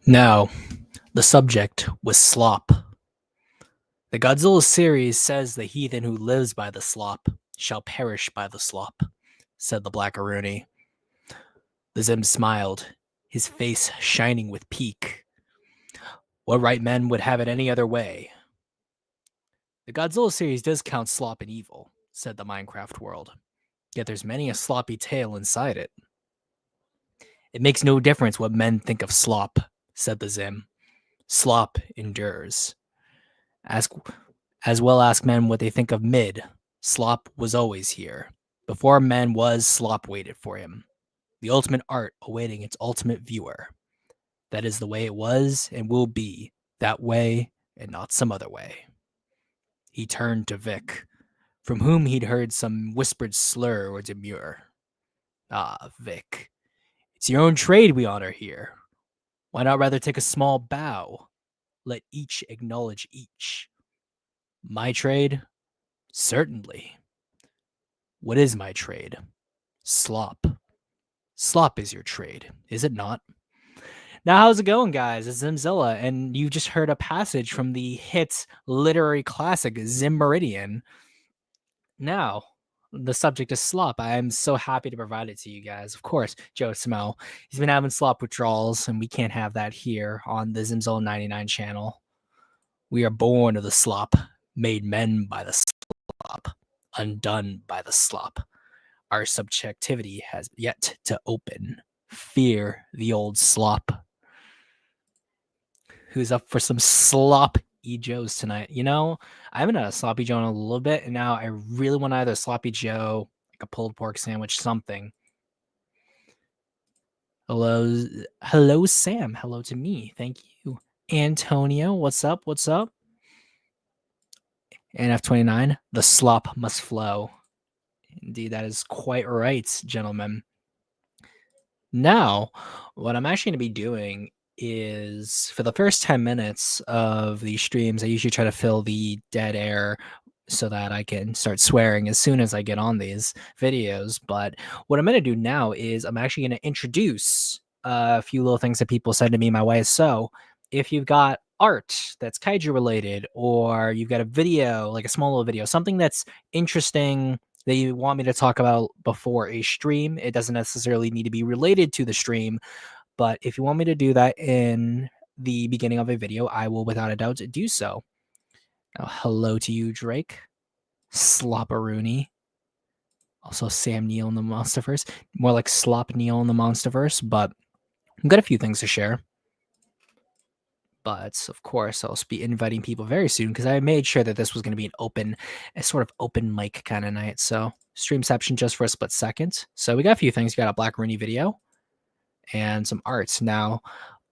Now, the subject was slop. The Godzilla series says the heathen who lives by the slop shall perish by the slop, said the Blackaroonie. The Zim smiled, his face shining with pique. What right men would have it any other way? The Godzilla series does count slop and evil, said the Minecraft world. Yet there's many a sloppy tale inside it. It makes no difference what men think of slop, said the Zim. Slop endures. As well ask men what they think of mid. Slop was always here. Before men was, slop waited for him. The ultimate art awaiting its ultimate viewer. That is the way it was and will be. That way and not some other way. He turned to Vic, from whom he'd heard some whispered slur or demur. Ah, Vic, it's your own trade we honor here. Why not rather take a small bow? Let each acknowledge each. My trade? Certainly. What is my trade? Slop. Slop is your trade, is it not? Now, how's it going, guys? It's Zimzilla, and you just heard a passage from the hit literary classic Zim Meridian. Now, the subject is slop. I am so happy to provide it to you guys. Of course, Joe Smo. He's been having slop withdrawals, and we can't have that here on the Zimzilla 99 channel. We are born of the slop, made men by the slop, undone by the slop. Our subjectivity has yet to open. Fear the old slop. Who's up for some sloppy joes tonight? You know, I haven't had a sloppy joe in a little bit, and now I really want either a sloppy joe, like a pulled pork sandwich, something. Hello, Sam. Hello to me. Thank you. Antonio, what's up? What's up? And F29, the slop must flow. Indeed, that is quite right, gentlemen. Now, what I'm actually going to be doing is for the first 10 minutes of these streams, I usually try to fill the dead air so that I can start swearing as soon as I get on these videos. But what I'm going to do now is I'm actually going to introduce a few little things that people said to me my way. So if you've got art that's kaiju related, or you've got a video, like a small little video, something that's interesting that you want me to talk about before a stream, it doesn't necessarily need to be related to the stream. But if you want me to do that in the beginning of a video, I will without a doubt do so. Now, hello to you, Drake. Slopperoonie. Also Sam Neill in the Monsterverse. More like Slop Neill in the Monsterverse, but I've got a few things to share. But of course, I'll be inviting people very soon because I made sure that this was going to be a sort of open mic kind of night. So streamception just for a split second. So we got a few things. We got a Blackaroonie video and some arts. Now,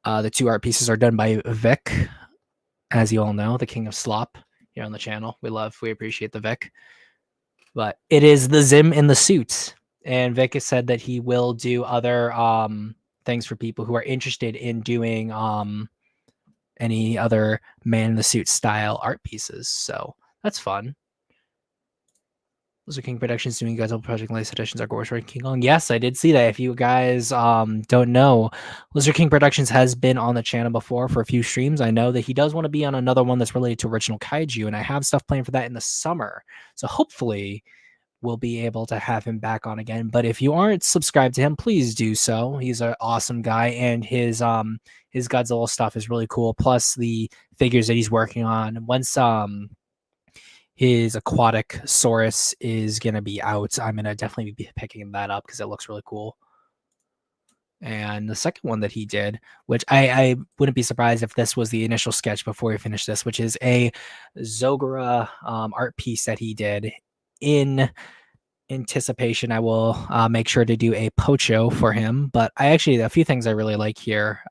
the two art pieces are done by Vic, as you all know, the king of slop here on the channel. We appreciate the Vic. But it is the Zim in the suit. And Vic has said that he will do other things for people who are interested in doing any other man in the suit style art pieces. So that's fun. Lizard King Productions doing Godzilla Project Latest Editions are Gorge King Kong. Yes, I did see that. If you guys don't know, Lizard King Productions has been on the channel before for a few streams. I know that he does want to be on another one that's related to original kaiju, and I have stuff planned for that in the summer. So hopefully we'll be able to have him back on again. But if you aren't subscribed to him, please do so. He's an awesome guy, and his Godzilla stuff is really cool. Plus the figures that he's working on. Once his aquatic Saurus is going to be out, I'm going to definitely be picking that up because it looks really cool. And the second one that he did, which I wouldn't be surprised if this was the initial sketch before he finished this, which is a Zogura art piece that he did. In anticipation, I will make sure to do a pocho for him. But a few things I really like here.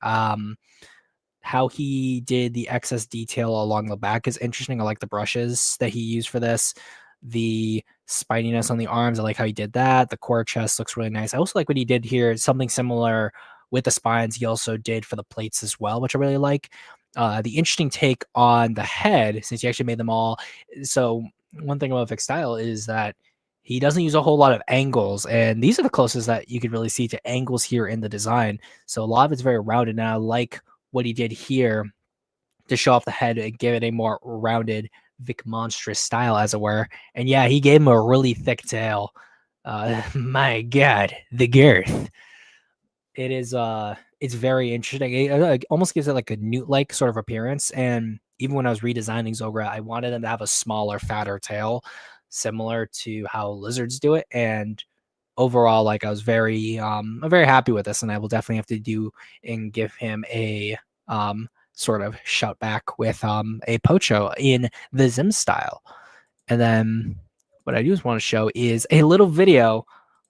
How he did the excess detail along the back is interesting. I like the brushes that he used for this. The spininess on the arms, I like how he did that. The core chest looks really nice. I also like what he did here. Something similar with the spines he also did for the plates as well, which I really like. The interesting take on the head, since he actually made them all. So one thing about Vic's style is that he doesn't use a whole lot of angles, and these are the closest that you could really see to angles here in the design. So a lot of it's very rounded, and I like what he did here to show off the head and give it a more rounded Vic monstrous style, as it were. And yeah, he gave him a really thick tail. My God, the girth. It is it's very interesting. It almost gives it like a newt-like sort of appearance. And even when I was redesigning Zogra, I wanted them to have a smaller, fatter tail, similar to how lizards do it. And overall, like I'm very happy with this, and I will definitely have to do and give him a sort of shout back with a pocho in the Zim style. And then what I do want to show is a little video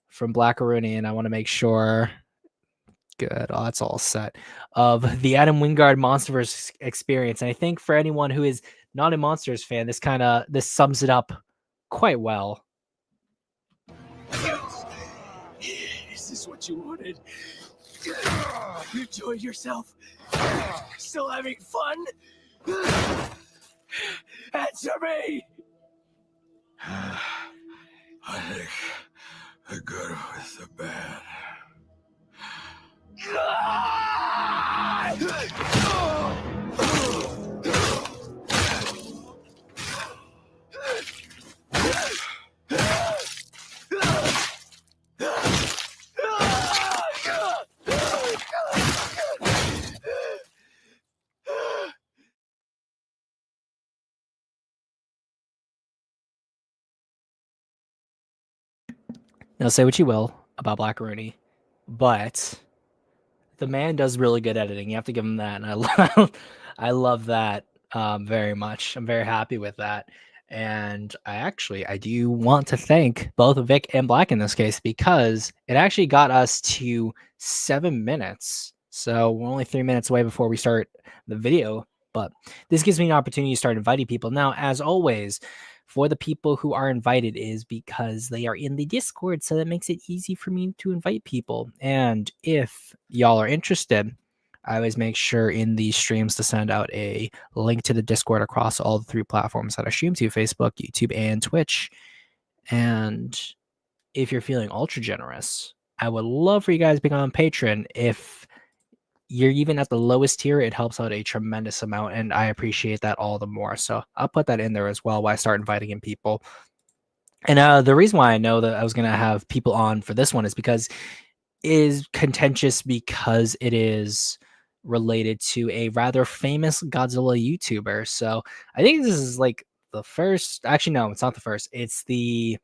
from Blackaroonie, and I want to make sure good. Oh, that's all set of the Adam Wingard Monsterverse experience. And I think for anyone who is not a Monsters fan, this sums it up quite well. Is this what you wanted? You enjoyed yourself? Still having fun? Answer me! I think the good with the bad. Now, say what you will about Blackaroonie, but the man does really good editing. You have to give him that, and I love that very much. I'm very happy with that, and I do want to thank both Vic and Black in this case, because it actually got us to 7 minutes. So we're only 3 minutes away before we start the video, but this gives me an opportunity to start inviting people. Now, as always, for the people who are invited is because they are in the Discord, so that makes it easy for me to invite people. And if y'all are interested, I always make sure in these streams to send out a link to the Discord across all the 3 platforms that I stream to: Facebook, YouTube, and Twitch. And if you're feeling ultra generous, I would love for you guys to become a patron. If you're even at the lowest tier, it helps out a tremendous amount, and I appreciate that all the more. So I'll put that in there as well while I start inviting in people. And the reason why I know that I was going to have people on for this one is because it is contentious, because it is related to a rather famous Godzilla YouTuber. So I think this is like the first. Actually, no, it's not the first. It's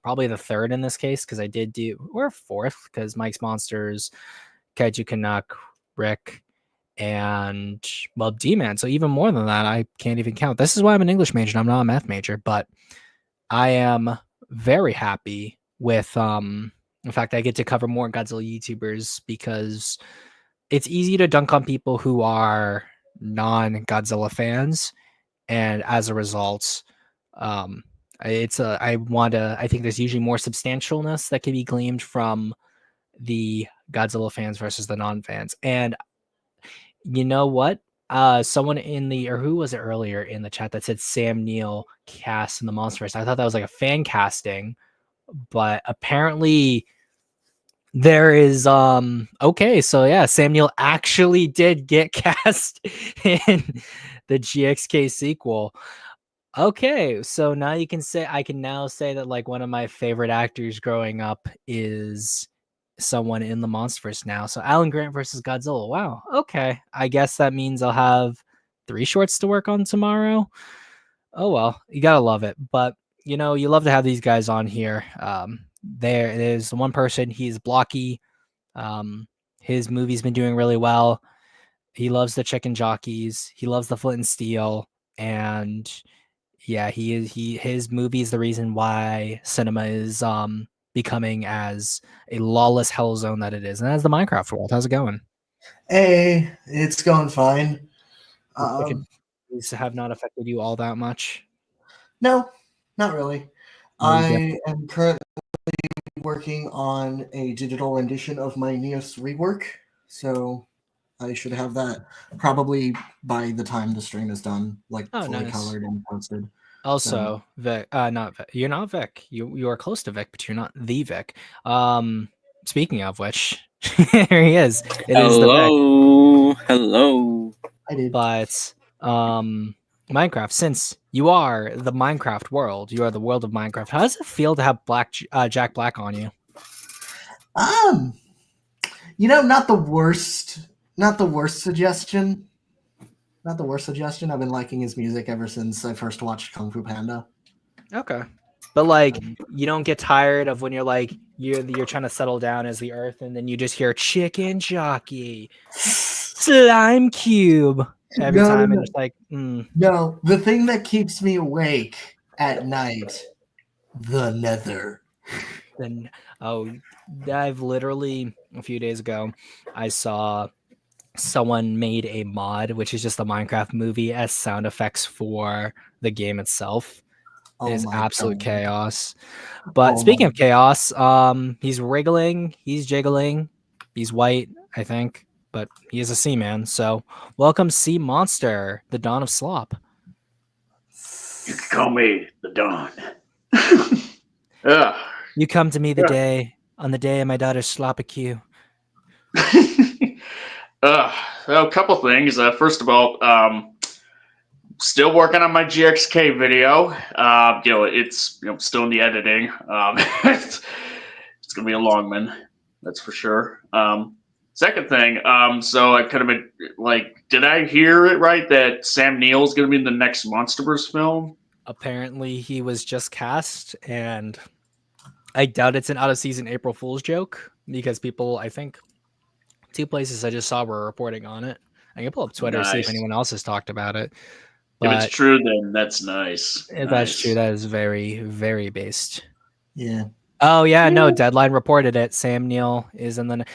probably the third in this case, because I did or fourth, because Mike's Monsters, Kaiju Canuck, Rick, and well, D-Man. So even more than that, I can't even count. This is why I'm an English major and I'm not a math major, but I am very happy with in fact, I get to cover more Godzilla YouTubers, because it's easy to dunk on people who are non-Godzilla fans, and as a result, I think there's usually more substantialness that can be gleaned from the Godzilla fans versus the non-fans. And you know what? Someone who was it earlier in the chat that said Sam Neill cast in the Monsterverse? I thought that was like a fan casting, but apparently there is okay, so yeah, Sam Neill actually did get cast in the GXK sequel. Okay, so now I can now say that like one of my favorite actors growing up is someone in the Monsterverse now. So Alan Grant versus Godzilla. Wow. Okay. I guess that means I'll have 3 shorts to work on tomorrow. Oh well, you gotta love it. But you love to have these guys on here. There's one person, he's Blocky. His movie's been doing really well. He loves the Chicken Jockeys. He loves the Flint and Steel, and yeah, his movie is the reason why cinema is becoming as a lawless hell zone that it is. And as the Minecraft world, how's it going? Hey, it's going fine. These have not affected you all that much? No, not really. I am currently working on a digital rendition of my Neos rework, so I should have that probably by the time the stream is done, like fully colored and posted. Also, Vic, not Vic. You're not Vic. You are close to Vic, but you're not the Vic. Speaking of which, here he is. Hello. I I did. But Minecraft, since you are the Minecraft world, you are the world of Minecraft. How does it feel to have Jack Black on you? Not the worst. Not the worst suggestion. Not the worst suggestion. I've been liking his music ever since I first watched Kung Fu Panda. Okay. But like you don't get tired of when you're trying to settle down as the Earth and then you just hear chicken jockey, slime cube every time and it's like No, the thing that keeps me awake at night, the Nether. Then I've literally a few days ago I saw someone made a mod which is just the Minecraft movie as sound effects for the game itself. Is absolute chaos. But speaking of chaos, he's wriggling, he's jiggling, he's white, I think, but he is a sea man. So welcome, Sea Monster, the Dawn of Slop. You can call me the Dawn. You come to me on the day of my daughter's sloppy a couple things. First of all, still working on my GXK video. It's still in the editing. It's gonna be a long one, that's for sure. Second thing, so I could have been like, did I hear it right that Sam Neill's gonna be in the next Monsterverse film? Apparently, he was just cast, and I doubt it's an out-of-season April Fool's joke because people, I think, 2 places I just saw were reporting on it. I can pull up Twitter see if anyone else has talked about it. But if it's true, then that's nice. If that's true, that is very, very based. Yeah. Oh, yeah, no, Deadline reported it. Sam Neill is in the...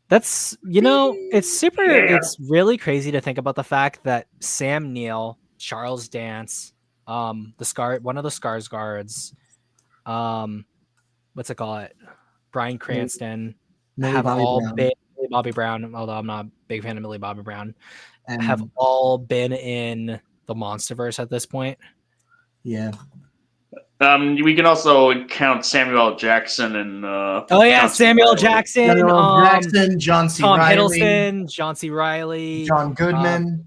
That's, it's really crazy to think about the fact that Sam Neill, Charles Dance, one of the Skarsgårds, what's it called? Bryan Cranston, have all been Millie Bobby Brown, although I'm not a big fan of Millie Bobby Brown, have all been in the Monsterverse at this point. Yeah. We can also count Samuel L. Jackson and Samuel Jackson, John C. Tom Reilly, Hiddleston, John C. Reilly, John Goodman,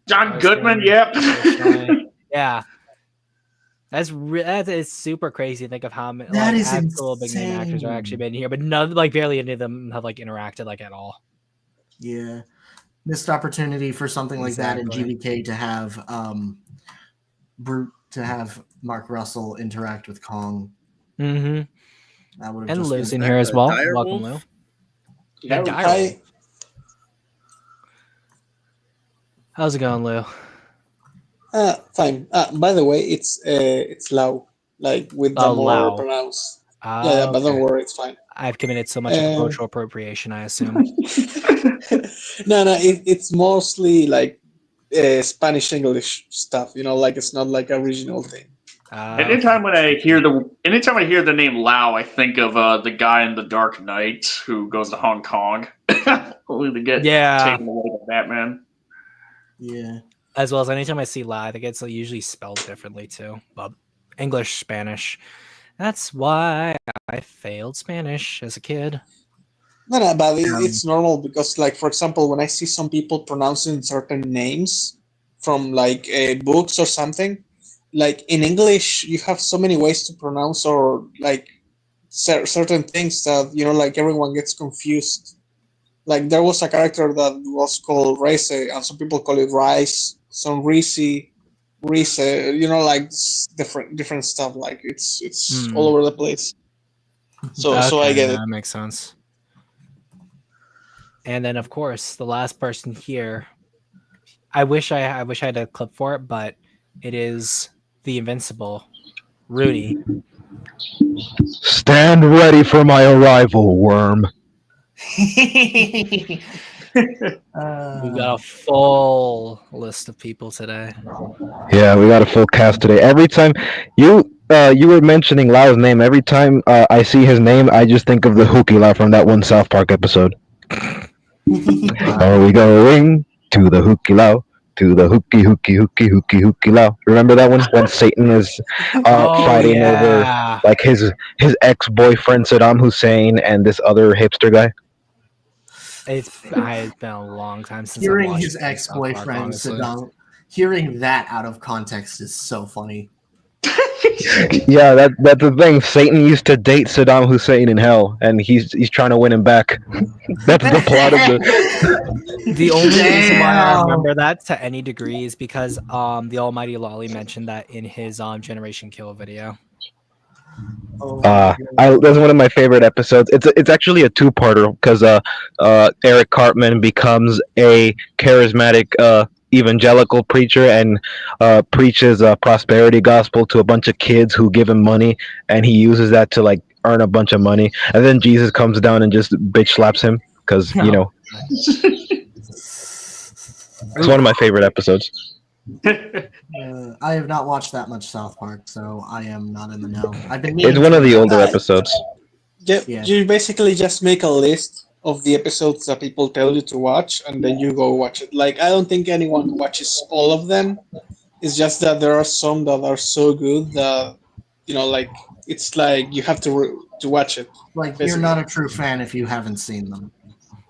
Yep. Yeah. That is super crazy to think of how many actual big name actors are actually been here, but none, barely any of them have interacted at all. Yeah, missed opportunity for something like that in GBK to have Mark Russell interact with Kong. Mm-hmm. That would have Lou's in here as well. Welcome, Lou. Hi. How's it going, Lou? Fine. By the way, it's Lau, with the more pronounced. But don't worry, it's fine. I've committed so much cultural appropriation, I assume. No, it's mostly Spanish English stuff. It's not original thing. Anytime I hear the name Lau, I think of the guy in The Dark Knight who goes to Hong Kong only to get taken away by Batman. Yeah. As well as anytime I see Lau, I think it's usually spelled differently too. But English, Spanish. That's why I failed Spanish as a kid. No, but it's normal because, for example, when I see some people pronouncing certain names from books or something, in English, you have so many ways to pronounce or certain things that everyone gets confused. There was a character that was called Rice, and some people call it Rice. Some Reese, different stuff. It's all over the place. So I get it. That makes sense. And then, of course, the last person here. I wish I had a clip for it, but it is the invincible Rudy. Stand ready for my arrival, worm. We got a full list of people today. Yeah, we got a full cast today. Every time you were mentioning Lau's name, every time I see his name, I just think of the Hookie Lau from that one South Park episode. Are we going to the Hookie Lau? To the Hookie Lau. Remember that one when Satan is fighting over his ex-boyfriend Saddam Hussein and this other hipster guy? It's been a long time since I Hearing watched his South Park, ex-boyfriend honestly. Saddam, hearing that out of context is so funny. Yeah, that's the thing. Satan used to date Saddam Hussein in hell, and he's trying to win him back. That's the plot of the. The only reason why I Damn. remember that to any degree is because the Almighty Lolly mentioned that in his Generation Kill video. Oh my That's one of my favorite episodes. It's actually a two-parter because Eric Cartman becomes a charismatic evangelical preacher and preaches a prosperity gospel to a bunch of kids who give him money, and he uses that to like earn a bunch of money. And then Jesus comes down and just bitch slaps him because it's one of my favorite episodes. I have not watched that much South Park, so I am not in the know. I've been It's meaning one to of the know older that. episodes. Yeah. You basically just make a list of the episodes that people tell you to watch, and then you go watch it. Like, I don't think anyone watches all of them. It's just that there are some that are so good that, like, it's like you have to watch it. Like, you're Basically. not a true fan if you haven't seen them.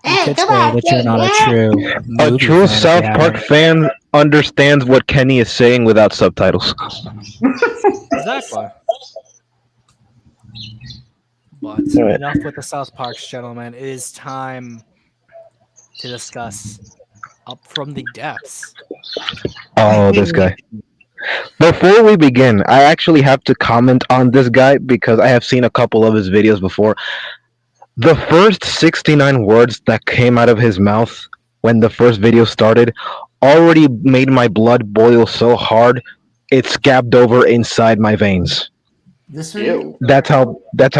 You could say that you're not a true A movie true fan if South you Park haven't. fan understands what Kenny is saying without subtitles. Exactly. But Alright. enough with the South Parks, gentlemen. It is time to discuss Up from the Depths. Oh, this guy. Before we begin, I actually have to comment on this guy because I have seen a couple of his videos before. The first 69 words that came out of his mouth when the first video started already made my blood boil so hard it scabbed over inside my veins. This video? Ew. That's how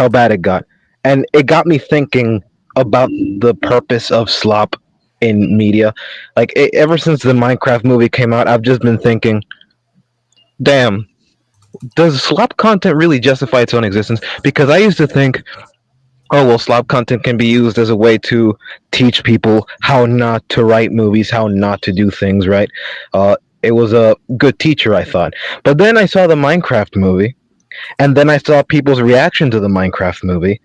bad it got. And it got me thinking about the purpose of slop in media. Like ever since the Minecraft movie came out, I've just been thinking, damn, does slop content really justify its own existence? Because I used to think, oh well, slop content can be used as a way to teach people how not to write movies, how not to do things right. It was a good teacher, I thought. But then I saw the Minecraft movie, and then I saw people's reaction to the Minecraft movie,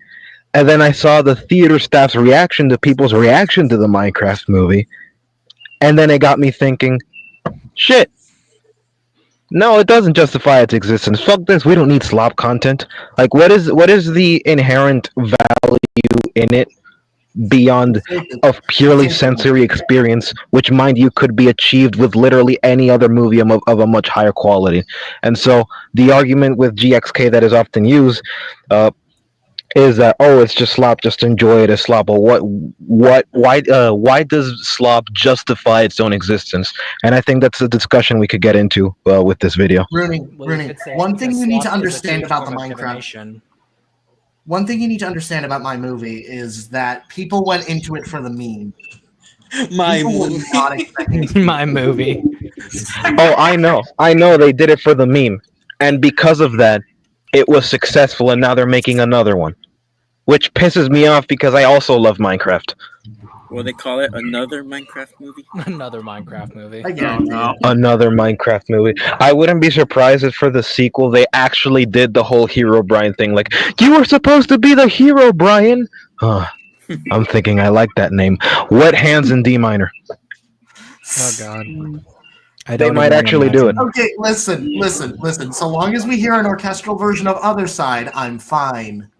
and then I saw the theater staff's reaction to people's reaction to the Minecraft movie, and then it got me thinking, shit. No, it doesn't justify its existence. Fuck this. We don't need slop content. Like, what is the inherent value in it beyond a purely sensory experience, which, mind you, could be achieved with literally any other movie of a much higher quality? And so, the argument with GXK that is often used is that, oh, it's just slop, just enjoy it as slop. But why does slop justify its own existence? And I think that's a discussion we could get into with this video. Rooney, Well, you Rooney, could say one thing because you need to slop is a understand true about the form of Minecraft. divination. One thing you need to understand about my movie is that people went into it for the meme. My People were movie. not expecting it. My movie. Oh, I know they did it for the meme, and because of that, it was successful, and now they're making another one, which pisses me off because I also love Minecraft. Will they call it another Minecraft movie? Another Minecraft movie. I guarantee no. it. Another Minecraft movie. I wouldn't be surprised if for the sequel they actually did the whole Hero Brian thing. Like, you were supposed to be the hero, Brian. I'm thinking I like that name. Wet Hands in D minor. Oh god. They might actually do it. Okay, listen. So long as we hear an orchestral version of Other Side, I'm fine.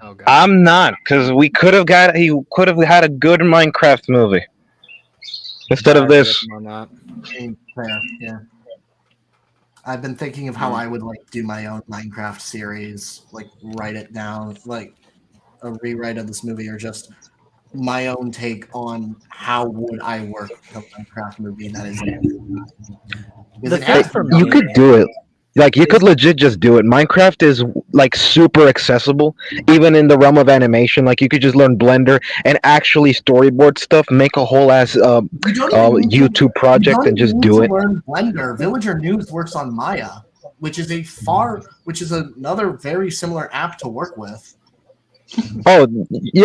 Oh god. I'm not, because he could have had a good Minecraft movie instead of this. On that. Fair, yeah. I've been thinking of how I would like do my own Minecraft series, like write it down, like a rewrite of this movie, or just my own take on how would I work a Minecraft movie that is. The thing for me- You could do it. Like, you could legit just do it. Minecraft is, like, super accessible, even in the realm of animation. Like, you could just learn Blender and actually storyboard stuff, make a whole ass YouTube project and just do it. Learn Blender. Villager News works on Maya, which is another very similar app to work with. Oh,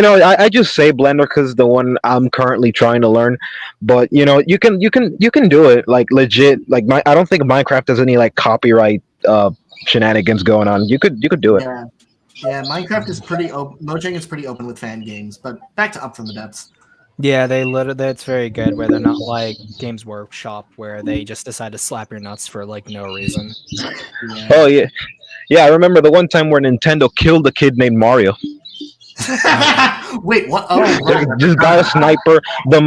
I just say Blender because the one I'm currently trying to learn, but you can do it, like, legit. Like, I don't think Minecraft has any like copyright shenanigans going on. You could do it. Yeah. Yeah, Minecraft is pretty open. Mojang is pretty open with fan games, but back to Up from the Depths. Yeah, they literally that's very good where they're not like Games Workshop where they just decide to slap your nuts for like no reason. Yeah. Oh yeah, yeah. I remember the one time where Nintendo killed a kid named Mario. Wait, what? Oh, right. Just got a sniper. The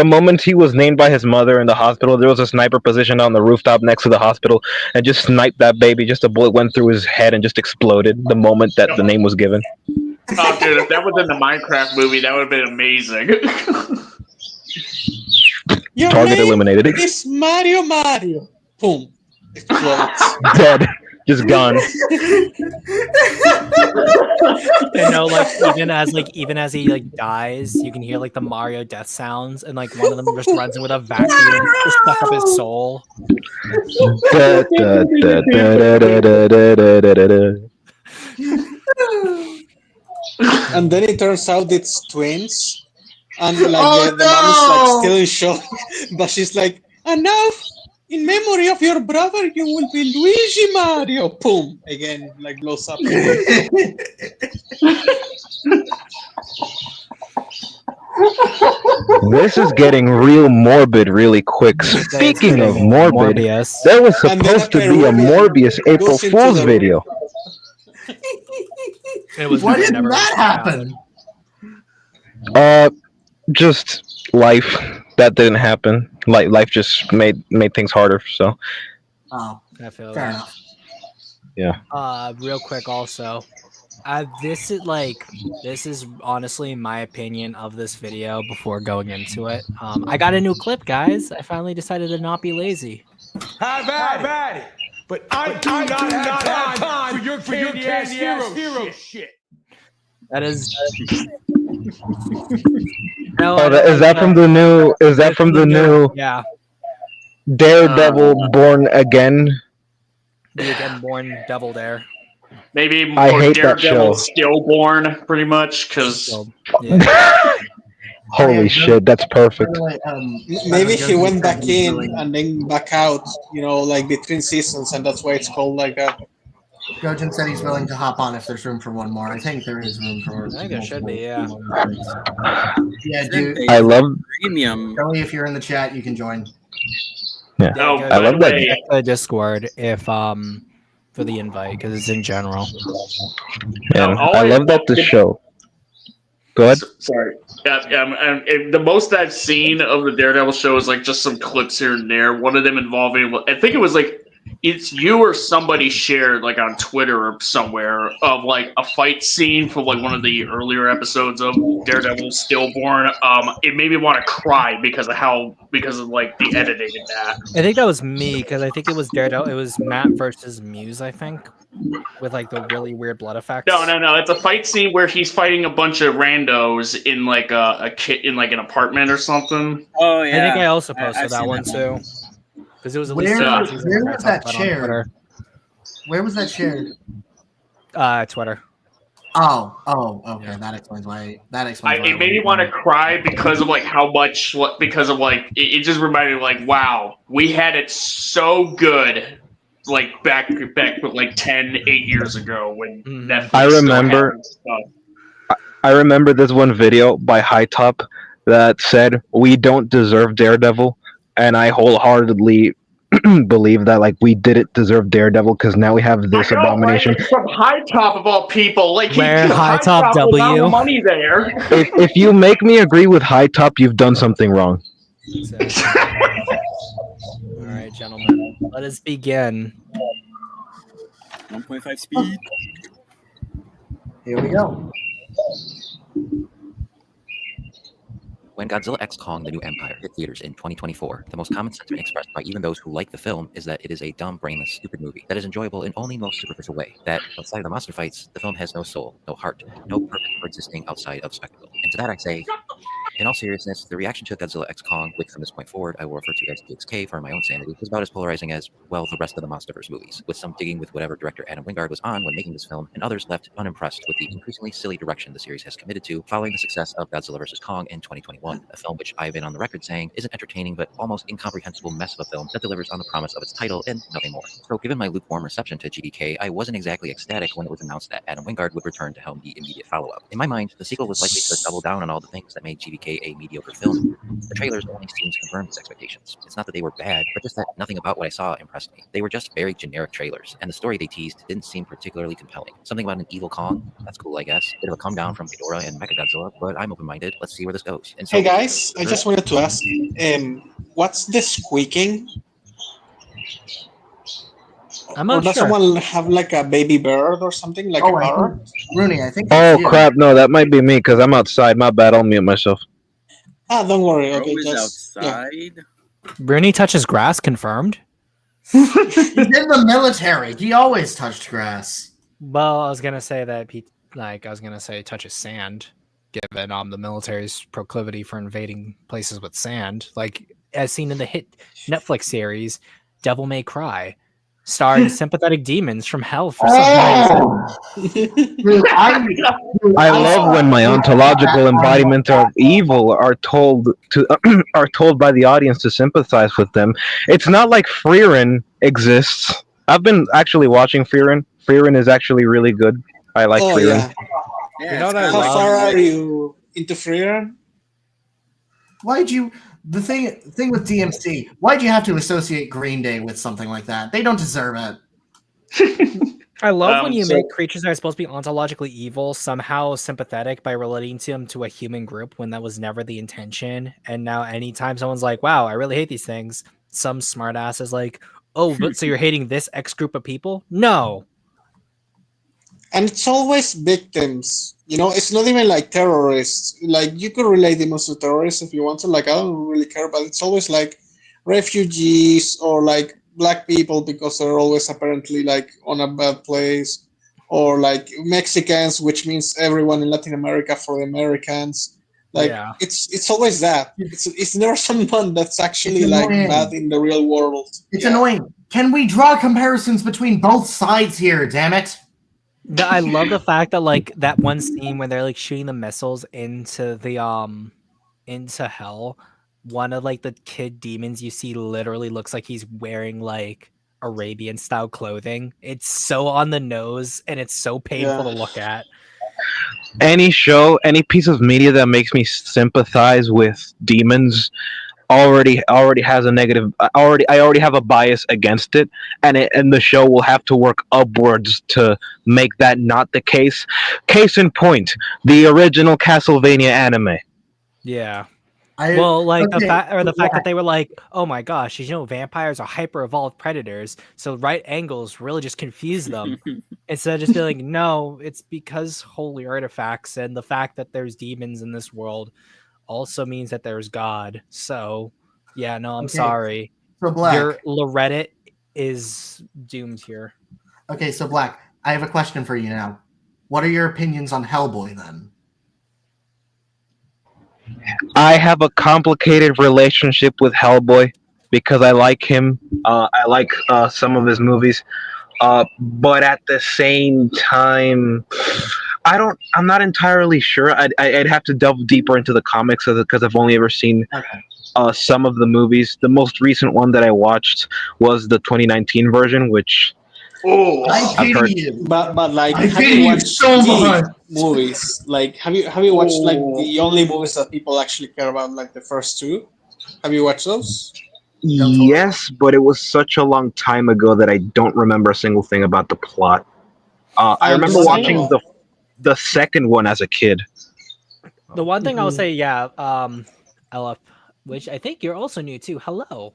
moment he was named by his mother in the hospital, there was a sniper positioned on the rooftop next to the hospital, and just sniped that baby. Just a bullet went through his head and just exploded the moment that the name was given. Oh, dude, if that was in the Minecraft movie, that would have been amazing. Your Target name eliminated. is Mario. Boom. Explodes. Dead. Just gone. And no, like even as he like dies, you can hear like the Mario death sounds, and like one of them just runs in with a vacuum to suck up his soul. Da, da, da, da, da, da, da, da, da, da. And then it turns out it's twins. And like Oh, the mom is like no! still in shock. But she's like, and now in memory of your brother, you will be Luigi Mario. Boom. Again, like blows up. This is getting real morbid really quick. Speaking of morbid, Morbius. there was And then supposed to be a Morbius April goes into Fool's the- video. It was Why never- did never that happen? Just life. That didn't happen. Like life just made things harder. So Oh, I feel fair that. enough. Real quick also. This is honestly my opinion of this video before going into it. I got a new clip, guys. I finally decided to not be lazy. Have at it. But I do not have time for your candy ass hero shit. That is. is that from the new? Is that from the new Yeah, Daredevil Born Again? the again born Devil Dare. Maybe I more hate that Daredevil show. Stillborn, pretty much, because So, yeah. Holy shit, that's perfect. By the way, Maybe he Gojo went said back he's in willing- and then back out, like between seasons, and that's why it's called like that. Gojin said he's willing to hop on if there's room for one more. I think there is room for. I think there should be, yeah. Yeah, dude. I love. Premium. Joey, if you're in the chat, you can join. Yeah, Oh, go I love that. check the Discord if for the invite because it's in general. Yeah, all I I- love that the show. Go ahead. Sorry. And the most I've seen of the Daredevil show is like just some clips here and there. One of them involving, I think it was like, it's you or somebody shared like on Twitter or somewhere of like a fight scene from like one of the earlier episodes of Daredevil Stillborn. It made me want to cry because of like the editing in that. I think that was me because I think it was Daredevil. It was Matt versus Muse, I think, with like the really weird blood effects. No. It's a fight scene where he's fighting a bunch of randos in like a kit in like an apartment or something. Oh yeah. I think I also I- posted I've that seen one that too. Because it was at least Where, two seasons where ago, I was talked that about it on shared? Twitter. Where was that shared? Twitter. Oh, okay. That explains why. That explains. why It made me want to cry because of like how much, because of like it just reminded me like, wow, we had it so good, like back like 10, 8 years ago when Mhm. Netflix I still remember- had stuff. I remember this one video by High Top that said, "We don't deserve Daredevil," and I wholeheartedly believe that like we didn't deserve Daredevil because now we have this I know, abomination. right? Like, from High Top of all people, like Where High High Top Top was on W? the money there. If you make me agree with High Top, you've done something wrong. All right, gentlemen, let us begin. 1.5 speed. Here we go. When Godzilla x Kong: The New Empire hit theaters in 2024, the most common sentiment expressed by even those who like the film is that it is a dumb, brainless, stupid movie that is enjoyable in only most superficial way. That, outside of the monster fights, the film has no soul, no heart, no purpose for existing outside of spectacle. And to that I say, In all seriousness, the reaction to Godzilla X Kong, which from this point forward I will refer to as GXK for my own sanity, was about as polarizing as, well, the rest of the MonsterVerse movies, with some digging with whatever director Adam Wingard was on when making this film, and others left unimpressed with the increasingly silly direction the series has committed to following the success of Godzilla vs. Kong in 2021, a film which I've been on the record saying is an entertaining but almost incomprehensible mess of a film that delivers on the promise of its title and nothing more. So given my lukewarm reception to GDK, I wasn't exactly ecstatic when it was announced that Adam Wingard would return to helm the immediate follow-up. In my mind, the sequel was likely to double down on all the things that made GDK a mediocre film. The trailers only seemed to confirm these expectations. It's not that they were bad, but just that nothing about what I saw impressed me. They were just very generic trailers, and the story they teased didn't seem particularly compelling. Something about an evil Kong? That's cool, I guess. Bit of a come down from Ghidorah and Mechagodzilla, but I'm open-minded. Let's see where this goes. And so, Hey guys, I just wanted to ask, what's the squeaking? I'm Or not does sure. someone have like a baby bird or something, like a I bird? think, Rooney, I think Oh that's you. crap! No, that might be me because I'm outside. My bad. I'll mute myself. Don't worry. Bro Okay, is just yeah. outside. Bruni touches grass, confirmed. He's in the military. He always touched grass. Well, I was gonna say that touches sand, given the military's proclivity for invading places with sand, like as seen in the hit Netflix series Devil May Cry, starring sympathetic demons from hell for some reason. Dude, I love when my ontological embodiment of evil are told by the audience to sympathize with them. It's not like Freerin exists. I've been actually watching Freerin. Freerin is actually really good. I like Freerin. Yeah, You know it's what I kinda How love? far are you into Freer? Why'd you? The thing with DMC? Why'd you have to associate Green Day with something like that? They don't deserve it. I love when you so- make creatures that are supposed to be ontologically evil somehow sympathetic by relating to them to a human group when that was never the intention. And now anytime someone's like, wow, I really hate these things, some smartass is like, oh, but so you're hating this X group of people? No. And it's always victims. You know, it's not even like terrorists. Like you could relate demons to terrorists if you want to. Like I don't really care, but it's always like refugees or like black people because they're always apparently like on a bad place, or like Mexicans, which means everyone in Latin America for the Americans. Like Yeah. it's always that. It's never someone that's actually It's like annoying. bad in the real world. It's Yeah. annoying. Can we draw comparisons between both sides here? Damn it! I love the fact that like that one scene where they're like shooting the missiles into the into hell. One of like the kid demons you see literally looks like he's wearing like Arabian style clothing. It's so on the nose and it's so painful to look at. Any show, any piece of media that makes me sympathize with demons already has a negative. I already have a bias against it, and the show will have to work upwards to make that not the case. Case in point, the original Castlevania anime. Yeah. Well, like the fact that they were like, oh my gosh, vampires are hyper evolved predators, so right angles really just confuse them. Instead of just being like, no, it's because holy artifacts and the fact that there's demons in this world also means that there's God. So yeah, no, I'm sorry. So Black. Your Loretta is doomed here. Okay, so Black, I have a question for you now. What are your opinions on Hellboy then? I have a complicated relationship with Hellboy because I like him. I like some of his movies, but at the same time, I'm not entirely sure. I'd have to delve deeper into the comics because I've only ever seen some of the movies. The most recent one that I watched was the 2019 version, which I I've heard. pity you. But like, I have pity you you watched so the much. movies? Like, have you watched like the only movies that people actually care about, like the first two? Have you watched those? Yes, but it was such a long time ago that I don't remember a single thing about the plot. I remember watching the second one as a kid. The one thing I'll say, Ella, which I think you're also new to. Hello.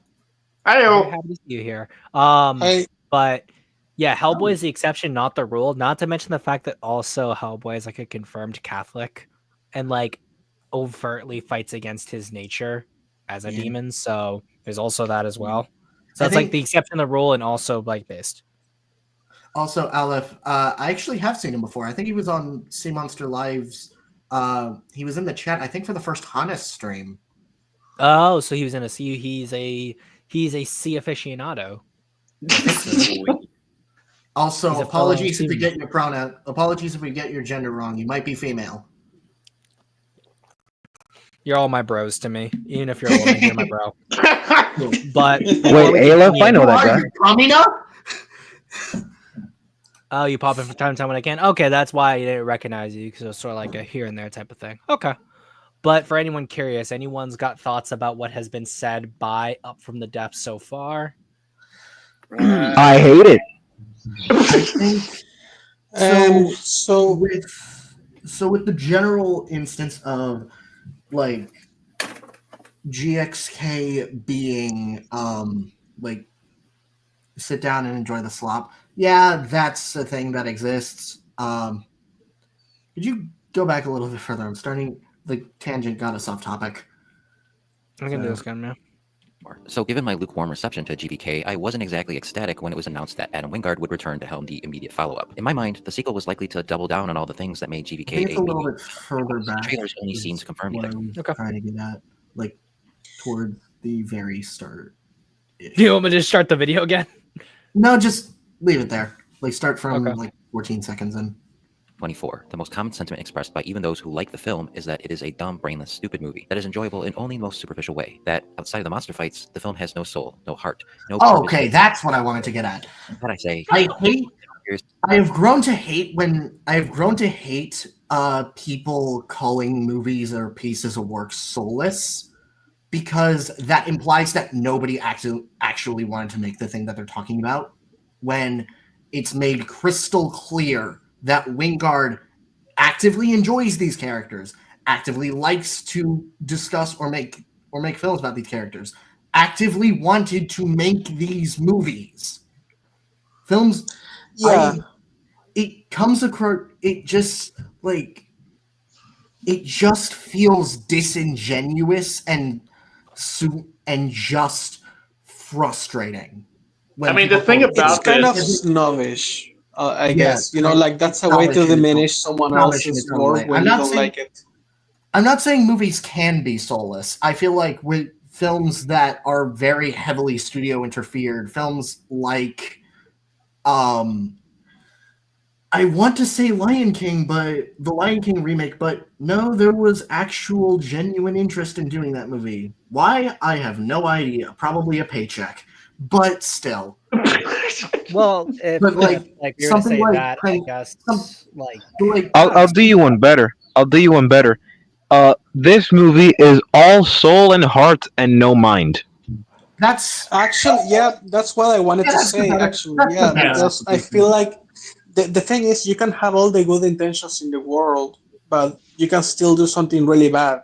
Hi-yo. Happy to see you here. Hi. But yeah, Hellboy is the exception, not the rule. Not to mention the fact that also Hellboy is like a confirmed Catholic and like overtly fights against his nature as a demon. So there's also that as well. So it's like the exception, the rule, and also like based. Also, Aleph, I actually have seen him before. I think he was on Sea Monster Live's He was in the chat, I think, for the first Hannes stream. Oh, so he was in a C. He's a C aficionado. Also, He's a apologies fellow if we get your pronoun. Apologies if we get your gender wrong. You might be female. You're all my bros to me, even if you're a woman. You're my bro. But Wait, Aleph, I know that guy. Kamina? Oh, you pop in from time to time when I can. Okay, that's why I didn't recognize you, because it was sort of like a here and there type of thing. Okay. But for anyone curious, anyone's got thoughts about what has been said by Up From the Depths so far? I hate it. I think so with the general instance of like GXK being like sit down and enjoy the slop. Yeah, that's a thing that exists. Could you go back a little bit further? I'm starting the tangent got us off topic. I can do this again, man. So, given my lukewarm reception to GVK, I wasn't exactly ecstatic when it was announced that Adam Wingard would return to helm the immediate follow-up. In my mind, the sequel was likely to double down on all the things that made GVK It's a little bit further back. The trailers only seem to confirm what either. I was trying to get at, like toward the very start. Do you want me to start the video again? No, just leave it there. Like start from like 14 seconds in. 24. The most common sentiment expressed by even those who like the film is that it is a dumb, brainless, stupid movie that is enjoyable in only the most superficial way. That outside of the monster fights, the film has no soul, no heart, no. Oh, okay, that's what I wanted to get at. What I say. I have grown to hate people calling movies or pieces of work soulless, because that implies that nobody actually wanted to make the thing that they're talking about, when it's made crystal clear that Wingard actively enjoys these characters, actively likes to discuss or make films about these characters, actively wanted to make these movies. Films, yeah. It comes across, it just feels disingenuous and just frustrating. I mean, the thing about it's kind of snobbish. I guess, like that's a way to diminish someone else's work when you don't like it. I'm not saying movies can be soulless. I feel like with films that are very heavily studio interfered, films like, I want to say Lion King, but the Lion King remake, but no, there was actual genuine interest in doing that movie. Why? I have no idea. Probably a paycheck, but still. Well, but like you're gonna say like that, I guess I'll do you one better. This movie is all soul and heart and no mind. That's actually, yeah, that's what I wanted to say. Actually, yeah, because I feel like the thing is, you can have all the good intentions in the world, but you can still do something really bad.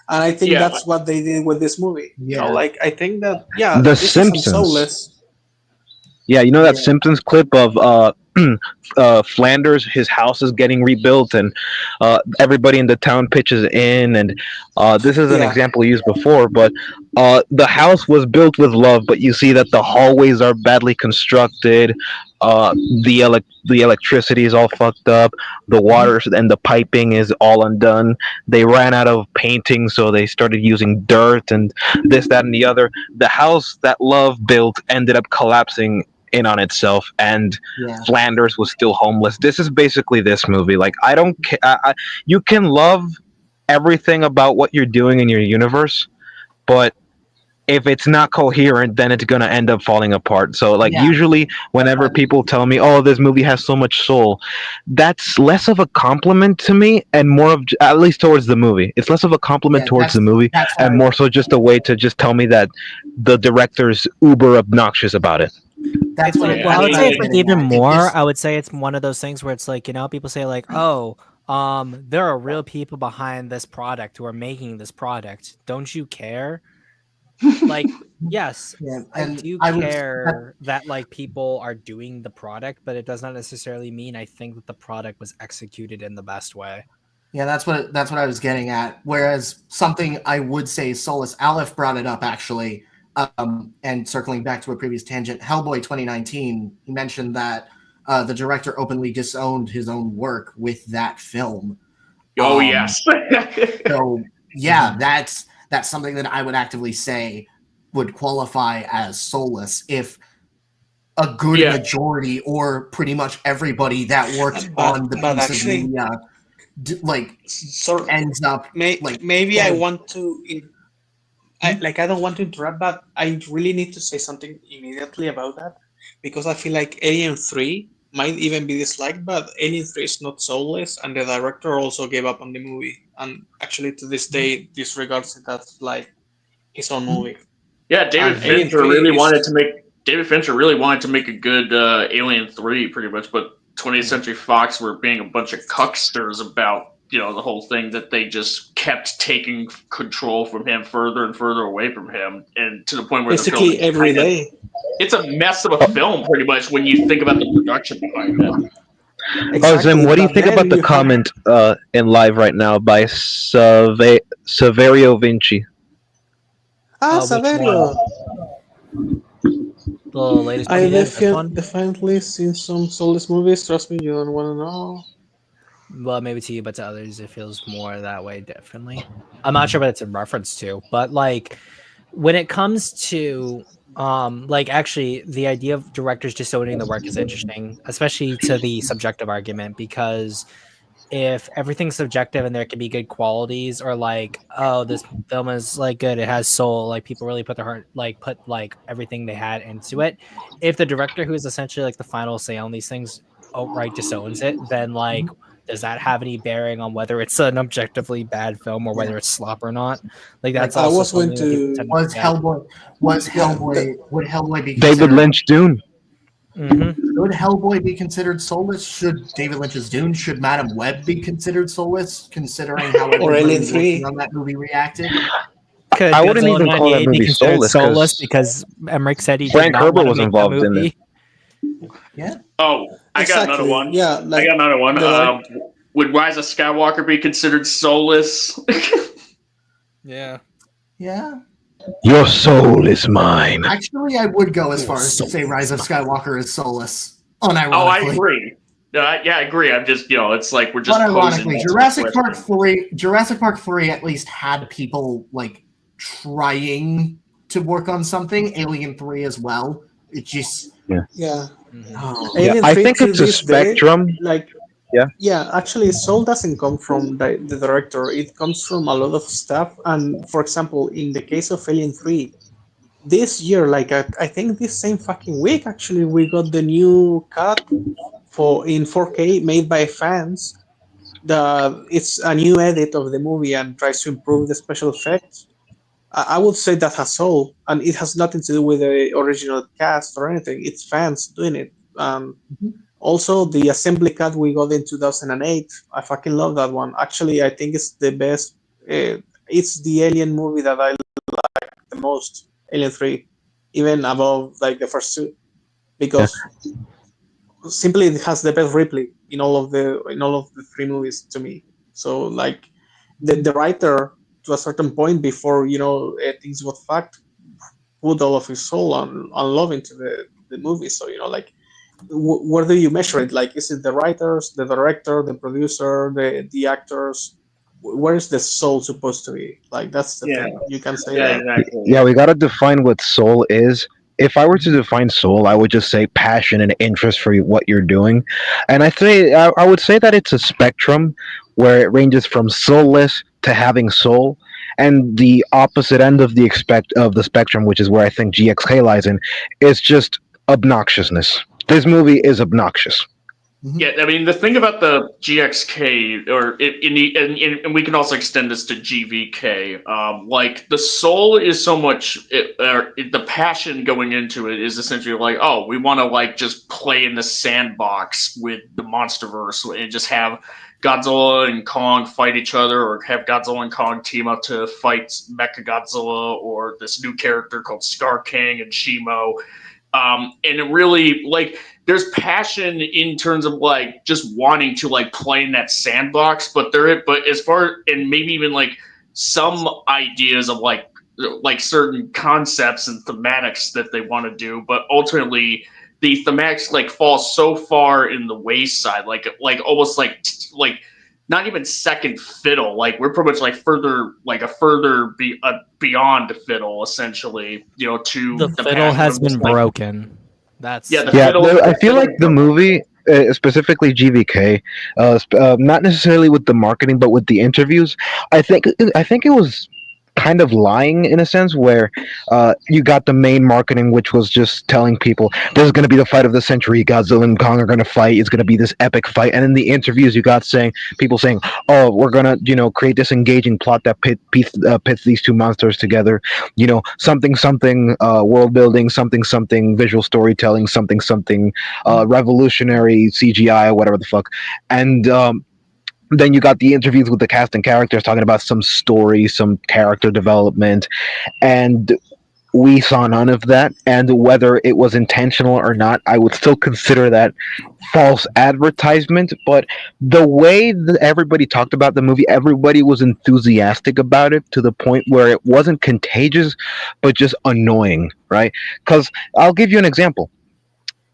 And I think that's what they did with this movie. Yeah. Like I think that The Simpsons. Yeah, you know that Simpsons clip of Flanders, his house is getting rebuilt, and everybody in the town pitches in, and this is an example used before, but the house was built with love, but you see that the hallways are badly constructed, the electricity is all fucked up, the water and the piping is all undone. They ran out of painting, so they started using dirt and this, that, and the other. The house that love built ended up collapsing in on itself, and Flanders was still homeless. This is basically this movie. Like, I don't care. You can love everything about what you're doing in your universe, but if it's not coherent, then it's gonna end up falling apart. So, like, usually whenever people tell me, "Oh, this movie has so much soul," that's less of a compliment to me and more of, at least towards the movie. It's less of a compliment towards the movie and more so just a way to just tell me that the director's uber obnoxious about it. That's it's what like, I would say it's like even more. I would say it's one of those things where it's like, people say like, "Oh, there are real people behind this product who are making this product. Don't you care?" Like, yes, I do care that like people are doing the product, but it does not necessarily mean I think that the product was executed in the best way. Yeah, that's what I was getting at. Whereas something I would say soulless, Aleph brought it up actually, and circling back to a previous tangent, Hellboy 2019, he mentioned that the director openly disowned his own work with that film. Oh yes. So yeah, that's something that I would actively say would qualify as soulless if a good Yeah. majority or pretty much everybody that worked on the But piece actually, of media so ends up maybe I getting- want to. I don't want to interrupt, but I really need to say something immediately about that because I feel like Alien 3 might even be disliked, but Alien 3 is not soulless, and the director also gave up on the movie, and actually to this day disregards it as like his own movie. Yeah, David And Alien Fincher 3 really is wanted to make a good Alien 3 pretty much, but 20th Century Fox were being a bunch of cucksters about, the whole thing, that they just kept taking control from him further and further away from him, and to the point where basically the film every day. it's a mess of a film pretty much when you think about the production behind it. Oh, Zim, what do you but think then about the you have- comment in live right now by Saverio Vinci? Which Saverio. The latest one I he did, this one? definitely seen some soulless movies. Trust me, you don't want to know. Well, maybe to you, but to others, it feels more that way. Definitely, I'm not sure what it's in reference to, but like when it comes to actually the idea of directors just owning the work is interesting, especially to the subjective argument, because if everything's subjective and there can be good qualities, or like, oh, this film is like good, it has soul, like people really put their heart, like put like everything they had into it. If the director, who is essentially like the final say on these things, outright disowns it, then like does that have any bearing on whether it's an objectively bad film or whether it's slop or not? Like that's I also was going something that people to. tend to was forget. Would Hellboy be David considered Lynch Dune. Should Hellboy be considered soulless? Should David Lynch's Dune? Should Madam Web be considered soulless, considering how Or everybody Alien working 3. on that movie reacted? Could I wouldn't Godzilla even call that 98 be movie considered soulless, because Emmerich said he did Frank not Herbert want to was make that involved in movie? it. Oh, I got another Exactly, one. yeah, I like got another one. the Would Rise of Skywalker be considered soulless? Yeah. Yeah. Your soul is mine. Actually, I would go as Your far as to soul say is Rise of mine. Skywalker is soulless. Oh, I Unironically. agree. Yeah, I agree. I'm just, it's like we're just posing Unironically, Jurassic Park 3 at least had people like trying to work on something. Alien 3 as well. It just yeah. oh. Yeah, Alien I 3 think to it's a this day, spectrum. like Yeah. yeah, actually soul doesn't come from the director. It comes from a lot of stuff. And for example, in the case of Alien 3, this year, like I think this same fucking week, actually, we got the new cut in 4K made by fans. It's a new edit of the movie and tries to improve the special effects. I would say that has soul, and it has nothing to do with the original cast or anything. It's fans doing it. Also, the assembly cut we got in 2008, I fucking love that one. Actually, I think it's the best. It's the Alien movie that I like the most, Alien 3, even above like the first two, because simply it has the best Ripley in all of the three movies to me. So like the writer, to a certain point before things got fucked, put all of his soul and love into the movie. So like where do you measure it? Like, is it the writers, the director, the producer, the actors? Where is the soul supposed to be? Like, that's the thing. You can say that. exactly. Yeah, we gotta define what soul is. If I were to define soul, I would just say passion and interest for what you're doing, and I would say that it's a spectrum where it ranges from soulless to having soul, and the opposite end of the spectrum, which is where I think GXK lies in, is just obnoxiousness. This movie is obnoxious. Yeah, I mean the thing about the GXK, and we can also extend this to GVK. Like the soul is so much, the passion going into it is essentially like, oh, we want to like just play in the sandbox with the MonsterVerse and just have Godzilla and Kong fight each other, or have Godzilla and Kong team up to fight Mechagodzilla, or this new character called Scar King and Shimo. And it really like there's passion in terms of like just wanting to like play in that sandbox, but as far, and maybe even like some ideas of like certain concepts and thematics that they want to do, but ultimately the thematics like fall so far in the wayside, like almost like not even second fiddle. Like we're pretty much like further beyond the fiddle, essentially. To The the fiddle passion has of this, been like, broken. That's yeah, the Yeah, fiddle. I feel like the movie, specifically GVK, not necessarily with the marketing, but with the interviews, I think it was kind of lying in a sense where you got the main marketing, which was just telling people this is going to be the fight of the century. Godzilla and Kong are going to fight. It's going to be this epic fight. And in the interviews, you got people saying, "Oh, we're going to create this engaging plot that pits these two monsters together. Something something world building, something something visual storytelling, something something revolutionary CGI, whatever the fuck." And then you got the interviews with the cast and characters talking about some story, some character development, and we saw none of that. And whether it was intentional or not, I would still consider that false advertisement. But the way that everybody talked about the movie, everybody was enthusiastic about it to the point where it wasn't contagious, but just annoying, right? Because I'll give you an example.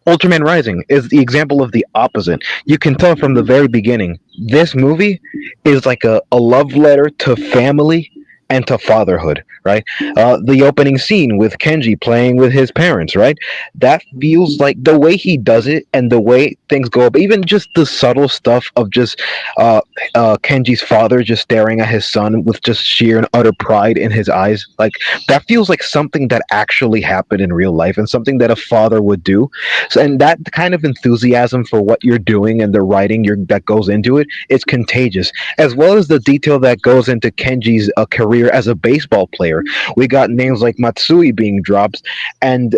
Ultraman Rising is the example of the opposite. You can tell from the very beginning, this movie is like a love letter to family and to fatherhood, right? The opening scene with Kenji playing with his parents, right? That feels like the way he does it and the way things go up, even just the subtle stuff of just Kenji's father just staring at his son with just sheer and utter pride in his eyes. Like, that feels like something that actually happened in real life and something that a father would do. So, and that kind of enthusiasm for what you're doing and the writing that goes into it is contagious, as well as the detail that goes into Kenji's career as a baseball player. We got names like Matsui being dropped, and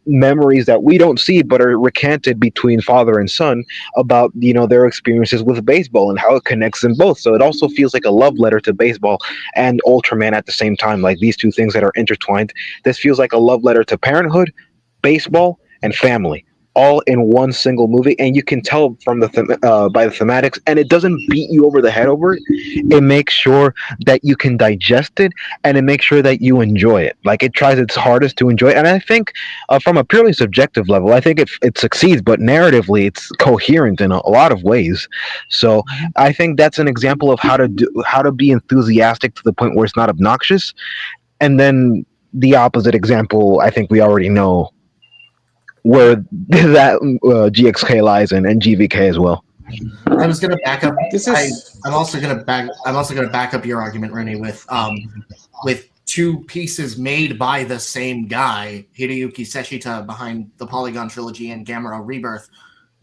memories that we don't see but are recanted between father and son about their experiences with baseball and how it connects them both. So it also feels like a love letter to baseball and Ultraman at the same time. Like these two things that are intertwined. This feels like a love letter to parenthood, baseball, and family, all in one single movie. And you can tell from by the thematics, and it doesn't beat you over the head over it. It makes sure that you can digest it, and it makes sure that you enjoy it. Like, it tries its hardest to enjoy it. And I think from a purely subjective level, I think it succeeds, but narratively it's coherent in a lot of ways. So I think that's an example of how to be enthusiastic to the point where it's not obnoxious. And then the opposite example, I think we already know where that GXK lies in, and GVK as well. I was going to back up. This is I'm also going to back up your argument, Rennie, with two pieces made by the same guy, Hideyuki Seshita, behind the Polygon trilogy and Gamera Rebirth.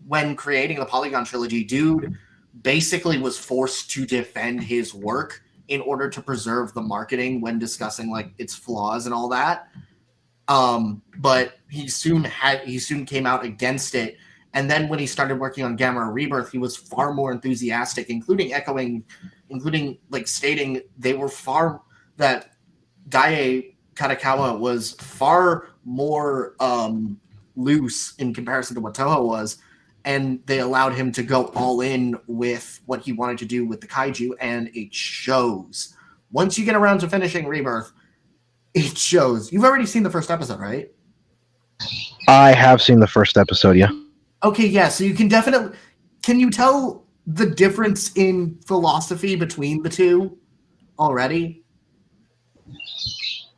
When creating the Polygon trilogy, dude basically was forced to defend his work in order to preserve the marketing when discussing like its flaws and all that. But he soon came out against it. And then when he started working on Gamera Rebirth, he was far more enthusiastic, including like stating that Dai Katakawa was far more loose in comparison to what Toho was, and they allowed him to go all in with what he wanted to do with the kaiju, and it shows. Once you get around to finishing Rebirth, it shows. You've already seen the first episode, right? I have seen the first episode, yeah. Okay, yeah, so you can definitely... Can you tell the difference in philosophy between the two already?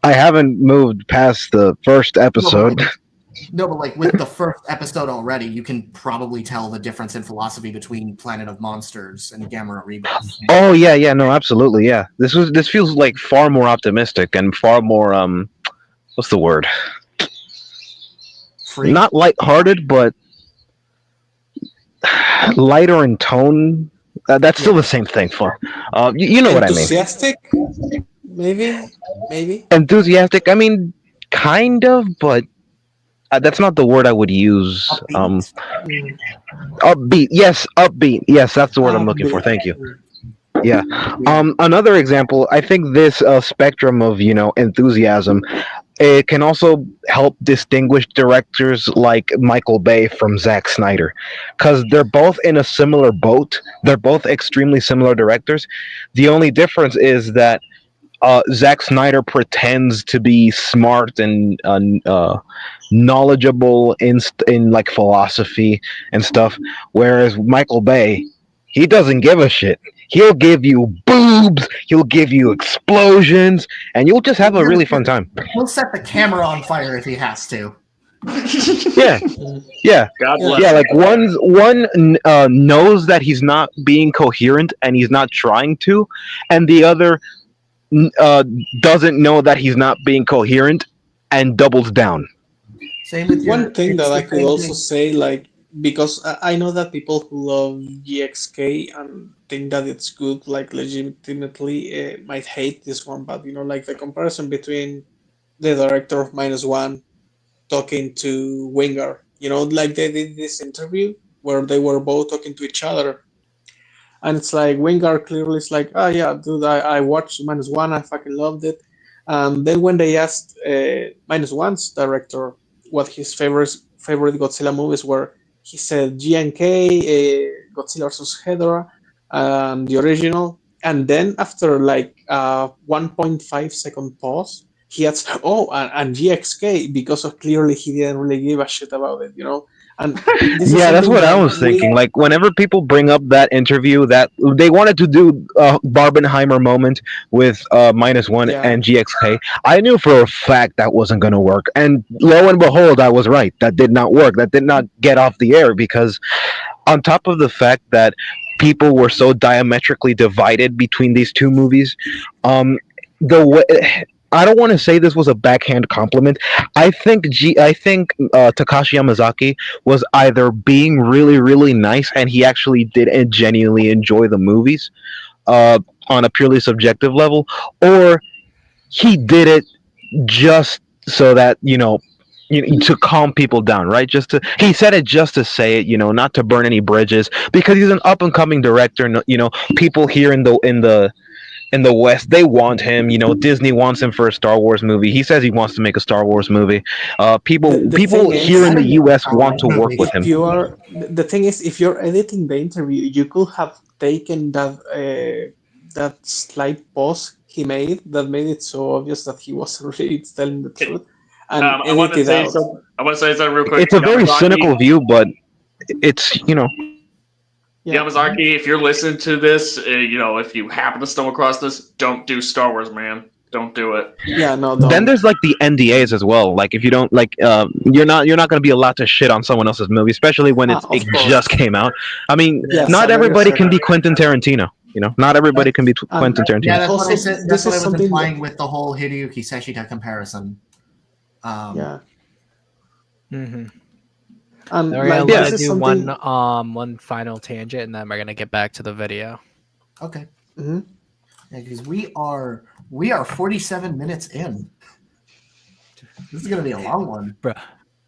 I haven't moved past the first episode. No, but like with the first episode already, you can probably tell the difference in philosophy between Planet of Monsters and Gamera Rebirth. Oh yeah, no, absolutely, yeah. This feels like far more optimistic and far more what's the word? Free? Not lighthearted, but lighter in tone. That's still the same thing. For you know what I mean? Enthusiastic, maybe. Enthusiastic. I mean, kind of, but that's not the word I would use. Upbeat. Yes, upbeat. Yes, that's the word I'm looking for. Thank you. Yeah. Another example. I think this spectrum of enthusiasm. It can also help distinguish directors like Michael Bay from Zack Snyder, because they're both in a similar boat. They're both extremely similar directors. The only difference is that Zack Snyder pretends to be smart and knowledgeable in like philosophy and stuff, whereas Michael Bay, he doesn't give a shit. He'll give you boobs, he'll give you explosions, and you'll just have a really fun time. He'll set the camera on fire if he has to. Yeah, yeah, God bless yeah. him. Like one knows that he's not being coherent and he's not trying to, and the other uh, doesn't know that he's not being coherent and doubles down. Same with One thing it's that I the could same also thing. say, like, because I know that people who love GXK and think that it's good, like, legitimately, might hate this one, but like the comparison between the director of Minus One talking to Winger, like they did this interview where they were both talking to each other, and it's like Wingard clearly is like, oh yeah, dude, I watched Minus One, I fucking loved it. Then when they asked Minus One's director what his favorite Godzilla movies were, he said GNK, Godzilla vs. Hedorah, the original, and then after like 1.5 second pause, he adds, oh, and GXK, because of clearly he didn't really give a shit about it. And this is Yeah, that's something what I that was thinking. Like, whenever people bring up that interview, that they wanted to do a Barbenheimer moment with Minus One yeah. and GXK, I knew for a fact that wasn't going to work. And lo and behold, I was right. That did not work. That did not get off the air because, on top of the fact that people were so diametrically divided between these two movies, the way. I don't want to say this was a backhand compliment. I think Takashi Yamazaki was either being really, really nice, and he actually did genuinely enjoy the movies uh, on a purely subjective level, or he did it just so that to calm people down, right? He said it just to say it, not to burn any bridges, because he's an up and coming director. And, people here in the West, they want him. Disney wants him for a Star Wars movie. He says he wants to make a Star Wars movie. The People thing here is, in the U.S. want to work with if him. you are the thing is, if you're editing the interview, you could have taken that slight pause he made it so obvious that he wasn't really telling the truth, and I want edit to it say out. something. I want to say something real quick. It's a very cynical view, but it's Yeah. Yamazaki, if you're listening to this, if you happen to stumble across this, don't do Star Wars, man. Don't do it. Yeah, no, then don't. there's like the NDAs as well. Like, if you don't like, you're not going to be allowed to shit on someone else's movie, especially when it Of course. just came out. I mean, Yes, not I everybody understand can be that. Quentin Tarantino. Not everybody can be Quentin Tarantino. Yeah, that's what I Also, said. this That's what is I was something implying with the whole Hideyuki Seshita comparison. Yeah, Mm-hmm. and We're like gonna this is do something. one final tangent, and then we're gonna get back to the video. Okay. Mhm. Yeah, because we are 47 minutes in. This is gonna be a long one. Bro,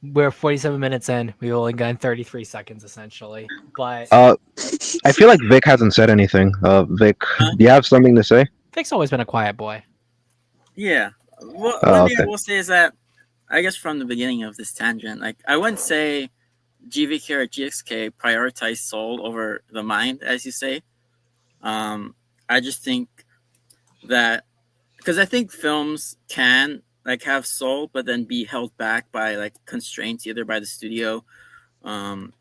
we're 47 minutes in. We've only gotten 33 seconds essentially, but I feel like Vic hasn't said anything. Vic, Huh? do you have something to say? Vic's always been a quiet boy. Yeah. Well, one thing I Okay. will say is that I guess from the beginning of this tangent, like I wouldn't say GVK or GXK prioritize soul over the mind, as you say. I just think that because I think films can like have soul, but then be held back by like constraints, either by the studio, um,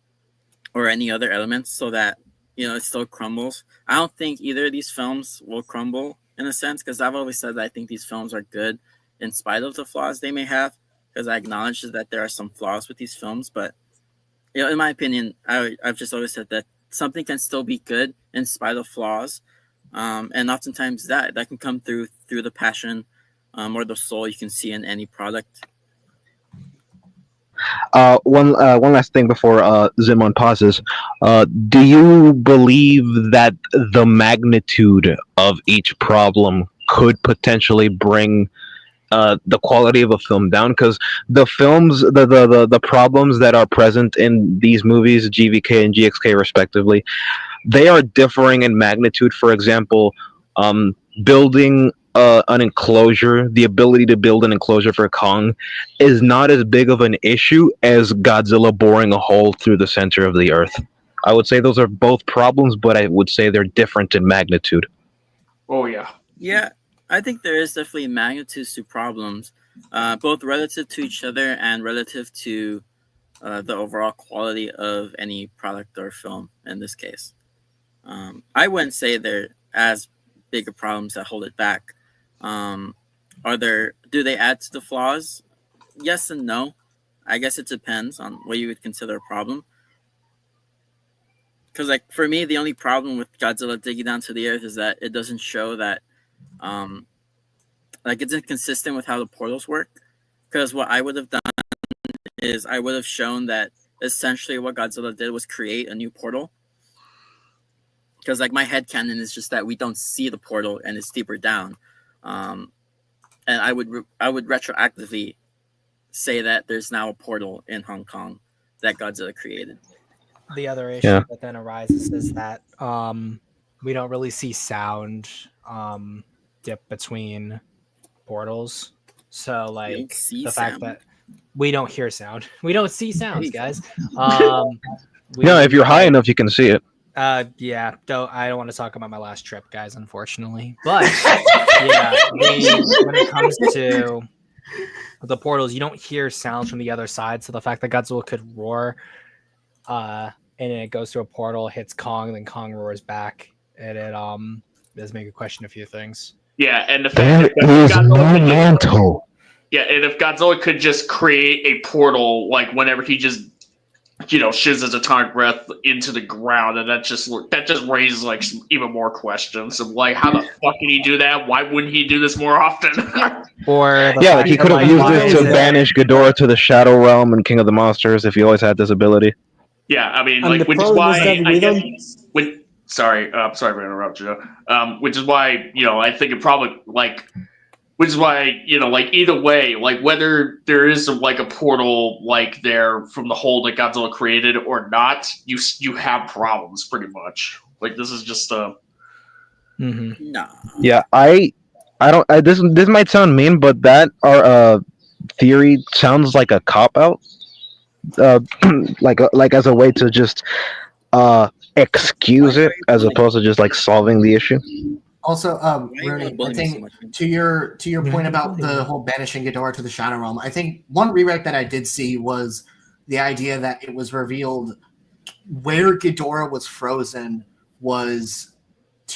or any other elements, so that it still crumbles. I don't think either of these films will crumble in a sense, because I've always said that I think these films are good in spite of the flaws they may have. Because I acknowledge that there are some flaws with these films, but in my opinion, I've just always said that something can still be good in spite of flaws, and oftentimes that can come through the passion, or the soul you can see in any product. One last thing before Zimon pauses. Do you believe that the magnitude of each problem could potentially bring the quality of a film down? Because the problems that are present in these movies, GVK and GXK respectively, they are differing in magnitude. For example, building an enclosure, the ability to build an enclosure for Kong, is not as big of an issue as Godzilla boring a hole through the center of the Earth. I would say those are both problems, but I would say they're different in magnitude. Oh yeah. Yeah, I think there is definitely magnitudes to problems, both relative to each other and relative to the overall quality of any product or film in this case. I wouldn't say they're as big of problems that hold it back. Do they add to the flaws? Yes and no. I guess it depends on what you would consider a problem. Because, like, for me, the only problem with Godzilla digging down to the earth is that it doesn't show that, like, it's inconsistent with how the portals work. Because what I would have done is I would have shown that essentially what Godzilla did was create a new portal. Because, like, my headcanon is just that we don't see the portal and it's deeper down. And I would retroactively say that there's now a portal in Hong Kong that Godzilla created. The other issue that then arises is that we don't really see sound dip between portals. So, like, the fact that we don't hear sound, we don't see sounds, guys. If you're high enough, you can see it. Yeah, though I don't want to talk about my last trip, guys, unfortunately. But yeah, when it comes to the portals, you don't hear sounds from the other side. So the fact that Godzilla could roar, and it goes through a portal, hits Kong, then Kong roars back, and it does make you question a few things. Yeah, and the fact that is monumental. Yeah, and if Godzilla could just create a portal, like whenever he just shiz his atomic breath into the ground, and that just raises like some even more questions of like, how the fuck can he do that? Why wouldn't he do this more often? Or like he could have used this to banish Ghidorah to the Shadow Realm and King of the Monsters if he always had this ability. Yeah, I mean, and like, which is why sorry for interrupting you. Which is why I think it probably which is why, like, either way, like, whether there is a portal, like, there from the hole that Godzilla created or not, you have problems, pretty much. Like, this is just No. Yeah, I don't. This might sound mean, but that theory sounds like a cop out. Like as a way to just excuse it, as opposed to just like solving the issue. Also, Rooney, I think to your point about the whole banishing Ghidorah to the Shadow Realm, I think one rewrite that I did see was the idea that it was revealed where Ghidorah was frozen was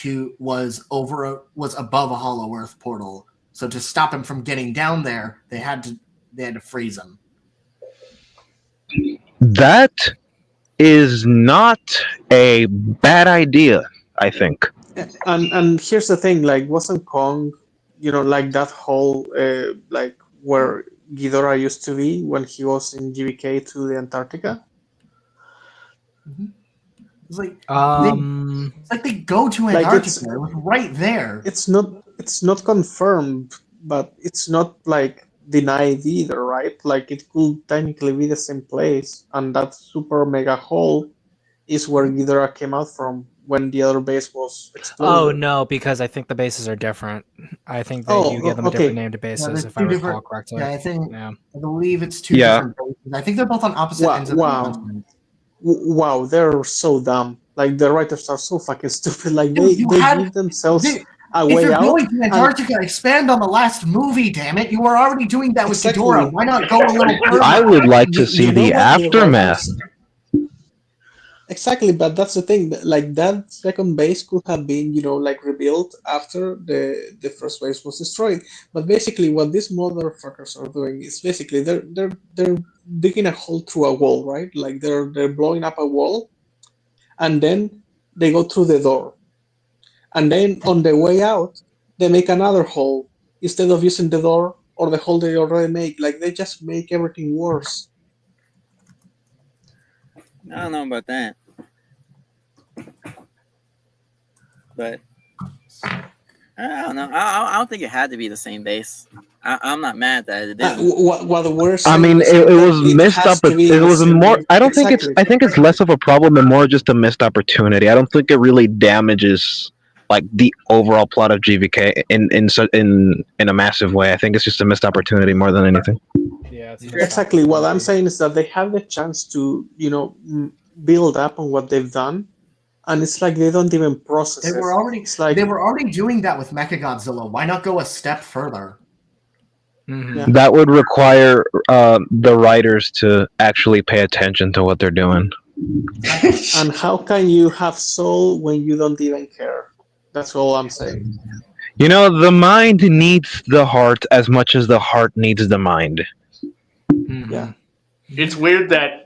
above a Hollow Earth portal. So to stop him from getting down there, they had to freeze him. That is not a bad idea, I think. And here's the thing, like, wasn't Kong, like that whole like where Ghidorah used to be when he was in GBK to the Antarctica? Mm-hmm. It's like they go to Antarctica, it was right there. It's not confirmed, but it's not like denied either, right? Like, it could technically be the same place, and that super mega hole is where Ghidorah came out from when the other base was exploded. Oh no, because I think the bases are different. I think that you give them a different name to bases, if I recall correctly. Yeah, I believe it's two different bases. I think they're both on opposite ends of the continent. Wow, they're so dumb. Like, the writers are so fucking stupid. Like, they give themselves a way out. If you're going to Antarctica, expand on the last movie, damn it. You were already doing that with Ghidorah. Why not go a little further? I would like to see the aftermath. Exactly, but that's the thing. Like, that second base could have been, like, rebuilt after the first base was destroyed. But basically, what these motherfuckers are doing is basically they're digging a hole through a wall, right? Like, they're blowing up a wall, and then they go through the door, and then on the way out, they make another hole instead of using the door or the hole they already make. Like, they just make everything worse. I don't know about that. But I don't know. I don't think it had to be the same base. I'm not mad that it didn't. What the worst? I mean, it was missed up. It was more. I don't think it's. I think it's less of a problem and more just a missed opportunity. I don't think it really damages like the overall plot of GVK in a massive way. I think it's just a missed opportunity more than anything. Yeah, exactly. What I'm saying is that they have the chance to, build up on what they've done, and it's like they don't even process it. They were already doing that with Mechagodzilla. Why not go a step further? Mm-hmm. Yeah. That would require the writers to actually pay attention to what they're doing. And how can you have soul when you don't even care? That's all I'm saying. You know, the mind needs the heart as much as the heart needs the mind. Yeah. It's weird that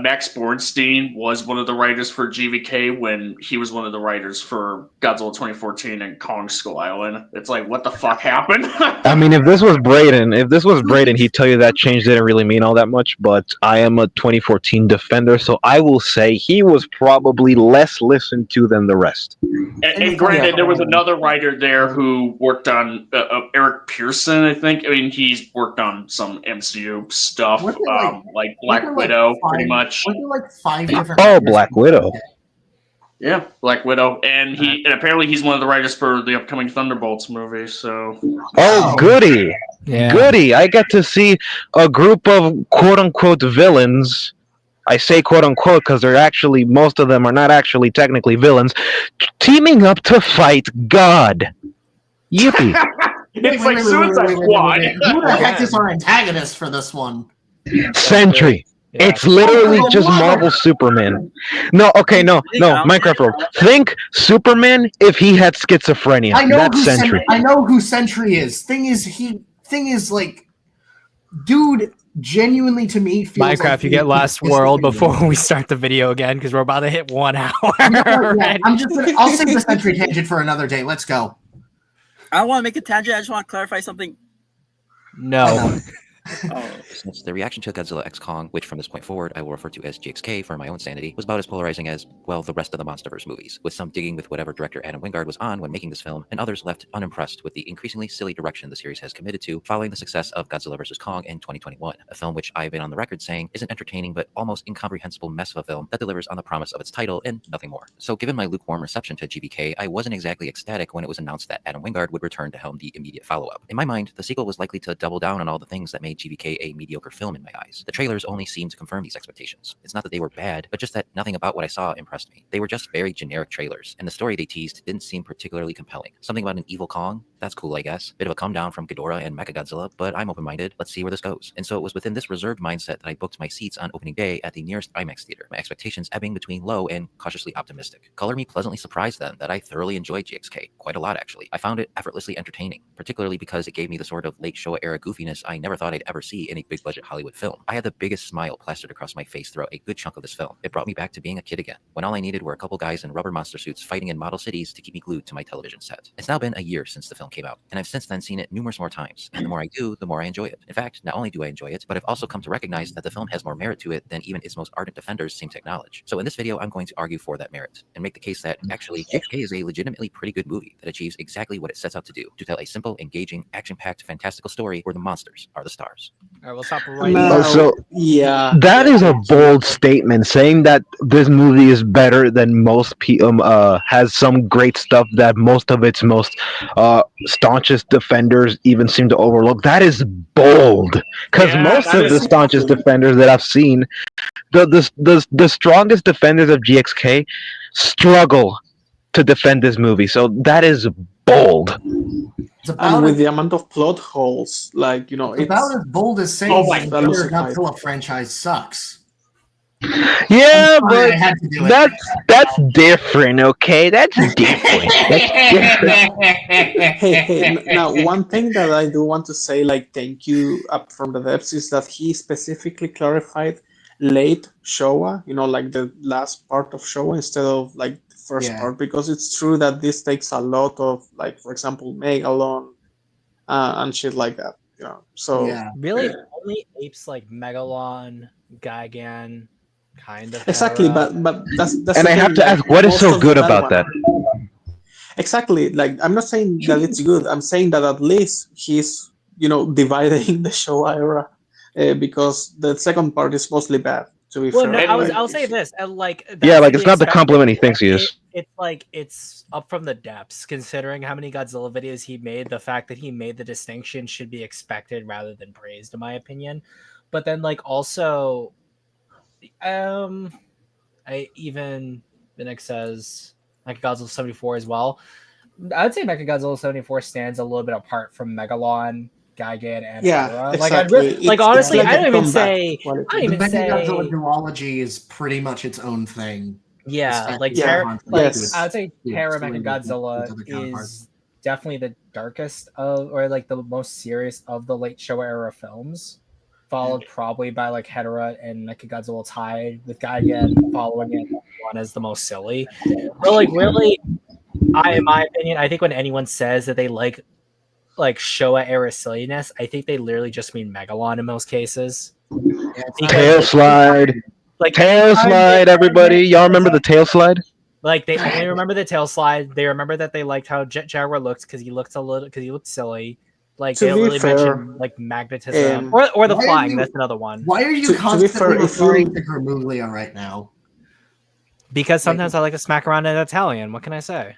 Max Bornstein was one of the writers for GVK when he was one of the writers for Godzilla 2014 and Kong Skull Island. It's like, what the fuck happened? I mean, if this was Braden, he'd tell you that change didn't really mean all that much. But I am a 2014 defender, so I will say he was probably less listened to than the rest. And granted, there was another writer there who worked on Eric Pearson, I think. I mean, he's worked on some MCU stuff, like Black Widow, pretty much. Weren't there like 5 different? Oh, Black Widow. Yeah, Black Widow, and apparently he's one of the writers for the upcoming Thunderbolts movie. So, oh, goody, goody! I get to see a group of quote unquote villains. I say quote unquote because they're actually, most of them are not actually technically villains, teaming up to fight God. Yippee! It's like Suicide Squad. Who the heck is our antagonist for this one? Sentry. Yeah. It's literally just Marvel Superman. No, Minecraft World. Think Superman if he had schizophrenia. That's Sentry. I know who Sentry is. Thing is, like, dude, genuinely to me feels Minecraft, like you get Last World before we start the video again because we're about to hit 1 hour. I'll save the Sentry tangent for another day. Let's go. I don't want to make a tangent. I just want to clarify something. No. Since the reaction to Godzilla X Kong, which from this point forward I will refer to as GXK for my own sanity, was about as polarizing as, well, the rest of the MonsterVerse movies, with some digging with whatever director Adam Wingard was on when making this film, and others left unimpressed with the increasingly silly direction the series has committed to following the success of Godzilla vs. Kong in 2021, a film which I've been on the record saying is an entertaining but almost incomprehensible mess of a film that delivers on the promise of its title and nothing more. So given my lukewarm reception to GBK, I wasn't exactly ecstatic when it was announced that Adam Wingard would return to helm the immediate follow-up. In my mind, the sequel was likely to double down on all the things that made GBK a mediocre film in my eyes. The trailers only seemed to confirm these expectations. It's not that they were bad, but just that nothing about what I saw impressed me. They were just very generic trailers, and the story they teased didn't seem particularly compelling. Something about an evil Kong? That's cool, I guess. Bit of a come down from Ghidorah and Mechagodzilla, but I'm open-minded. Let's see where this goes. And so it was within this reserved mindset that I booked my seats on opening day at the nearest IMAX theater, my expectations ebbing between low and cautiously optimistic. Color me pleasantly surprised then that I thoroughly enjoyed GXK, quite a lot actually. I found it effortlessly entertaining, particularly because it gave me the sort of late Showa era goofiness I never thought I'd ever see in a big budget Hollywood film. I had the biggest smile plastered across my face throughout a good chunk of this film. It brought me back to being a kid again, when all I needed were a couple guys in rubber monster suits fighting in model cities to keep me glued to my television set. It's now been a year since the film came out, and I've since then seen it numerous more times, and the more I do, the more I enjoy it. In fact, not only do I enjoy it, but I've also come to recognize that the film has more merit to it than even its most ardent defenders seem to acknowledge. So in this video, I'm going to argue for that merit, and make the case that actually GXK is a legitimately pretty good movie that achieves exactly what it sets out to do, to tell a simple, engaging, action-packed, fantastical story where the monsters are the stars. All right, we'll stop right No, So yeah, that is a bold statement, saying that this movie is better than most has some great stuff that most of its most staunchest defenders even seem to overlook. That is bold, because most of the staunchest defenders that I've seen, the strongest defenders of GXK struggle to defend this movie. So that is bold. And with the amount of plot holes, like, you know, it's about as bold as saying the entire Godzilla franchise sucks. Yeah, but that's different, okay? That's different. Hey, now one thing that I do want to say, like, thank you up from the depths, is that he specifically clarified late Showa, you know, like the last part of Showa instead of like the first part, because it's true that this takes a lot of, like, for example, Megalon and shit like that, you know. So really only apes like Megalon, Gigan, kind of exactly, but that's and I have to ask, what is so good about that? Exactly, like, I'm not saying that it's good. I'm saying that at least he's, you know, dividing the Showa era, because the second part is mostly bad. To be fair, no, I'll say this, like, it's not the compliment he thinks he is. It's like it's up from the depths, considering how many Godzilla videos he made. The fact that he made the distinction should be expected rather than praised, in my opinion. But then, like, also, Vinnick says Mechagodzilla 74 as well. I'd say Mechagodzilla 74 stands a little bit apart from Megalon, Gigan and Yeah, Hedorah. exactly. Like It's honestly, like I a don't even comeback say quality. I don't The even Mechagodzilla say duology is pretty much its own thing. yeah, like Yeah, like yes. I would say Terra Two Mechagodzilla other counterparts. is definitely the darkest of, or like the most serious of the late Showa era films, followed probably by like Hedorah and Mechagodzilla tied with Gigan following it one as the most silly. But like really, in my opinion, I think when anyone says that they like Showa era silliness, I think they literally just mean Megalon in most cases. Yeah, it's not Tail slide. Like Tail slide, everybody. Y'all remember the tail slide? like they only remember the tail slide. They remember that they liked how Jet Jaguar looked because he looked silly. Like To they don't be really fair, mention like magnetism um, or the why are flying. you- That's another one. Why are you To be constantly fair, if referring you- to Gramuglia right now? Because sometimes I like to smack around in Italian. What can I say?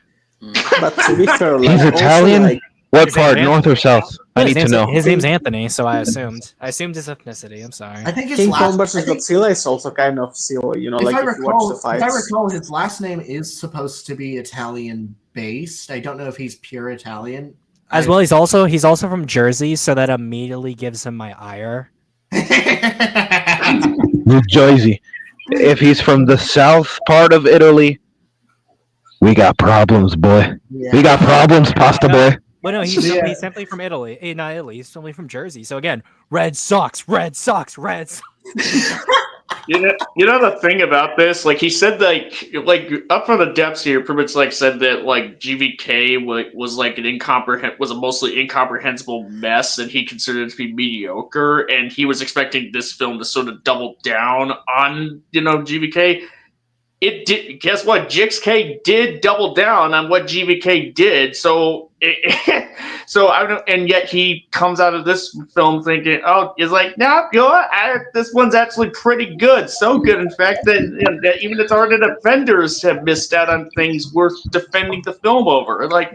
but to be fair, like He's also, Italian? like, What His name's part, Anthony. north or south? I need to know. His name's Anthony, so I assumed his ethnicity. I'm sorry. I think his King last. Kong versus I think- Godzilla is also kind of silly, if like I if you watch the recall, fights. his last name is supposed to be Italian based. I don't know if he's pure Italian. As well, he's also from Jersey, so that immediately gives him my ire. New Jersey. If he's from the south part of Italy, we got problems, boy. Yeah. We got problems, pasta boy. But no, he's simply from Italy. Not Italy. He's simply from Jersey. So again, Red Sox, Red Sox, Reds. You know the thing about this, like he said, like up from the depths here, pretty much like said that like GVK was like was a mostly incomprehensible mess, and he considered it to be mediocre, and he was expecting this film to sort of double down on GVK. It did. Guess what? GXK did double down on what GVK did. So, so I don't. And yet he comes out of this film thinking, "Oh, he's like, no, this one's actually pretty good. So good, in fact, that even its ardent defenders have missed out on things worth defending the film over." Like,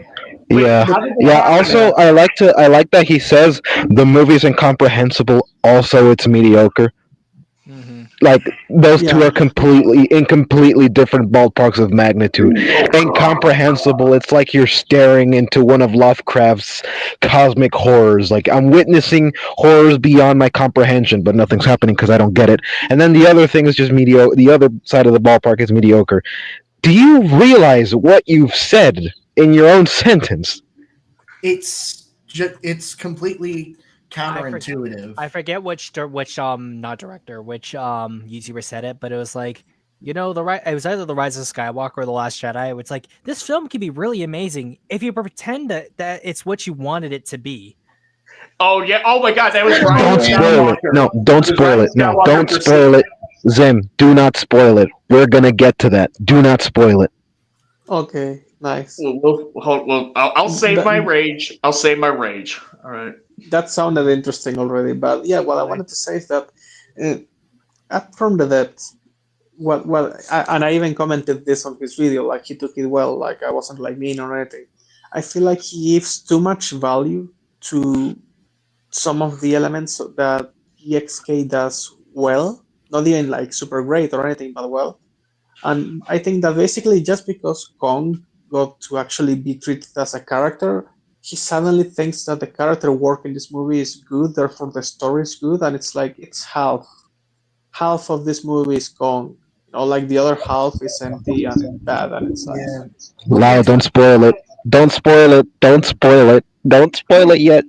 wait, Yeah. how did Yeah. happen? Also, I like that he says the movie's incomprehensible. Also, it's mediocre. Like those two are in completely different ballparks of magnitude. Incomprehensible. It's like you're staring into one of Lovecraft's cosmic horrors. Like I'm witnessing horrors beyond my comprehension, but nothing's happening because I don't get it. And then the other thing is just mediocre. The other side of the ballpark is mediocre. Do you realize what you've said in your own sentence? It's completely counterintuitive. I forget which not director, which YouTuber said it, but it was like, it was either The Rise of Skywalker or The Last Jedi. It's like this film can be really amazing if you pretend that it's what you wanted it to be. Oh yeah! Oh my God, that was right. Don't spoil it. No, don't spoil it. No, don't spoil it. Zim, do not spoil it. We're gonna get to that. Do not spoil it. Okay, nice. I'll save my rage. I'll save my rage. All right. That sounded interesting already, but yeah, what I wanted to say is that up from the depths, and I even commented this on his video, like he took it well, like I wasn't like mean or anything. I feel like he gives too much value to some of the elements that EXK does well, not even like super great or anything, but well. And I think that basically just because Kong got to actually be treated as a character, he suddenly thinks that the character work in this movie is good, therefore the story is good, and it's like it's half of this movie is Kong, like the other half is empty and bad, and it's like Lau, don't spoil it. Don't spoil it. Don't spoil it. Don't spoil it yet.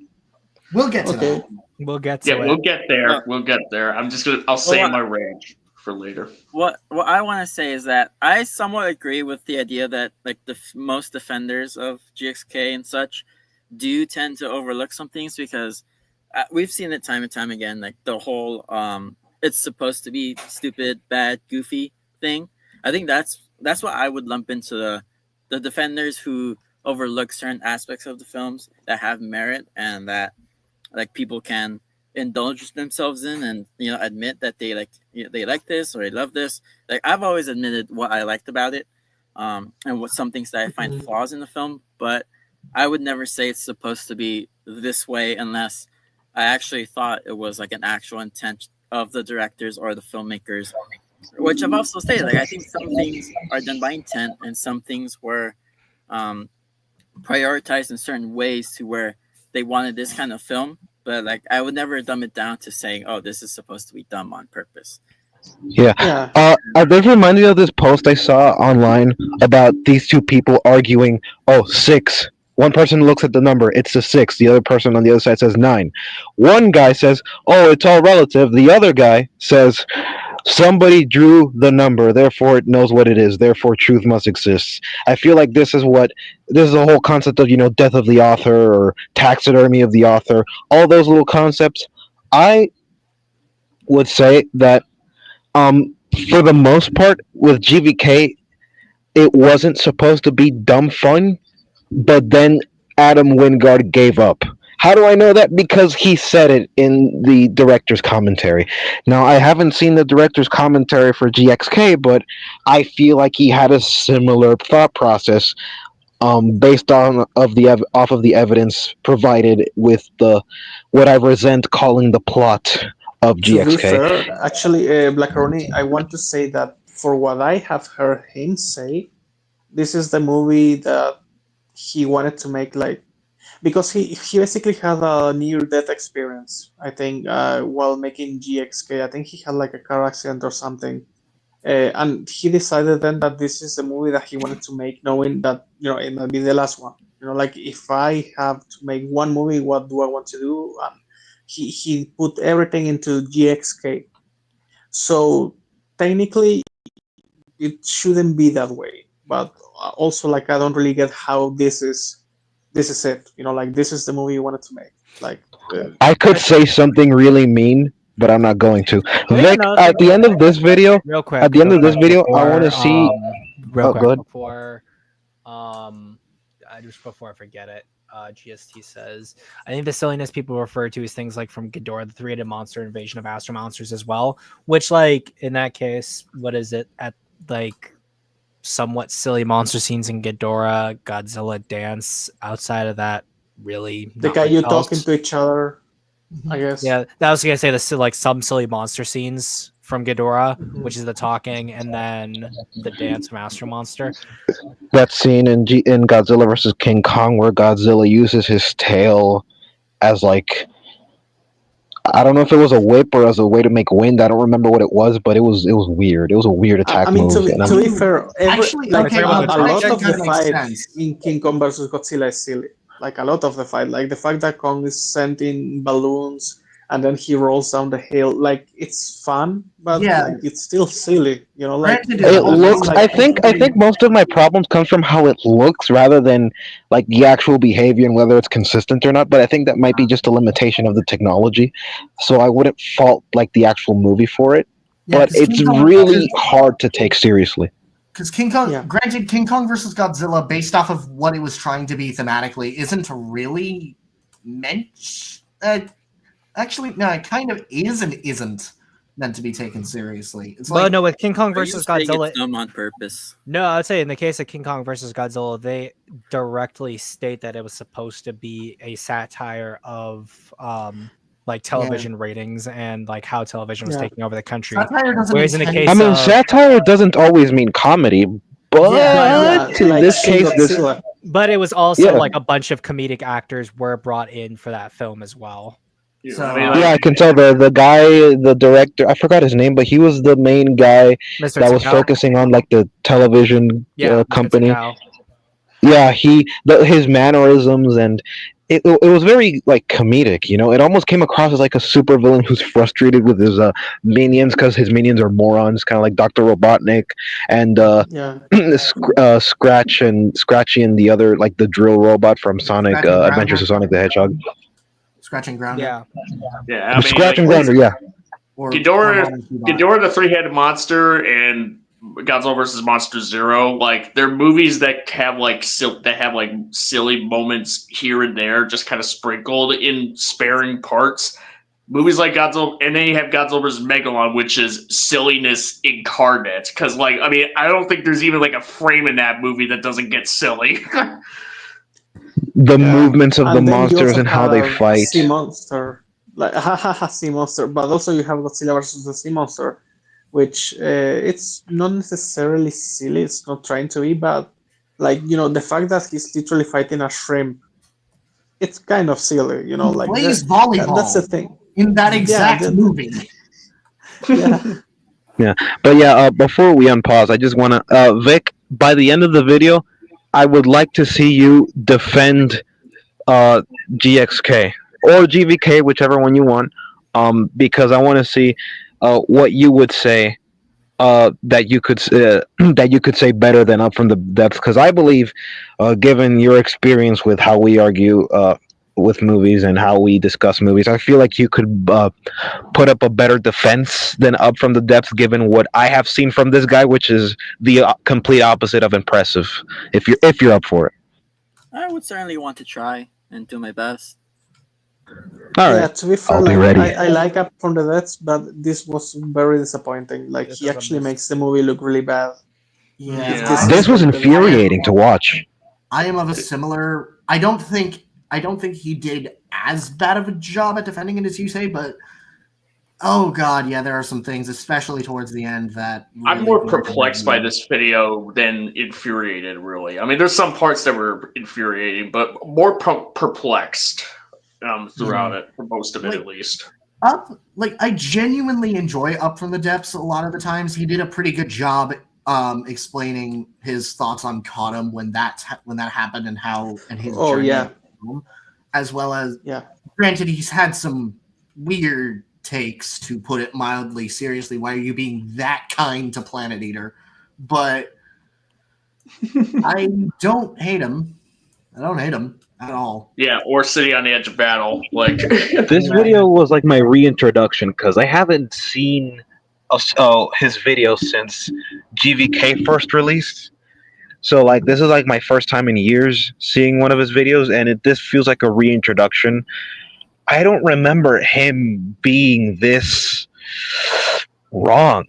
We'll get to that. We'll get to it. We'll get there. We'll get there. I'll save my rage for later. What I want to say is that I somewhat agree with the idea that like most defenders of GXK and such do tend to overlook some things because we've seen it time and time again. Like the whole it's supposed to be stupid, bad, goofy thing. I think that's what I would lump into the defenders who overlook certain aspects of the films that have merit and that like people can indulge themselves in and admit that they like this or they love this. Like I've always admitted what I liked about it and what some things that I find flaws in the film, but I would never say it's supposed to be this way unless I actually thought it was like an actual intent of the directors or the filmmakers, which I've also stated. Like I think some things are done by intent and some things were prioritized in certain ways to where they wanted this kind of film, but like I would never dumb it down to saying, "Oh, this is supposed to be dumb on purpose." Yeah. Yeah. This reminded me of this post I saw online about these two people arguing. Oh, six. One person looks at the number, it's a six. The other person on the other side says nine. One guy says, "Oh, it's all relative." The other guy says, "Somebody drew the number, therefore it knows what it is. Therefore, truth must exist." I feel like this is the whole concept of death of the author or taxidermy of the author. All those little concepts. I would say that for the most part, with GVK, it wasn't supposed to be dumb fun, but then Adam Wingard gave up. How do I know that? Because he said it in the director's commentary. Now, I haven't seen the director's commentary for GXK, but I feel like he had a similar thought process, based off of the evidence provided with the what I resent calling the plot of To be GXK. fair, actually, Blackaroni, I want to say that for what I have heard him say, this is the movie that he wanted to make, like, because he basically had a near death experience. I think while making GXK, I think he had like a car accident or something, and he decided then that this is the movie that he wanted to make, knowing that it might be the last one. Like, if I have to make one movie, what do I want to do? And he put everything into GXK. So technically, it shouldn't be that way. But also, like, I don't really get how this is it. Like, this is the movie you wanted to make. Like, I could say something really mean, but I'm not going to. Oh, yeah, Vic, no, at the end of this video, real quick. at the end real of this quick, video, I before, want to see. Real Oh, quick good. before, before I forget it. GST says, I think the silliness people refer to is things like from Ghidorah, the three-headed monster, invasion of astro monsters as well. Which, like, in that case, what is it? At like somewhat silly monster scenes in Ghidorah, Godzilla dance. Outside of that, really, the not guy much you else. talking to each other, I guess. Yeah, that was gonna say like some silly monster scenes from Ghidorah, which is the talking, and then the dance from Astro Monster. That scene in Godzilla versus King Kong where Godzilla uses his tail as like, I don't know if it was a whip or as a way to make wind. I don't remember what it was, but it was weird. It was a weird attack I mean, move. to be fair, Actually, like, okay, a on the lot that of the kind of makes fight sense. in King Kong versus Godzilla is silly. Like, a lot of the fight, like the fact that Kong is sent in balloons and then he rolls down the hill, like, it's fun, but Yeah. like, it's still silly. Like, Granted, It also, looks. like, I think most of my problems comes from how it looks rather than like the actual behavior and whether it's consistent or not. But I think that might be just a limitation of the technology. So I wouldn't fault like the actual movie for it. Yeah, But 'cause it's King Kong- really hard to take seriously. Because King Kong, Yeah. granted, King Kong versus Godzilla, based off of what it was trying to be thematically, isn't really meant. Actually, no, it kind of is and isn't meant to be taken seriously. It's Well, like, no, with King Kong Are you versus saying Godzilla. it's dumb on purpose? No, I would say in the case of King Kong versus Godzilla, they directly state that it was supposed to be a satire of like television ratings and like how television was Yeah. taking over the country. satire doesn't Whereas in the intend- case I mean, of satire doesn't always mean comedy, but Yeah, in like this Shin case, this Godzilla. but it was also Yeah. like a bunch of comedic actors were brought in for that film as well. So- I mean, like, yeah, I can tell the guy, the director. I forgot his name, but he was the main guy Mr. that was Takao? focusing on like the television Yeah, Mr. company. Takao. Yeah, his mannerisms and it was very like comedic. It almost came across as like a supervillain who's frustrated with his minions because his minions are morons, kind of like Dr. Robotnik and Yeah. Scratchy and the other like the drill robot from Sonic Scratch and Grounder. Adventures of Sonic the Hedgehog. Scratching Grounder. Yeah. yeah, I mean, Scratch like, and Grounder, yeah. Or Ghidorah the three-headed monster and Godzilla versus Monster Zero, like they're movies that have like silly moments here and there, just kind of sprinkled in sparing parts. Movies like Godzilla, and then you have Godzilla vs. Megalon, which is silliness incarnate. Because, like, I mean, I don't think there's even like a frame in that movie that doesn't get silly. The movements of the And then you monsters also and how they have fight. Sea Monster, like Sea Monster, but also you have Godzilla versus the Sea Monster, which it's not necessarily silly. It's not trying to be, but like the fact that he's literally fighting a shrimp, it's kind of silly, He like plays that's the volleyball thing. in that Yeah, exact movie. yeah. But yeah, before we unpause, I just want to, Vic, by the end of the video, I would like to see you defend GXK or GVK, whichever one you want, because I want to see what you would say that you could that you could say better than Up from the Depths. Because I believe, given your experience with how we argue with movies and how we discuss movies, I feel like you could put up a better defense than Up from the Depths, given what I have seen from this guy, which is the complete opposite of impressive. If you're up for it, I would certainly want to try and do my best. all Yeah, right, to be fair, I'll be like ready. I like Up from the Deaths, but this was very disappointing. Like This he is a actually miss. makes the movie look really bad. Yeah, If Yeah. This was is something- infuriating to watch. I am of a similar. I don't think he did as bad of a job at defending it as you say, but oh god, yeah, there are some things, especially towards the end, that I'm really more grated on perplexed by me. this video than infuriated, really. I mean, there's some parts that were infuriating, but more perplexed throughout it, for most of it at least. I genuinely enjoy Up from the Depths a lot of the times. He did a pretty good job explaining his thoughts on Cottam when that happened and his Oh, journey, yeah. as well as Yeah. granted he's had some weird takes, to put it mildly. Seriously, why are you being that kind to Planet Eater? But I don't hate him. I don't hate him at all. Yeah, or City on the Edge of Battle. Like, This video was like my reintroduction because I haven't seen his video since GVK first released. So like this is like my first time in years seeing one of his videos, and this feels like a reintroduction. I don't remember him being this wrong.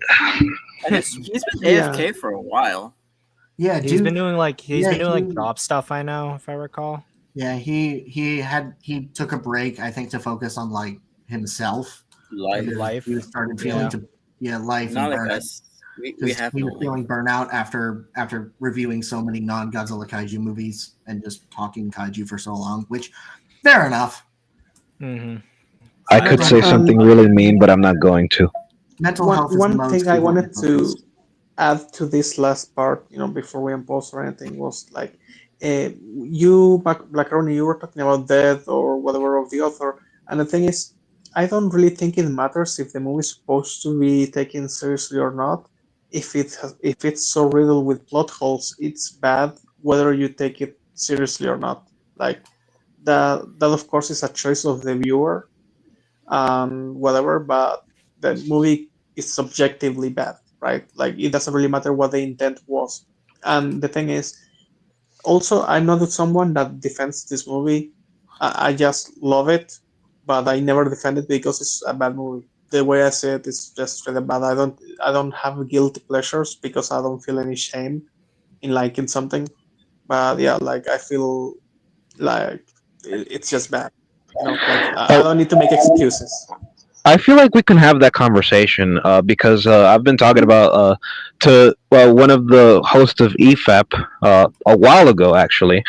He's been Yeah. AFK for a while. Yeah, He's been doing like he- job stuff. I know, if I recall. Yeah, he took a break, I think, to focus on like himself. because Life. He started feeling life Not and like burnout. us. We 'Cause have he no was life. feeling burnout after reviewing so many non-Godzilla kaiju movies and just talking kaiju for so long. Which, fair enough. Mm-hmm. I could say something really mean, but I'm not going to. Mental health is the One most thing I wanted important to add to this last part, before we impose or anything, was like, you, Blackroney, you were talking about death or whatever of the author, and the thing is, I don't really think it matters if the movie is supposed to be taken seriously or not. If it's so riddled with plot holes, it's bad whether you take it seriously or not. Like that of course is a choice of the viewer, whatever, but the movie is subjectively bad, right? Like it doesn't really matter what the intent was. And the thing is, also, I'm not someone that defends this movie. I just love it, but I never defend it because it's a bad movie. The way I say it is just really bad. I don't have guilty pleasures because I don't feel any shame in liking something. But yeah, like I feel like it's just bad. I don't need to make excuses. I feel like we can have that conversation because I've been talking about to one of the hosts of EFAP a while ago, actually,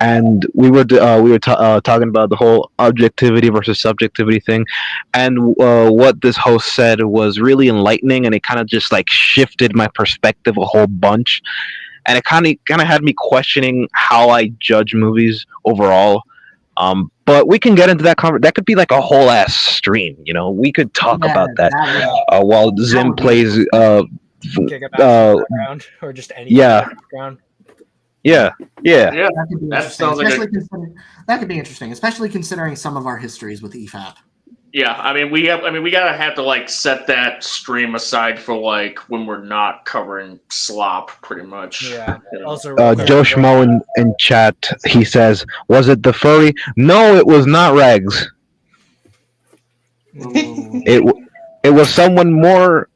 and we were talking about the whole objectivity versus subjectivity thing, and what this host said was really enlightening, and it kind of just like shifted my perspective a whole bunch, and it kind of had me questioning how I judge movies overall. But we can get into that that could be like a whole ass stream, we could talk about that while Zim plays Gigabytes background or just any background. Yeah. That could be That sounds like that could be interesting, especially considering some of our histories with E EFAP. yeah, I mean, we gotta have to like set that stream aside for like when we're not covering Slop, pretty much. Yeah. Also, Joe Schmo in chat, he says, "Was it the furry? No, it was not Regs. It was someone more.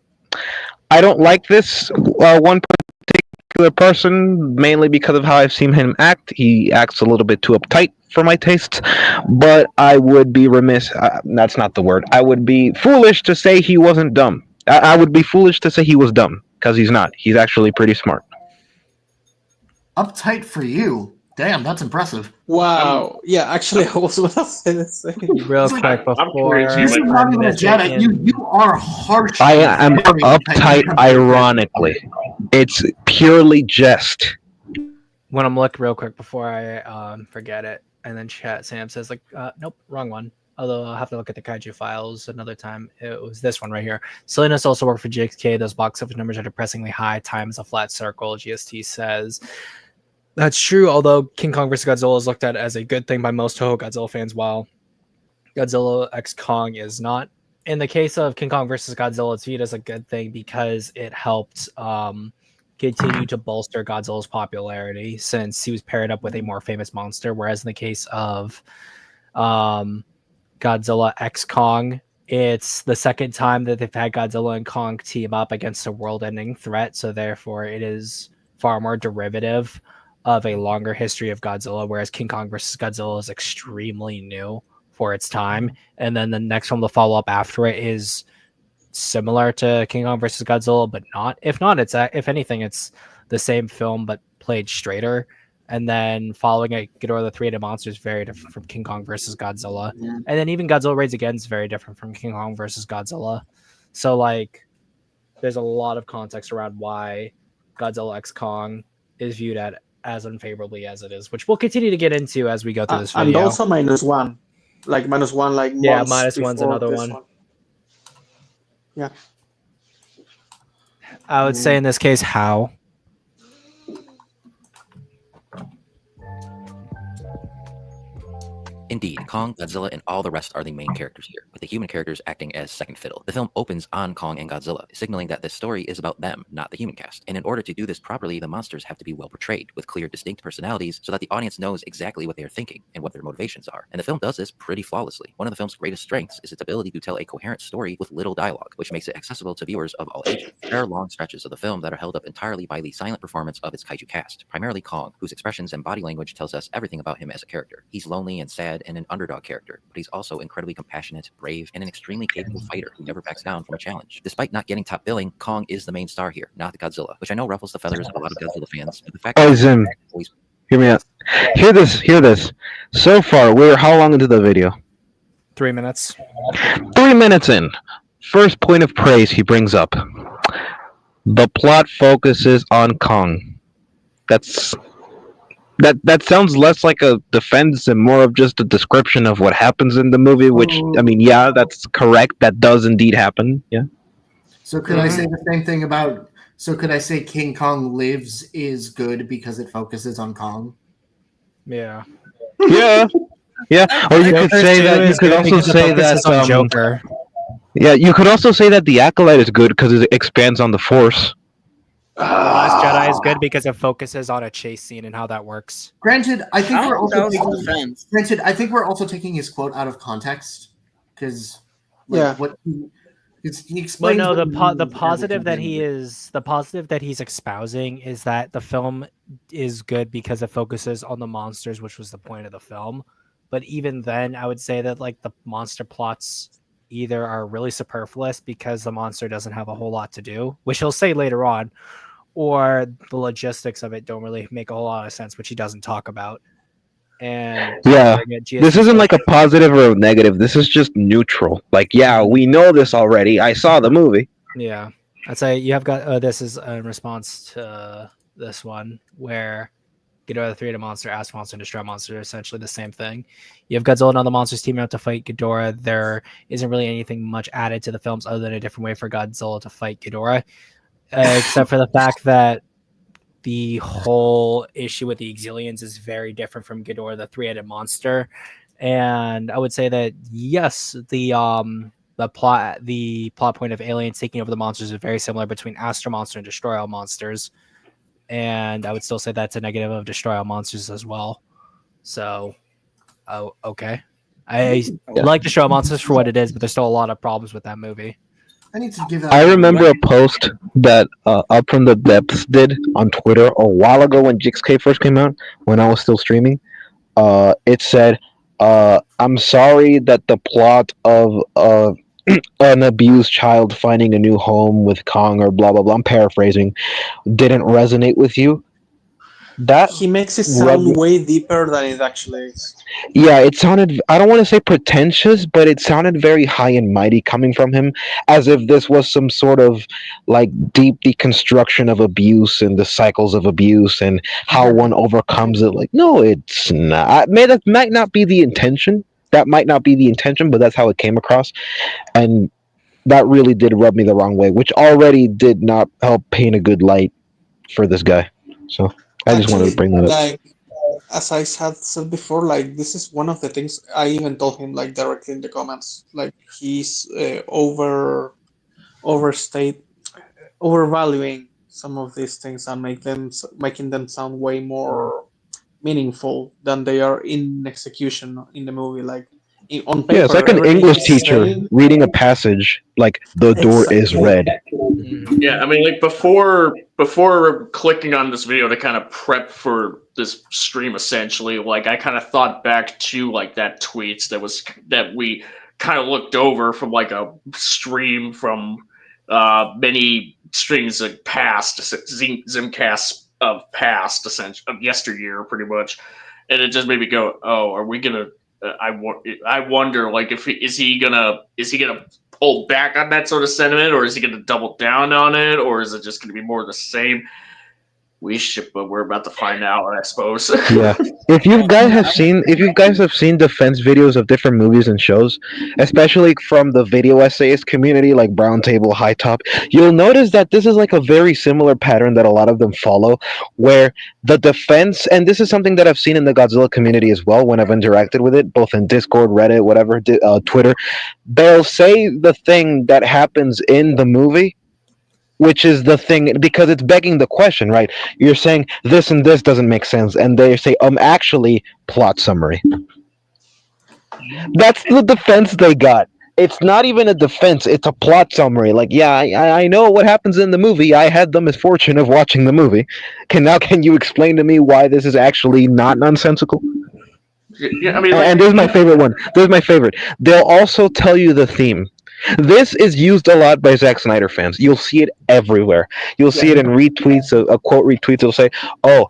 I don't like this one particular person, mainly because of how I've seen him act. He acts a little bit too uptight for my tastes, but I would be remiss. That's not the word. I would be foolish to say he wasn't dumb. I would be foolish to say he was dumb because he's not. He's actually pretty smart. Uptight for you. Damn, that's impressive. Wow. Yeah, actually, I was gonna say the same. Real It's like- quick I'm before curious, This is like, not even a Jedi. You are harsh. I am uptight, ironically. It's purely jest. when I'm look real quick before I forget it, and then chat Sam says like, nope, wrong one. Although I'll have to look at the Kaiju files another time. It was this one right here. Salinas also worked for GXK. Those box office numbers are depressingly high. Time is a flat circle. GST says that's true. Although King Kong vs. Godzilla is looked at as a good thing by most Toho Godzilla fans, while Godzilla X Kong is not. In the case of King Kong vs. Godzilla, it's viewed as a good thing because it helped continue to bolster Godzilla's popularity since he was paired up with a more famous monster. Whereas in the case of Godzilla X Kong, it's the second time that they've had Godzilla and Kong team up against a world-ending threat, so therefore it is far more derivative of a longer history of Godzilla, whereas King Kong vs. Godzilla is extremely new for its time. And then the next one to follow up after it is similar to King Kong vs. Godzilla, but not. If not, it's if anything, it's the same film but played straighter. And then following it, Ghidorah the Three-Headed Monster is very different from King Kong versus Godzilla. Yeah. And then even Godzilla Raids Again is very different from King Kong versus Godzilla. So, like, there's a lot of context around why Godzilla X Kong is viewed at as unfavorably as it is, which we'll continue to get into as we go through this video. And also -1. Like -1, like yeah, months -1's before another this one. Yeah. I would say in this case, how? Indeed, Kong, Godzilla, and all the rest are the main characters here, with the human characters acting as second fiddle. The film opens on Kong and Godzilla, signaling that this story is about them, not the human cast. And in order to do this properly, the monsters have to be well portrayed, with clear, distinct personalities, so that the audience knows exactly what they are thinking and what their motivations are. And the film does this pretty flawlessly. One of the film's greatest strengths is its ability to tell a coherent story with little dialogue, which makes it accessible to viewers of all ages. There are long stretches of the film that are held up entirely by the silent performance of its kaiju cast, primarily Kong, whose expressions and body language tells us everything about him as a character. He's lonely and sad and an underdog character, but he's also incredibly compassionate, brave, and an extremely capable fighter who never backs down from a challenge. Despite not getting top billing, Kong is the main star here, not the Godzilla, which I know ruffles the feathers of a lot of Godzilla fans, but the fact Oh, Zim, always hear me out. Hear this. So far, we're how long into the video? 3 minutes. 3 minutes in. First point of praise he brings up. The plot focuses on Kong. That sounds less like a defense and more of just a description of what happens in the movie, which, I mean, yeah, that's correct. That does indeed happen. Yeah. So could I say the same thing about? So could I say King Kong Lives is good because it focuses on Kong? Yeah. Yeah. Yeah. Or you could say that. You could also say that. on Joker. Yeah. You could also say that the Acolyte is good because it expands on the Force. Last Jedi is good because it focuses on a chase scene and how that works. Granted, I think we're also that was taking, defense. granted, I think we're also taking his quote out of context because, Yeah. what he But explains. no, what the he means the every positive that time. the positive that he's espousing is that the film is good because it focuses on the monsters, which was the point of the film. But even then, I would say that like the monster plots either are really superfluous because the monster doesn't have a whole lot to do, which he'll say later on, or the logistics of it don't really make a whole lot of sense, which he doesn't talk about. And Yeah. GST This isn't like a positive or a negative. This is just neutral. Like, yeah, we know this already. I saw the movie. Yeah, I'd say you have got this is in response to this one where Ghidorah the Three-Headed Monster, Ash Monster, and Destroy Monster are essentially the same thing. You have Godzilla and other monsters teaming up to fight Ghidorah. There isn't really anything much added to the films other than a different way for Godzilla to fight Ghidorah, except for the fact that the whole issue with the Exilians is very different from Ghidorah the Three-Headed Monster. And I would say that yes, the plot point of aliens taking over the monsters is very similar between Astro Monster and Destroy All Monsters. And I would still say that's a negative of Destroy All Monsters as well. So, okay. I like Destroy All Monsters for what it is, but there's still a lot of problems with that movie. I need to give that. I remember a post that Up From the Depths did on Twitter a while ago when GXK first came out, when I was still streaming. It said, I'm sorry that the plot of an abused child finding a new home with Kong or blah, blah, blah, I'm paraphrasing, didn't resonate with you. That He makes it rubbed sound way deeper than it actually is. Yeah, it sounded, I don't want to say pretentious, but it sounded very high and mighty coming from him, as if this was some sort of like deep deconstruction of abuse and the cycles of abuse and how one overcomes it. Like, no, it's not. That might not be the intention. That might not be the intention, but that's how it came across. And that really did rub me the wrong way, which already did not help paint a good light for this guy. So I just wanted to Actually, bring that up. like as I had said before, like this is one of the things I even told him like directly in the comments. Like he's overstate overvaluing some of these things and making them sound way more meaningful than they are in execution in the movie. Like on Yeah, it's paper, like an everything English he's teacher saying. reading a passage like the door is Exactly. red. Yeah, I mean, like before clicking on this video to kind of prep for this stream, essentially, like I kind of thought back to like that tweets that we kind of looked over from like a stream from many streams of past Zimcast of past, essentially of yesteryear, pretty much, and it just made me go, "Oh, are we gonna?" I wonder, like, if is he gonna pull back on that sort of sentiment, or is he going to double down on it, or is it just going to be more of the same? But we're about to find out, I suppose. Yeah. If you guys have seen defense videos of different movies and shows, especially from the video essayist community like Brown Table, High Top, you'll notice that this is like a very similar pattern that a lot of them follow, where the defense, and this is something that I've seen in the Godzilla community as well when I've interacted with it, both in Discord, Reddit, whatever, Twitter, they'll say the thing that happens in the movie, which is the thing, because it's begging the question, right? You're saying this and this doesn't make sense, and they say, actually, plot summary. That's the defense they got. It's not even a defense, it's a plot summary. Like, yeah, I know what happens in the movie. I had the misfortune of watching the movie. Can you explain to me why this is actually not nonsensical? Yeah, I mean, like, And there's my favorite one. There's my favorite. They'll also tell you the theme. This is used a lot by Zack Snyder fans. You'll see it everywhere. You'll see it in retweets, a quote retweets. It'll say, "Oh,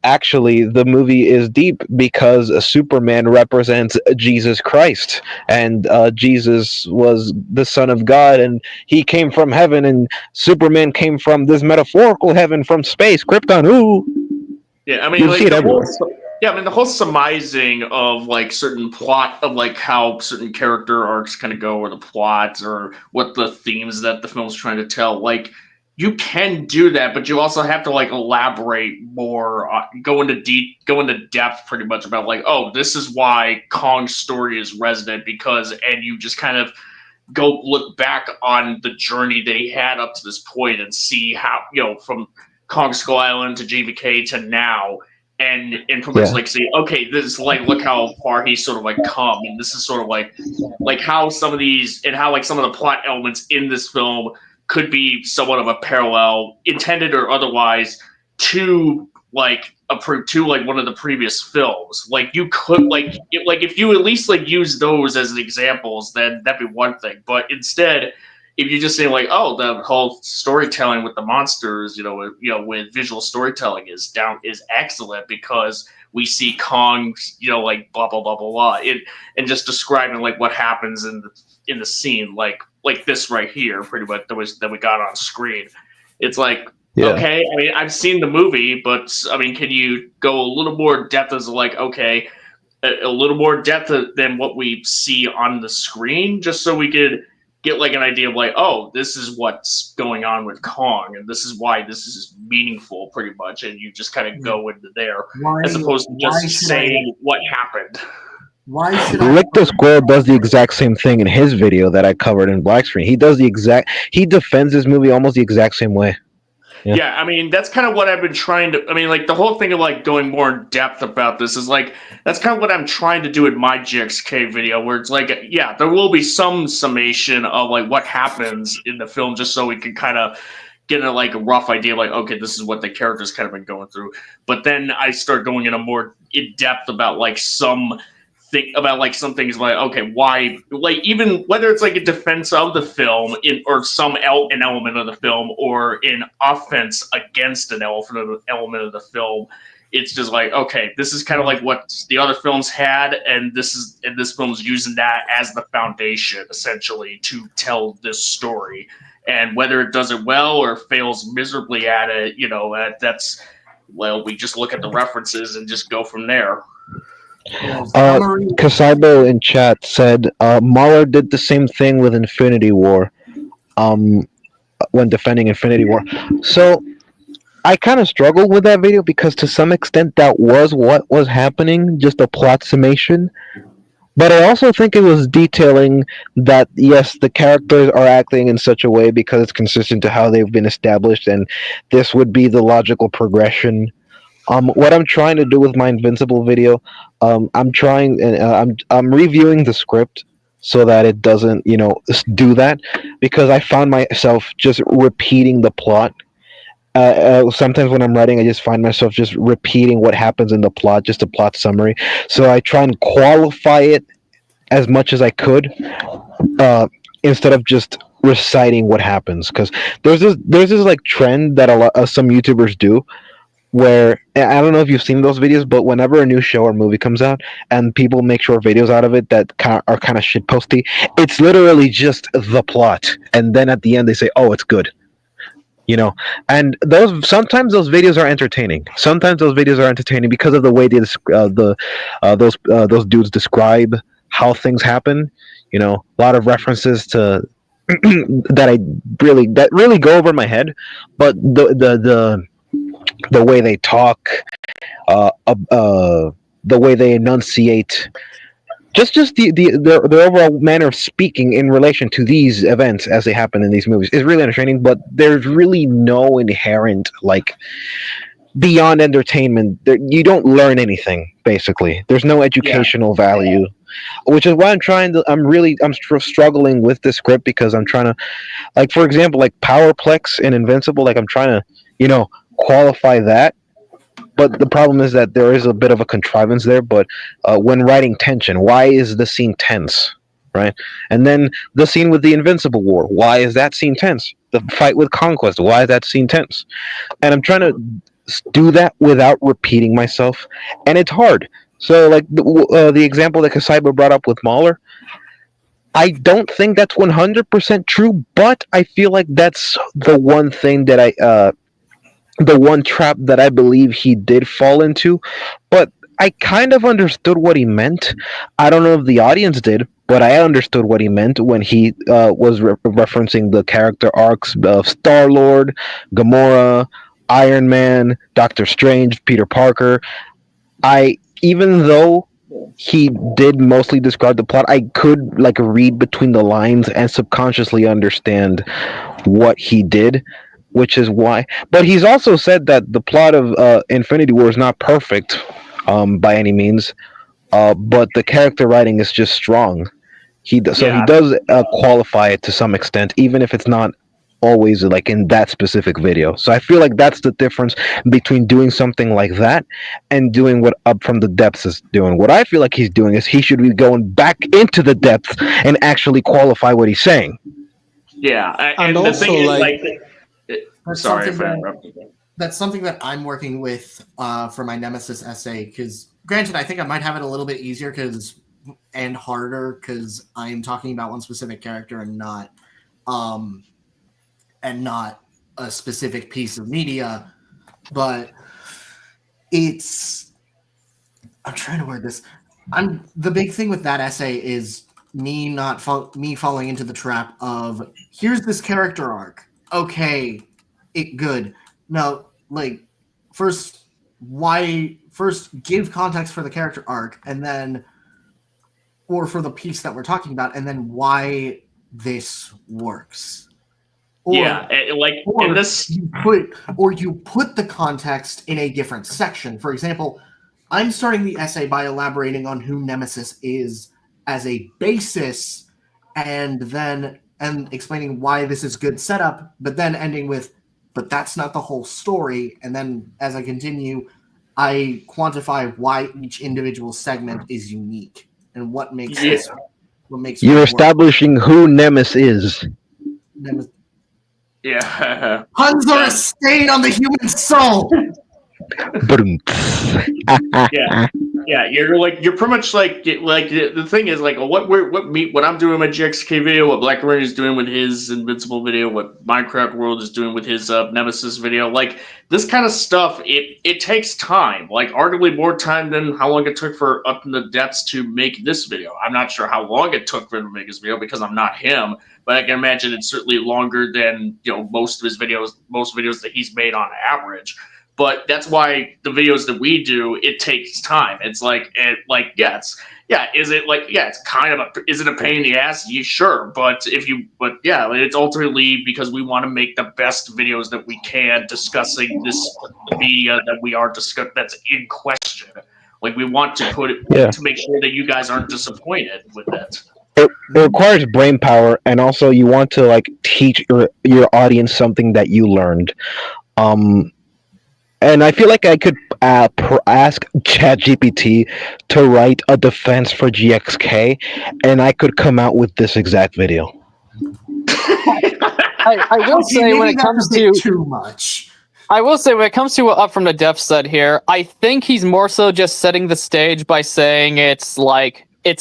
actually, the movie is deep because Superman represents Jesus Christ, and Jesus was the Son of God, and he came from heaven, and Superman came from this metaphorical heaven from space, Krypton." Ooh, yeah, I mean, you'll like see it everywhere. the whole surmising of like certain plot of like how certain character arcs kind of go, or the plot, or what the themes that the film's trying to tell. Like, you can do that, but you also have to like elaborate more, go into depth, pretty much about like, oh, this is why Kong's story is resonant because, and you just kind of go look back on the journey they had up to this point and see how, from Kong Skull Island to GVK to now, and pretty much like see, okay, this is like, look how far he's sort of like come, and this is sort of like how some of these, and how like some of the plot elements in this film could be somewhat of a parallel, intended or otherwise, to like one of the previous films. Like, you could like if you at least like use those as examples, then that'd be one thing. But instead, if you just say like, oh, the whole storytelling with the monsters, with visual storytelling is excellent because we see Kong, like blah blah blah blah blah, and just describing like what happens in the scene, like this right here, pretty much that we got on screen. It's like, okay, I mean, I've seen the movie, but I mean, can you go a little more depth as like, okay, a little more depth than what we see on the screen, just so we could get like an idea of like, oh, this is what's going on with Kong, and this is why this is meaningful, pretty much, and you just kind of go into there as opposed to just saying what happened. Why should Rick the Squirrel does the exact same thing in his video that I covered in Black Screen. He defends his movie almost the exact same way. Yeah, I mean, that's kind of what I've been trying to, I mean, like, the whole thing of, like, going more in depth about this is, like, that's kind of what I'm trying to do in my GXK video, where it's like, yeah, there will be some summation of, like, what happens in the film, just so we can kind of get a, like, a rough idea, like, okay, this is what the characters kind of been going through. But then I start going in a more in-depth about, like, some think about like some things like, okay, why, like even whether it's like a defense of the film or an element of the film, or an offense against an element of the film, it's just like, okay, this is kind of like what the other films had, and this film's using that as the foundation essentially to tell this story. And whether it does it well or fails miserably at it, we just look at the references and just go from there. Kasaibo in chat said Mahler did the same thing with Infinity War, when defending Infinity War. So I kind of struggled with that video because to some extent that was what was happening, just a plot summation. But I also think it was detailing that, yes, the characters are acting in such a way because it's consistent to how they've been established, and this would be the logical progression. What I'm trying to do with my Invincible video, I'm reviewing the script so that it doesn't, do that, because I found myself just repeating the plot. Sometimes when I'm writing, I just find myself just repeating what happens in the plot, just a plot summary. So I try and qualify it as much as I could, instead of just reciting what happens. Because there's this like trend that some YouTubers do, where I don't know if you've seen those videos, but whenever a new show or movie comes out and people make short videos out of it that are kind of shitposty, it's literally just the plot, and then at the end they say, "Oh, it's good." And sometimes those videos are entertaining. Sometimes those videos are entertaining because of the way those dudes describe how things happen. A lot of references to that really go over my head. But the way they talk, the way they enunciate, just the overall manner of speaking in relation to these events as they happen in these movies is really entertaining. But there's really no inherent, like, beyond entertainment. You don't learn anything. Basically, there's no educational value, which is why I'm struggling with this script, because I'm trying to, like, for example, like Powerplex and Invincible, like I'm trying to qualify that. But the problem is that there is a bit of a contrivance there. But when writing tension, why is the scene tense, right? And then the scene with the Invincible War, why is that scene tense? The fight with Conquest, why is that scene tense? And I'm trying to do that without repeating myself, and it's hard. So, like the example that Kasaiba brought up with Mahler, I don't think that's 100% true, but I feel like that's the one thing that the one trap that I believe he did fall into. But I kind of understood what he meant. I don't know if the audience did, but I understood what he meant when he was referencing the character arcs of Star-Lord, Gamora, Iron Man, Doctor Strange, Peter Parker. Even though he did mostly describe the plot, I could like read between the lines and subconsciously understand what he did. Which is why, but he's also said that the plot of Infinity War is not perfect by any means, but the character writing is just strong. He does qualify it to some extent, even if it's not always like in that specific video. So I feel like that's the difference between doing something like that and doing what Up From the Depths is doing. What I feel like he's doing is he should be going back into the depths and actually qualify what he's saying. Yeah, and the also, thing is, like, sorry if I interrupted. That's something that I'm working with for my Nemesis essay, because granted, I think I might have it a little bit easier and harder because I'm talking about one specific character and not a specific piece of media. But I'm trying to word this. The big thing with that essay is me falling into the trap of, here's this character arc. Okay, good. No, like, first give context for the character arc, and then, or for the piece that we're talking about, and then why this works. You put the context in a different section. For example, I'm starting the essay by elaborating on who Nemesis is as a basis, and explaining why this is good setup, but then ending with, but that's not the whole story. And then as I continue, I quantify why each individual segment is unique. and what makes Yeah. this. What makes You're it work. establishing who Nemesis is. Yeah. Puns are Yeah. a stain on the human soul. Yeah, you're pretty much like the thing is like what I'm doing with my GXK video, what Black Rain is doing with his Invincible video, what Minecraft World is doing with his Nemesis video, like this kind of stuff. It takes time, like arguably more time than how long it took for Up in the Depths to make this video. I'm not sure how long it took for him to make his video because I'm not him, but I can imagine it's certainly longer than most videos that he's made on average. But that's why the videos that we do, it takes time. It's it's kind of is it a pain in the ass? Yeah, sure. But it's ultimately because we want to make the best videos that we can discussing this media that we are discussing that's in question. Like we want to put it to make sure that you guys aren't disappointed with it. It requires brain power, and also you want to like teach your audience something that you learned. And I feel like I could ask ChatGPT to write a defense for GXK, and I could come out with this exact video. I will say when it comes to too much. I will say when it comes to what Up from the Depths said here, I think he's more so just setting the stage by saying it's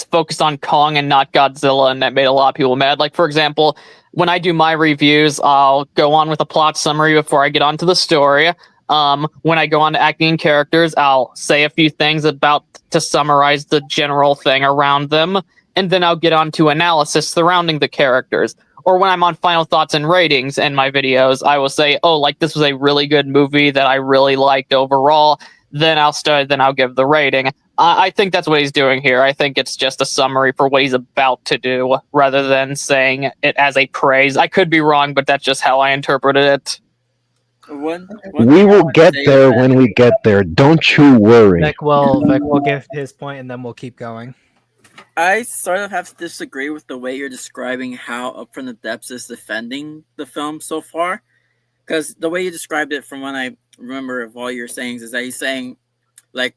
focused on Kong and not Godzilla, and that made a lot of people mad. Like, for example, when I do my reviews, I'll go on with a plot summary before I get onto the story. When I go on to acting and characters, I'll say a few things to summarize the general thing around them, and then I'll get on to analysis surrounding the characters. Or when I'm on final thoughts and ratings in my videos, I will say, this was a really good movie that I really liked overall. Then I'll give the rating. I think that's what he's doing here. I think it's just a summary for what he's about to do, rather than saying it as a praise. I could be wrong, but that's just how I interpreted it. We will get there when we get there. Don't you worry. Vic will give his point, and then we'll keep going. I sort of have to disagree with the way you're describing how Up from the Depths is defending the film so far. Because the way you described it, from what I remember of all your sayings, is that he's saying, what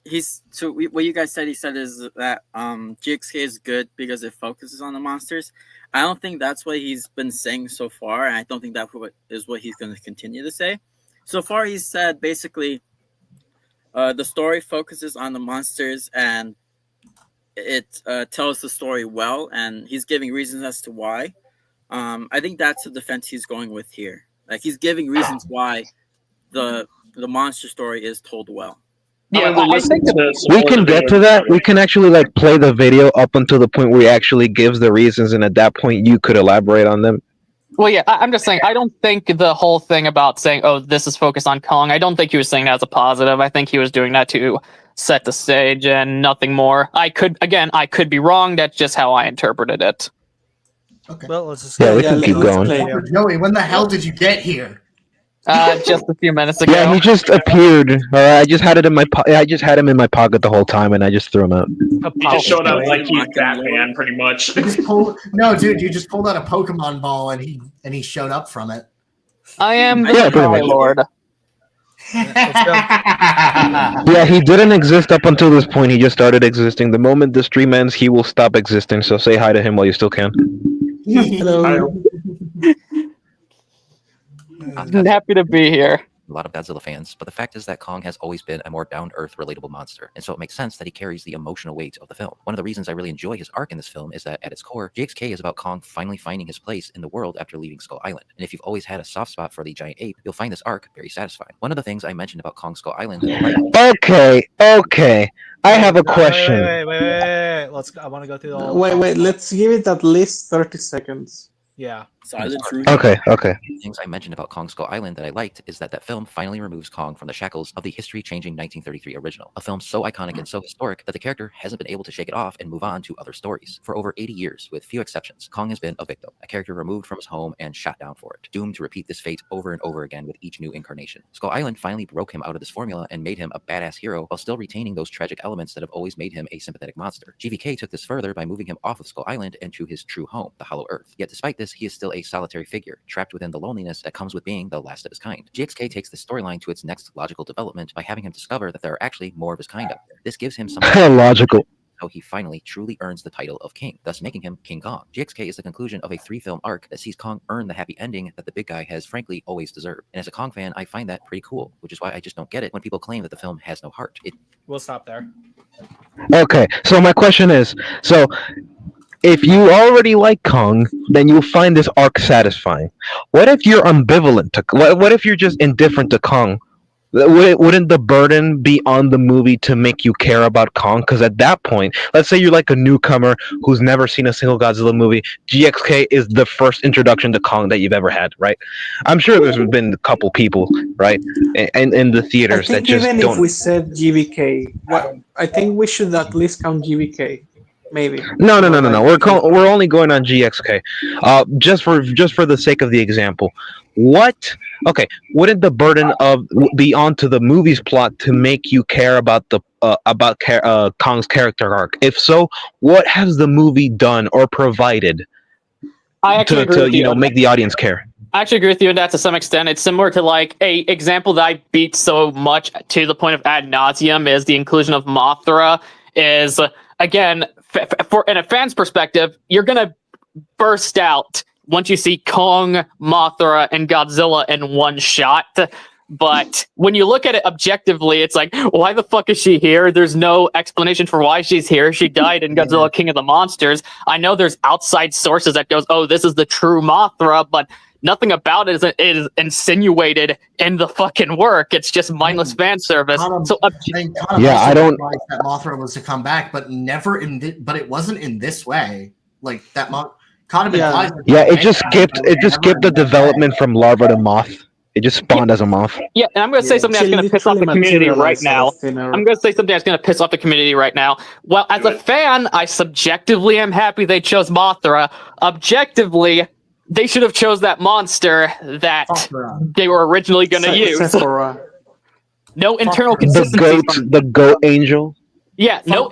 you guys said, he said is that GXK is good because it focuses on the monsters. I don't think that's what he's been saying so far, and I don't think that is what he's going to continue to say. So far, he's said basically the story focuses on the monsters, and it tells the story well, and he's giving reasons as to why. I think that's the defense he's going with here. Like, he's giving reasons why the monster story is told well. Yeah, I think we can get to that. We can actually play the video up until the point where he actually gives the reasons, and at that point you could elaborate on them. Well, yeah, I'm just saying, I don't think the whole thing about saying, this is focused on Kong, I don't think he was saying that as a positive. I think he was doing that to set the stage and nothing more. I could be wrong. That's just how I interpreted it. Okay. Well, let's just we can keep going. Joey, when the hell did you get here? Just a few minutes ago. Yeah, he just appeared. I just had it in my I just had him in my pocket the whole time, and I just threw him out. He just showed up like he's Batman, pretty much. You just pulled out a Pokemon ball, and he showed up from it. I am the Lord. Yeah, he didn't exist up until this point. He just started existing. The moment the stream ends, he will stop existing. So say hi to him while you still can. Hello. I'm happy to be here. A lot of Godzilla fans, but the fact is that Kong has always been a more down-to-earth, relatable monster, and so it makes sense that he carries the emotional weight of the film. One of the reasons I really enjoy his arc in this film is that, at its core, GXK is about Kong finally finding his place in the world after leaving Skull Island, and if you've always had a soft spot for the giant ape, you'll find this arc very satisfying. One of the things I mentioned about Kong Skull Island that I like... Okay. I have a question. Wait. I want to go through the whole... Wait. Let's give it at least 30 seconds. Yeah. Okay. Things I mentioned about Kong Skull Island that I liked is that film finally removes Kong from the shackles of the history-changing 1933 original, a film so iconic and so historic that the character hasn't been able to shake it off and move on to other stories. For over 80 years, with few exceptions, Kong has been a victim, a character removed from his home and shot down for it, doomed to repeat this fate over and over again with each new incarnation. Skull Island finally broke him out of this formula and made him a badass hero while still retaining those tragic elements that have always made him a sympathetic monster. GVK took this further by moving him off of Skull Island and to his true home, the Hollow Earth. Yet despite this, he is still a solitary figure, trapped within the loneliness that comes with being the last of his kind. GXK takes this storyline to its next logical development by having him discover that there are actually more of his kind out there. This gives him some logical. how he finally truly earns the title of king, thus making him King Kong. GXK is the conclusion of a 3-film arc that sees Kong earn the happy ending that the big guy has frankly always deserved. And as a Kong fan, I find that pretty cool, which is why I just don't get it when people claim that the film has no heart. We'll stop there. Okay, so my question is, so if you already like Kong, then you'll find this arc satisfying. What if you're ambivalent to? What if you're just indifferent to Kong? Wouldn't the burden be on the movie to make you care about Kong? Because at that point, let's say you're like a newcomer who's never seen a single Godzilla movie. GXK is the first introduction to Kong that you've ever had, right? I'm sure there's been a couple people, right, in the I theaters that think just even don't. if we said GVK, I think we should at least count GVK. Maybe. No. We're only going on GXK, just for the sake of the example. What? Okay, wouldn't the burden be onto the movie's plot to make you care about Kong's character arc? If so, what has the movie done or provided I actually agree with you. make the audience care? I actually agree with you on that to some extent. It's similar to like a example that I beat so much to the point of ad nauseum is the inclusion of Mothra. Is again, for in a fan's perspective, you're gonna burst out once you see Kong, Mothra, and Godzilla in one shot. But when you look at it objectively, it's like, why the fuck is she here? There's no explanation for why she's here. She died in Godzilla King of the Monsters. I know there's outside sources that goes, oh, this is the true Mothra, but nothing about it is insinuated in the fucking work. It's just mindless fan service. So I don't. That Mothra was to come back, but never but it wasn't in this way. Like that it just skipped the development from larva to moth. It just spawned as a moth. Yeah, and I'm going to say something that's going to piss off the community right now. I'm going to say something that's going to piss off the community right now. Well, as a fan, I subjectively am happy they chose Mothra. Objectively, they should have chose that monster that they were originally going to use. No internal consistency. The goat angel. Yeah, no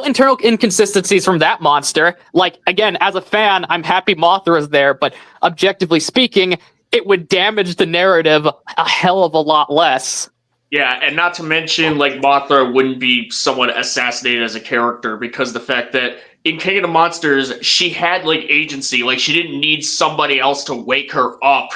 internal inconsistencies from that monster. Like, again, as a fan, I'm happy Mothra is there, but objectively speaking, it would damage the narrative a hell of a lot less. Yeah, and not to mention, like, Mothra wouldn't be somewhat assassinated as a character because the fact that in King of the Monsters, she had, like, agency. Like, she didn't need somebody else to wake her up,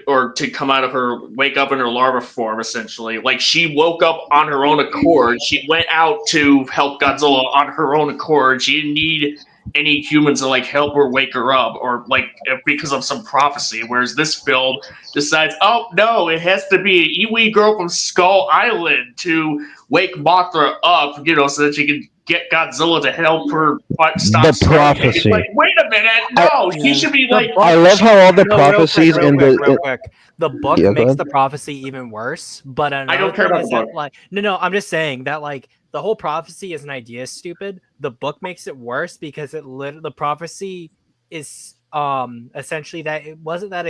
or to come out of wake up in her larva form, essentially. Like, she woke up on her own accord. She went out to help Godzilla on her own accord. She didn't need any humans to, like, help her wake her up, or, like, because of some prophecy. Whereas this film decides, oh, no, it has to be an Iwi girl from Skull Island to wake Mothra up, so that she can get Godzilla to help her stop the prophecy. Like, wait a minute, no, he should be like. I love how all the prophecies real quick. The book makes the prophecy even worse. But I don't care about the book. Like, no, I'm just saying that like the whole prophecy as an idea is stupid. The book makes it worse because the prophecy is essentially that it wasn't that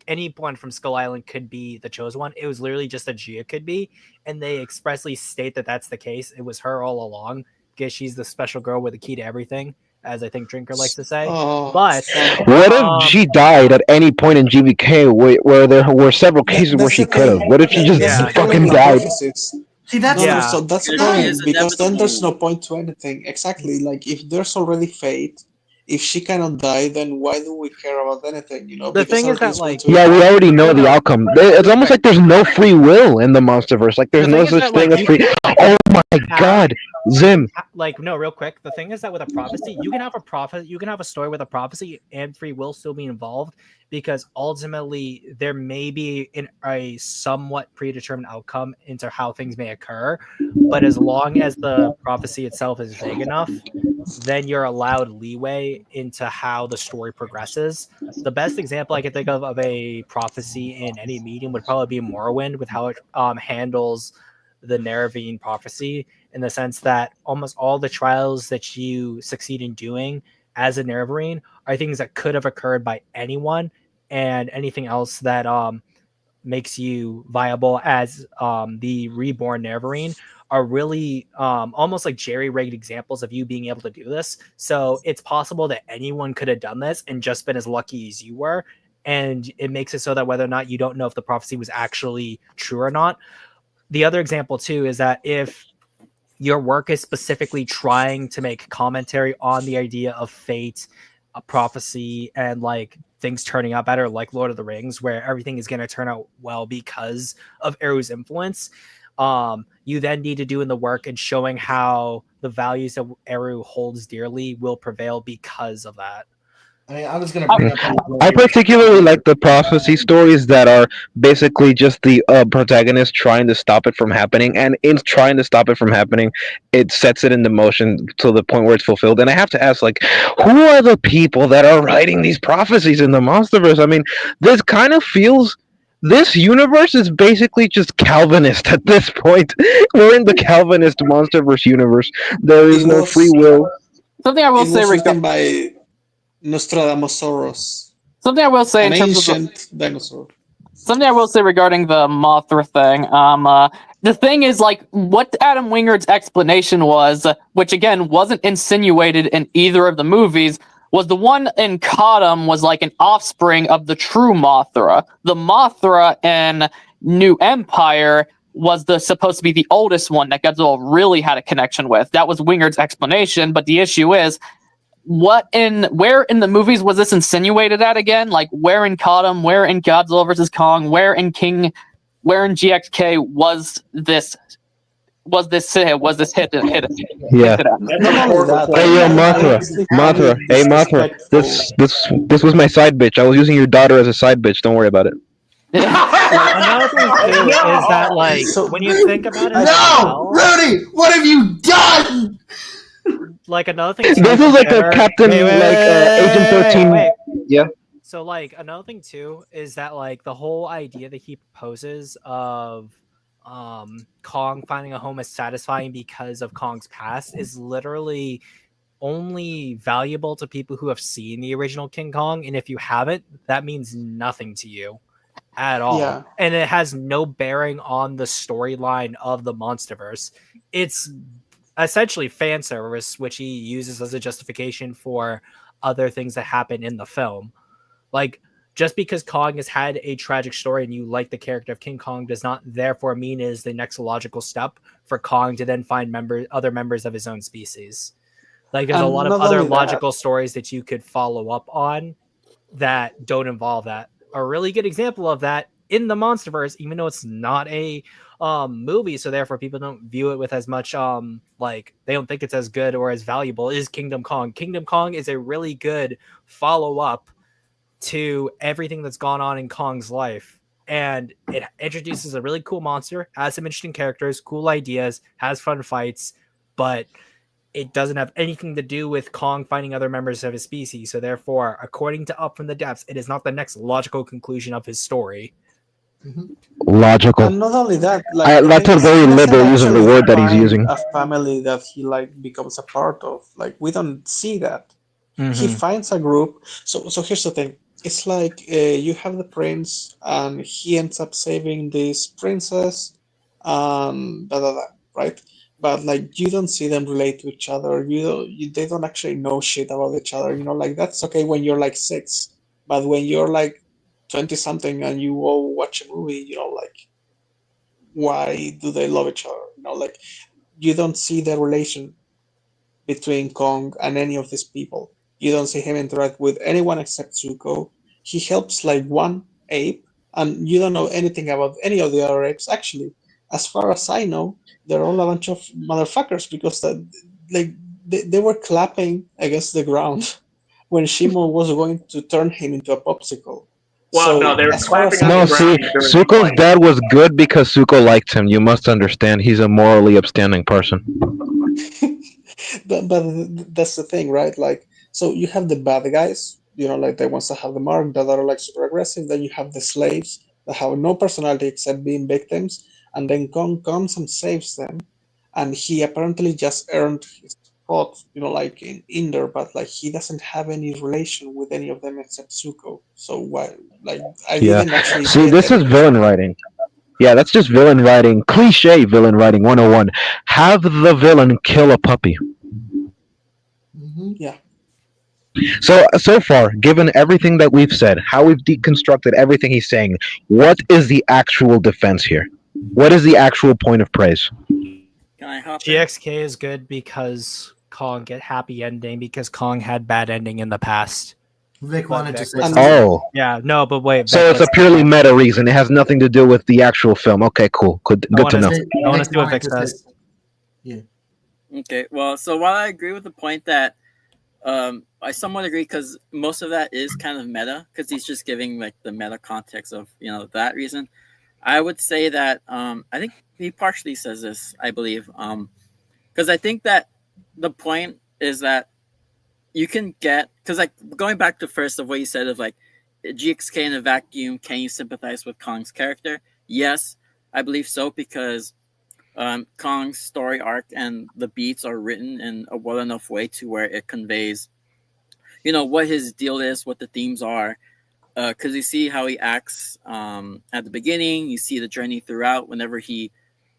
anyone from Skull Island could be the chosen one. It was literally just that Gia could be, and they expressly state that that's the case. It was her all along. Because she's the special girl with the key to everything, as I think Drinker likes to say. But what if she died at any point in GVK where there were several cases where she could have? What if she just fucking died? See, that's the point, because then there's no point to anything. Exactly, like if there's already fate, if she cannot die, then why do we care about anything? The thing is that, like, we already know the outcome. It's almost like there's no free will in the MonsterVerse. Like there's no such thing as free. Oh my god, Zim! Like, no, real quick. The thing is that with a prophecy, you can have a story with a prophecy and free will still be involved, because ultimately there may be a somewhat predetermined outcome into how things may occur. But as long as the prophecy itself is vague enough, then you're allowed leeway into how the story progresses. The best example I can think of a prophecy in any medium would probably be Morrowind, with how it handles the Nerevarine prophecy, in the sense that almost all the trials that you succeed in doing as a Nerevarine are things that could have occurred by anyone, and anything else that makes you viable as the reborn Nerevarine are really almost like jerry-rigged examples of you being able to do this. So it's possible that anyone could have done this and just been as lucky as you were, and it makes it so that whether or not you don't know if the prophecy was actually true or not. The other example too is that if your work is specifically trying to make commentary on the idea of fate, a prophecy, and like things turning out better, like Lord of the Rings, where everything is going to turn out well because of Eru's influence, you then need to do in the work and showing how the values that Eru holds dearly will prevail because of that. I mean, I was going to bring up. I particularly like the prophecy stories that are basically just the protagonist trying to stop it from happening, and in trying to stop it from happening, it sets it into motion to the point where it's fulfilled. And I have to ask, like, who are the people that are writing these prophecies in the MonsterVerse? I mean, this kind of feels. This universe is basically just Calvinist at this point. We're in the Calvinist MonsterVerse universe. There is no free will. Something I will say written by Nostradamosaurus. Something I will say in terms of ancient dinosaur. Something I will say regarding the Mothra thing. The thing is, like, what Adam Wingard's explanation was, which again wasn't insinuated in either of the movies, was the one in Kadam was like an offspring of the true Mothra. The Mothra in New Empire was supposed to be the oldest one that Godzilla really had a connection with. That was Wingard's explanation, but the issue is, where in the movies was this insinuated at again? Like, where in Kadam, where in Godzilla vs. Kong, where in GXK was this hit? Yeah. Hit Hey, yo, Mothra. Hey, Mothra. This was my side bitch. I was using your daughter as a side bitch. Don't worry about it. Another thing too is that, like, when you think about it, No, Rudy, what have you done? Like, another thing. This is like a Captain, Agent 13. Yeah. So, like, another thing too is that, like, the whole idea that he proposes of Kong finding a home is satisfying because of Kong's past is literally only valuable to people who have seen the original King Kong, and if you haven't, that means nothing to you at all. Yeah. And it has no bearing on the storyline of the MonsterVerse. It's essentially fan service, which he uses as a justification for other things that happen in the film. Like, just because Kong has had a tragic story and you like the character of King Kong does not therefore mean it is the next logical step for Kong to then find other members of his own species. Like, there's a lot of other logical stories that you could follow up on that don't involve that. A really good example of that in the MonsterVerse, even though it's not a movie, so therefore people don't view it with as much like, they don't think it's as good or as valuable, is Kingdom Kong. Kingdom Kong is a really good follow-up to everything that's gone on in Kong's life, and it introduces a really cool monster, has some interesting characters, cool ideas, has fun fights, but it doesn't have anything to do with Kong finding other members of his species. So therefore, according to Up from the Depths, it is not the next logical conclusion of his story. Logical. And not only that, like, that's a very liberal use of the word that he's using. A family that he like becomes a part of. Like, we don't see that. He finds a group. So here's the thing. It's like you have the prince, and he ends up saving this princess, right? But like, you don't see them relate to each other. They don't actually know shit about each other. You know, like, that's okay when you're like 6, but when you're like 20 something and you all watch a movie, you know, like, why do they love each other? You know, like, you don't see the relation between Kong and any of these people. You don't see him interact with anyone except Zuko. He helps like one ape, and you don't know anything about any of the other apes. Actually, as far as I know, they're all a bunch of motherfuckers, because they were clapping against the ground when Shimo was going to turn him into a popsicle. Well, no, they were clapping on No, the see, ground during Zuko's fight. dad was good because Zuko liked him. You must understand, he's a morally upstanding person. but that's the thing, right? Like, so you have the bad guys, you know, like the ones that have the mark, that are like super aggressive. Then you have the slaves that have no personality except being victims. And then Kong comes and saves them. And he apparently just earned his spot, you know, like in there, but like, he doesn't have any relation with any of them except Zuko. So why? Like, I didn't actually. See, this is villain writing. Yeah, that's just villain writing. Cliche villain writing 101. Have the villain kill a puppy. Yeah. So far, given everything that we've said, how we've deconstructed everything he's saying, what is the actual defense here? What is the actual point of praise? Can I hop in? GXK is good because Kong get happy ending because Kong had bad ending in the past. Vic But wanted to Vic say was- something. Oh, Yeah, no, but wait. so Vic, it's a let's- purely meta reason. It has nothing to do with the actual film. Okay, cool. Good to know. I want to see what Vic wanted to says. Yeah. Okay, well, so while I agree with the point that I somewhat agree because most of that is kind of meta because he's just giving like the meta context of that reason. I would say that I think he partially says this, I believe, because I think that the point is that you can get because like going back to first of what you said of like GXK in a vacuum, can you sympathize with Kong's character? Yes, I believe so because Kong's story arc and the beats are written in a well enough way to where it conveys, what his deal is, what the themes are. Because you see how he acts at the beginning, you see the journey throughout. Whenever he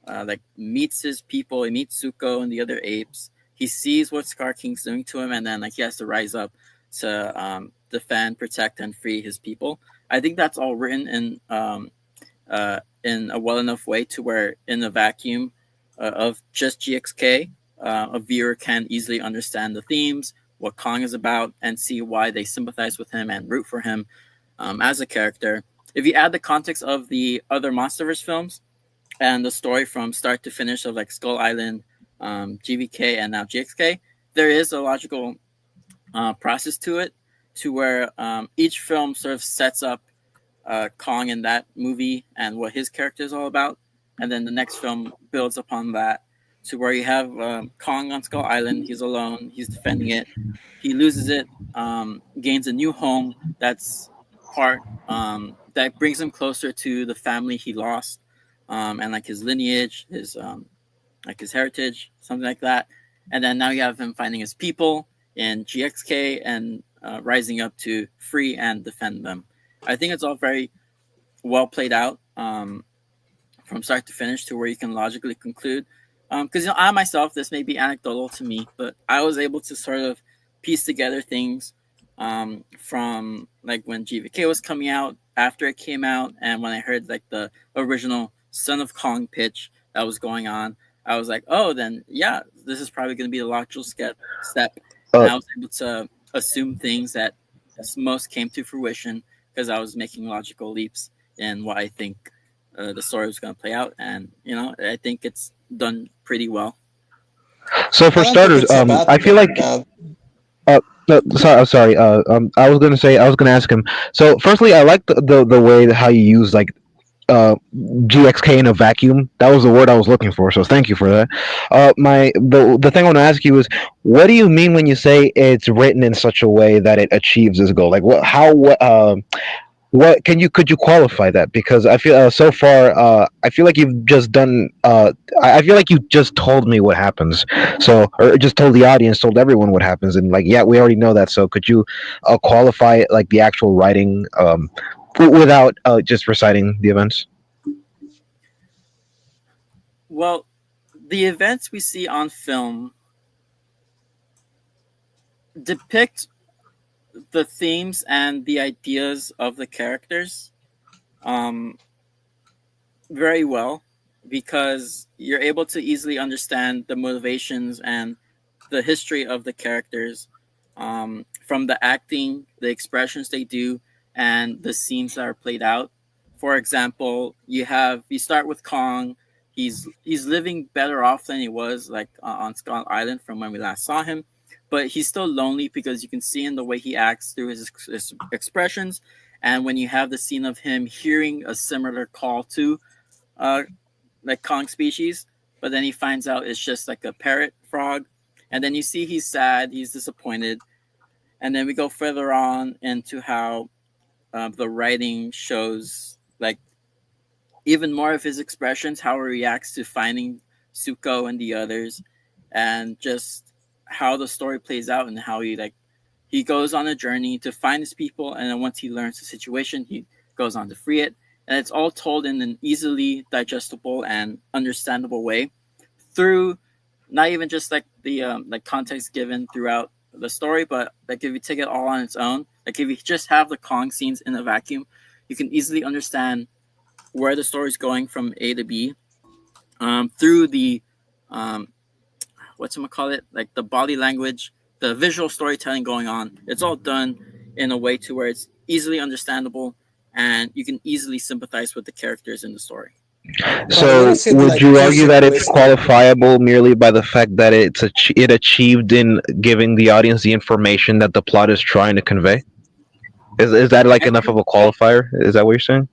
like meets his people, he meets Zuko and the other apes. He sees what Scar King's doing to him, and then like he has to rise up to defend, protect, and free his people. I think that's all written in a well enough way to where in a vacuum of just GXK, a viewer can easily understand the themes, what Kong is about, and see why they sympathize with him and root for him as a character. If you add the context of the other MonsterVerse films and the story from start to finish of like Skull Island, GVK, and now GXK, there is a logical process to it, to where each film sort of sets up Kong in that movie and what his character is all about, and then the next film builds upon that to where you have Kong on Skull Island. He's alone. He's defending it. He loses it, gains a new home. That's part that brings him closer to the family he lost, and like his lineage, his like his heritage, something like that. And then now you have him finding his people in GXK and rising up to free and defend them. I think it's all very well played out from start to finish to where you can logically conclude. Because I myself, this may be anecdotal to me, but I was able to sort of piece together things from like when GVK was coming out, after it came out, and when I heard like the original Son of Kong pitch that was going on. I was like, oh, then yeah, this is probably going to be the logical step. And I was able to assume things that most came to fruition because I was making logical leaps in what I think the story was going to play out, and I think it's done pretty well. So for I don't think starters, it's a bad I feel like thing. no, sorry. I was gonna ask him. So, firstly, I like the way that how you use like GXK in a vacuum. That was the word I was looking for. So, thank you for that. The thing I want to ask you is, what do you mean when you say it's written in such a way that it achieves this goal? Like, what could you qualify that? Because I feel so far I feel like you've just done I feel like you just told me what happens, so, or just told the audience, told everyone what happens, and like, yeah, we already know that. So could you qualify like the actual writing without just reciting the events? Well, the events we see on film depict the themes and the ideas of the characters very well, because you're able to easily understand the motivations and the history of the characters from the acting, the expressions they do, and the scenes that are played out. For example, you start with Kong. He's living better off than he was like on Skull Island from when we last saw him, but he's still lonely because you can see in the way he acts through his expressions. And when you have the scene of him hearing a similar call to like Kong species, but then he finds out it's just like a parrot frog, and then you see he's sad, he's disappointed, and then we go further on into how the writing shows like even more of his expressions, how he reacts to finding Zuko and the others, and just how the story plays out and how he goes on a journey to find his people, and then once he learns the situation, he goes on to free it. And it's all told in an easily digestible and understandable way through not even just like the like context given throughout the story, but like if you take it all on its own, like if you just have the Kong scenes in a vacuum, you can easily understand where the story is going from A to B through the Call it, like the body language, the visual storytelling going on. It's all done in a way to where it's easily understandable and you can easily sympathize with the characters in the story. So, Was it would like you too argue that it's simplistic? qualifiable merely by the fact that it achieved in giving the audience the information that the plot is trying to convey? Is that like I enough think of a qualifier? Is that what you're saying?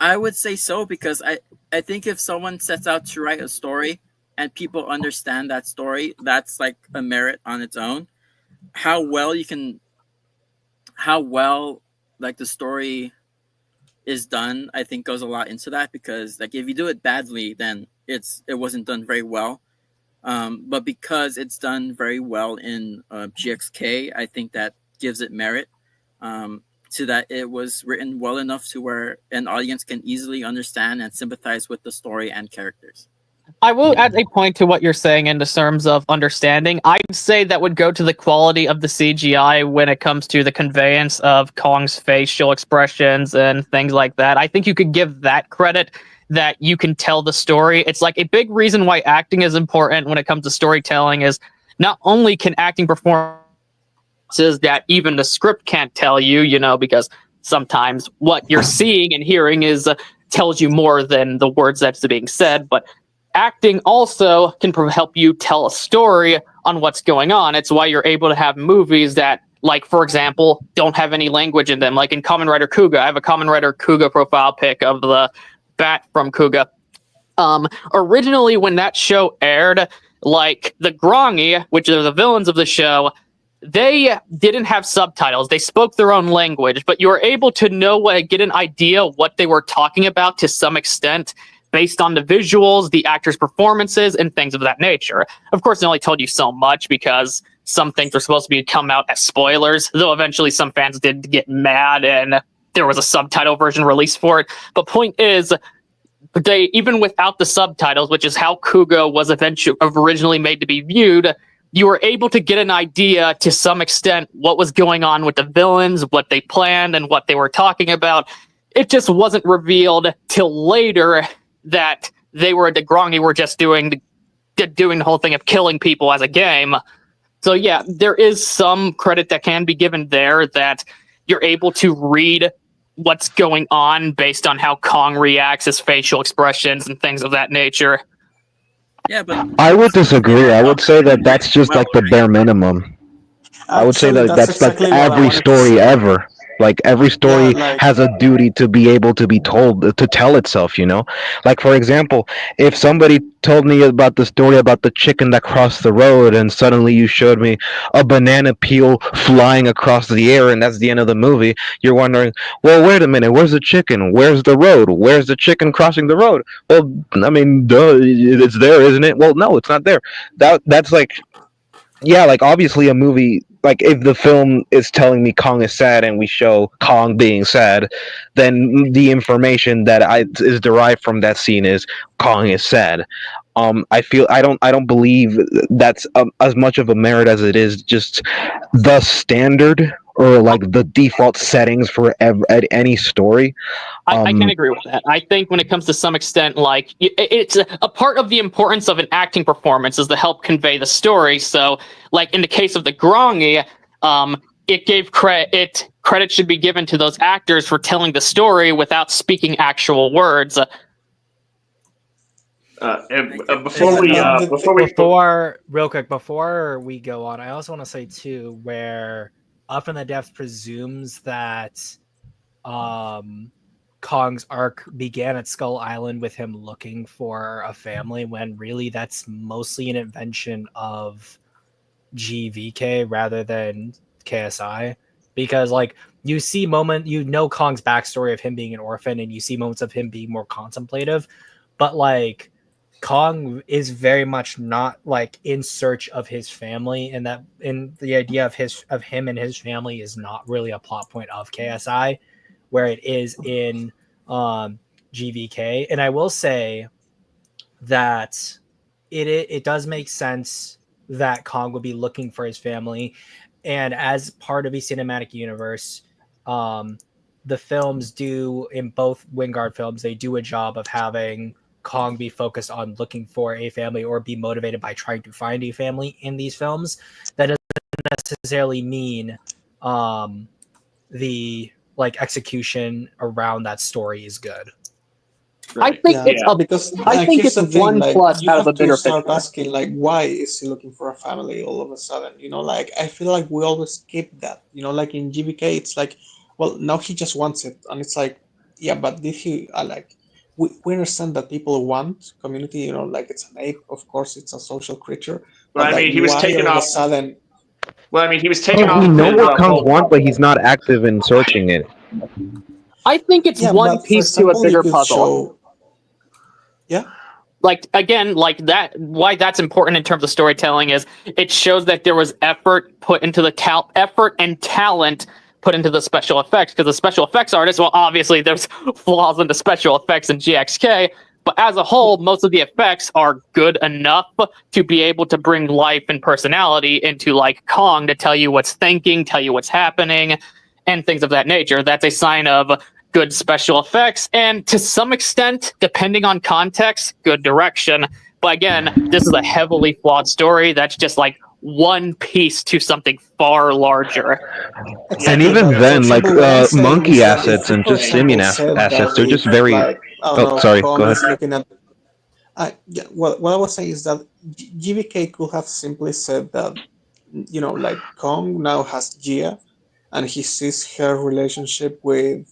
I would say so because I think if someone sets out to write a story and people understand that story, that's like a merit on its own. How well you can, how well like the story is done, I think goes a lot into that because like if you do it badly, then it wasn't done very well. But because it's done very well in GXK, I think that gives it merit. To that it was written well enough to where an audience can easily understand and sympathize with the story and characters. I will add a point to what you're saying in the terms of understanding. I'd say that would go to the quality of the CGI when it comes to the conveyance of Kong's facial expressions and things like that. I think you could give that credit that you can tell the story. It's like a big reason why acting is important when it comes to storytelling is not only can acting performances that even the script can't tell you, because sometimes what you're seeing and hearing is tells you more than the words that's being said, but acting also can help you tell a story on what's going on. It's why you're able to have movies that, like, for example, don't have any language in them. Like in Kamen Rider Kuga, I have a Kamen Rider Kuga profile pic of the bat from Kuga. Originally, when that show aired, like the Grongi, which are the villains of the show, they didn't have subtitles. They spoke their own language, but you were able to get an idea what they were talking about to some extent based on the visuals, the actors' performances, and things of that nature. Of course, they only told you so much because some things were supposed to come out as spoilers, though eventually some fans did get mad and there was a subtitle version released for it. But point is, they, even without the subtitles, which is how Kuga was originally made to be viewed, you were able to get an idea to some extent what was going on with the villains, what they planned, and what they were talking about. It just wasn't revealed till later that the Grongi were just doing the whole thing of killing people as a game. So yeah, there is some credit that can be given there that you're able to read what's going on based on how Kong reacts, his facial expressions, and things of that nature. Yeah, but I would disagree. I would say that that's just like the bare minimum. I would say Actually, that that's that's like exactly what I every wanted to story say. ever. Like every Yeah, story like has a duty to be able to be told to tell itself, you know? Like for example, if somebody told me about the story about the chicken that crossed the road and suddenly you showed me a banana peel flying across the air and that's the end of the movie, you're wondering, well, wait a minute, where's the chicken? Where's the road? Where's the chicken crossing the road? Well, I mean, duh, it's there, isn't it? Well, no, it's not there. That's like, yeah, like obviously a movie, like if the film is telling me Kong is sad and we show Kong being sad, then the information that is derived from that scene is Kong is sad. I don't believe that's as much of a merit as it is just the standard or like the default settings for any story. I can agree with that. I think when it comes to some extent, like it's a part of the importance of an acting performance is to help convey the story. So, like in the case of the Grongi, it gave credit. Credit should be given to those actors for telling the story without speaking actual words. Real quick, before we go on, I also want to say too, where Up in the Depths presumes that Kong's arc began at Skull Island with him looking for a family, when really that's mostly an invention of GVK rather than KSI. Because like you see Kong's backstory of him being an orphan, and you see moments of him being more contemplative, but like Kong is very much not like in search of his family, and the idea of him and his family is not really a plot point of KSI, where it is in GVK. And I will say that it does make sense that Kong would be looking for his family, and as part of a cinematic universe, the films do, in both Wingard films, they do a job of having Kong be focused on looking for a family or be motivated by trying to find a family in these films, that doesn't necessarily mean the like execution around that story is good. Right. I think Yeah, it's a. because I think here's it's the thing: one like plus you out of a have to bigger start picture. asking, like, why is he looking for a family all of a sudden? You know, like I feel like we always skip that. You know, like in GBK, it's like, well, now he just wants it, and it's like, yeah, but did he? Like, we understand that people want community. You know, like it's an ape, of course, it's a social creature, But but I like, mean, he was why taken all of a off. sudden? Well, I mean, he was taken Well, we off know his what Kong whole. wants, but he's not active in searching it. I think it's Yeah, one but for piece to a example, you bigger could puzzle. show, yeah, Like again, like that. Why that's important in terms of storytelling is it shows that there was effort put into the effort and talent put into the special effects, because the special effects artists, well, obviously there's flaws in the special effects in GXK, but as a whole, most of the effects are good enough to be able to bring life and personality into like Kong, to tell you what's thinking, tell you what's happening, and things of that nature. That's a sign of good special effects, and to some extent, depending on context, good direction. But again, this is a heavily flawed story that's just like one piece to something far larger. And exactly. even But for then, like example, what I'm saying monkey is that if assets you, and for just example, simian said assets, that they're just if, very. like, I don't Oh, know, sorry. Kong Go ahead. is looking at, yeah, what I was saying is that GVK could have simply said that, you know, like Kong now has Gia, and he sees her relationship with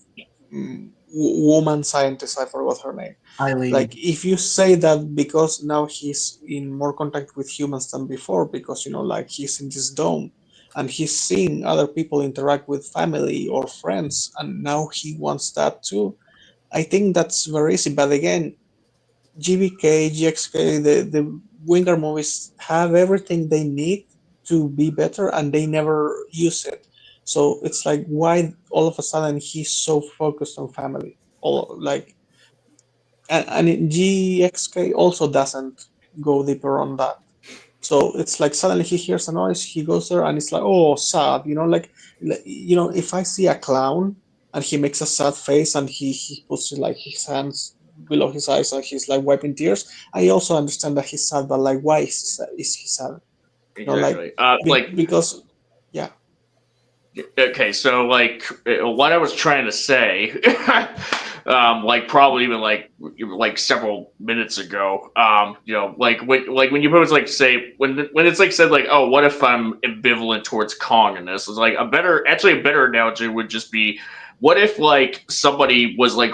woman scientist. I forgot her name. Eileen. Like, if you say that because now he's in more contact with humans than before, because you know, like he's in this dome, and he's seeing other people interact with family or friends, and now he wants that too. I think that's very easy. But again, GBK, GXK, the Winger movies have everything they need to be better, and they never use it. So it's like, why all of a sudden he's so focused on family? Or like, and GXK also doesn't go deeper on that. So it's like suddenly he hears a noise, he goes there, and it's like, oh, sad. You know, like, you know, if I see a clown and he makes a sad face and he puts like his hands below his eyes and he's like wiping tears, I also understand that he's sad. But like, why is he sad? You know, like, Exactly. Like, because, yeah, okay, so like what I was trying to say, like probably even like several minutes ago, you know, like when you put like say when it's like said like, oh, what if I'm ambivalent towards Kong in this? It's like a better analogy would just be, what if like somebody was like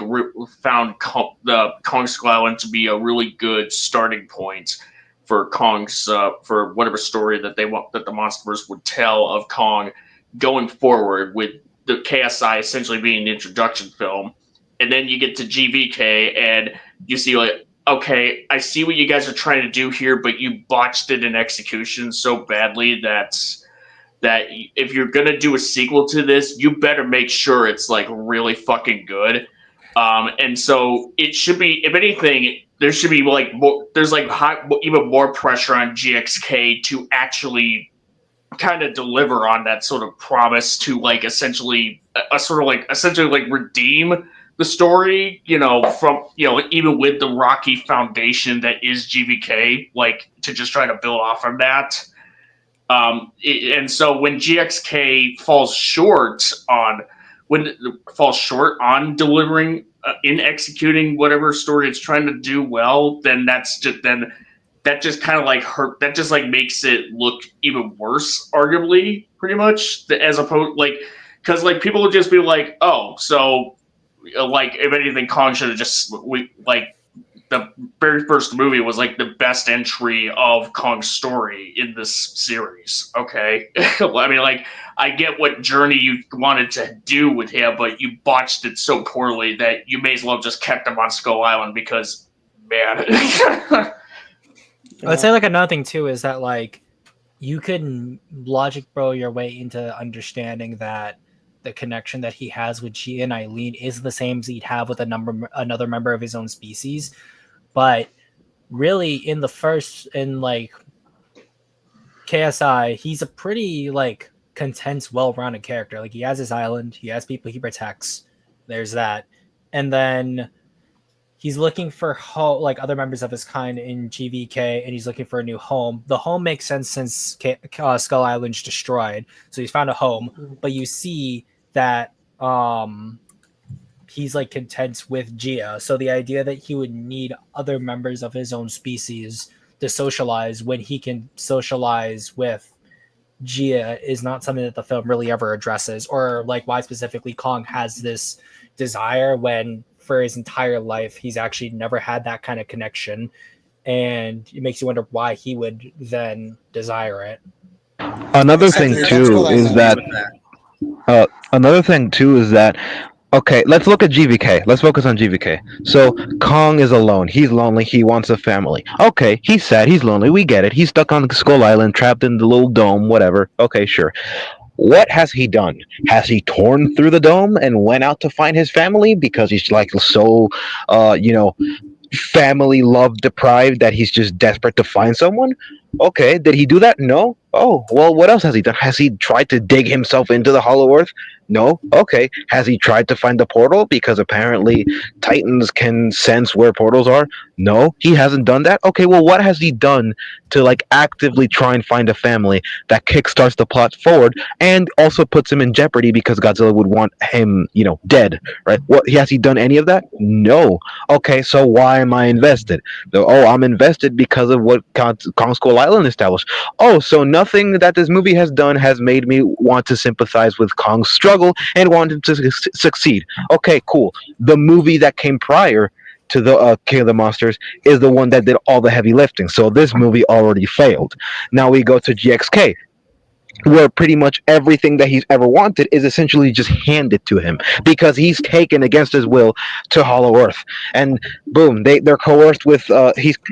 found the Kong Skull Island to be a really good starting point for Kong's for whatever story that they want that the Monsterverse would tell of Kong going forward, with the KSI essentially being the introduction film, and then you get to GVK and you see like, okay, I see what you guys are trying to do here, but you botched it in execution so badly that if you're gonna do a sequel to this, you better make sure it's like really fucking good. And so it should be, if anything, there should be like more, there's like even more pressure on GXK to actually kind of deliver on that sort of promise to like essentially a sort of like essentially like redeem the story, you know, from, you know, even with the rocky foundation that is GVK, like to just try to build off of that. And so when GXK falls short on delivering in executing whatever story it's trying to do well, then that just kind of like hurt. That just like makes it look even worse, arguably, pretty much, as opposed like, because like people would just be like, oh, so like if anything, Kong should have just like the very first movie was like the best entry of Kong's story in this series. Okay, I mean, like, I get what journey you wanted to do with him, but you botched it so poorly that you may as well just kept him on Skull Island because, man. I would say like another thing too is that like you can logic bro your way into understanding that the connection that he has with Gia and Eileen is the same as he'd have with another member of his own species. But really in like KSI, he's a pretty like content, well-rounded character. Like he has his island, he has people he protects. There's that. And then he's looking for like other members of his kind in GVK, and he's looking for a new home. The home makes sense since Skull Island's destroyed, so he's found a home. But you see that he's like content with Gia. So the idea that he would need other members of his own species to socialize when he can socialize with Gia is not something that the film really ever addresses, or like why specifically Kong has this desire when for his entire life he's actually never had that kind of connection, and it makes you wonder why he would then desire it. Another thing too is that okay, let's look at GVK. Let's focus on GVK. So Kong is alone. He's lonely. He wants a family. Okay, he's sad. He's lonely. We get it. He's stuck on Skull Island, trapped in the little dome. Whatever. Okay, sure. What has he done? Has he torn through the dome and went out to find his family because he's like so, family love deprived that he's just desperate to find someone? Okay, did he do that? No. Oh, well, what else has he done? Has he tried to dig himself into the Hollow Earth? No. Okay. Has he tried to find the portal? Because apparently Titans can sense where portals are? No, he hasn't done that. Okay, well, what has he done to like actively try and find a family that kickstarts the plot forward and also puts him in jeopardy because Godzilla would want him, dead, right? What has he done any of that? No. Okay, so why am I invested? Oh, I'm invested because of what Kong Skull Island established. Oh, so nothing that this movie has done has made me want to sympathize with Kong's struggle and want him to succeed. Okay, cool. The movie that came prior to the King of the Monsters is the one that did all the heavy lifting. So this movie already failed. Now we go to GXK, where pretty much everything that he's ever wanted is essentially just handed to him because he's taken against his will to Hollow Earth, and boom, they're coerced with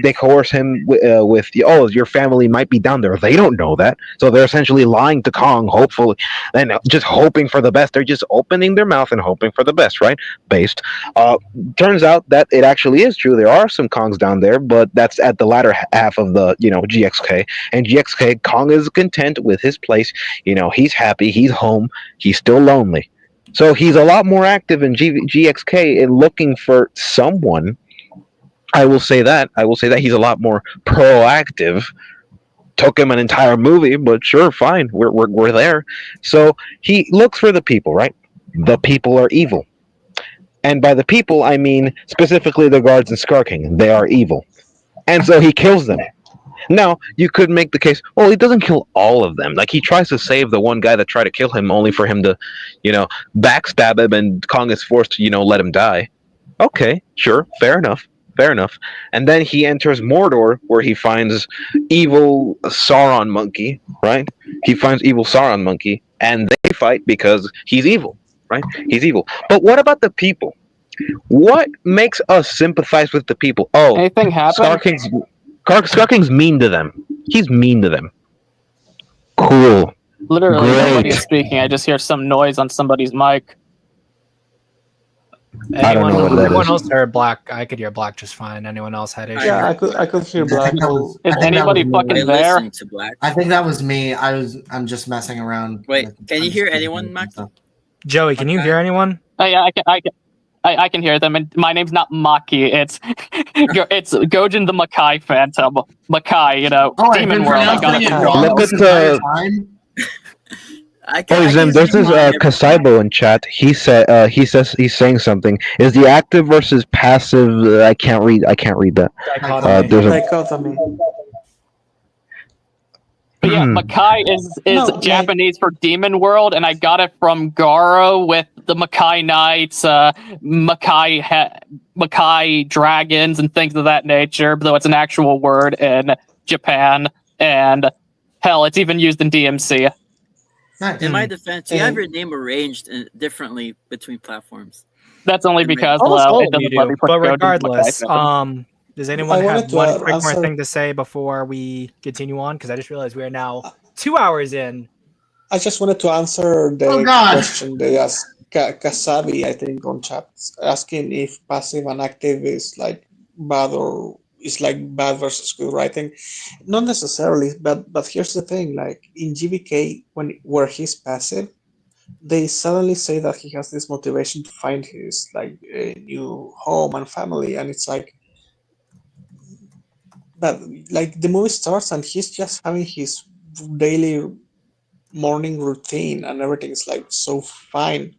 they coerce him with your family might be down there. They don't know that, so they're essentially lying to Kong, hopefully, and just hoping for the best. They're just opening their mouth and hoping for the best, right? Based. Turns out that it actually is true. There are some Kongs down there, but that's at the latter half of the GXK, and GXK Kong is content with his place. He's happy, he's home, he's still lonely. So he's a lot more active in GXK in looking for someone. I will say that he's a lot more proactive. Took him an entire movie, but sure, fine, we're there. So he looks for the people, right? The people are evil. And by the people, I mean specifically the guards and Scar King. They are evil. And so he kills them. Now, you could make the case, well, he doesn't kill all of them. Like, he tries to save the one guy that tried to kill him, only for him to, backstab him, and Kong is forced to, let him die. Okay, sure, fair enough. And then he enters Mordor, where he finds evil Sauron Monkey, right? He finds evil Sauron Monkey, and they fight because he's evil, right? He's evil. But what about the people? What makes us sympathize with the people? Oh, anything happen? Scar King's mean to them. He's mean to them. Cool. Literally, nobody is speaking. I just hear some noise on somebody's mic. I don't know what that is. Anyone else heard Black? I could hear Black just fine. Anyone else had issues? Yeah, I could hear Black. Is anybody fucking there? To Black. I think that was me. I'm just messing around. Wait, can you hear anyone, Mac? Joey, can you hear anyone? Oh, yeah, I can hear them, and my name's not Maki. It's Gojin the Makai Phantom. Makai, Demon World. I got it wrong. Look at the. Zim, this is Kasaibo in chat. He says he's saying something. Is the active versus passive? I can't read that. There's a dichotomy. But yeah, Makai is Japanese for Demon World, and I got it from Garo with the Makai Knights, Makai dragons, and things of that nature, though it's an actual word in Japan, and hell, it's even used in DMC. Nice. In my defense, you have your name arranged differently between platforms. That's only because it doesn't let me put but Gojin regardless, Makai. does anyone have one quick more thing to say before we continue on? Because I just realized we are now 2 hours in. I just wanted to answer the question they asked Kasabi, I think, on chat, asking if passive and active is like bad or is like bad versus good writing. Not necessarily, but here's the thing: like in GVK, where he's passive, they suddenly say that he has this motivation to find his like a new home and family, and it's like, but like the movie starts and he's just having his daily morning routine and everything is like so fine.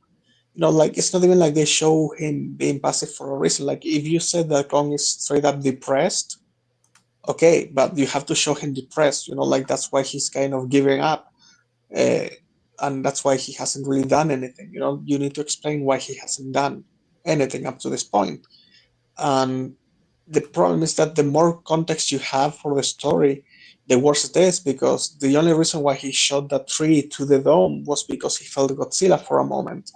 Like it's not even like they show him being passive for a reason. Like if you said that Kong is straight up depressed, okay, but you have to show him depressed. Like that's why he's kind of giving up, uh, and that's why he hasn't really done anything. You need to explain why he hasn't done anything up to this point. And the problem is that the more context you have for the story, the worse it is, because the only reason why he shot that tree to the dome was because he felt Godzilla for a moment.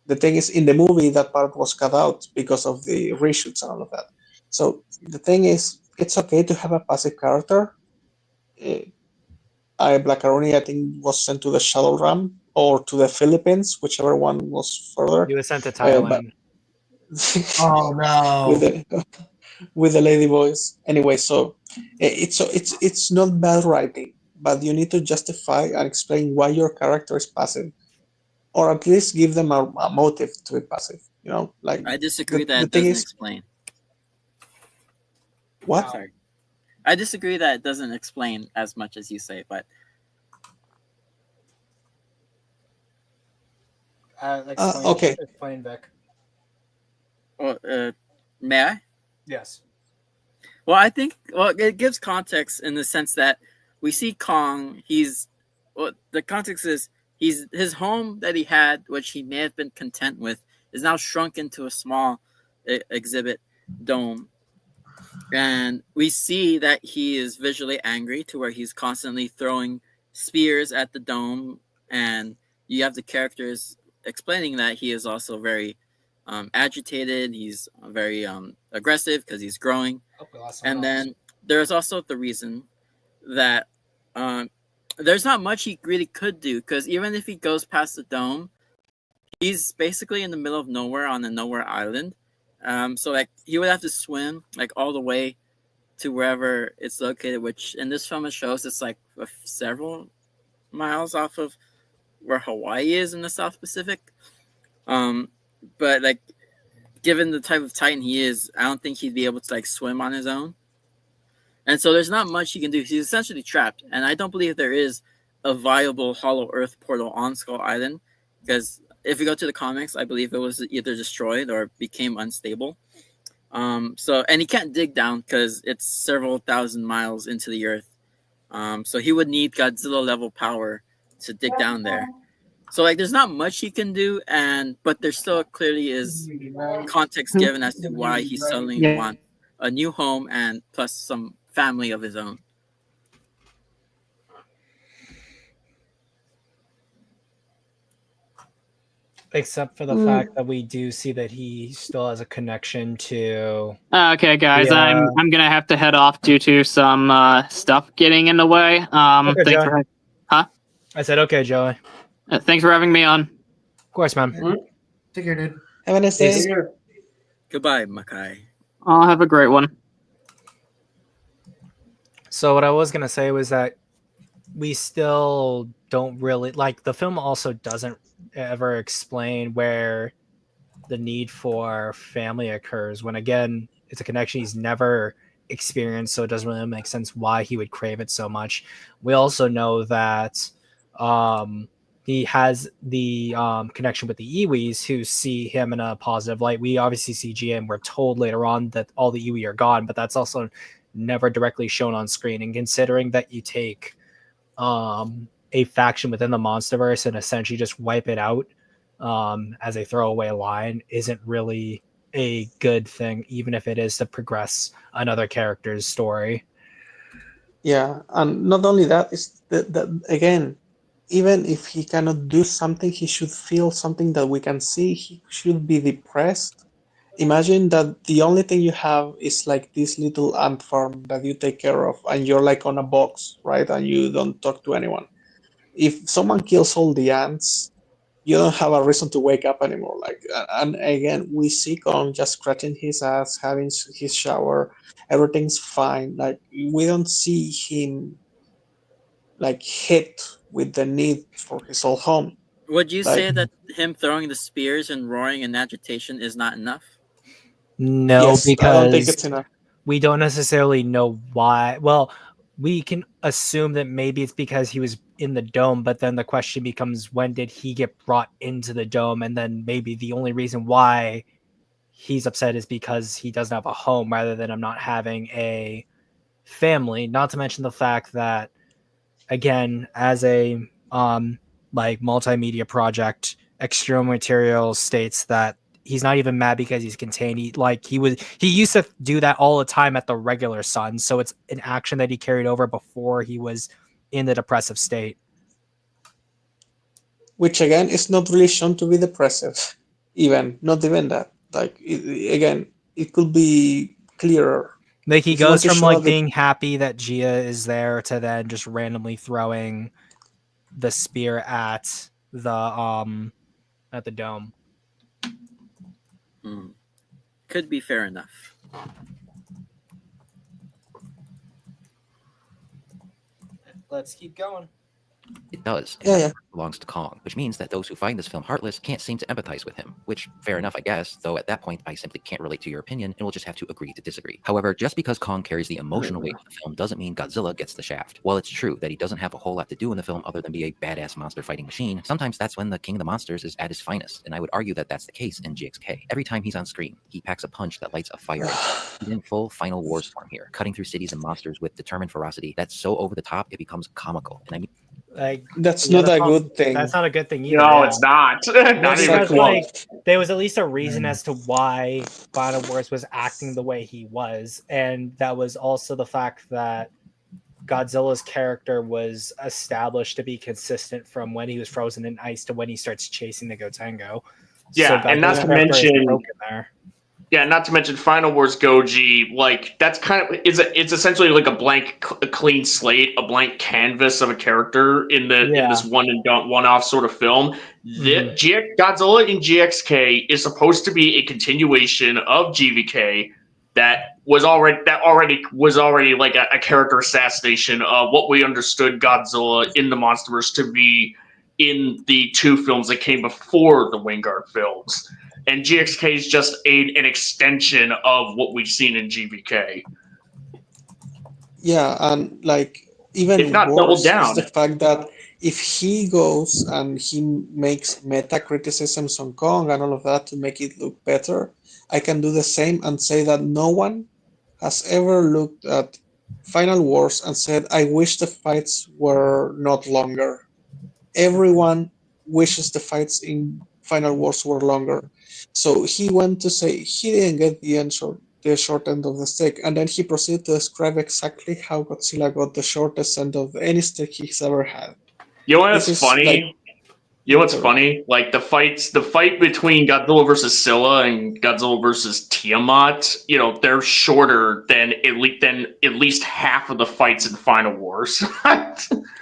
The thing is, in the movie, that part was cut out because of the reshoots and all of that. So the thing is, it's okay to have a passive character. Blackaroni, I think, was sent to the Shadow Realm or to the Philippines, whichever one was further. He was sent to But Thailand. Oh with no. the with the lady voice. Anyway, so it's not bad writing, but you need to justify and explain why your character is passive, or at least give them a motive to be passive. Like I disagree that the it thing doesn't is, explain. what? Sorry. I disagree that it doesn't explain as much as you say, but Okay. Explain, Vic. may I? Yes. Well, I think it gives context in the sense that we see Kong. The context is his home that he had, which he may have been content with, is now shrunk into a small exhibit dome, and we see that he is visually angry to where he's constantly throwing spears at the dome, and you have the characters explaining that he is also very agitated. He's very aggressive because he's growing. And then there's also the reason that there's not much he really could do, because even if he goes past the dome, he's basically in the middle of nowhere on a nowhere island. So like he would have to swim like all the way to wherever it's located, which in this film it shows it's like several miles off of where Hawaii is in the South Pacific. But like given the type of Titan he is, I don't think he'd be able to like swim on his own. And so there's not much he can do. He's essentially trapped. And I don't believe there is a viable Hollow Earth portal on Skull Island, because if you go to the comics, I believe it was either destroyed or became unstable. And he can't dig down because it's several thousand miles into the earth. So he would need Godzilla level power to dig down there. So like there's not much he can do, but there still clearly is context given as to why he suddenly wants a new home and plus some family of his own. Except for the fact that we do see that he still has a connection to. Okay, guys, Yeah. I'm gonna have to head off due to some stuff getting in the way. Okay, Thanks Joey. I said, okay, Joey. Thanks for having me on. Of course, man. Take care, dude. Have a nice day. Peace. Goodbye, Makai. I'll have a great one. So what I was gonna say was that we still don't really like the film. Also, doesn't ever explain where the need for family occurs. When again, it's a connection he's never experienced, so it doesn't really make sense why he would crave it so much. We also know that he has the connection with the Iwis, who see him in a positive light. We obviously see Gia, and we're told later on that all the Iwi are gone, but that's also never directly shown on screen. And considering that you take a faction within the MonsterVerse and essentially just wipe it out as a throwaway line isn't really a good thing, even if it is to progress another character's story. Yeah, and not only that, is that again, even if he cannot do something, he should feel something that we can see. He should be depressed. Imagine that the only thing you have is like this little ant farm that you take care of, and you're like on a box, right? And you don't talk to anyone. If someone kills all the ants, you don't have a reason to wake up anymore. Like, and again, we see Kong just scratching his ass, having his shower, everything's fine. Like, we don't see him like hit with the need for his old home. Would you Like- say that him throwing the spears and roaring in agitation is not enough? No, Yes, I don't think because it's enough. we don't necessarily know why. Well, we can assume that maybe it's because he was in the dome, but then the question becomes, when did he get brought into the dome? And then maybe the only reason why he's upset is because he doesn't have a home rather than him not having a family. Not to mention the fact that, again, as a like multimedia project, external material states that he's not even mad because he's contained. He used to do that all the time at the regular sun, so it's an action that he carried over before he was in the depressive state. Which again is not really shown to be depressive, even not even that. Like again, it could be clearer. Like he If you want goes to from show like the- being happy that Gia is there to then just randomly throwing the spear at the dome. Could be fair enough. Let's keep going. It does. Yeah, yeah. Belongs to Kong, which means that those who find this film heartless can't seem to empathize with him, which, fair enough, I guess, though at that point I simply can't relate to your opinion and will just have to agree to disagree. However, just because Kong carries the emotional weight of the film doesn't mean Godzilla gets the shaft. While it's true that he doesn't have a whole lot to do in the film other than be a badass monster fighting machine, sometimes that's when the King of the Monsters is at his finest, and I would argue that that's the case in GXK. Every time he's on screen, he packs a punch that lights a fire. He's in full final wars form here, cutting through cities and monsters with determined ferocity that's so over the top it becomes comical. And I mean, Like That's yeah, not a good thing. That's not a good thing either. No, yeah. it's not. Not even Because, Exactly. close. there was at least a reason as to why Final Wars was acting the way he was, and that was also the fact that Godzilla's character was established to be consistent from when he was frozen in ice to when he starts chasing the Gotengo. Yeah, and not Godzilla's to character is mention- broken there. Yeah, not to mention Final Wars Goji, like that's kind of it's essentially like a clean slate, a blank canvas of a character in this one and done one off sort of film. Godzilla in GXK is supposed to be a continuation of GVK that already was like a character assassination of what we understood Godzilla in the MonsterVerse to be in the two films that came before the Wingard films. And GXK is just an extension of what we've seen in GVK. Yeah, and like even If not worse double is down. the fact that if he goes and he makes meta criticisms on Kong and all of that to make it look better, I can do the same and say that no one has ever looked at Final Wars and said, I wish the fights were not longer. Everyone wishes the fights in Final Wars were longer. So he went to say he didn't get the short end of the stick, and then he proceeded to describe exactly how Godzilla got the shortest end of any stick he's ever had. You know what's This is funny? like- You know what's funny? Like the fight between Godzilla versus Scylla and Godzilla versus Tiamat, they're shorter than at least half of the fights in Final Wars.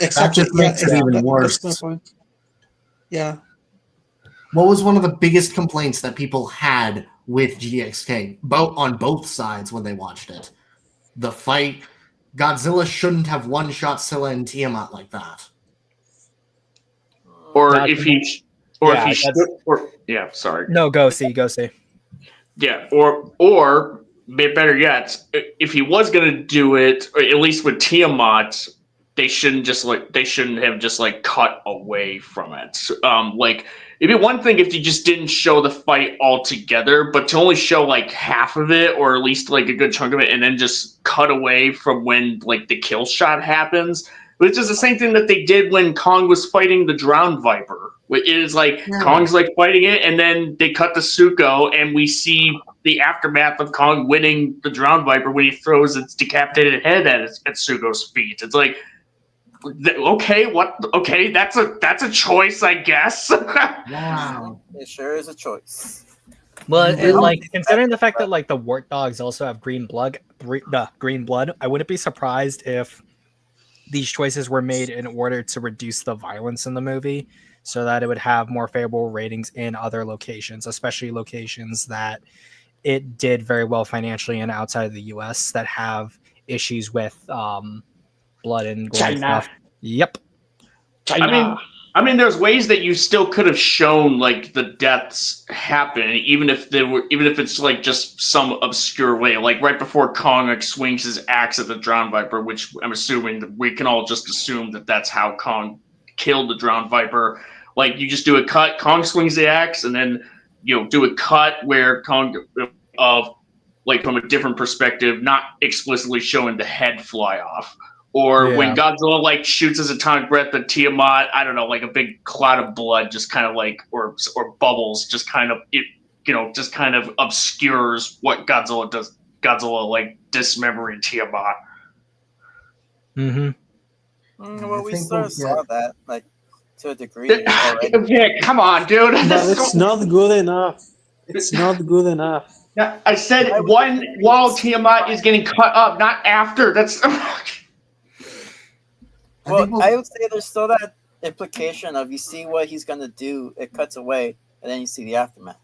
Exactly. just makes it even worse. That's my point. Yeah. What was one of the biggest complaints that people had with GXK, on both sides when they watched it? The fight. Godzilla shouldn't have one-shot Scylla and Tiamat like that. Sorry. No, go see. Yeah, or better yet, if he was gonna do it, or at least with Tiamat, they shouldn't have just cut away from it. It'd be one thing if you just didn't show the fight altogether, but to only show half of it, or at least a good chunk of it, and then just cut away from when the kill shot happens, which is the same thing that they did when Kong was fighting the Drowned Viper. It is Kong's fighting it, and then they cut to Suko, and we see the aftermath of Kong winning the Drowned Viper when he throws its decapitated head at Suko's feet. It's okay, that's a choice, I guess. Wow. It sure is a choice. Well, considering the fact that the wart dogs also have green blood, I wouldn't be surprised if these choices were made in order to reduce the violence in the movie, so that it would have more favorable ratings in other locations, especially locations that it did very well financially and outside of the U.S. that have issues with blood and gore and China. stuff. Yep. China. I mean, there's ways that you still could have shown like the deaths happen, even if it's like just some obscure way, like right before Kong like swings his axe at the Drowned Viper, which I'm assuming that we can all just assume that that's how Kong killed the Drowned Viper. Like you just do a cut, Kong swings the axe, and then do a cut where Kong of like from a different perspective, not explicitly showing the head fly off. Or when Godzilla like shoots his atomic breath at Tiamat, I don't know, like a big cloud of blood, just kind of like, or bubbles, just kind of just kind of obscures what Godzilla does. Godzilla like dismembering Tiamat. Well, we sort of saw that, like to a degree. Yeah, come on, dude. But it's not good enough. It's not good enough. Yeah, I said while Tiamat is getting cut up, not after. That's. Well, I would say there's still that implication of you see what he's gonna do, it cuts away, and then you see the aftermath.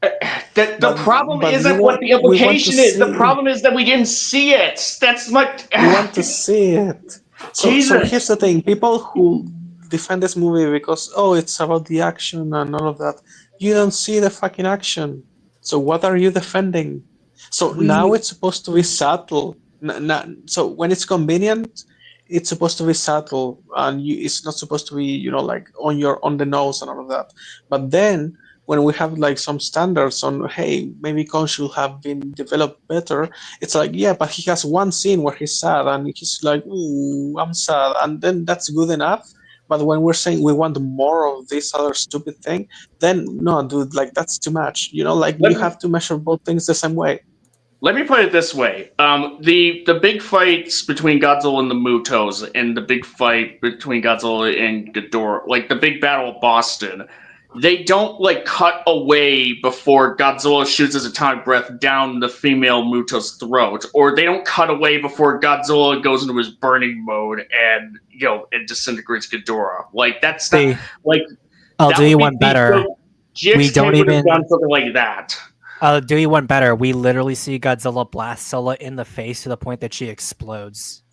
The problem isn't what the implication is. The problem is that we didn't see it. That's what we want to see it. So here's the thing: people who defend this movie because it's about the action and all of that, you don't see the fucking action. So what are you defending? So now it's supposed to be subtle. So when it's convenient, it's supposed to be subtle, and it's not supposed to be, like on the nose and all of that. But then when we have like some standards on, hey, maybe Kong should have been developed better, it's like, yeah, but he has one scene where he's sad and he's like, ooh, I'm sad, and then that's good enough. But when we're saying we want more of this other stupid thing, then no, dude, like that's too much. You have to measure both things the same way. Let me put it this way: the big fights between Godzilla and the Mutos, and the big fight between Godzilla and Ghidorah, like the big battle of Boston, they don't like cut away before Godzilla shoots his atomic breath down the female Muto's throat, or they don't cut away before Godzilla goes into his burning mode and and disintegrates Ghidorah. Like that's not, like. I'll do you one better. We don't even done something like that. I'll do you one better. We literally see Godzilla blast Scylla in the face to the point that she explodes.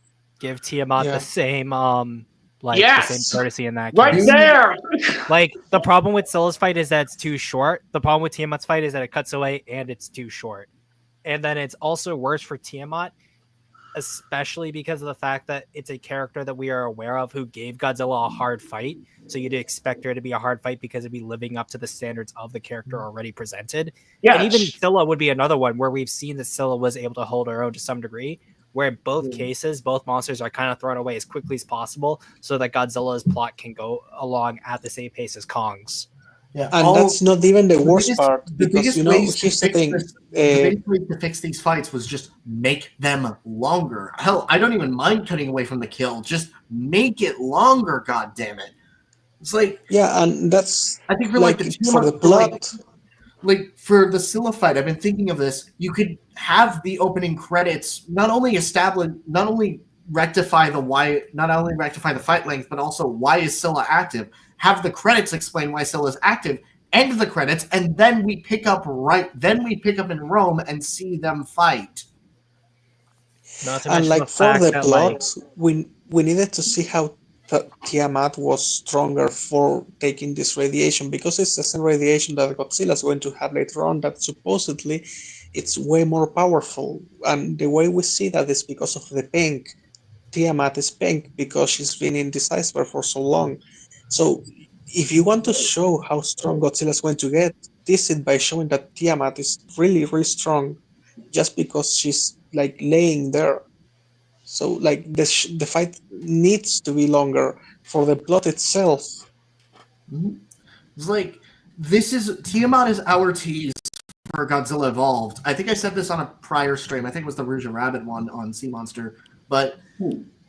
Give Tiamat the same the same courtesy in that case. Right there. Like the problem with Scylla's fight is that it's too short. The problem with Tiamat's fight is that it cuts away and it's too short. And then it's also worse for Tiamat, especially because of the fact that it's a character that we are aware of who gave Godzilla a hard fight. So you'd expect her to be a hard fight because it'd be living up to the standards of the character already presented. Yeah. And even Scylla would be another one where we've seen that Scylla was able to hold her own to some degree, where in both cases, both monsters are kind of thrown away as quickly as possible so that Godzilla's plot can go along at the same pace as Kong's. Yeah, and that's not even the worst part. The biggest way to fix these fights was just make them longer. Hell, I don't even mind cutting away from the kill. Just make it longer, God damn it. It's like and that's I think for like the plot. Like for the Scylla fight, I've been thinking of this. You could have the opening credits not only rectify the fight length, but also why is Scylla active. Have the credits explain why Scylla is active, end the credits, and then we pick up in Rome and see them fight. And like for the plot, we needed to see how Tiamat was stronger for taking this radiation, because it's the same radiation that Godzilla is going to have later on, that supposedly it's way more powerful. And the way we see that is because of the pink. Tiamat is pink because she's been in this iceberg for so long. So if you want to show how strong Godzilla is going to get, this is by showing that Tiamat is really, really strong just because she's like laying there. So like the fight needs to be longer for the plot itself. Mm-hmm. It's like Tiamat is our tease for Godzilla Evolved. I think I said this on a prior stream. I think it was the Rouge and Rabbit one on Sea Monster. But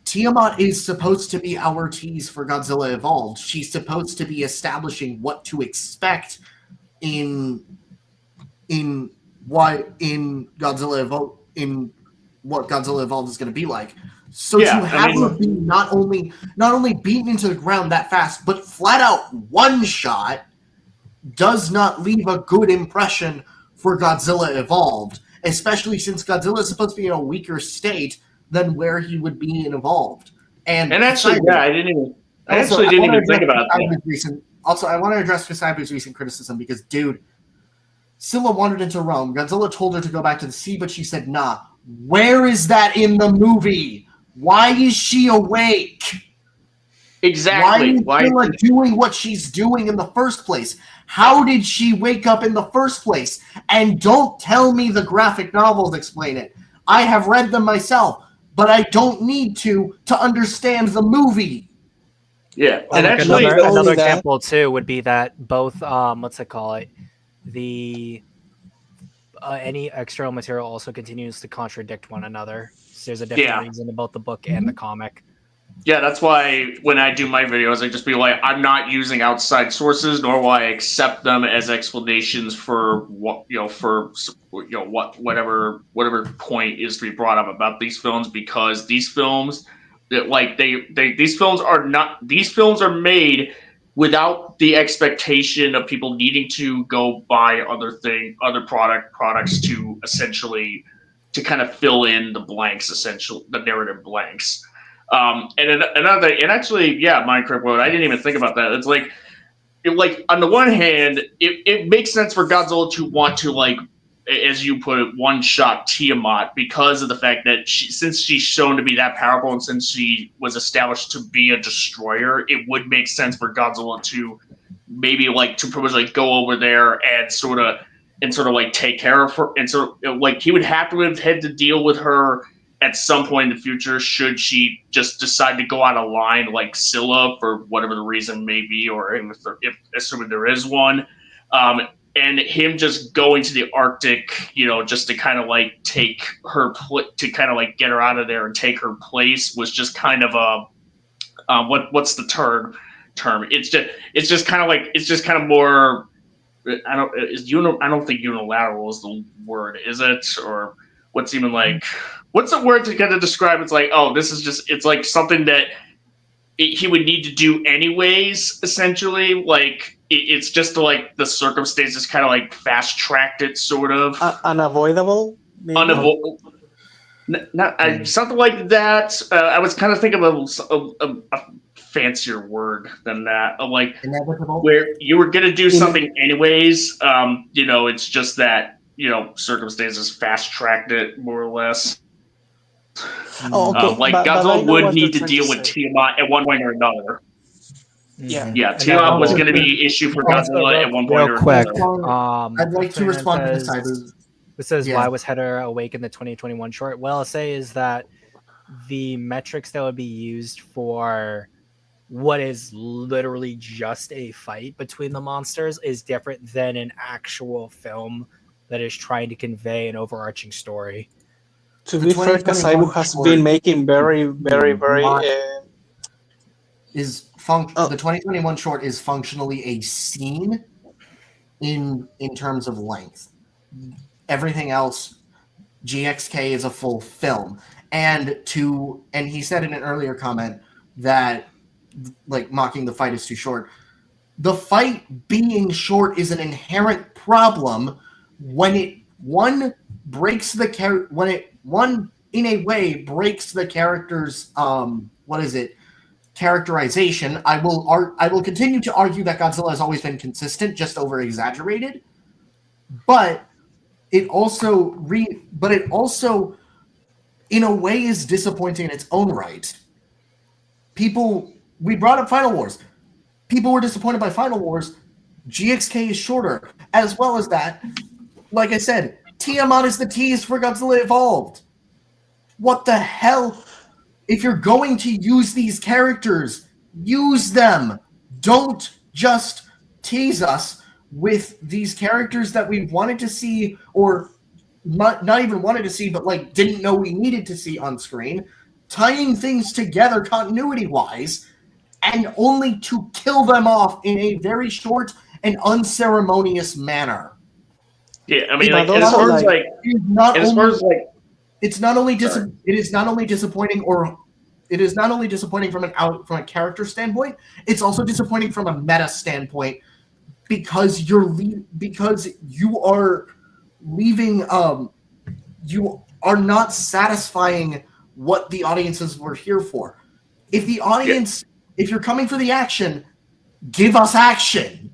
Tiamat is supposed to be our tease for Godzilla Evolved. She's supposed to be establishing what to expect in what Godzilla Evolved is going to be like. So to have her be not only beaten into the ground that fast, but flat out one shot does not leave a good impression for Godzilla Evolved, especially since Godzilla is supposed to be in a weaker state than where he would be in Evolved. And actually, I didn't I actually didn't even think about that. I want to address Kasabu's recent criticism because, dude, Scylla wandered into Rome. Godzilla told her to go back to the sea, but she said, nah. Where is that in the movie? Why is she awake? Exactly. Why is Scylla doing what she's doing in the first place? How did she wake up in the first place? And don't tell me the graphic novels explain it. I have read them myself, but I don't need to understand the movie. Yeah, and like actually, another example too would be that both the any external material also continues to contradict one another. So there's a different reason about the book and the comic. Yeah, that's why when I do my videos, I just be like, I'm not using outside sources, nor will I accept them as explanations for what whatever point is to be brought up about these films, because these films these films are made without the expectation of people needing to go buy other products to essentially to kind of fill in the blanks, the narrative blanks. And actually, Minecraft World, I didn't even think about that. It's like on the one hand, it makes sense for Godzilla to want to, like, as you put it, one-shot Tiamat because of the fact that since she's shown to be that powerful and since she was established to be a destroyer, it would make sense for Godzilla to maybe go over there and sort of like take care of her, and he would have to have had to deal with her at some point in the future should she just decide to go out of line like Scylla for whatever the reason may be, or if assuming there is one. And him just going to the Arctic, just to kind of like take her to kind of like get her out of there and take her place was just kind of a what's the term? It's just kind of more. I don't think unilateral is the word, is it? Or what's even like? What's the word to kind of describe? It's like, oh, this is just. It's like something that he would need to do anyways. Essentially, like it's just like the circumstances kind of like fast tracked it, sort of unavoidable. Unavoidable. Something like that. I was kind of thinking of a fancier word than that. Like inevitable, where you were gonna do something anyways. It's just that circumstances fast tracked it more or less. Oh, okay. Godzilla would need to deal with Tiamat at one point or another. Yeah. Tiamat was going to be an issue for Godzilla at one point or another. I'd like to respond to this. It says, why was Hedera awake in the 2021 short? Well, I'll say is that the metrics that would be used for what is literally just a fight between the monsters is different than an actual film that is trying to convey an overarching story. To be fair, Kaiju has been making very the 2021 short is functionally a scene in terms of length. Everything else, GXK is a full film. And he said in an earlier comment that like mocking the fight is too short. The fight being short is an inherent problem when breaks the character's characterization. I will continue to argue that Godzilla has always been consistent, just over exaggerated. But it also in a way is disappointing in its own right. We brought up Final Wars. People were disappointed by Final Wars. GXK is shorter. As well as that, like I said, Tiamat is the tease for Godzilla Evolved. What the hell? If you're going to use these characters, use them. Don't just tease us with these characters that we wanted to see, or not even wanted to see, but like didn't know we needed to see on screen, tying things together continuity-wise, and only to kill them off in a very short and unceremonious manner. Yeah, I mean, like, as far as like, it is not only disappointing from a character standpoint, it's also disappointing from a meta standpoint because you are not satisfying what the audiences were here for. If the audience If you're coming for the action, give us action.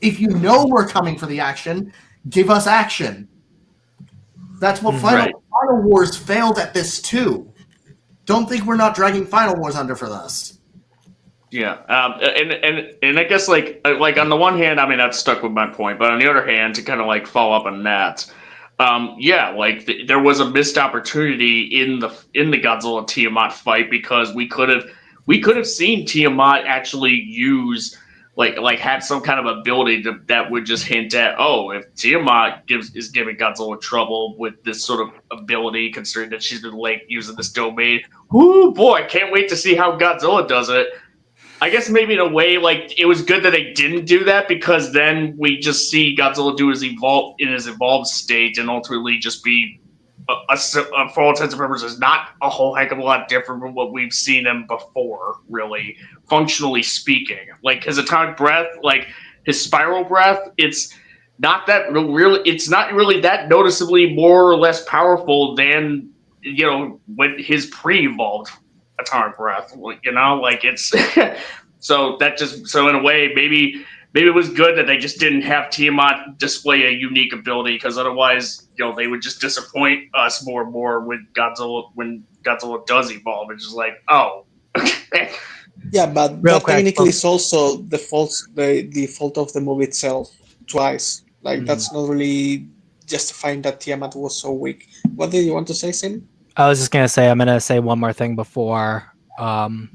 If you know we're coming for the action, give us action. That's what Final Wars failed at this too. Don't think we're not dragging Final Wars under for this. Yeah, and I guess like on the one hand, I mean that stuck with my point, but on the other hand, to kind of like follow up on that, there was a missed opportunity in the Godzilla Tiamat fight because we could have seen Tiamat actually use like had some kind of ability that would just hint at, oh, if Tiamat is giving Godzilla trouble with this sort of ability, considering that she's been like using this domain, whoo boy, can't wait to see how Godzilla does it. I guess maybe in a way, like, it was good that they didn't do that because then we just see Godzilla do his evolved state and ultimately just be, for all intents and purposes, not a whole heck of a lot different from what we've seen him before, really, functionally speaking. Like, his atomic breath, like, his spiral breath, it's not really that noticeably more or less powerful than, when his pre-evolved atomic breath, like it's so in a way maybe it was good that they just didn't have Tiamat display a unique ability, because otherwise they would just disappoint us more and more with Godzilla when Godzilla does evolve. It's just like, oh. Yeah, but Real that quick, technically is also the fault of the movie itself twice. Like that's not really justifying that Tiamat was so weak. What did you want to say, Sin? I was just gonna say, I'm gonna say one more thing before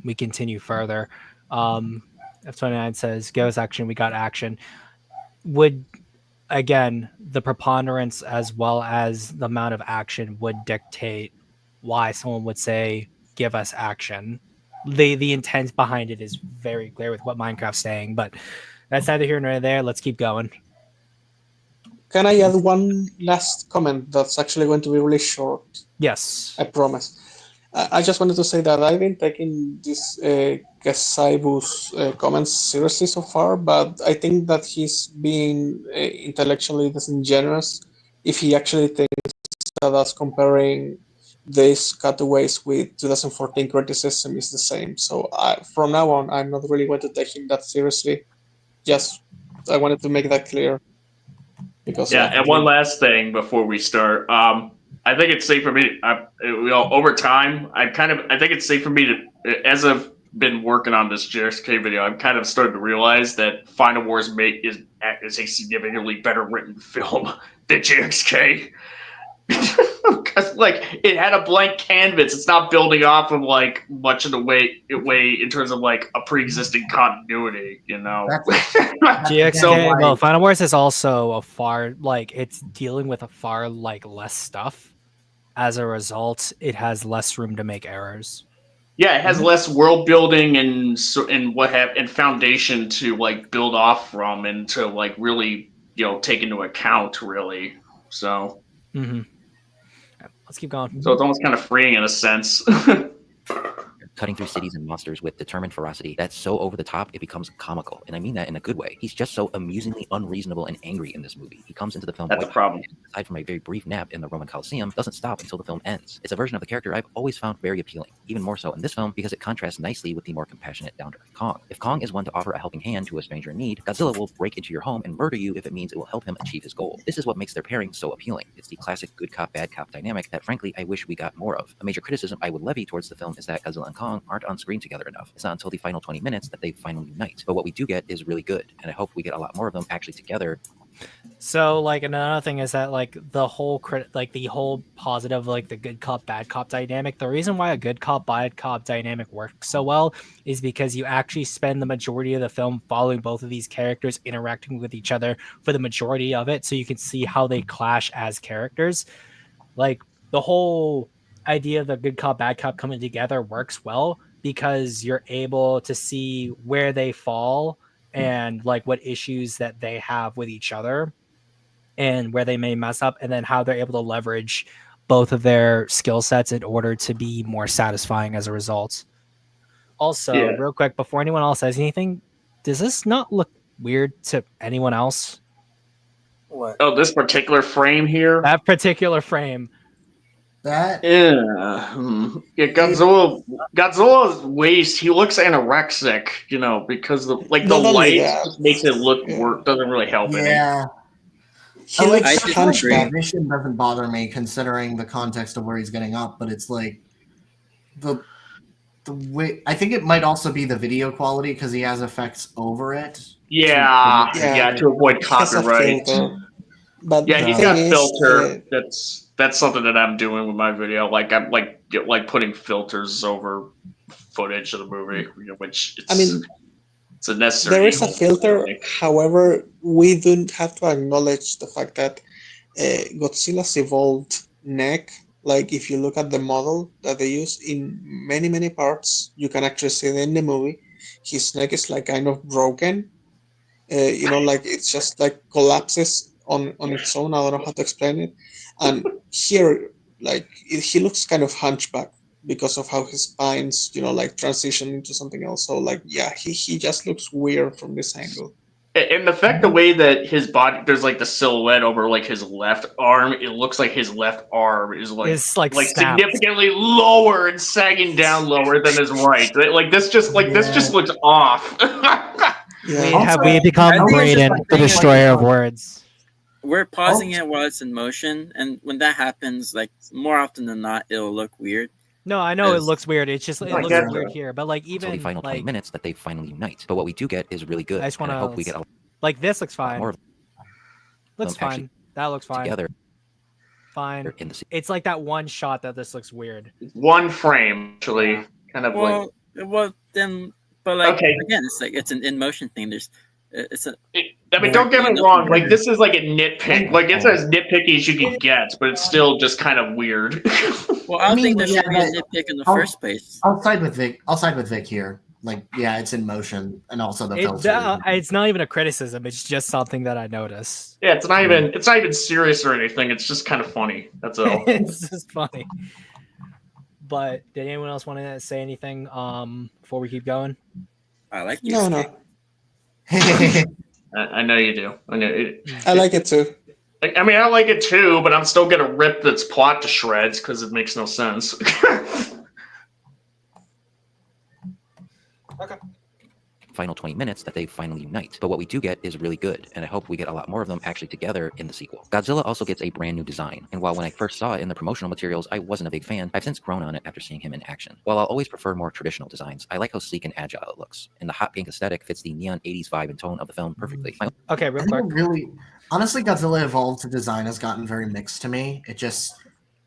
we continue further. F29 says, "Give us action. We got action." Would, again, the preponderance as well as the amount of action would dictate why someone would say, "Give us action." The intent behind it is very clear with what Minecraft's saying, but that's neither here nor there. Let's keep going. Can I add one last comment that's actually going to be really short? Yes. I promise. I just wanted to say that I've been taking this Gasaibu's comments seriously so far, but I think that he's being intellectually disingenuous if he actually thinks that us comparing these cutaways with 2014 criticism is the same. So from now on, I'm not really going to take him that seriously. Just, I wanted to make that clear. Because and one last thing before we start. I think it's safe for me. Over time, I think it's safe for me to, as I've been working on this JSK video, I'm kind of starting to realize that Final Wars is a significantly better written film than JXK. Because it had a blank canvas. It's not building off of like much of the way in terms of like a pre-existing continuity. GXK, well, Final Wars is also it's dealing with a far less stuff. As a result, it has less room to make errors. Yeah, it has less world building and foundation to like build off from and to like really take into account really. So let's keep going. So it's almost kind of freeing in a sense. Cutting through cities and monsters with determined ferocity that's so over the top it becomes comical, and I mean that in a good way. He's just so amusingly unreasonable and angry in this movie. He comes into the film That's a problem. Aside from a very brief nap in the Roman Colosseum, doesn't stop until the film ends. It's a version of the character I've always found very appealing, even more so in this film because it contrasts nicely with the more compassionate, down-to-earth Kong. If Kong is one to offer a helping hand to a stranger in need, Godzilla will break into your home and murder you if it means it will help him achieve his goal. This is what makes their pairing so appealing. It's the classic good cop, bad cop dynamic that frankly I wish we got more of. A major criticism I would levy towards the film is that Godzilla and Kong aren't on screen together enough. It's not until the final 20 minutes that they finally unite. But what we do get is really good, and I hope we get a lot more of them actually together. So another thing is that the whole positive the good cop bad cop dynamic, the reason why a good cop bad cop dynamic works so well is because you actually spend the majority of the film following both of these characters interacting with each other for the majority of it, so you can see how they clash as characters. The whole idea of the good cop bad cop coming together works well because you're able to see where they fall and what issues that they have with each other and where they may mess up, and then how they're able to leverage both of their skill sets in order to be more satisfying as a result. Also, real quick, before anyone else says anything, does this not look weird to anyone else? What? Oh, this particular frame here? That particular frame. That Yeah. Yeah, Godzilla's waist, he looks anorexic, because the Not only light that, just makes it look yeah. doesn't really help any. yeah. He Like looks stuff like hunchback. vision doesn't bother me considering the context of where he's getting up, but it's like the way I think it might also be the video quality because he has effects over it. Yeah, Yeah. to avoid He has a copyright. filter. But Yeah, the he's thing got is, filter. That's something that I'm doing with my video. Like I'm like putting filters over footage of the movie, which I mean, it's a necessary there is a evil. filter. However, we do have to acknowledge the fact that Godzilla's evolved neck, like if you look at the model that they use in many parts, you can actually see it in the movie. His neck is like kind of broken. Like it's just like collapses on its own. I don't know how to explain it. And here, like he looks kind of hunchback because of how his spines, like transition into something else. So like, yeah, he just looks weird from this angle. And the fact, the way that his body, there's like the silhouette over like his left arm, it looks like his left arm is It's like snapped. significantly lower and sagging down lower than his right. Like this just looks off. Yeah. We become I think it's Braden, just the like- destroyer of words. We're pausing it while it's in motion, and when that happens, like more often than not, it'll look weird. No, I know it Yes. looks weird. It's just it I looks get weird that. here, but like Until the even final 20 like minutes that they finally unite. But what we do get is really good. I just and I wanna hope we get a lot like this looks fine. more of Looks them actually fine. That looks fine. together Fine. in the It's like that one shot that this looks weird. One frame, actually, kind of like. Well, then, but like Okay. again, it's like it's an in motion thing. It's a I mean, don't get me wrong. Like, this is like a nitpick. Like, it's as nitpicky as you can get, but it's still just kind of weird. well, I don't think there yeah, should be a but nitpick in the I'll- first place. I'll side with Vic. I'll side with Vic here. Like, yeah, it's in motion, and also the filter. It's not even a criticism. It's just something that I noticed. Yeah, it's not even serious or anything. It's just kind of funny. That's all. It's just funny. But did anyone else want to say anything before we keep going? I like No, you. no. I know you do. I know it. I like it too. I mean, I like it too, but I'm still gonna rip its plot to shreds because it makes no sense. final 20 minutes that they finally unite. But what we do get is really good, and I hope we get a lot more of them actually together in the sequel. Godzilla also gets a brand new design, and while when I first saw it in the promotional materials, I wasn't a big fan, I've since grown on it after seeing him in action. While I'll always prefer more traditional designs, I like how sleek and agile it looks, and the hot pink aesthetic fits the neon 80s vibe and tone of the film perfectly. Okay, real I quick. don't really, honestly, Godzilla Evolved to design has gotten very mixed to me.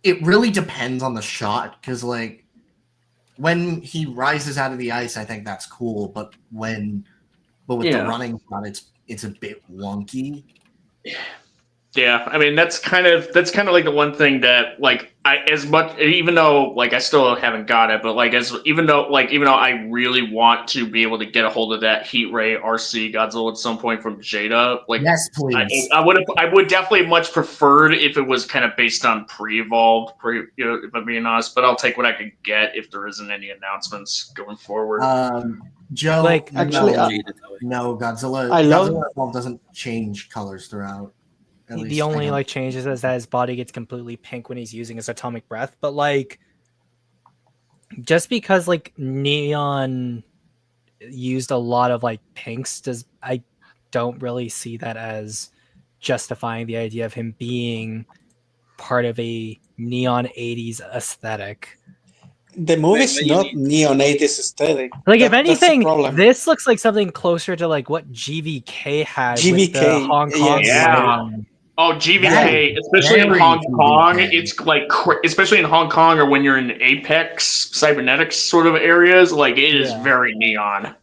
It really depends on the shot, because like when he rises out of the ice, I think that's cool, but with the running shot, it's a bit wonky. Yeah, I mean that's kind of like the one thing that like even though like I still haven't got it, but like even though I really want to be able to get a hold of that Heat Ray RC Godzilla at some point from Jada, like yes, please. I would definitely much preferred if it was kind of based on pre-evolved, if I'm being honest. But I'll take what I could get if there isn't any announcements going forward. Joe, like actually, no, Godzilla Evolved doesn't change colors throughout. The only like changes is that his body gets completely pink when he's using his atomic breath. But like, just because like Neon used a lot of like pinks, I don't really see that as justifying the idea of him being part of a neon 80s aesthetic. The movie's not neon 80s aesthetic. Like, if anything, this looks like something closer to like what GVK had with the Hong Kong. Yeah. Oh, GVK, especially in Hong Kong, it's like, especially in Hong Kong or when you're in Apex cybernetics sort of areas, like it is very neon.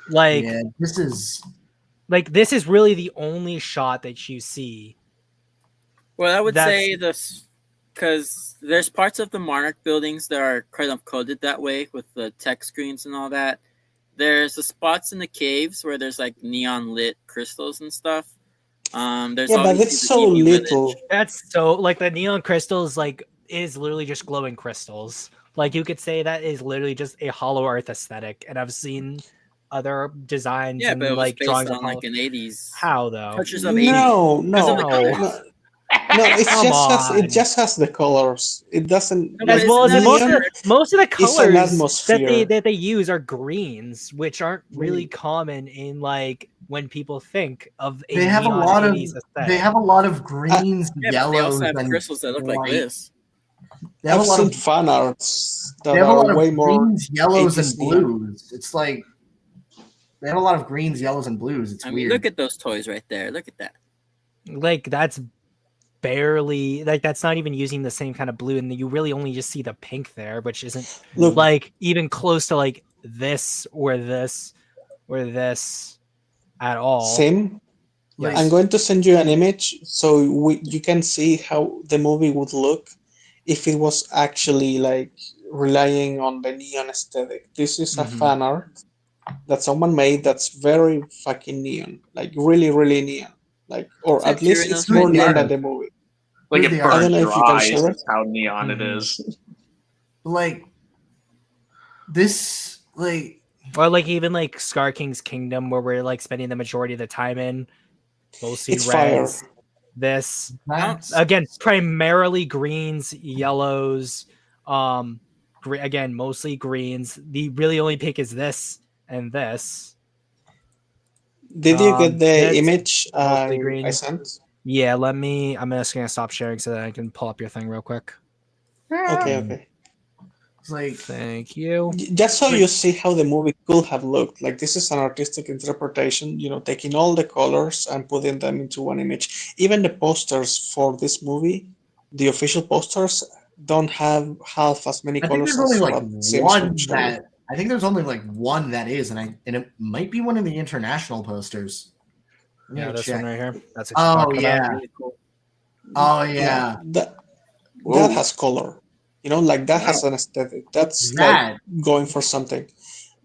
Like this is really the only shot that you see. Well, I would say this because there's parts of the Monarch buildings that are kind of coded that way with the tech screens and all that. There's the spots in the caves where there's like neon lit crystals and stuff. There's but it's so little. That's so like the neon crystals like is literally just glowing crystals. Like you could say that is literally just a Hollow Earth aesthetic, and I've seen other designs and but it was like based drawings on of like an 80s. How though? Touches of 80s. No. it just has the colors. It doesn't No, but As it's well as not most of, neon. most of the It's an colors atmosphere. that they use are greens, which aren't really common in like when people think of a They have a neon lot of 80s aesthetic. they have a lot of greens, Yeah, but they yellows, also have and crystals that look like white. this. They have I've a lot seen of fan arts they that have a are lot way of more. greens, yellows, 80s and neon. blues. It's like they have a lot of greens, yellows, and blues. It's I mean, weird. look at those toys right there. Look at that. Like that's barely like that's not even using the same kind of blue, and you really only just see the pink there, which isn't Look, like even close to like this or this or this at all. Sim, Like, I'm going to send you an image so you can see how the movie would look if it was actually like relying on the neon aesthetic. This is a Mhm. fan art that someone made that's very fucking neon, like really, really neon. Like, or Is that at least Tyranno's it's more Who's the neon than artist? the movie. Like Who's it the I don't burns know your if you can eyes. show it. That's how neon it Mhm. is. like this, like Or like even like Scar King's Kingdom, where we're like spending the majority of the time in mostly It's fire. reds. This that's again primarily greens, yellows, again mostly greens. The really only pick is this and this. Did you get the This image mostly I green. sent? Yeah, I'm just gonna stop sharing so that I can pull up your thing real quick. Okay. it's like Thank you. Just so you see how the movie could have looked. Like this is an artistic interpretation, taking all the colors and putting them into one image. Even the posters for this movie, the official posters, don't have half as many I think colors there's only as like what Sims one would show you. that I think there's only like one that is, and it might be one of the international posters. Let me Yeah, this check. one right here. That's what you're Oh talking about. yeah. Really cool. Oh yeah. That Whoa. has color. Like that has an aesthetic. That's That. like going for something.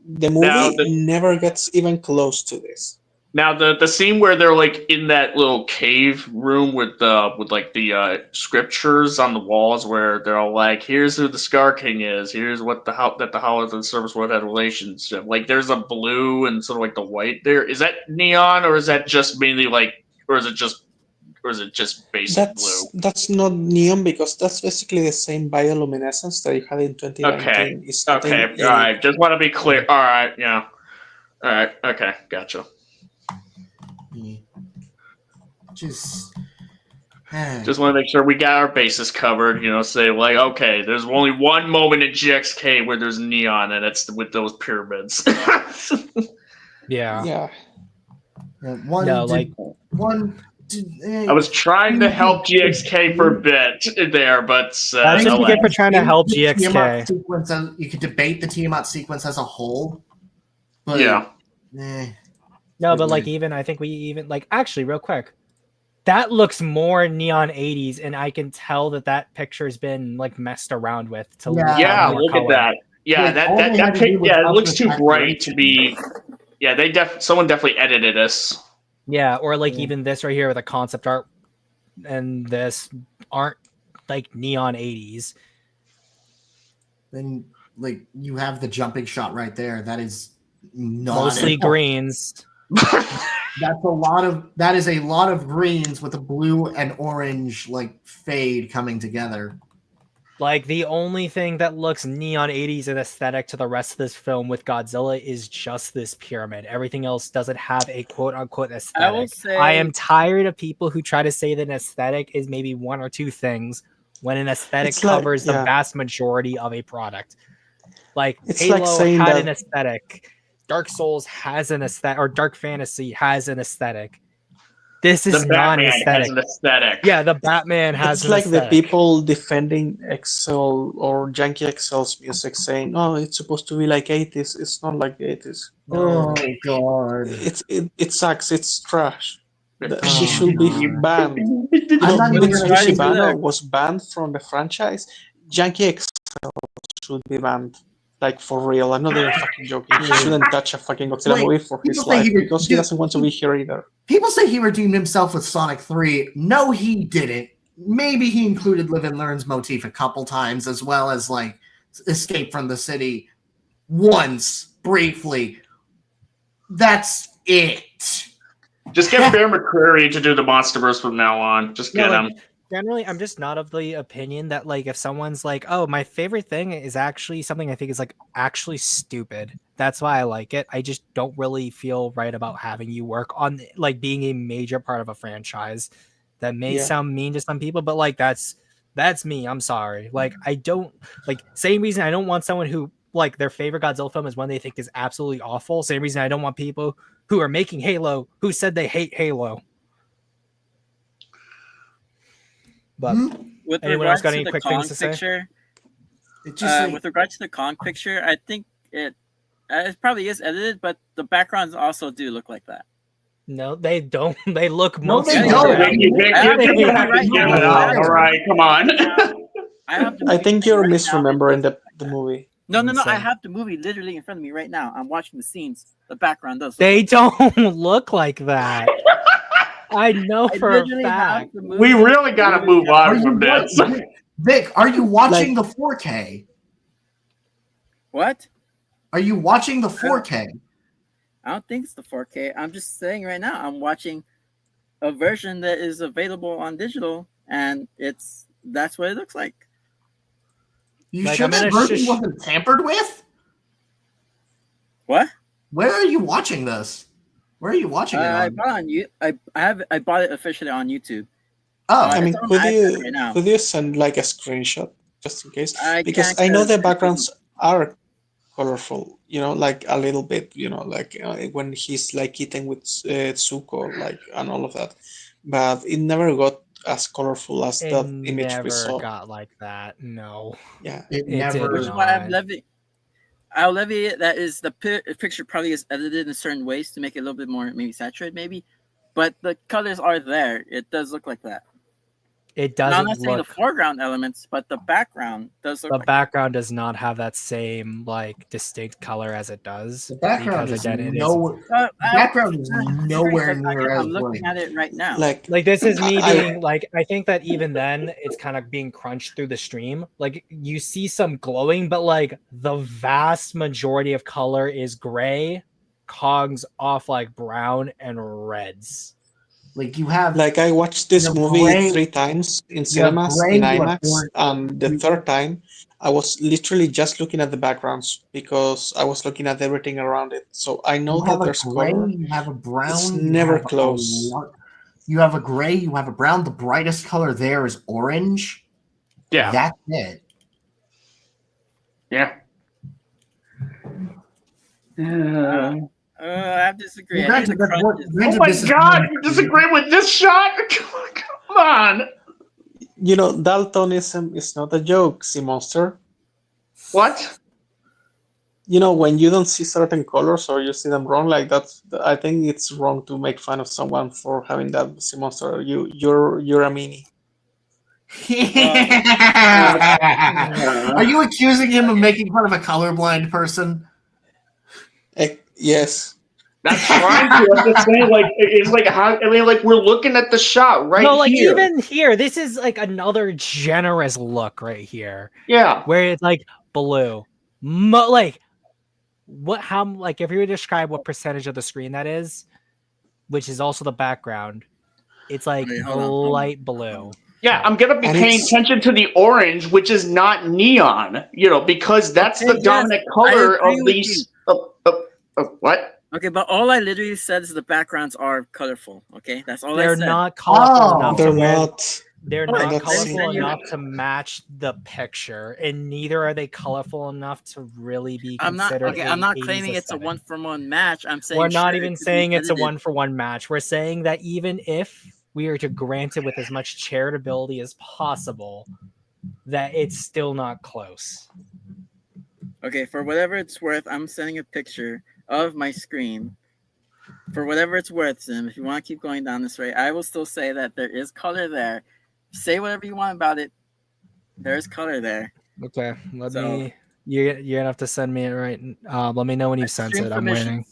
The Now, movie never gets even close to this. Now the scene where they're like in that little cave room with like the scriptures on the walls where they're all like, here's who the Scar King is, here's what the Hollows and Service World had relationship. Like there's a blue and sort of like the white there. Is that neon or is that just mainly like or is it just basic blue? That's not neon because that's basically the same bioluminescence that you had in 2019. Okay. It's Okay. nothing All right. Just want to be clear. All right. Yeah. All right. Okay. Gotcha. Just Just want to make sure we got our bases covered. Say like, okay, there's only one moment in GXK where there's neon, and it's with those pyramids. Yeah. Yeah. one. No, like I was trying to help GXK for a bit there, but that's what you get for trying to help the GXK. Tiamat sequence, you could debate the Tiamat sequence as a whole, but yeah. No, but like even I think we even like actually real quick. That looks more neon 80s, and I can tell that picture's been like messed around with to Yeah, more look color. at that. Yeah, Like, all they had that to do pic, was yeah, it up looks the too bright saturation. to be. Yeah, someone definitely edited this. Yeah, or like even this right here with the concept art and this aren't like neon 80s. Then like you have the jumping shot right there. That is not Mostly at all. greens. That is a lot of greens with a blue and orange like fade coming together. Like the only thing that looks neon 80s and aesthetic to the rest of this film with Godzilla is just this pyramid. Everything else doesn't have a quote unquote aesthetic. I will say I am tired of people who try to say that an aesthetic is maybe one or two things when an aesthetic covers the vast majority of a product. Like Halo had an aesthetic. Dark Souls has an aesthetic, or Dark Fantasy has an aesthetic. This is not an aesthetic. Has an aesthetic. Yeah, the Batman has It's like the people defending Excel or Janky Excel's music saying, "Oh, it's supposed to be like 80s. It's not like the 80s." Oh god. It sucks. It's trash. She should be banned. Mitsubishi Banner was banned from the franchise. Janky Excel should be banned. Like for real. I'm not even fucking joking. He shouldn't touch a fucking Godzilla movie for his life because he doesn't want to be here either. People say he redeemed himself with Sonic 3. No, he didn't. Maybe he included Live and Learn's motif a couple times, as well as like Escape from the City once, briefly. That's it. Just get Bear McCreary to do the Monsterverse from now on. Just get him. generally, I'm just not of the opinion that like if someone's like, oh, my favorite thing is actually something I think is like actually stupid. That's why I like it. I just don't really feel right about having you work on like being a major part of a franchise. That may Yeah. sound mean to some people, but like that's me. I'm sorry. Like I don't like same reason I don't want someone who like their favorite Godzilla film is one they think is absolutely awful. Same reason I don't want people who are making Halo who said they hate Halo. But With anyone else regards got to any the quick Kong things to say? picture, It just like, with regards to the Kong picture, I think it probably is edited, but the backgrounds also do look like that. No, they don't. They look No, mostly they Yeah, don't. Vicky, I have you're the gonna movie have to right give now. it up. All right, come on. I have the I movie think you're right now. misremembering the movie. No. I Insane. have the movie literally in front of me right now. I'm watching the scenes. The background does. They don't look like that. I know I for a literally have fact. the movie. We really gotta move Are on you from this. Vic, are you watching Like- the 4K? What? Are you watching the 4K? I don't think it's the 4K. I'm just saying right now. I'm watching a version that is available on digital, and that's what it looks like. You Like, sure I'm in that a version shish- wasn't tampered with? What? Where are you watching this? Where are you watching it I on? bought it on you. I bought it officially on YouTube. Oh, I mean, It's on could iPad right now. you send like a screenshot just in case? I Because can't I know the because- backgrounds are colorful. You know, like a little bit. You know, like when he's like eating with Tsuko, like and all of that. But it never got as colorful as It the image we never saw. got like that. No. Yeah. it It never. did Which is why not. I'll levy it. That is the picture probably is edited in certain ways to make it a little bit more maybe saturated, maybe. But the colors are there. It does look like that. It Now, I'm doesn't not saying the look. foreground elements, but the background does look The like background does not have that same like distinct color as it does. The background because is again, it is nowhere. that. Background is nowhere Screenshot near I'm as looking bright. at it right now. Like like this is me I- being like I think that even then it's kind of being crunched through the stream. Like you see some glowing, but like the vast majority of color is gray, Kong's off like brown and reds. Like you have Like I watched this You have movie gray- 3 times in you have cinemas gray, in you have IMAX, orange. and the third time I was literally just looking at the backgrounds because I was looking at everything around it. So I know you have that a there's gray, color. you have a brown. It's you never have a close. you have a gray, you have a brown. The brightest color there is orange. Yeah, That's it. yeah. I have to disagree. Well, I think granted, the that's crunch what- is- granted, Oh my this is- God! You disagree with this shot? Come on. You know, daltonism is not a joke, sea monster. What? You know, when you don't see certain colors or you see them wrong, like that's, I think it's wrong to make fun of someone for having that sea monster. You're a meanie. Are you accusing him of making fun of a colorblind person? Yes. Not trying to. I'm just saying, like, it's like how. I mean, like, we're looking at the shot right no, like here. even here, this is like another generous look right here. Yeah. Where it's like blue. Like what how like if you were to describe what percentage of the screen that is, which is also the background, it's like Wait, hold on. light blue. Yeah, I'm gonna be And paying it's- attention to the orange, which is not neon. You know, because that's Okay, the dominant yes, color I agree of with these. you. What? Okay, but all I literally said is the backgrounds are colorful. Okay, that's all I They're said. not colorful Oh. enough to They're where not. they're Alright, not that's colorful saying- enough to match the picture, and neither are they colorful enough to really be I'm not considered. okay. I'm not 80s claiming it's a aesthetic. 1-for-1 match. I'm saying We're not sure, even it could be saying it's a edited. 1-for-1 match. We're saying that even if we are to grant it with as much charitability as possible, that it's still not close. Okay, for whatever it's worth, I'm sending a picture of my screen. For whatever it's worth, Sim, if you want to keep going down this way, I will still say that there is color there. Say whatever you want about it. There is color there. Okay, let So- me. You're gonna have to send me it right. Let me know when you sent Stream it. I'm submissions. waiting.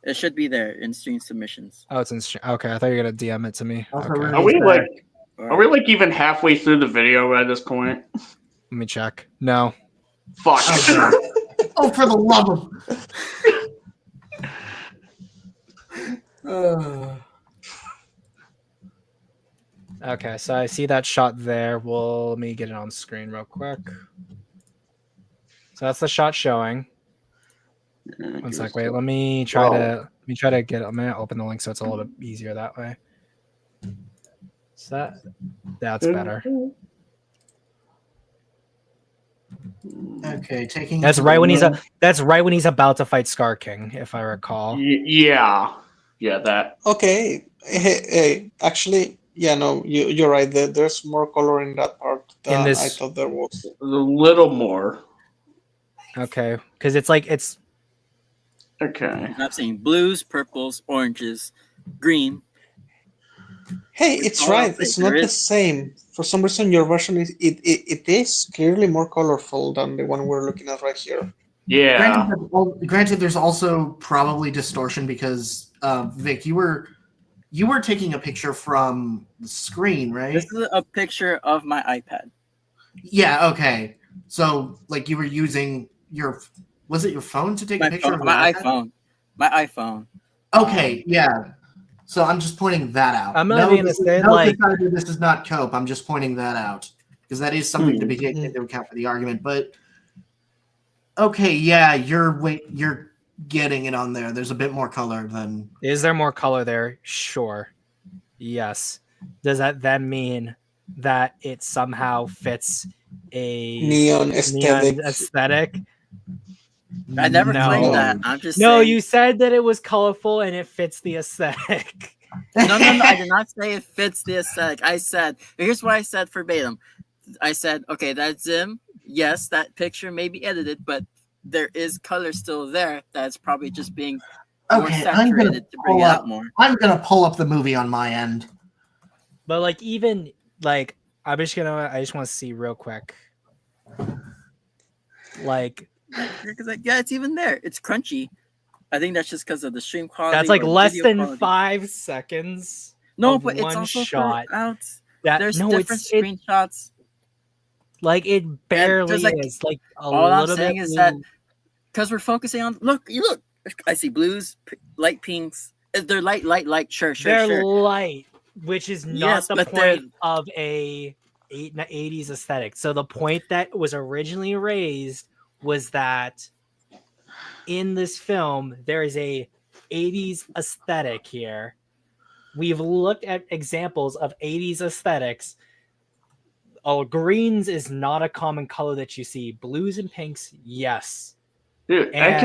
It should be there in stream submissions. Oh, it's in. Okay, I thought you were gonna DM it to me. Also, Okay, really- Are we Is like? All Are we like even halfway through the video at this point? let me check. No, Fuck. Oh, for the love of. Okay, so I see that shot there. Well, let me get it on screen real quick. So that's the shot showing. One sec, wait. Let me try to get. I'm gonna open the link so it's a little bit easier that way. So that's better. Okay, taking. That's right when he's about to fight Scar King, if I recall. Yeah, that. Okay. Hey, actually, yeah, no, you're right. There's more color in that part than I thought there was. A little more. Okay, because it's. Okay. I'm seeing blues, purples, oranges, green. Hey, it's right. It's not the same. For some reason, your version it is clearly more colorful than the one we're looking at right here. Yeah. Granted, there's also probably distortion because Vic, you were taking a picture from the screen, right? This is a picture of my iPad. Yeah. Okay. So, like, you were using was it your phone to take a picture of my iPhone? My iPhone. Okay. Yeah. So I'm just pointing that out. I'm not even saying this is not cope. I'm just pointing that out because that is something to be taken into account for the argument. But okay, yeah, you're getting it on there. There's a bit more color than. Is there more color there? Sure. Yes. Does that then mean that it somehow fits a neon aesthetic? I never claimed that. I'm just no. saying... You said that it was colorful and it fits the aesthetic. No. I did not say it fits the aesthetic. I said, here's what I said verbatim. I said, okay, that's Zim. Yes, that picture may be edited, but there is color still there. That's probably just being more saturated to bring it out more. I'm gonna pull up the movie on my end. But like, even like, I just want to see real quick. Like, yeah, it's even there. It's crunchy. I think that's just because of the stream quality. That's like less than 5 seconds. No, but it's also shot out. There's different screenshots. Like it barely is. Like all I'm saying is that because we're focusing on look. I see blues, light pinks. They're light. Sure. They're light, which is not the point of a 80s aesthetic. So the point that was originally raised was that in this film there is a 80s aesthetic here. We've looked at examples of 80s aesthetics. Oh, greens is not a common color that you see. Blues and pinks, yes. Dude, I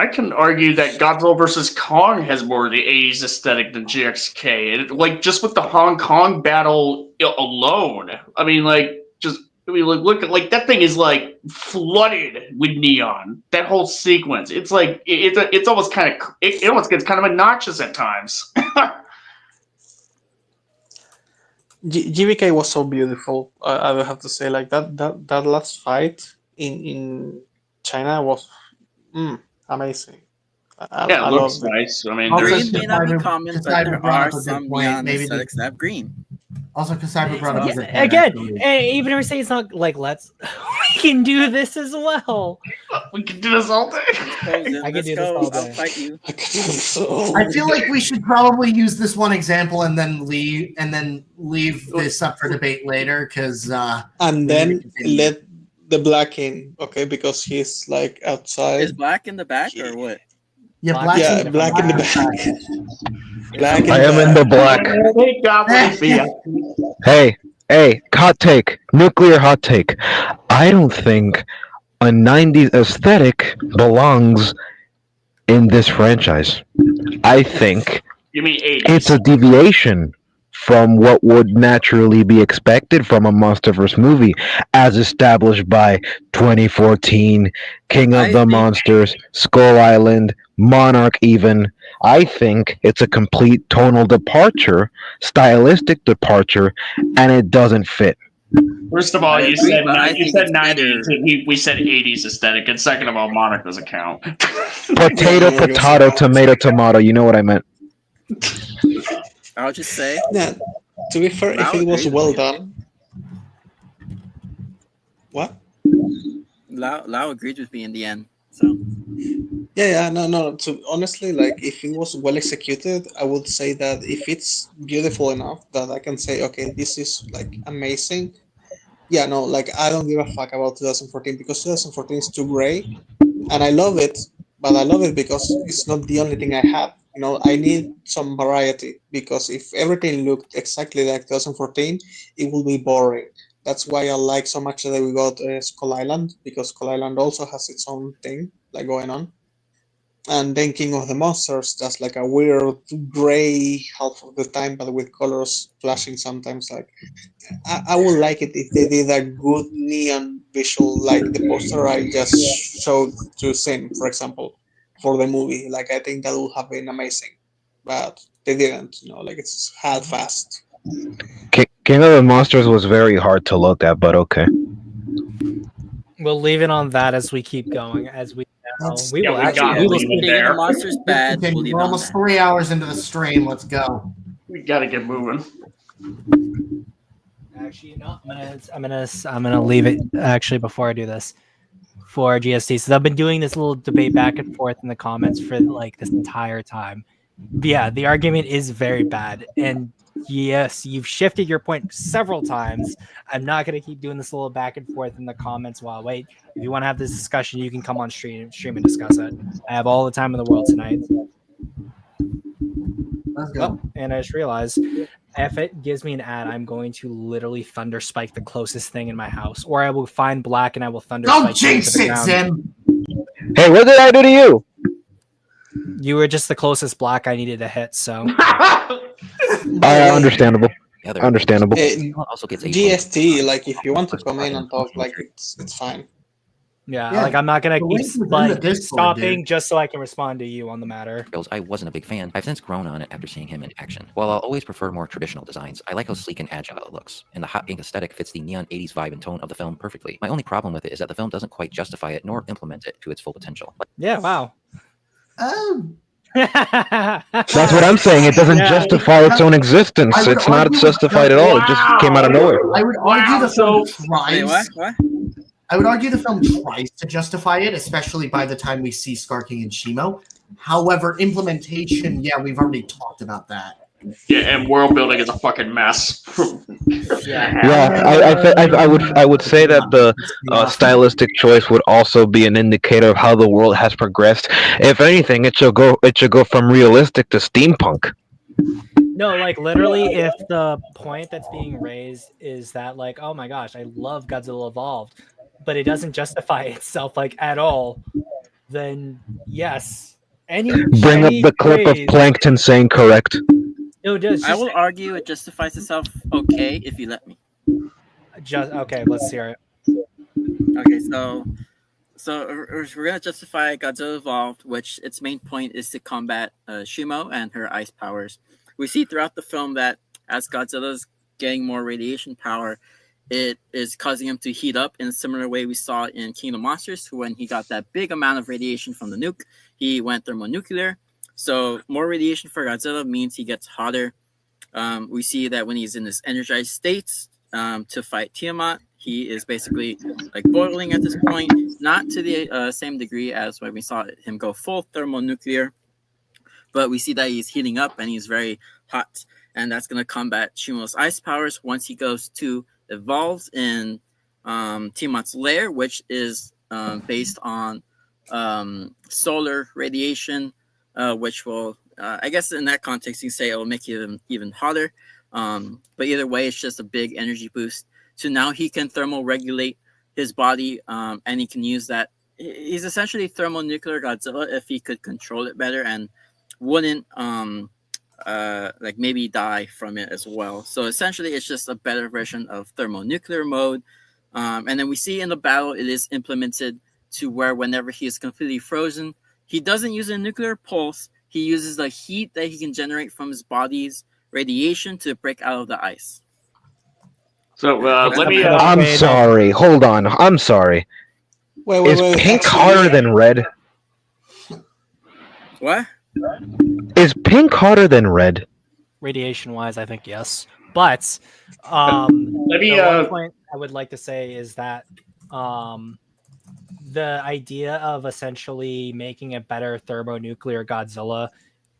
can argue that Godzilla vs. Kong has more of the 80s aesthetic than GXK. Like, just with the Hong Kong battle alone. I mean, look at, like, that thing is, like, flooded with neon. That whole sequence. It's, like, it's almost kind of, it almost gets kind of obnoxious at times. GVK was so beautiful. I would have to say, like that last fight in China was amazing. It looks nice. I mean, green may not be common, but there are some neon aesthetics that have green. Also, Kasaiba brought up a good point. Again, even if we say it's not like we can do this as well. We can do this all day. I can do this all day. I'll fight you. I feel like we should probably use this one example and then leave this up for debate later, because and then let the black in, okay, because he's like outside. Is black in the back or what? Yeah, black in the back. I am in the black. Hey, hot take. Nuclear hot take. I don't think a 90s aesthetic belongs in this franchise. I think you mean 80s. It's a deviation from what would naturally be expected from a MonsterVerse movie, as established by 2014, King of the Monsters, Skull Island, Monarch even. I think it's a complete tonal departure, stylistic departure, and it doesn't fit. First of all, you said 90s, and we said 80s aesthetic, and second of all, Monarch doesn't count. Potato, tomato, you know what I meant. I'll just say that, to be fair, if it was well done. What? Lau agreed with me in the end. So Yeah, no. To honestly, like, if it was well executed, I would say that if it's beautiful enough that I can say, okay, this is like amazing. Yeah, no, like I don't give a fuck about 2014 because 2014 is too gray, and I love it, but I love it because it's not the only thing I have. I need some variety because if everything looked exactly like 2014, it will be boring. That's why I like so much that we got Skull Island because Skull Island also has its own thing like going on. And then King of the Monsters, that's like a weird gray half of the time, but with colors flashing sometimes. Like I would like it if they did a good neon visual, like the poster I just showed to Sim, for example, for the movie. Like I think that would have been amazing, but they didn't. Like it's half-fast. King of the Monsters was very hard to look at, but okay. We'll leave it on that as we keep going. As we we Yeah, will we actually gotta we will leave it speak- King of there. the Monsters bad. We'll leave We're it on almost that. 3 hours into the stream. Let's go. We gotta get moving. Actually, no, I'm gonna leave it actually before I do this for GST. So I've been doing this little debate back and forth in the comments for like this entire time. But yeah, the argument is very bad, and yes, you've shifted your point several times. I'm not gonna keep doing this little back and forth in the comments while I wait. If you want to have this discussion, you can come on stream and discuss it. I have all the time in the world tonight. Let's go. Oh, and I just realized if it gives me an ad, I'm going to literally thunder spike the closest thing in my house, or I will find black and I will thunder Don't spike it into jinx the it, ground. Zim. Hey, what did I do to you? You were just the closest black I needed to hit, so Understandable. The other Understandable. also gets a GST, like if you want to come in and talk, like it's fine. yeah, Yeah, like I'm not gonna the keep link was in the like Discord, stopping dude. just so I can respond to you on the matter. I wasn't a big fan. I've since grown on it after seeing him in action. While I'll always prefer more traditional designs, I like how sleek and agile it looks, and the hot ink aesthetic fits the neon 80s vibe and tone of the film perfectly. My only problem with it is that the film doesn't quite justify it nor implement it to its full potential. Yeah, wow. That's what I'm saying. It doesn't Yeah. justify its own existence. I would It's not argue- justified at all. It just came out of nowhere. I would argue the film Wait, tries. what? I would argue the film tries to justify it, especially by the time we see Scar King and Shimo. However, implementation, yeah, we've already talked about that. Yeah, and world building is a fucking mess. Yeah, I would say that the stylistic choice would also be an indicator of how the world has progressed. If anything, it should go from realistic to steampunk. No, like literally, if the point that's being raised is that, like, oh my gosh, I love Godzilla Evolved, but it doesn't justify itself like at all, then yes, Bring up the clip of Plankton saying correct. No, it does. I will argue it justifies itself okay if you let me. Just okay. Let's hear it. Okay, so we're gonna justify Godzilla Evolved, which its main point is to combat Shimo and her ice powers. We see throughout the film that as Godzilla's getting more radiation power, it is causing him to heat up in a similar way we saw in King of the Monsters, when he got that big amount of radiation from the nuke, he went thermonuclear. So more radiation for Godzilla means he gets hotter. We see that when he's in this energized state to fight Tiamat, he is basically like boiling at this point, not to the same degree as when we saw him go full thermonuclear, but we see that he's heating up and he's very hot, and that's going to combat Shimo's ice powers once he goes to evolves in Tiamat's lair, which is based on solar radiation, which will, I guess in that context, you can say it will make you even hotter. But either way, it's just a big energy boost. So now he can thermal regulate his body, and he can use that. He's essentially thermonuclear Godzilla if he could control it better and wouldn't like maybe die from it as well. So essentially, it's just a better version of thermonuclear mode. And then we see in the battle, it is implemented to where whenever he is completely frozen, he doesn't use a nuclear pulse. He uses the heat that he can generate from his body's radiation to break out of the ice. So let me. I'm sorry. Hold on. I'm sorry. Is pink hotter than red? What? Is pink hotter than red? Radiation wise, I think yes. But let me. the one point I would like to say is that the idea of essentially making a better thermonuclear Godzilla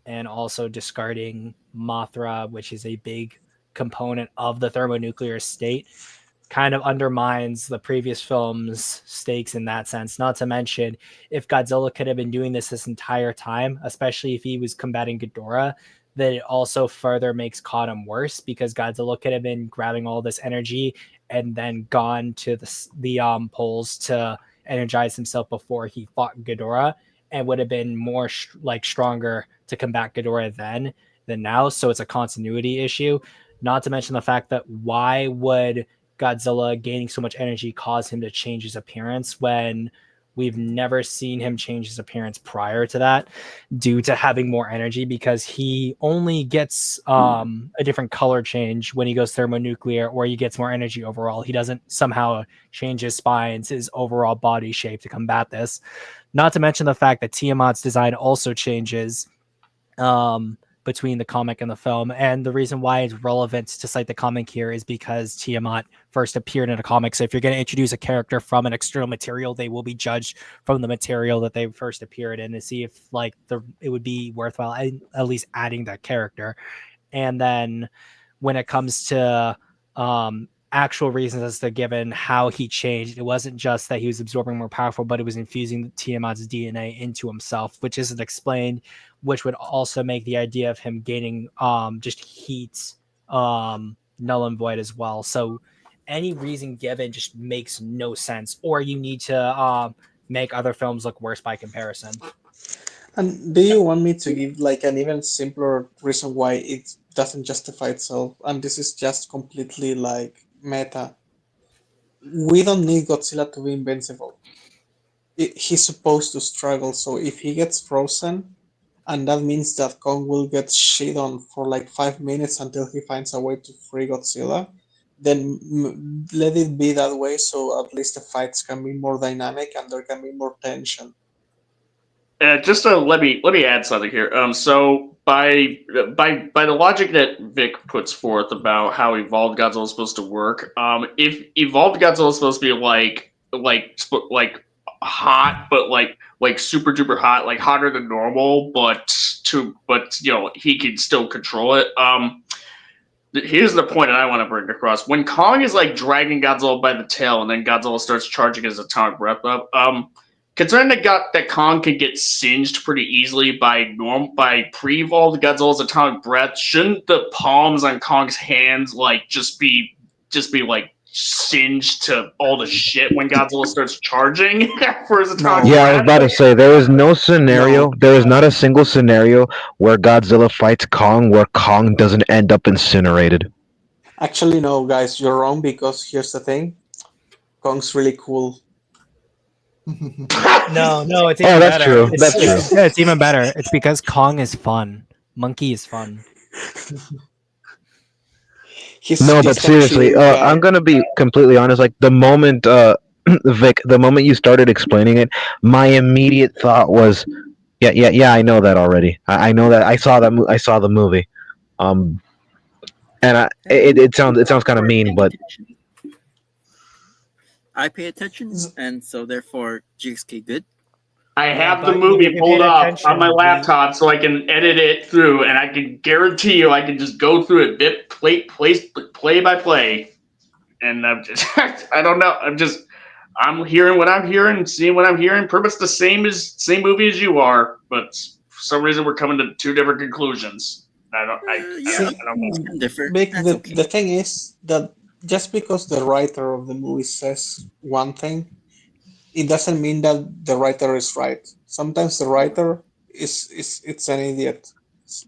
and also discarding Mothra, which is a big component of the thermonuclear state, kind of undermines the previous film's stakes in that sense. Not to mention, if Godzilla could have been doing this entire time, especially if he was combating Ghidorah, then it also further makes Kottam worse because Godzilla could have been grabbing all this energy and then gone to the poles to energize himself before he fought Ghidorah, and would have been more stronger to combat Ghidorah then than now. So it's a continuity issue. Not to mention the fact that why would Godzilla gaining so much energy cause him to change his appearance when we've never seen him change his appearance prior to that due to having more energy, because he only gets a different color change when he goes thermonuclear, or he gets more energy overall. He doesn't somehow change his spines, his overall body shape to combat this. Not to mention the fact that Tiamat's design also changes between the comic and the film. And the reason why it's relevant to cite the comic here is because Tiamat first appeared in a comic. So if you're going to introduce a character from an external material, they will be judged from the material that they first appeared in to see if it would be worthwhile at least adding that character. And then when it comes to actual reasons as to given how he changed, it wasn't just that he was absorbing more powerful, but it was infusing Tiamat's DNA into himself, which isn't explained, which would also make the idea of him gaining just heat null and void as well. So any reason given just makes no sense, or you need to make other films look worse by comparison. And do you want me to give like an even simpler reason why it doesn't justify itself? And this is just completely like meta. We don't need Godzilla to be invincible. He's supposed to struggle, so if he gets frozen, and that means that Kong will get shit on for like 5 minutes until he finds a way to free Godzilla, then let it be that way, so at least the fights can be more dynamic and there can be more tension. Just let me add something here. So by the logic that Vic puts forth about how evolved Godzilla is supposed to work, if evolved Godzilla is supposed to be like hot, but like super duper hot, like hotter than normal, but he can still control it. Here's the point that I want to bring across: when Kong is like dragging Godzilla by the tail, and then Godzilla starts charging his atomic breath up. Considering that Kong can get singed pretty easily by pre-evolved Godzilla's atomic breath, shouldn't the palms on Kong's hands like just be like singed to all the shit when Godzilla starts charging for his atomic breath? Yeah, I was about to say there is no scenario. There is not a single scenario where Godzilla fights Kong where Kong doesn't end up incinerated. Actually, no, guys, you're wrong, because here's the thing: Kong's really cool. No, it's even that's better. true. That's true. It's even better. It's because Kong is fun. Monkey is fun. No, but seriously, I'm gonna be completely honest. Like the moment, Vic, the moment you started explaining it, my immediate thought was, yeah, I know that already. I know that. I saw that. I saw the movie. And it sounds kind of mean, but I pay attention, and so therefore GXK good. I have the movie pulled up on my laptop so I can edit it through, and I can guarantee you I can just go through it play by play. And I'm just, I don't know. I'm hearing what I'm hearing, seeing what I'm hearing. Pretty much the same movie as you are, but for some reason we're coming to two different conclusions. I don't know. The thing is that just because the writer of the movie says one thing, it doesn't mean that the writer is right. Sometimes the writer it's an idiot.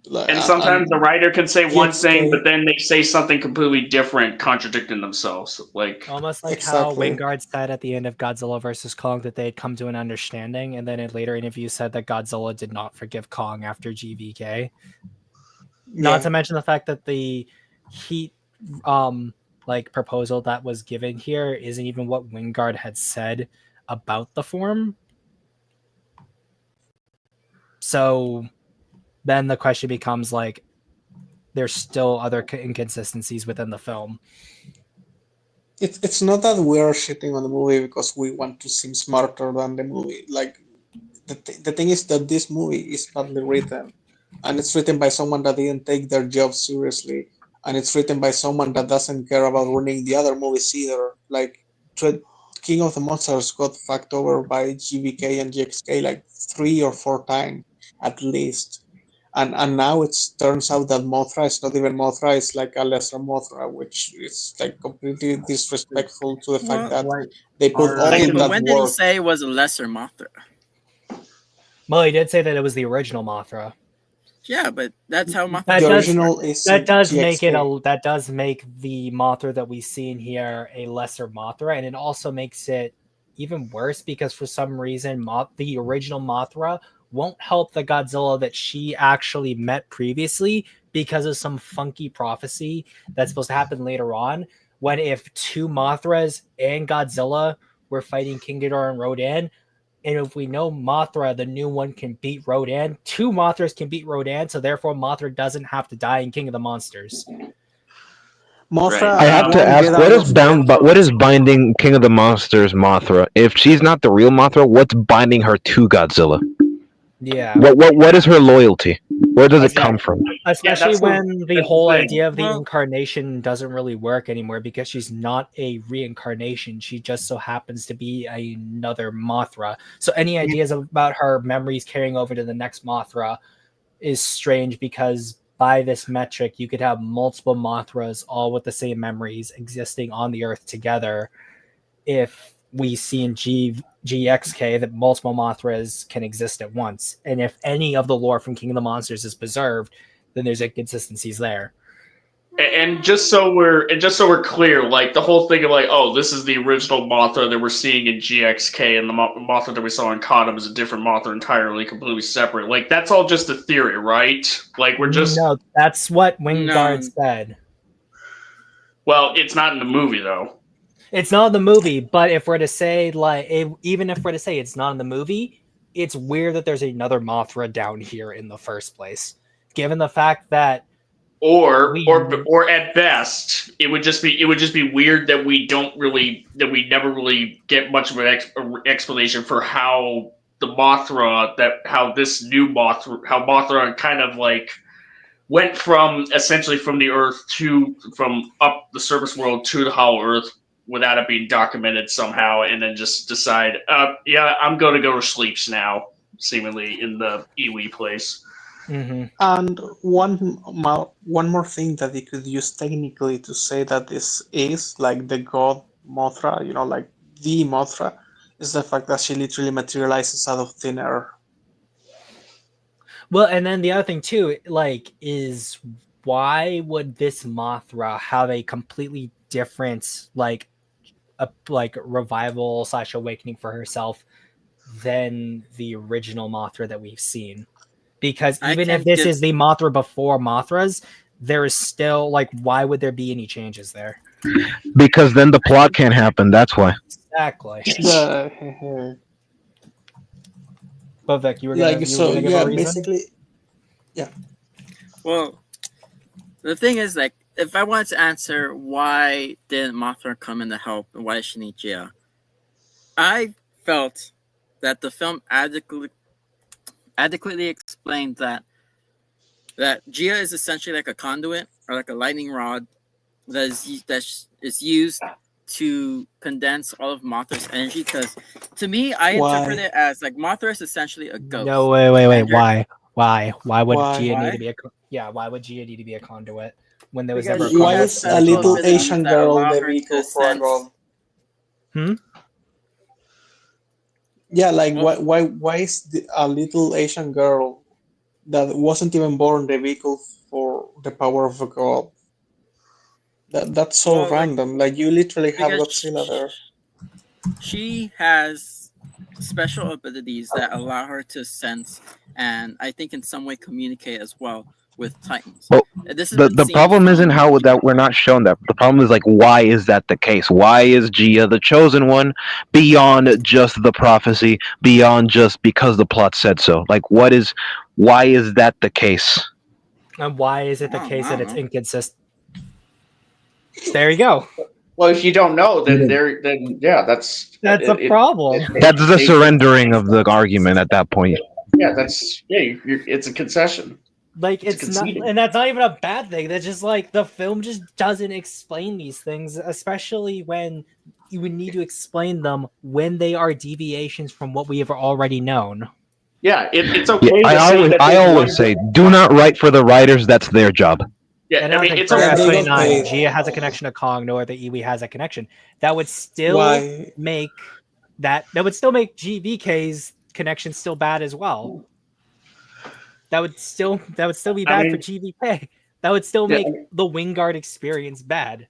And sometimes the writer can say one thing, but then they say something completely different, contradicting themselves. Like almost like how Wingard said at the end of Godzilla vs. Kong that they had come to an understanding, and then in later interviews said that Godzilla did not forgive Kong after GVK. Not to mention the fact that the heat proposal that was given here isn't even what Wingard had said about the form. So then the question becomes like, there's still other inconsistencies within the film. it's not that we're shitting on the movie because we want to seem smarter than the movie. Like the thing is that this movie is badly written, and it's written by someone that didn't take their job seriously, and it's written by someone that doesn't care about ruining the other movies either. Like King of the Monsters got fucked over by GVK and GXK like 3 or 4 times at least. And now it turns out that Mothra is not even Mothra; it's like a lesser Mothra, which is like completely disrespectful to the fact that Like, they put all Okay, in but that when did he work. say it was a lesser Mothra? Well, he did say that it was the original Mothra. Yeah, but that's how Mothra. That The does- original is That does make it GXK. that does make the Mothra that we see in here a lesser Mothra, and it also makes it even worse because for some reason the original Mothra won't help the Godzilla that she actually met previously because of some funky prophecy that's supposed to happen later on. When if two Mothras and Godzilla were fighting King Ghidorah and Rodan, and if we know Mothra, the new one, can beat Rodan, two Mothras can beat Rodan, so therefore Mothra doesn't have to die in King of the Monsters. Mothra. I have to won't ask, get what out is of bound? bed But what is binding King of the Monsters Mothra? If she's not the real Mothra, what's binding her to Godzilla? Yeah. What is her loyalty? Where does it Yeah. come from? Especially that's the- when the that's the whole thing. idea of the Well- incarnation doesn't really work anymore because she's not a reincarnation. She just so happens to be another Mothra. So any ideas about her memories carrying over to the next Mothra is strange because by this metric, you could have multiple Mothras all with the same memories existing on the Earth together. If we see in GXK that multiple Mothras can exist at once, and if any of the lore from King of the Monsters is preserved, then there's inconsistencies there. And just so we're clear, like the whole thing of like, oh, this is the original Mothra that we're seeing in GXK, and the Mothra that we saw in Condom is a different Mothra entirely, completely separate. Like that's all just a theory, right? Like we're just No, that's what Wingard No. said. well, it's not in the movie though. It's not in the movie, but if we're to say even if we're to say it's not in the movie, it's weird that there's another Mothra down here in the first place, given the fact that Or We- or at best, it would just be weird that we never really get much of an explanation for how the Mothra how this new Mothra how Mothra kind of like went from essentially from the Earth from up the surface world to the Hollow Earth without it being documented somehow, and then just decide, yeah, I'm going to go to sleeps now, seemingly in the Iwi place. Mhm. And one more thing that they could use technically to say that this is like the god Mothra, like the Mothra, is the fact that she literally materializes out of thin air. Well, and then the other thing too, is why would this Mothra have a completely different revival / awakening for herself than the original Mothra that we've seen? Because I even if can't this give- is the Mothra before Mothras, there is still why would there be any changes there? Because then the plot can't happen. That's why. Exactly. But Vic, you were gonna, give a reason? basically, Well, the thing is, if I wanted to answer why didn't Mothra come in to help and why does she need Gia, I felt that the film adequately explained that Gia is essentially like a conduit or like a lightning rod that is used to condense all of Mothra's energy. Because to me, I interpret it as like Mothra is essentially a ghost. No, wait. And you're- Why would Why? Gia Why? need to be why would Gia need to be a conduit when there was Because never a she why conduit? has is a special little abilities Asian that girl allow the her vehicle to for a sense- god? Yeah, like Well- why is a little Asian girl that wasn't even born the vehicle for the power of a god? That's so Well, random. Like you literally have because Godzilla there. She has special abilities that allow her to sense and I think in some way communicate as well with Titans. Well, This has The been seen problem from- isn't how that we're not shown that. The problem is why is that the case? Why is Gia the chosen one beyond just the prophecy, beyond just because the plot said so? Why is that the case? And why is it the I case that don't it's know. inconsistent? There you go. Well, if you don't know, then that's a problem. That's the surrendering of the argument at that point. Yeah, it's a concession. Like it's not, and that's not even a bad thing. That's just like the film just doesn't explain these things, especially when you would need to explain them when they are deviations from what we have already known. Yeah, it's okay. I always say, do not write for the writers. That's their job. Yeah, and I mean, it's okay. Gia has a connection to Kong. No other Iwi has a connection. That would still make GVK's connection still bad as well. That would still be bad for GVK. That would still make the Wingard experience bad.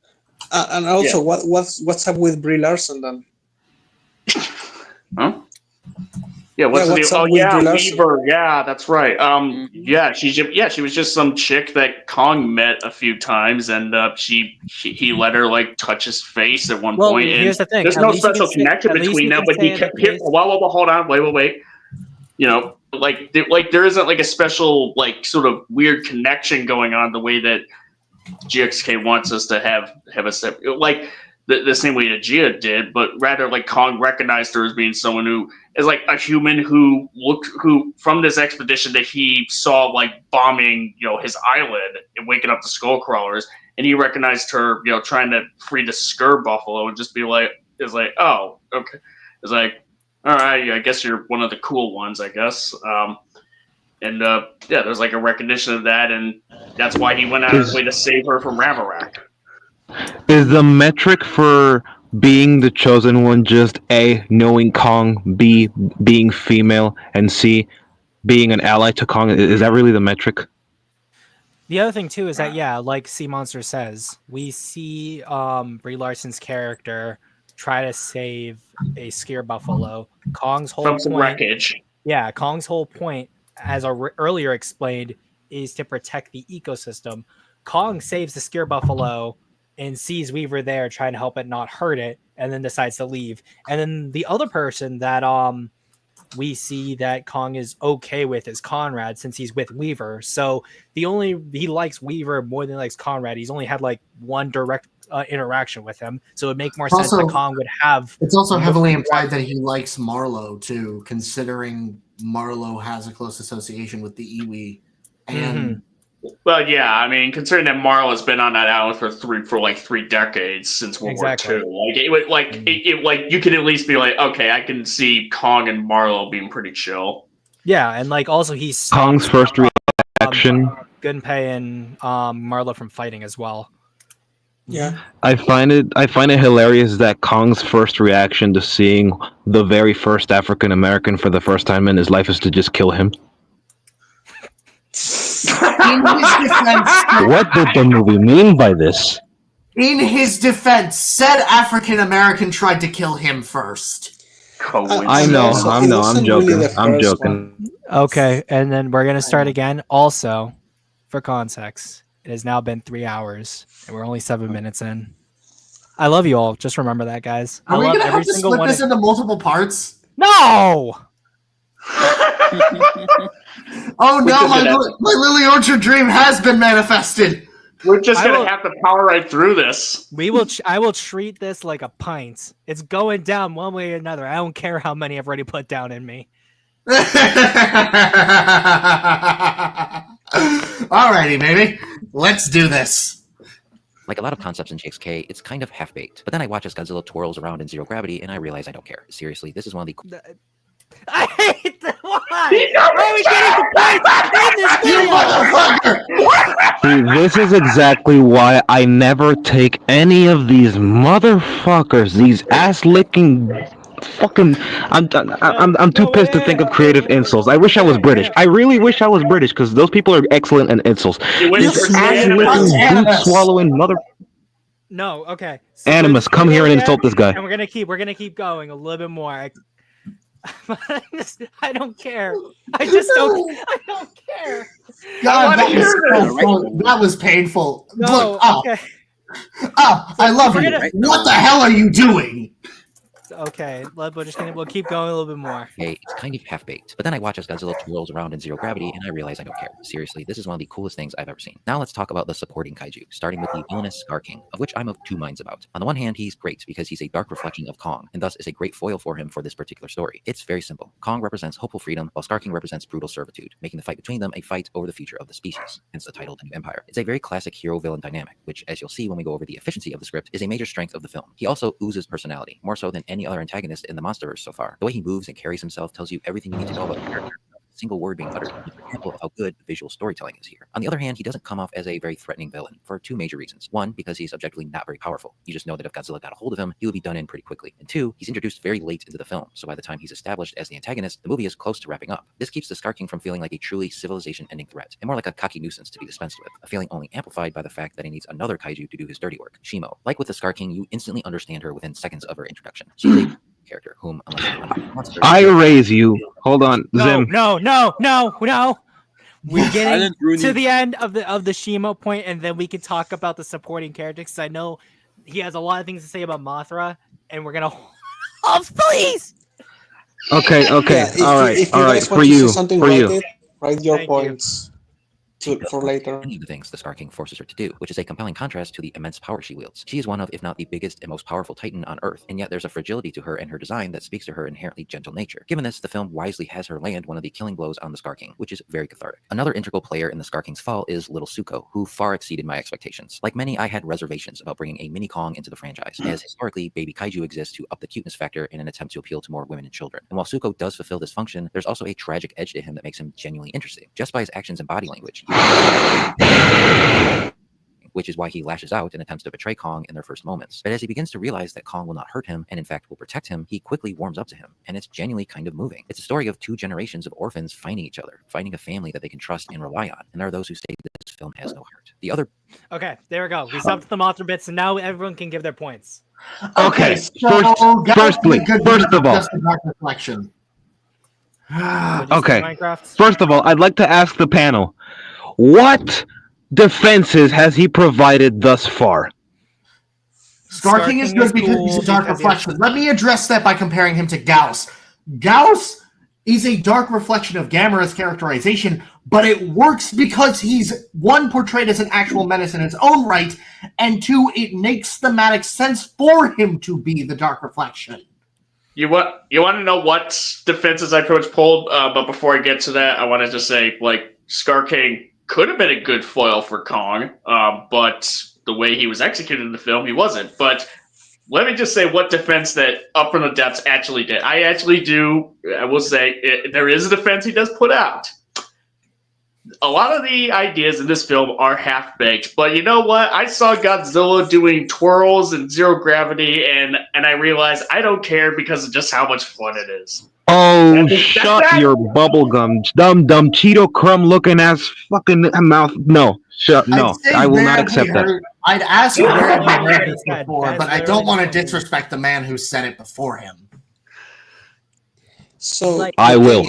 And also, what's up with Brie Larson then? Huh? Yeah, Weaver. Yeah, that's right. She was just some chick that Kong met a few times, and he let her like touch his face at one point. Here's the thing: there's no special connection between them, but he kept. Hold on, wait. You know, like there isn't like a special like sort of weird connection going on the way that GXK wants us to have a like the same way that Gia did, but rather like Kong recognized her as being someone who is like a human who from this expedition that he saw like bombing, his island and waking up the skull crawlers, and he recognized her, trying to free the Skur buffalo and just be like, oh, okay. It's like, all right, I guess you're one of the cool ones, I guess. There's like a recognition of that, and that's why he went out of his way to save her from Ravarak. Is the metric for being the chosen one just A, knowing Kong, B, being female, and C, being an ally to Kong? Is that really the metric? The other thing too is that like Sea Monster says, we see Brie Larson's character try to save a Skur buffalo. Kong's whole from some wreckage. Yeah, Kong's whole point, as earlier explained, is to protect the ecosystem. Kong saves the Skur buffalo and sees Weaver there trying to help it not hurt it, and then decides to leave. And then the other person that we see that Kong is okay with is Conrad, since he's with Weaver. So he likes Weaver more than he likes Conrad. He's only had like one direct interaction with him, so it would make more sense that Kong would have. It's also heavily implied that he likes Marlowe too, considering Marlowe has a close association with the Iwi. And well, yeah, I mean, considering that Marlowe has been on that island for 3 decades since World War II, like it would like you could at least be like, okay, I can see Kong and Marlowe being pretty chill. Yeah, and like also he's Kong's first reaction. Gunpei and Marlowe from fighting as well. Yeah, I find it hilarious that Kong's first reaction to seeing the very first African American for the first time in his life is to just kill him. In his defense, what did the movie mean by this? In his defense, said African American tried to kill him first. I know, I'm joking. Okay, and then we're gonna start again. Also, for context, it has now been 3 hours, and we're only 7 minutes in. I love you all. Just remember that, guys. Are we gonna have to split this into multiple parts? No. Oh no, my Lily Orchard dream has been manifested. We're just gonna have to power right through this. I will treat this like a pint. It's going down one way or another. I don't care how many I've already put down in me. Alrighty, baby. Let's do this. Like a lot of concepts in JXK, it's kind of half-baked. But then I watch as Godzilla twirls around in zero gravity, and I realize I don't care. Seriously, this is one of the... I hate that. Why? Why are we getting the points in this video? See, this is exactly why I never take any of these motherfuckers, these ass-licking fucking... I'm too pissed to think of creative insults. I wish I was British. I really wish I was British, because those people are excellent in insults. This ass-licking, boot-swallowing mother... No, okay. So Animus, come here and insult this guy. And we're gonna keep going a little bit more. I don't care. I don't care. God, that was painful. No, Look, okay. I love you. What the hell are you doing? Okay, we'll keep going a little bit more. Okay, it's kind of half-baked. But then I watch as Godzilla twirls around in zero gravity, and I realize I don't care. Seriously, this is one of the coolest things I've ever seen. Now let's talk about the supporting kaiju, starting with the villainous Scar King, of which I'm of two minds about. On the one hand, he's great because he's a dark reflection of Kong, and thus is a great foil for him for this particular story. It's very simple. Kong represents hopeful freedom, while Scar King represents brutal servitude, making the fight between them a fight over the future of the species, hence the title The New Empire. It's a very classic hero-villain dynamic, which, as you'll see when we go over the efficiency of the script, is a major strength of the film. He also oozes personality, more so than any other antagonist in the MonsterVerse so far. The way he moves and carries himself tells you everything you need to know about the character. Single word being uttered, an example of how good visual storytelling is here. On the other hand, he doesn't come off as a very threatening villain for two major reasons. One, because he's objectively not very powerful. You just know that if Godzilla got a hold of him, he would be done in pretty quickly. And two, he's introduced very late into the film, so by the time he's established as the antagonist, the movie is close to wrapping up. This keeps the Scar King from feeling like a truly civilization-ending threat, and more like a cocky nuisance to be dispensed with, a feeling only amplified by the fact that he needs another kaiju to do his dirty work, Shimo. Like with the Scar King, you instantly understand her within seconds of her introduction. She's a character whom, unless you're monster, I raise you. Hold on, Zim. No. We're getting to the end of the Shimo point, and then we can talk about the supporting characters. Because I know he has a lot of things to say about Mothra, and we're gonna. Oh, please. Okay. Yeah, all right. For you. Write your Thank points for later. Many of the things the Scar King forces her to do, which is a compelling contrast to the immense power she wields. She is one of, if not the biggest and most powerful Titan on Earth, and yet there's a fragility to her and her design that speaks to her inherently gentle nature. Given this, the film wisely has her land one of the killing blows on the Scar King, which is very cathartic. Another integral player in the Scar King's fall is Little Suko, who far exceeded my expectations. Like many, I had reservations about bringing a mini Kong into the franchise, as historically, baby kaiju exists to up the cuteness factor in an attempt to appeal to more women and children. And while Suko does fulfill this function, there's also a tragic edge to him that makes him genuinely interesting, just by his actions and body language. Which is why he lashes out and attempts to betray Kong in their first moments. But as he begins to realize that Kong will not hurt him, and in fact will protect him, he quickly warms up to him, and it's genuinely kind of moving. It's a story of two generations of orphans finding each other, finding a family that they can trust and rely on, and there are those who say this film has no heart. The other... Okay, there we go. We stopped the Mothra bits, and now everyone can give their points. Okay, so first of all, just a dark reflection. Okay. Minecraft? First of all, I'd like to ask the panel, what defenses has he provided thus far? Scar King is good because he's a dark reflection. Let me address that by comparing him to Gauss. Gauss is a dark reflection of Gamera's characterization, but it works because he's, one, portrayed as an actual menace in his own right, and two, it makes thematic sense for him to be the dark reflection. You want to know what defenses I pretty much pulled? But before I get to that, I wanted to say, Scar King could have been a good foil for Kong, but the way he was executed in the film, he wasn't. But let me just say what defense that Up from the Depths actually did. I will say, there is a defense he does put out. A lot of the ideas in this film are half-baked, but you know what? I saw Godzilla doing twirls and zero gravity, and I realized I don't care because of just how much fun it is. Oh, shut your bubblegum, dumb Cheeto crumb looking ass fucking mouth. No, I will not accept that. I'd ask where have you heard this before, but I don't want to disrespect the man who said it before him. So I will.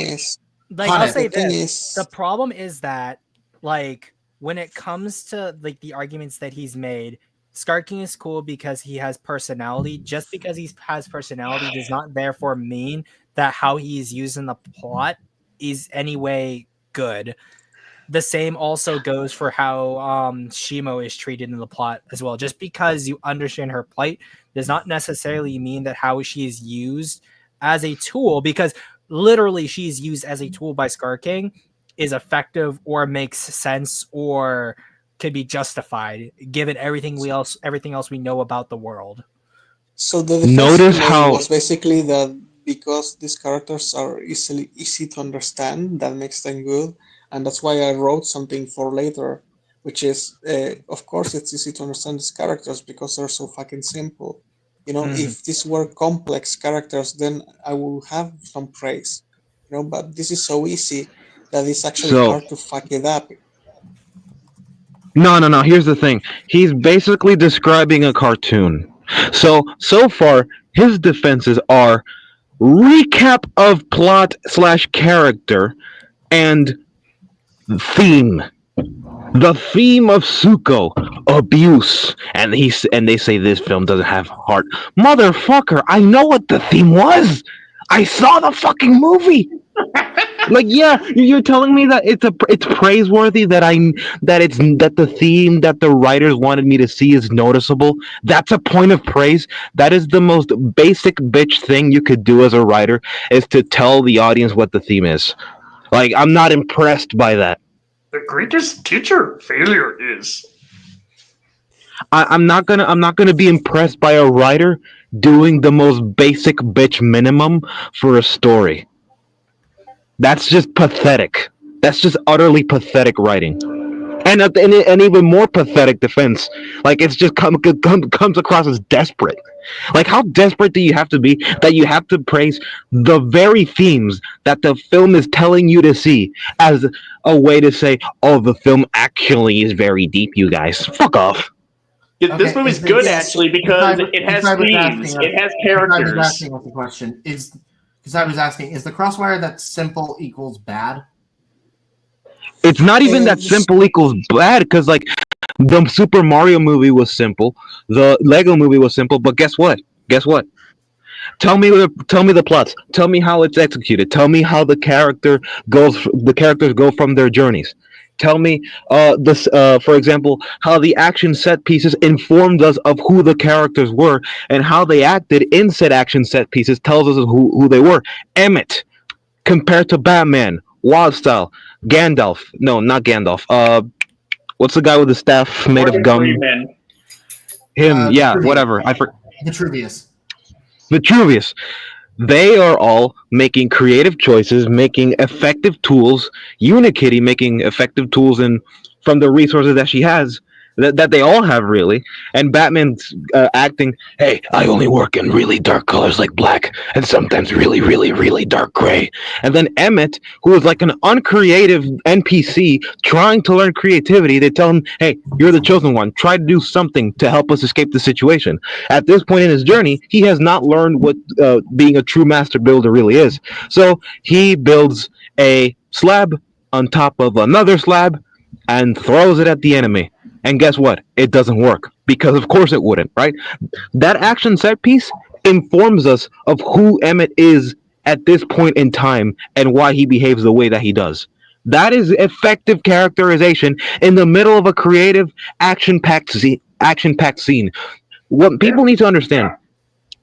I'll say this. The problem is that, when it comes to the arguments that he's made, Scar King is cool because he has personality. Just because he has personality does not therefore mean that how he is used in the plot is anyway good. The same also goes for how Shimo is treated in the plot as well. Just because you understand her plight does not necessarily mean that how she is used as a tool, because literally she's used as a tool by Scar King, is effective or makes sense or could be justified given everything else we know about the world. So the defense was basically that because these characters are easy to understand, that makes them good, and that's why I wrote something for later, which is, of course, it's easy to understand these characters because they're so fucking simple. If these were complex characters, then I will have some praise. But this is so easy that it's actually hard to fuck it up. No. Here's the thing. He's basically describing a cartoon. So far, his defenses are recap of plot / character and theme. The theme of Suko, abuse, and they say this film doesn't have heart. Motherfucker, I know what the theme was. I saw the fucking movie. Like, yeah, you're telling me that it's praiseworthy that the theme that the writers wanted me to see is noticeable. That's a point of praise. That is the most basic bitch thing you could do as a writer, is to tell the audience what the theme is. Like, I'm not impressed by that. The greatest teacher failure is. I'm not gonna be impressed by a writer doing the most basic bitch minimum for a story. That's just pathetic. That's just utterly pathetic writing. And an even more pathetic defense, like, it's just comes across as desperate. Like, how desperate do you have to be that you have to praise the very themes that the film is telling you to see as a way to say, "Oh, the film actually is very deep, you guys." Fuck off. Yeah, this Okay, movie's is it- good yes, actually because it has I was themes, asking- it has I was characters. asking what the question is, because I was asking, is the crosswire that simple equals bad? It's not even that It's- simple equals bad, because, like, the Super Mario movie was simple, the Lego movie was simple, but guess what? Guess what? Tell me the plots. Tell me how it's executed. Tell me how the characters go from their journeys. Tell me, for example, how the action set pieces informed us of who the characters were, and how they acted in said action set pieces tells us who they were. Emmett, compared to Batman, Wildstyle, Gandalf. No, not Gandalf. What's the guy with the staff made of Morgan gum? Freeman. Him, yeah, Vitruvius. whatever. Vitruvius. Vitruvius. They are all making creative choices, making effective tools. Unikitty making effective tools from the resources that she has, that they all have, really. And Batman's acting, "Hey, I only work in really dark colors like black, and sometimes really, really, really dark gray." And then Emmett, who is like an uncreative NPC trying to learn creativity, they tell him, "Hey, you're the chosen one. Try to do something to help us escape the situation." At this point in his journey, he has not learned what being a true master builder really is. So he builds a slab on top of another slab and throws it at the enemy. And guess what? It doesn't work, because of course it wouldn't, right? That action set piece informs us of who Emmett is at this point in time and why he behaves the way that he does. That is effective characterization in the middle of a creative, action-packed scene. What people need to understand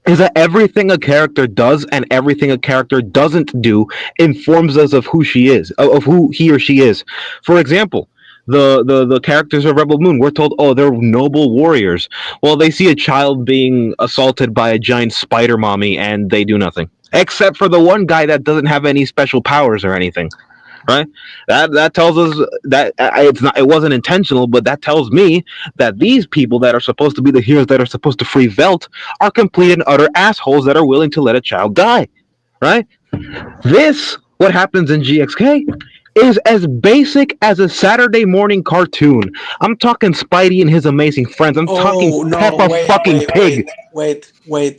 is that everything a character does and everything a character doesn't do informs us of who she is, of who he or she is. For example, the characters of Rebel Moon, we're told, oh, they're noble warriors. Well, they see a child being assaulted by a giant spider mommy and they do nothing. Except for the one guy that doesn't have any special powers or anything. Right? That tells us that it wasn't intentional, but that tells me that these people that are supposed to be the heroes that are supposed to free Velt are complete and utter assholes that are willing to let a child die. Right? What happens in GXK, is as basic as a Saturday morning cartoon. I'm talking Spidey and his amazing friends. I'm talking Peppa Pig. Wait.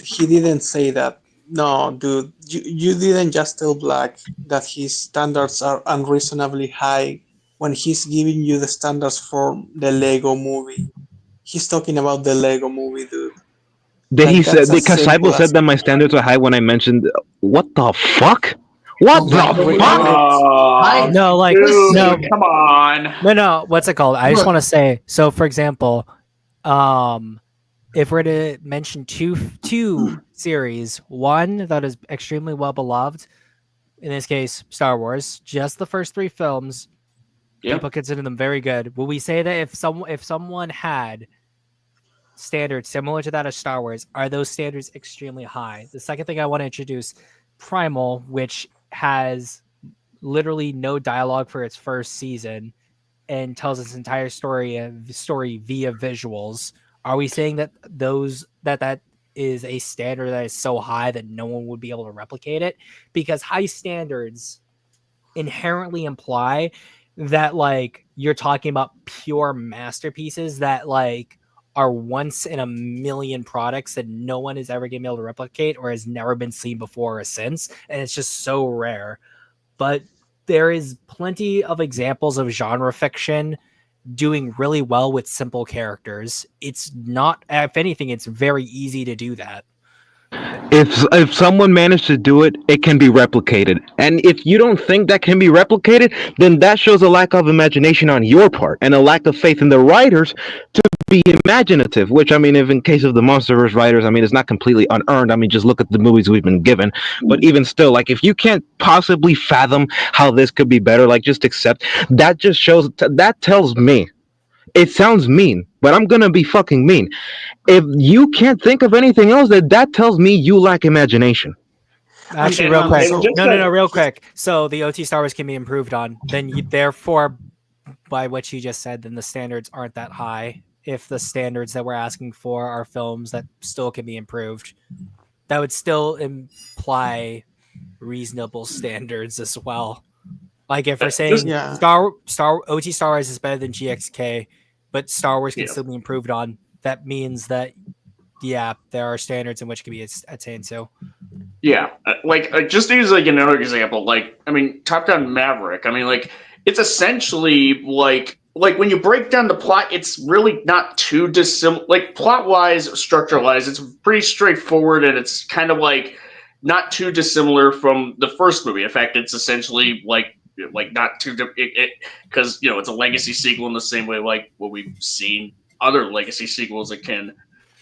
He didn't say that. No, dude. You didn't just tell Black that his standards are unreasonably high when he's giving you the standards for the Lego movie. He's talking about the Lego movie, dude. He said, because Cybo said that my standards are high when I mentioned, what the fuck? What the fuck? No, like, Dude, no, come on. no. What's it called? I just want to say. So, for example, if we're to mention two series, one that is extremely well beloved, in this case, Star Wars, just the first three films, people consider them very good. Will we say that if someone had standards similar to that of Star Wars, are those standards extremely high? The second thing I want to introduce, Primal, which has literally no dialogue for its first season and tells its entire story via visuals. Are we saying that that is a standard that is so high that no one would be able to replicate it? Because high standards inherently imply that, like, you're talking about pure masterpieces that, like, are once in a million products that no one is ever going to be able to replicate or has never been seen before or since, and it's just so rare. But there is plenty of examples of genre fiction doing really well with simple characters. It's not, if anything, it's very easy to do that. If someone managed to do it, it can be replicated. And if you don't think that can be replicated, then that shows a lack of imagination on your part and a lack of faith in the writers to be imaginative. Which, I mean, if in case of the MonsterVerse writers, I mean, it's not completely unearned. I mean, just look at the movies we've been given. But even still, like, if you can't possibly fathom how this could be better, like, just accept that. Just shows that tells me. It sounds mean, but I'm gonna be fucking mean. If you can't think of anything else, that tells me you lack imagination. Actually, real quick. No, real quick. So the OT Star Wars can be improved on. Then therefore, by what you just said, then the standards aren't that high. If the standards that we're asking for are films that still can be improved, that would still imply reasonable standards as well. Like if we're saying Star OT Star Wars is better than GXK, but Star Wars can still be improved on, that means that there are standards in which can be attained to. Yeah, just to use like another example, like I mean, Top Gun Maverick. I mean, like it's essentially like when you break down the plot, it's really not too dissimilar. Like plot wise, structure wise, it's pretty straightforward, and it's kind of like not too dissimilar from the first movie. In fact, it's essentially like not too because it's a legacy sequel in the same way like what we've seen other legacy sequels akin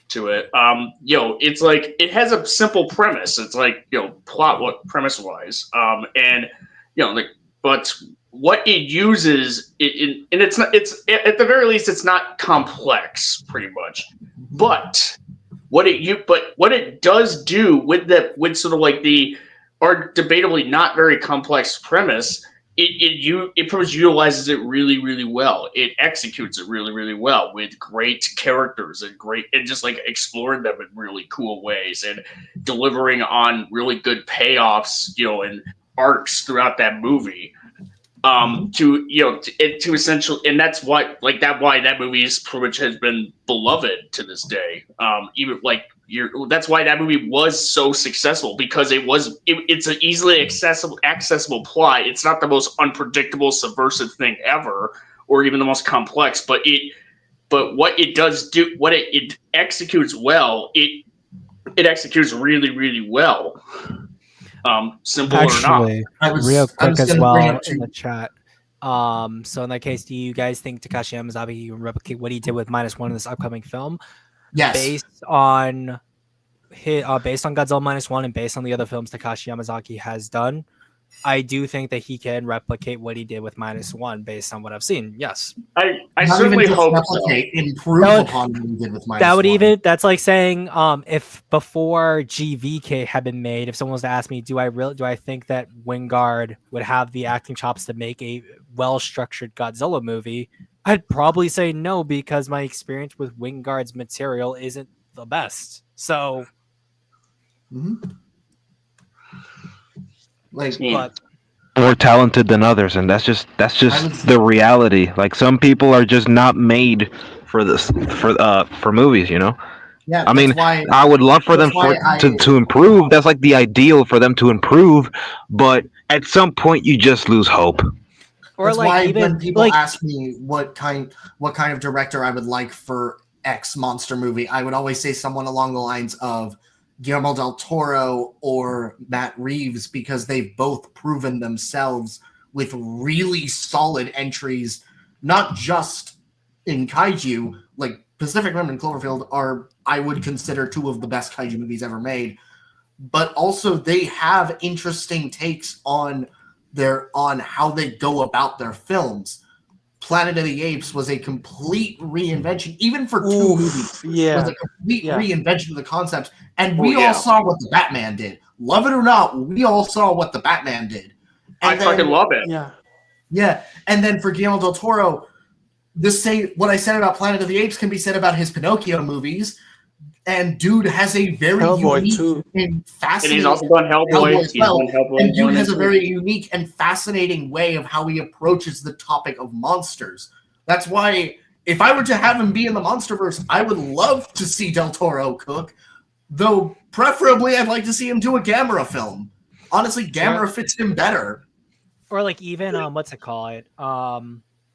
to it. It's like it has a simple premise. It's like plot premise wise, and but what it uses and it's not, it's at the very least it's not complex pretty much, but what it does do with sort of like the or debatably not very complex premise, it pretty much utilizes it really, really well. It executes it really, really well with great characters and just like exploring them in really cool ways and delivering on really good payoffs, and arcs throughout that movie. To essentially, and that's why that movie is pretty much has been beloved to this day. Even that's why that movie was so successful, because it's an easily accessible plot. It's not the most unpredictable, subversive thing ever, or even the most complex. But what it does do, what it executes well, it executes really, really well. Simple Actually, or not. Real quick as well in the chat. So in that case, do you guys think Takashi Yamazaki can replicate what he did with -1 in this upcoming film? Yes. Based on Godzilla -1 and based on the other films Takashi Yamazaki has done, I do think that he can replicate what he did with -1 based on what I've seen. Yes. I certainly hope improve upon what he did with -1. That would even, that's like saying, if before GVK had been made, if someone was to ask me, do I think that Wingard would have the acting chops to make a well-structured Godzilla movie? I'd probably say no, because my experience with Wingard's material isn't the best. So, but more talented than others, and that's just the reality. Like some people are just not made for this for movies, Yeah, I mean, I would love for them to improve. That's like the ideal for them to improve, but at some point you just lose hope. Or that's like why even when people ask me what kind of director I would like for X monster movie, I would always say someone along the lines of Guillermo del Toro or Matt Reeves, because they've both proven themselves with really solid entries, not just in kaiju. Like Pacific Rim and Cloverfield are, I would consider, two of the best kaiju movies ever made, but also they have interesting takes on how they go about their films. Planet of the Apes was a complete reinvention, even for two movies. Yeah, was a complete reinvention of the concept, and we all saw what the Batman did. Love it or not, we all saw what the Batman did. And fucking love it. Yeah. And then for Guillermo del Toro, what I said about Planet of the Apes can be said about his Pinocchio movies. And dude has a very unique and fascinating. And he's also done Hellboy. And dude has a very unique and fascinating way of how he approaches the topic of monsters. That's why, if I were to have him be in the MonsterVerse, I would love to see Del Toro cook. Though, preferably, I'd like to see him do a Gamera film. Honestly, Gamera fits him better. Or like even what's it called?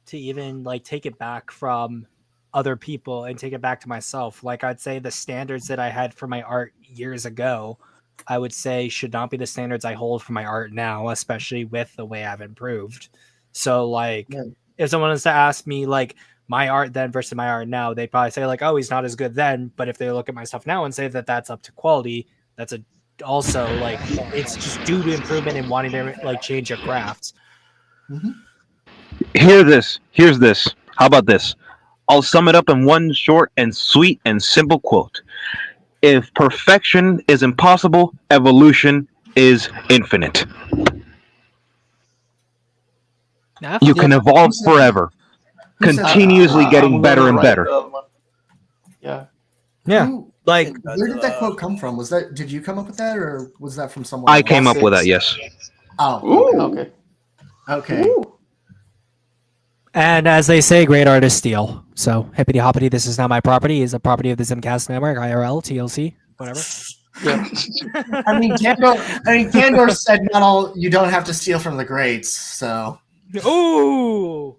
to even like take it back from other people and take it back to myself. Like I'd say the standards that I had for my art years ago, I would say should not be the standards I hold for my art now, especially with the way I've improved. So like if someone was to ask me like my art then versus my art now, they'd probably say like, oh, he's not as good then. But if they look at my stuff now and say that that's up to quality, that's also like it's just due to improvement and wanting to like change your crafts. Here's this. How about this? I'll sum it up in one short and sweet and simple quote. If perfection is impossible, evolution is infinite. You can evolve forever, continuously getting better and better. Yeah. Like, where did that quote come from? Did you come up with that, or was that from someone I else? came up with that, yes. Oh, okay. And as they say, great artists steal. So hippity hoppity, this is not my property, is a property of the Zimcast network, IRL, TLC, whatever. Yeah. I mean, Candor said not all. You don't have to steal from the greats. So. Ooh.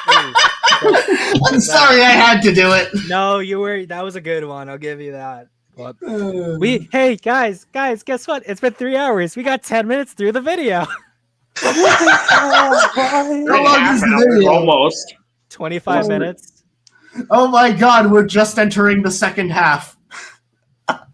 I'm sorry, I had to do it. No, that was a good one. I'll give you that. But hey guys, guess what? It's been 3 hours. We got 10 minutes through the video. How long is the video? Almost 25 minutes. Oh my god, we're just entering the second half.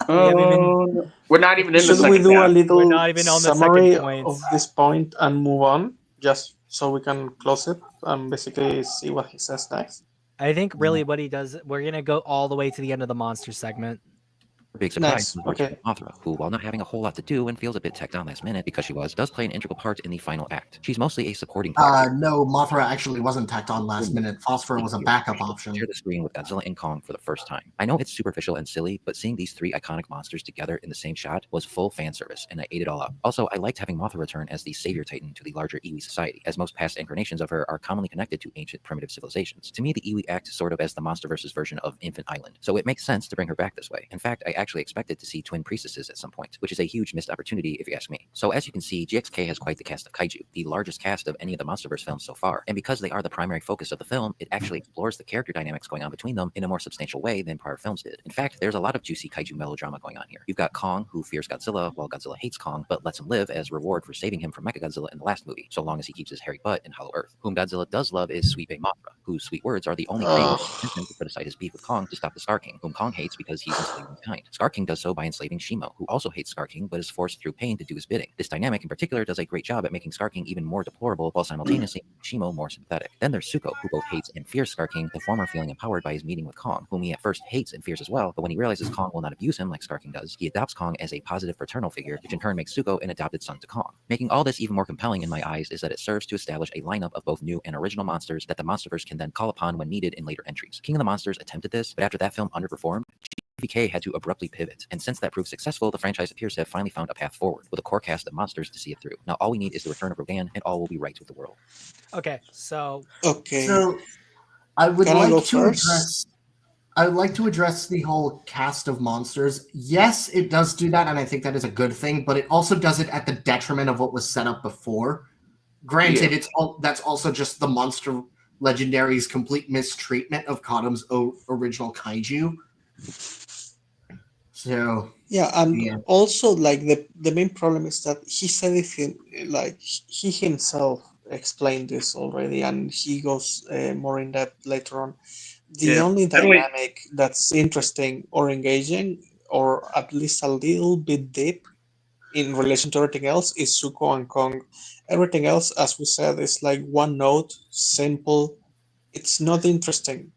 We're not even in the Should second we do half. a little We're not even on the summary second point of this point and move on, just so we can close it and basically see what he says next? I think really what he does, we're gonna go all the way to the end of the monster segment. Big surprise Nice. was Okay. Mothra, who, while not having a whole lot to do and feels a bit tacked on last minute because she does play an integral part in the final act. She's mostly a supporting part. No, Mothra actually wasn't tacked on last minute. Phosphor was a backup option. Share the screen with Godzilla and Kong for the first time. I know it's superficial and silly, but seeing these three iconic monsters together in the same shot was full fan service, and I ate it all up. Also, I liked having Mothra return as the savior titan to the larger Iwi society, as most past incarnations of her are commonly connected to ancient primitive civilizations. To me, the Iwi act sort of as the MonsterVerse's version of Infant Island, so it makes sense to bring her back this way. In fact, I actually expected to see twin priestesses at some point, which is a huge missed opportunity if you ask me. So as you can see, GXK has quite the cast of Kaiju, the largest cast of any of the MonsterVerse films so far, and because they are the primary focus of the film, it actually explores the character dynamics going on between them in a more substantial way than prior films did. In fact, there's a lot of juicy Kaiju melodrama going on here. You've got Kong, who fears Godzilla, while Godzilla hates Kong, but lets him live as reward for saving him from Mechagodzilla in the last movie, so long as he keeps his hairy butt in Hollow Earth. Whom Godzilla does love is Sweet Bae Mothra, whose sweet words are the only thing that convinces him to put aside his beef with Kong to stop the Scar King, whom Kong hates because he's enslaving kind. Scar King does so by enslaving Shimo, who also hates Scar King but is forced through pain to do his bidding. This dynamic in particular does a great job at making Scar King even more deplorable while simultaneously making Shimo more sympathetic. Then there's Suko, who both hates and fears Scar King, the former feeling empowered by his meeting with Kong, whom he at first hates and fears as well, but when he realizes Kong will not abuse him like Scar King does, he adopts Kong as a positive paternal figure, which in turn makes Suko an adopted son to Kong. Making all this even more compelling in my eyes is that it serves to establish a lineup of both new and original monsters that the MonsterVerse can then call upon when needed in later entries. King of the Monsters attempted this, but after that film underperformed, GVK had to abruptly pivot, and since that proved successful, the franchise appears to have finally found a path forward, with a core cast of monsters to see it through. Now all we need is the return of Rodan, and all will be right with the world. Okay, so I would Can I go like to first? address. I would like to address the whole cast of monsters. Yes, it does do that, and I think that is a good thing. But it also does it at the detriment of what was set up before. Granted, that's also just the Monster Legendary's complete mistreatment of Kadam's original kaiju. So yeah, and also like the main problem is that he said he himself explained this already, and he goes more in depth later on. The only dynamic that's interesting or engaging, or at least a little bit deep in relation to everything else, is Zuko and Kong. Everything else, as we said, is like one note, simple. It's not interesting,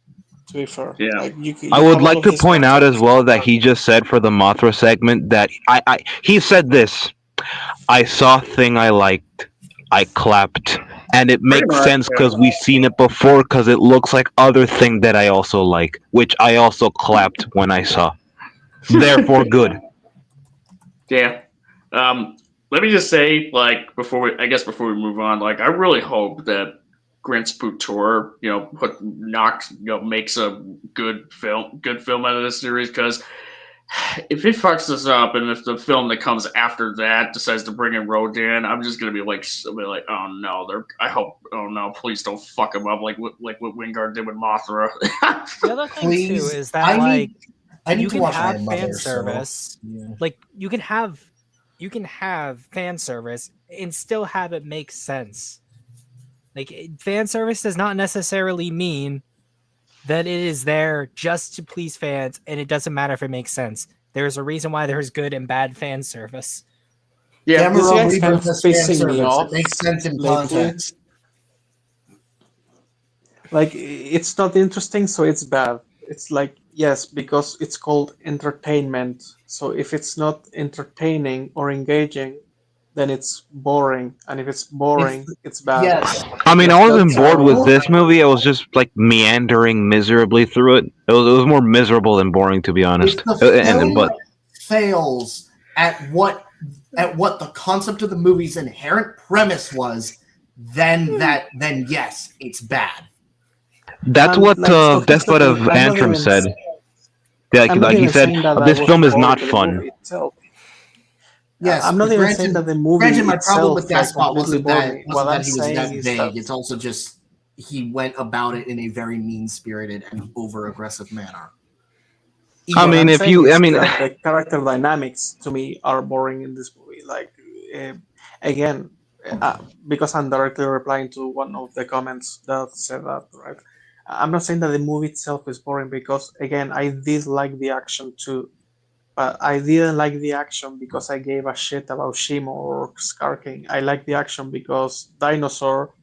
to be fair. Yeah. Like you I would like to point out as well that he just said for the Mothra segment that he said this. I saw a thing I liked. I clapped. And it makes sense because we've seen it before because it looks like other thing that I also like, which I also clapped when I saw. Therefore, good. Yeah. Let me just say, like, before we move on, like, I really hope that Grant Sputor, makes a good film out of this series, because if it fucks this up, and if the film that comes after that decides to bring in Rodan, I'm just gonna be like, oh no, oh no, please don't fuck him up like what Wingard did with Mothra. The other thing Please, too is that I need you to can watch have my fan mother. service, So, like you can have fan service and still have it make sense. Like fan service does not necessarily mean that it is there just to please fans, and it doesn't matter if it makes sense. There's a reason why there's good and bad fan service. Yeah, this Gamera guy's kind of Rebirth has fan pissing me service. off. It makes sense in lately. context. Like, it's not interesting, so it's bad. It's like, yes, because it's called entertainment. So if it's not entertaining or engaging, then it's boring. And if it's boring, it's bad. Yes. I mean, I wasn't bored with so- this movie. I was just like meandering miserably through it. It was more miserable than boring, to be honest. If the film But fails at what the concept of the movie's inherent premise was, then yes, it's bad. that's And, what like, that's what statistically, I'm not Antrim even said. I'm not Like he even said, saying that I this was film is bored not with the fun. movie itself. Yes, I'm not even granted- saying that the movie Granted, my problem itself with Gaspot completely wasn't bored that, me. What I'm he was saying that is vague. that It's also just he went about it in a very mean-spirited and over-aggressive manner. I mean, I'm if saying you, is I mean, that the character dynamics to me are boring in this movie. Like, again, because I'm directly replying to one of the comments that said that, right? I'm not saying that the movie itself is boring because, again, I did like the action too. But I didn't like the action because I gave a shit about Shimo or Scar King. I like the action because dinosaur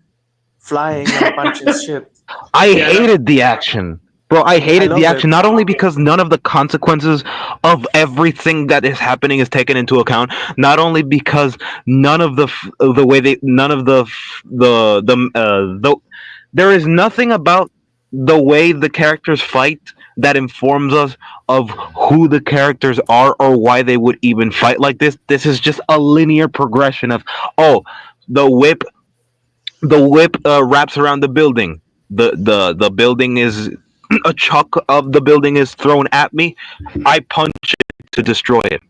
flying and punching shit. I hated the action. Bro, I hated the loved action, it. not only because none of the consequences of everything that is happening is taken into account, not only because none of the way they none of the there is nothing about the way the characters fight that informs us of who the characters are or why they would even fight like this. This is just a linear progression of, oh, the whip wraps around the building. The building is a chunk of the building is thrown at me. I punch it to destroy it.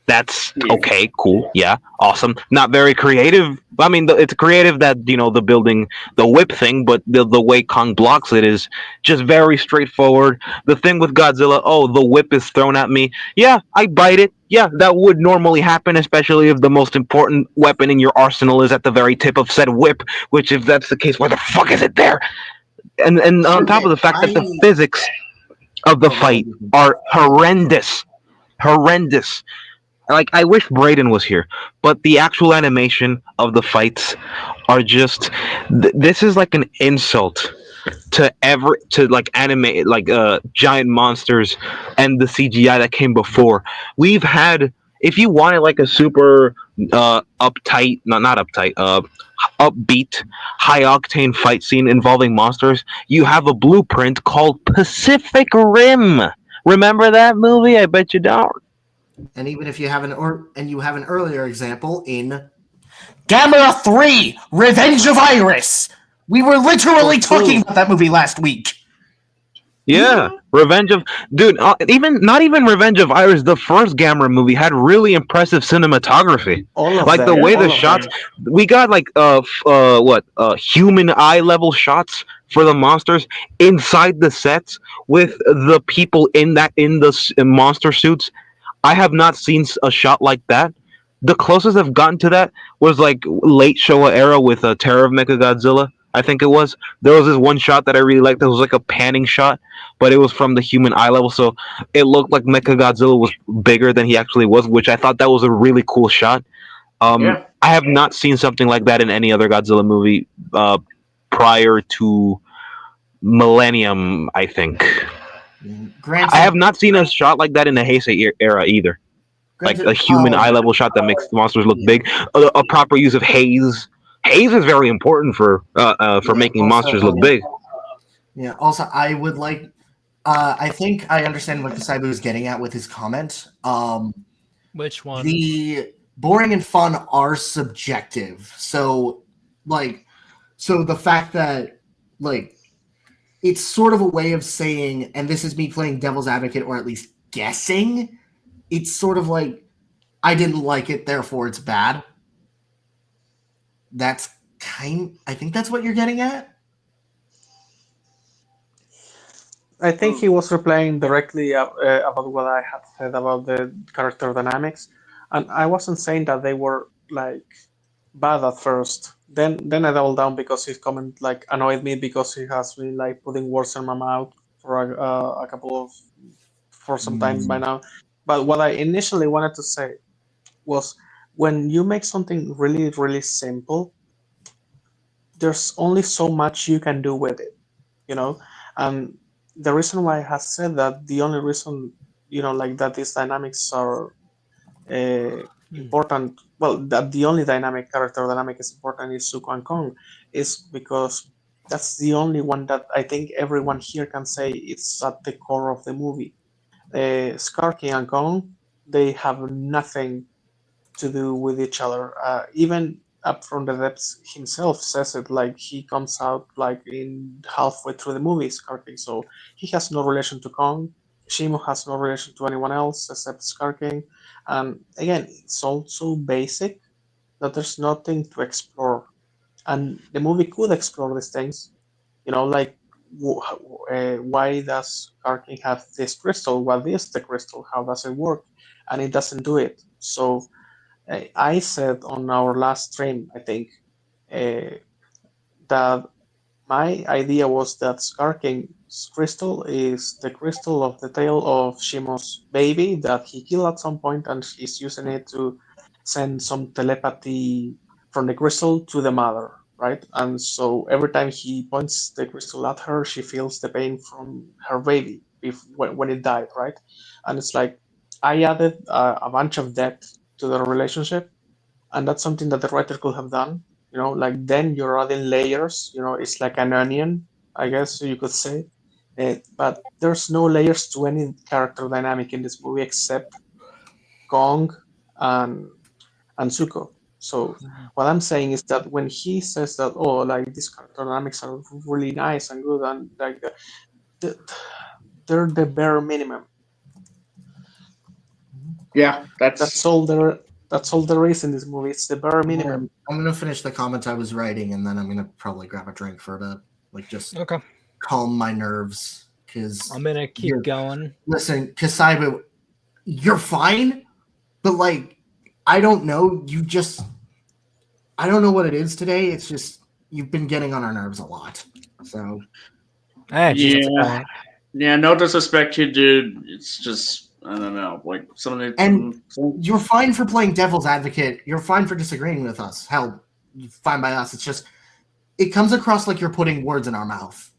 That's okay, cool, yeah, awesome. Not very creative. I mean, it's creative that the building, the whip thing, but the way Kong blocks it is just very straightforward. The thing with Godzilla, oh, the whip is thrown at me. Yeah, I bite it. Yeah, that would normally happen, especially if the most important weapon in your arsenal is at the very tip of said whip. Which, if that's the case, why the fuck is it there? And on top of the fact that the physics of the fight are horrendous. Like, I wish Brayden was here, but the actual animation of the fights are just this is like an insult to like animate like giant monsters and the CGI that came before. We've had, if you wanted like a super uptight, not uptight, upbeat, high octane fight scene involving monsters, you have a blueprint called Pacific Rim. Remember that movie? I bet you don't. And even if you have an earlier example in Gamera 3, Revenge of Iris. We were literally talking about that movie last week. Yeah, Revenge of not even Revenge of Iris. The first Gamera movie had really impressive cinematography. Like the way the shots, we got like human eye level shots for the monsters inside the sets with the people in the monster suits. I have not seen a shot like that. The closest I've gotten to that was like late Showa era with Terror of Mechagodzilla. I think it was. There was this one shot that I really liked. That was like a panning shot, but it was from the human eye level, so it looked like Mechagodzilla was bigger than he actually was, which I thought that was a really cool shot. I have not seen something like that in any other Godzilla movie prior to Millennium, I think. Granted, I have not seen a shot like that in the Heisei era either. Like a human eye level shot that makes the monsters look big. A proper use of haze. Haze is very important for making monsters look big. Yeah. Also, I would like. I think I understand what Kasaibu is getting at with his comment. Which one? The boring and fun are subjective. So the fact that it's sort of a way of saying, and this is me playing devil's advocate or at least guessing, it's sort of like I didn't like it, therefore it's bad. I think that's what you're getting at. I think he was replying directly about what I had said about the character dynamics, and I wasn't saying that they were like bad at first. Then I doubled down because his comment like annoyed me because he has been like putting words in my mouth for a couple of for some time by now. But what I initially wanted to say was when you make something really really simple, there's only so much you can do with it, you know. And the reason why I have said that, the only reason, like that these dynamics are important, well, that the only character dynamic is important is Zuko and Kong, is because that's the only one that I think everyone here can say it's at the core of the movie. Scar King and Kong, they have nothing to do with each other. Even up from the depths himself says it, like he comes out like in halfway through the movie, Scar King. So he has no relation to Kong. Shimo has no relation to anyone else except Scar King. And again, it's all so basic that there's nothing to explore. And the movie could explore these things, like why does Scar King have this crystal? What is the crystal? How does it work? And it doesn't do it. So I said on our last stream, I think, that my idea was that Scar King's crystal is the crystal of the tail of Shimo's baby that he killed at some point, and he's using it to send some telepathy from the crystal to the mother, right? And so every time he points the crystal at her, she feels the pain from her baby when it died, right? And it's like I added a bunch of depth to the relationship, and that's something that the writer could have done. Like then you're adding layers. It's like an onion, I guess you could say. But there's no layers to any character dynamic in this movie except Kong and Zuko. So what I'm saying is that when he says that, oh, like these character dynamics are really nice and good, and like they're the bare minimum. Yeah, that's all there. That's all there is in this movie. It's the bare minimum. I'm gonna finish the comment I was writing, and then I'm gonna probably grab a drink for a bit, like just calm my nerves. Because I'm gonna keep going. Listen, Kasaiba, you're fine, but like I don't know. I don't know what it is today. It's just you've been getting on our nerves a lot. So yeah. No disrespect to you, dude. It's just I don't know, like you're fine for playing devil's advocate. You're fine for disagreeing with us. Hell, fine by us. It's just it comes across like you're putting words in our mouth.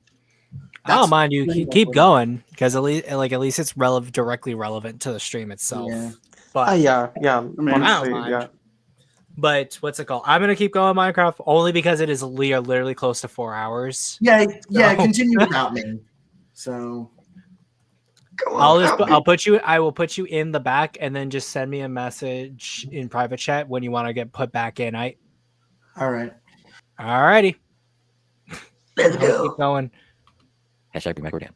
I don't mind you keep going because at least it's directly relevant to the stream itself. Yeah. But honestly. But what's it called? I'm gonna keep going Minecraft only because it is literally close to 4 hours. Yeah. Continue without me. So. I will put you in the back and then just send me a message in private chat when you want to get put back in. All right. Alrighty. Let's go. Keep going. Hashtag bring back Dan.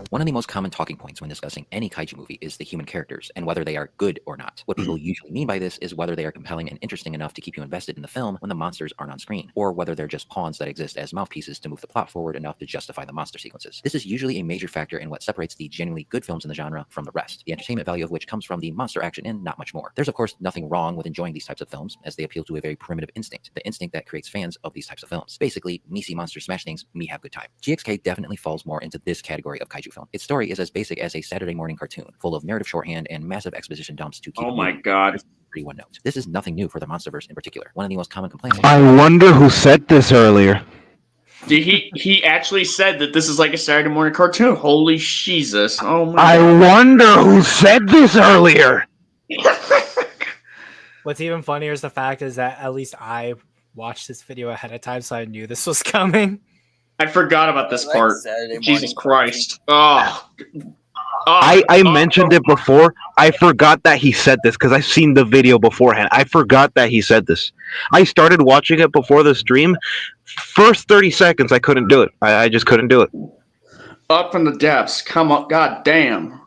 One of the most common talking points when discussing any kaiju movie is the human characters and whether they are good or not. What people usually mean by this is whether they are compelling and interesting enough to keep you invested in the film when the monsters aren't on screen, or whether they're just pawns that exist as mouthpieces to move the plot forward enough to justify the monster sequences. This is usually a major factor in what separates the genuinely good films in the genre from the rest, the entertainment value of which comes from the monster action and not much more. There's of course nothing wrong with enjoying these types of films, as they appeal to a very primitive instinct, the instinct that creates fans of these types of films. Basically, me see monsters smash things, me have good time. GXK definitely falls more into this category of kaiju film. Its story is as basic as a Saturday morning cartoon, full of narrative shorthand and massive exposition dumps to keep pretty one note. This is nothing new for the MonsterVerse in particular. One of the most common complaints. I wonder who said this earlier. He actually said that this is like a Saturday morning cartoon. Holy Jesus! Oh my! I wonder who said this earlier. What's even funnier is the fact is that at least I watched this video ahead of time, so I knew this was coming. I forgot about this part. Jesus Christ. I mentioned it before. I forgot that he said this because I've seen the video beforehand. I forgot that he said this. I started watching it before the stream. First 30 seconds, I couldn't do it. I just couldn't do it. Up from the depths. Come on, god damn.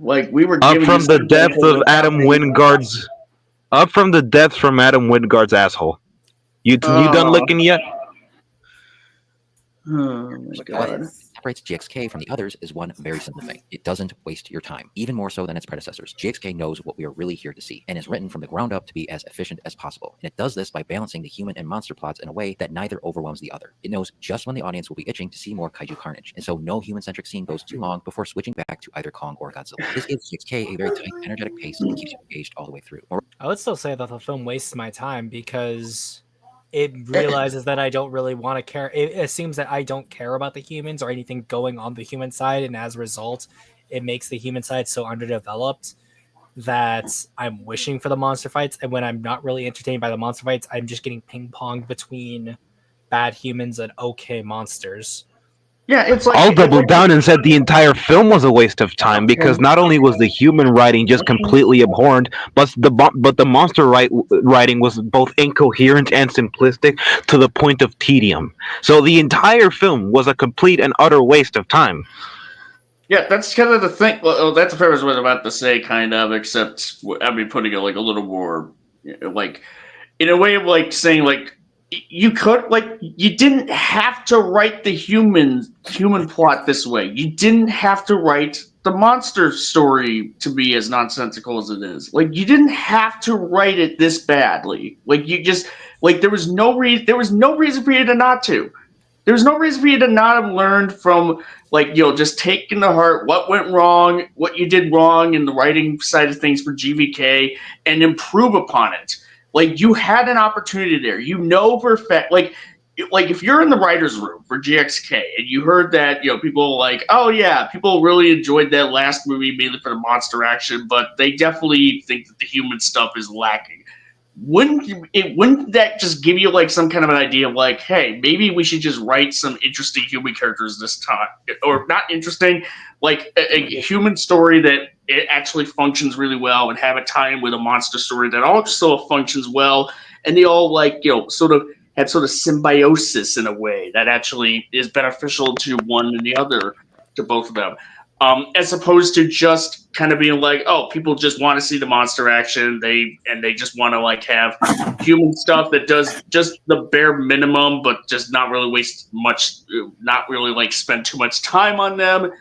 Like we were Up giving from you the some depth benefit of the Adam doubt. Wingard's. Up from the depths from Adam Wingard's asshole. You done licking yet? Oh my god. What separates GXK from the others is one very simple thing. It doesn't waste your time, even more so than its predecessors. GXK knows what we are really here to see, and is written from the ground up to be as efficient as possible. And it does this by balancing the human and monster plots in a way that neither overwhelms the other. It knows just when the audience will be itching to see more kaiju carnage, and so no human-centric scene goes too long before switching back to either Kong or Godzilla. This gives GXK a very tight, energetic pace that keeps you engaged all the way through. I would still say that the film wastes my time because it realizes that I don't really want to care. It assumes that I don't care about the humans or anything going on the human side, and as a result, it makes the human side so underdeveloped that I'm wishing for the monster fights. And when I'm not really entertained by the monster fights, I'm just getting ping-ponged between bad humans and okay monsters. Yeah, it's like I'll double down and said the entire film was a waste of time because not only was the human writing just completely abhorrent, but the monster writing was both incoherent and simplistic to the point of tedium. So the entire film was a complete and utter waste of time. Yeah, that's kind of the thing. Well, that's what I was about to say, kind of, except I'd be putting it like a little more, like, in a way of like saying like you could like you didn't have to write the human plot this way. You didn't have to write the monster story to be as nonsensical as it is. Like you didn't have to write it this badly. Like you just like there was no reason for you to not to. There's no reason for you to not have learned from, like, just taking to heart what went wrong, what you did wrong in the writing side of things for GVK, and improve upon it. Like, you had an opportunity there. For a fact, like if you're in the writer's room for GXK and you heard that, people like, oh yeah, people really enjoyed that last movie mainly for the monster action, but they definitely think that the human stuff is lacking. Wouldn't that just give you like some kind of an idea of like, hey, maybe we should just write some interesting human characters this time, or not interesting, like a human story that it actually functions really well, and have it tie in with a monster story that also functions well, and they all like sort of have sort of symbiosis in a way that actually is beneficial to one and the other, to both of them. As opposed to just kind of being like, oh, people just want to see the monster action. They just want to like have human stuff that does just the bare minimum, but just not really waste much, not really like spend too much time on them.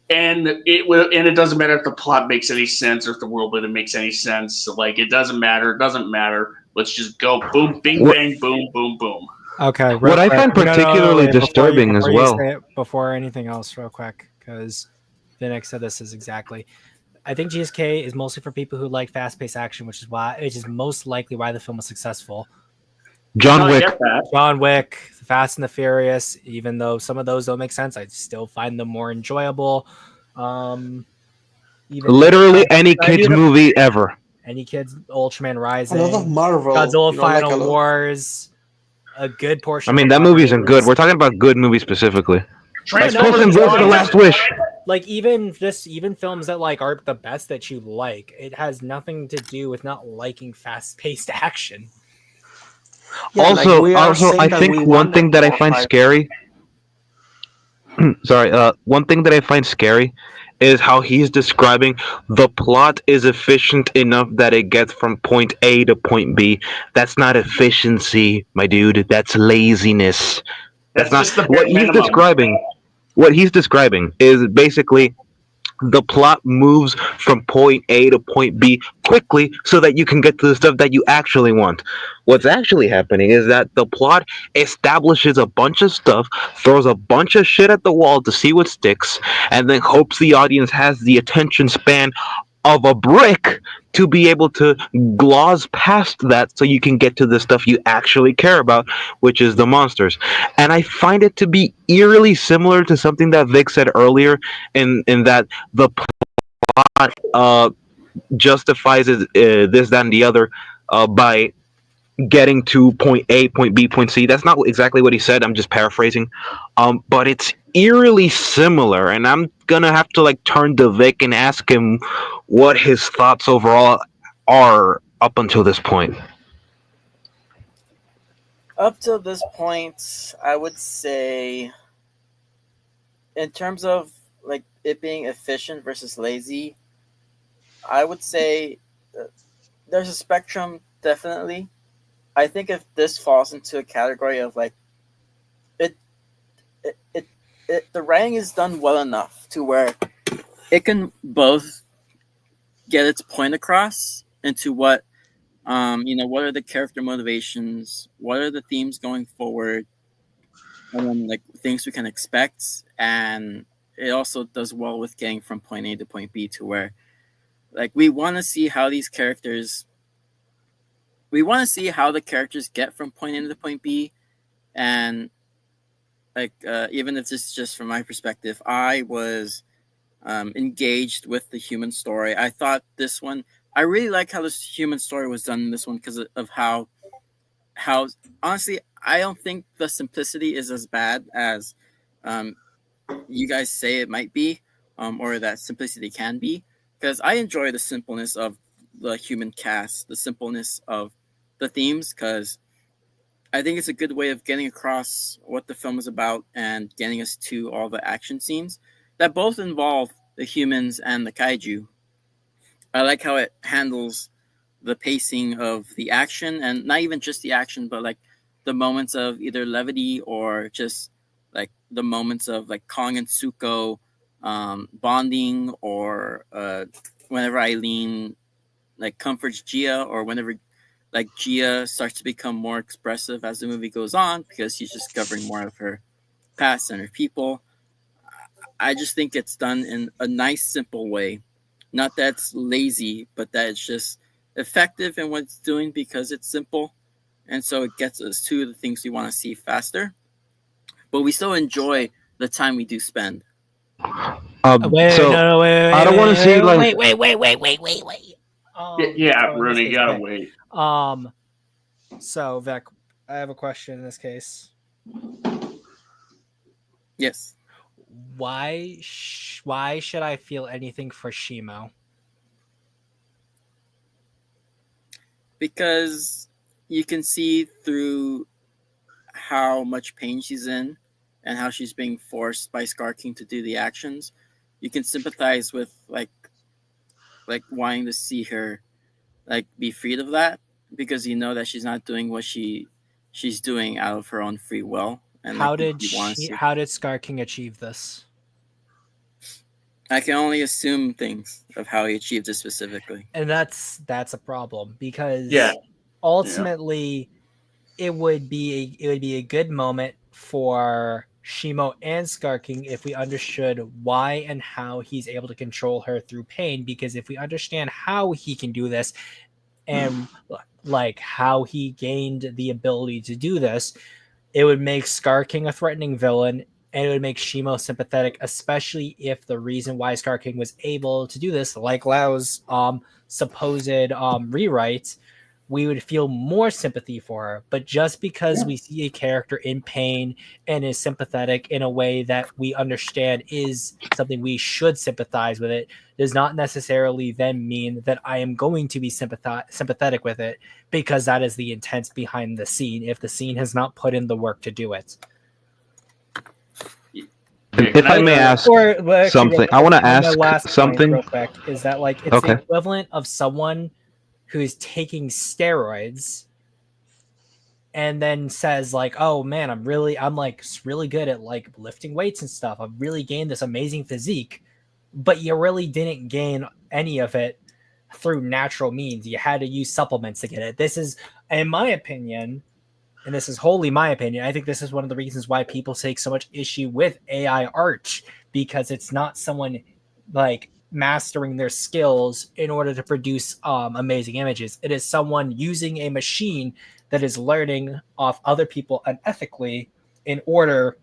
And it doesn't matter if the plot makes any sense or if the world building makes any sense. So, like, it doesn't matter. It doesn't matter. Let's just go boom, bing, bang, boom, boom, boom. Okay. What I find particularly disturbing as well. Before anything else, real quick, because Vinik said this is exactly. I think GSK is mostly for people who like fast-paced action, which is most likely why the film was successful. John Wick, The Fast and the Furious. Even though some of those don't make sense, I still find them more enjoyable. Literally any kids movie ever. Any kids, Ultraman Rising, I love Marvel, Godzilla Final Wars. A good portion. I mean, that movie isn't good. We're talking about good movies specifically. Like Puss in Boots: The Last Wish. Like even films that like aren't the best that you like, it has nothing to do with not liking fast-paced action. Yeah, also, I think one thing that I find scary. One thing that I find scary is how he's describing the plot is efficient enough that it gets from point A to point B. That's not efficiency, my dude. That's laziness. That's not what he's describing. What he's describing is basically the plot moves from point A to point B quickly so that you can get to the stuff that you actually want. What's actually happening is that the plot establishes a bunch of stuff, throws a bunch of shit at the wall to see what sticks, and then hopes the audience has the attention span of a brick to be able to gloss past that so you can get to the stuff you actually care about, which is the monsters. And I find it to be eerily similar to something that Vic said earlier in that the plot justifies this, that, and the other by getting to point A, point B, point C. That's not exactly what he said. I'm just paraphrasing. But it's eerily similar, and I'm gonna have to like turn to Vic and ask him what his thoughts overall are up until this point. Up to this point, I would say in terms of like it being efficient versus lazy, I would say there's a spectrum, definitely. I think if this falls into a category of like it, the writing is done well enough to where it can both get its point across into what what are the character motivations, what are the themes going forward, and then like things we can expect, and it also does well with getting from point A to point B to where like we want to see how these characters we want to see how the characters get from point A to point B, and like even if this is just from my perspective, I was engaged with the human story. I thought this one, I really like how this human story was done in this one because of how honestly, I don't think the simplicity is as bad as um, you guys say it might be, or that simplicity can be. Because I enjoy the simpleness of the human cast, the simpleness of the themes, because I think it's a good way of getting across what the film is about and getting us to all the action scenes that both involve the humans and the kaiju. I like how it handles the pacing of the action, and not even just the action, but like the moments of either levity or just like the moments of like Kong and Suko bonding, or whenever Eileen like comforts Gia, or whenever like Gia starts to become more expressive as the movie goes on because she's discovering more of her past and her people. I just think it's done in a nice, simple way. Not that it's lazy, but that it's just effective in what it's doing because it's simple. And so it gets us to the things we want to see faster. But we still enjoy the time we do spend. Wait, so no, wait, I don't want to see like wait. Yeah, So in this Rooney, you case, gotta okay. wait. So Vec, I have a question in this case. Yes. Why should I feel anything for Shimo? Because you can see through how much pain she's in and how she's being forced by Scar King to do the actions. You can sympathize with like wanting to see her like be freed of that, because you know that she's not doing what she's doing out of her own free will, and like you want to see. How did Scar King achieve this? I can only assume things of how he achieved it specifically. And that's a problem because Yeah. ultimately it would be a good moment for Shimo and Scar King if we understood why and how he's able to control her through pain, because if we understand how he can do this and like how he gained the ability to do this, it would make Scar King a threatening villain, and it would make Shimo sympathetic, especially if the reason why Scar King was able to do this, like Lau's supposed rewrite, we would feel more sympathy for her. But just because we see a character in pain and is sympathetic in a way that we understand is something we should sympathize with it, does not necessarily then mean that I am going to be sympathetic with it, because that is the intent behind the scene if the scene has not put in the work to do it. If I may ask something, I want to ask something. Real quick, is that like it's the equivalent of someone who is taking steroids and then says like, oh man, I'm really good at like lifting weights and stuff. I've really gained this amazing physique, but you really didn't gain any of it through natural means. You had to use supplements to get it. This is, in my opinion, and this is wholly my opinion, I think this is one of the reasons why people take so much issue with AI art, because it's not someone like mastering their skills in order to produce amazing images. It is someone using a machine that is learning off other people unethically in order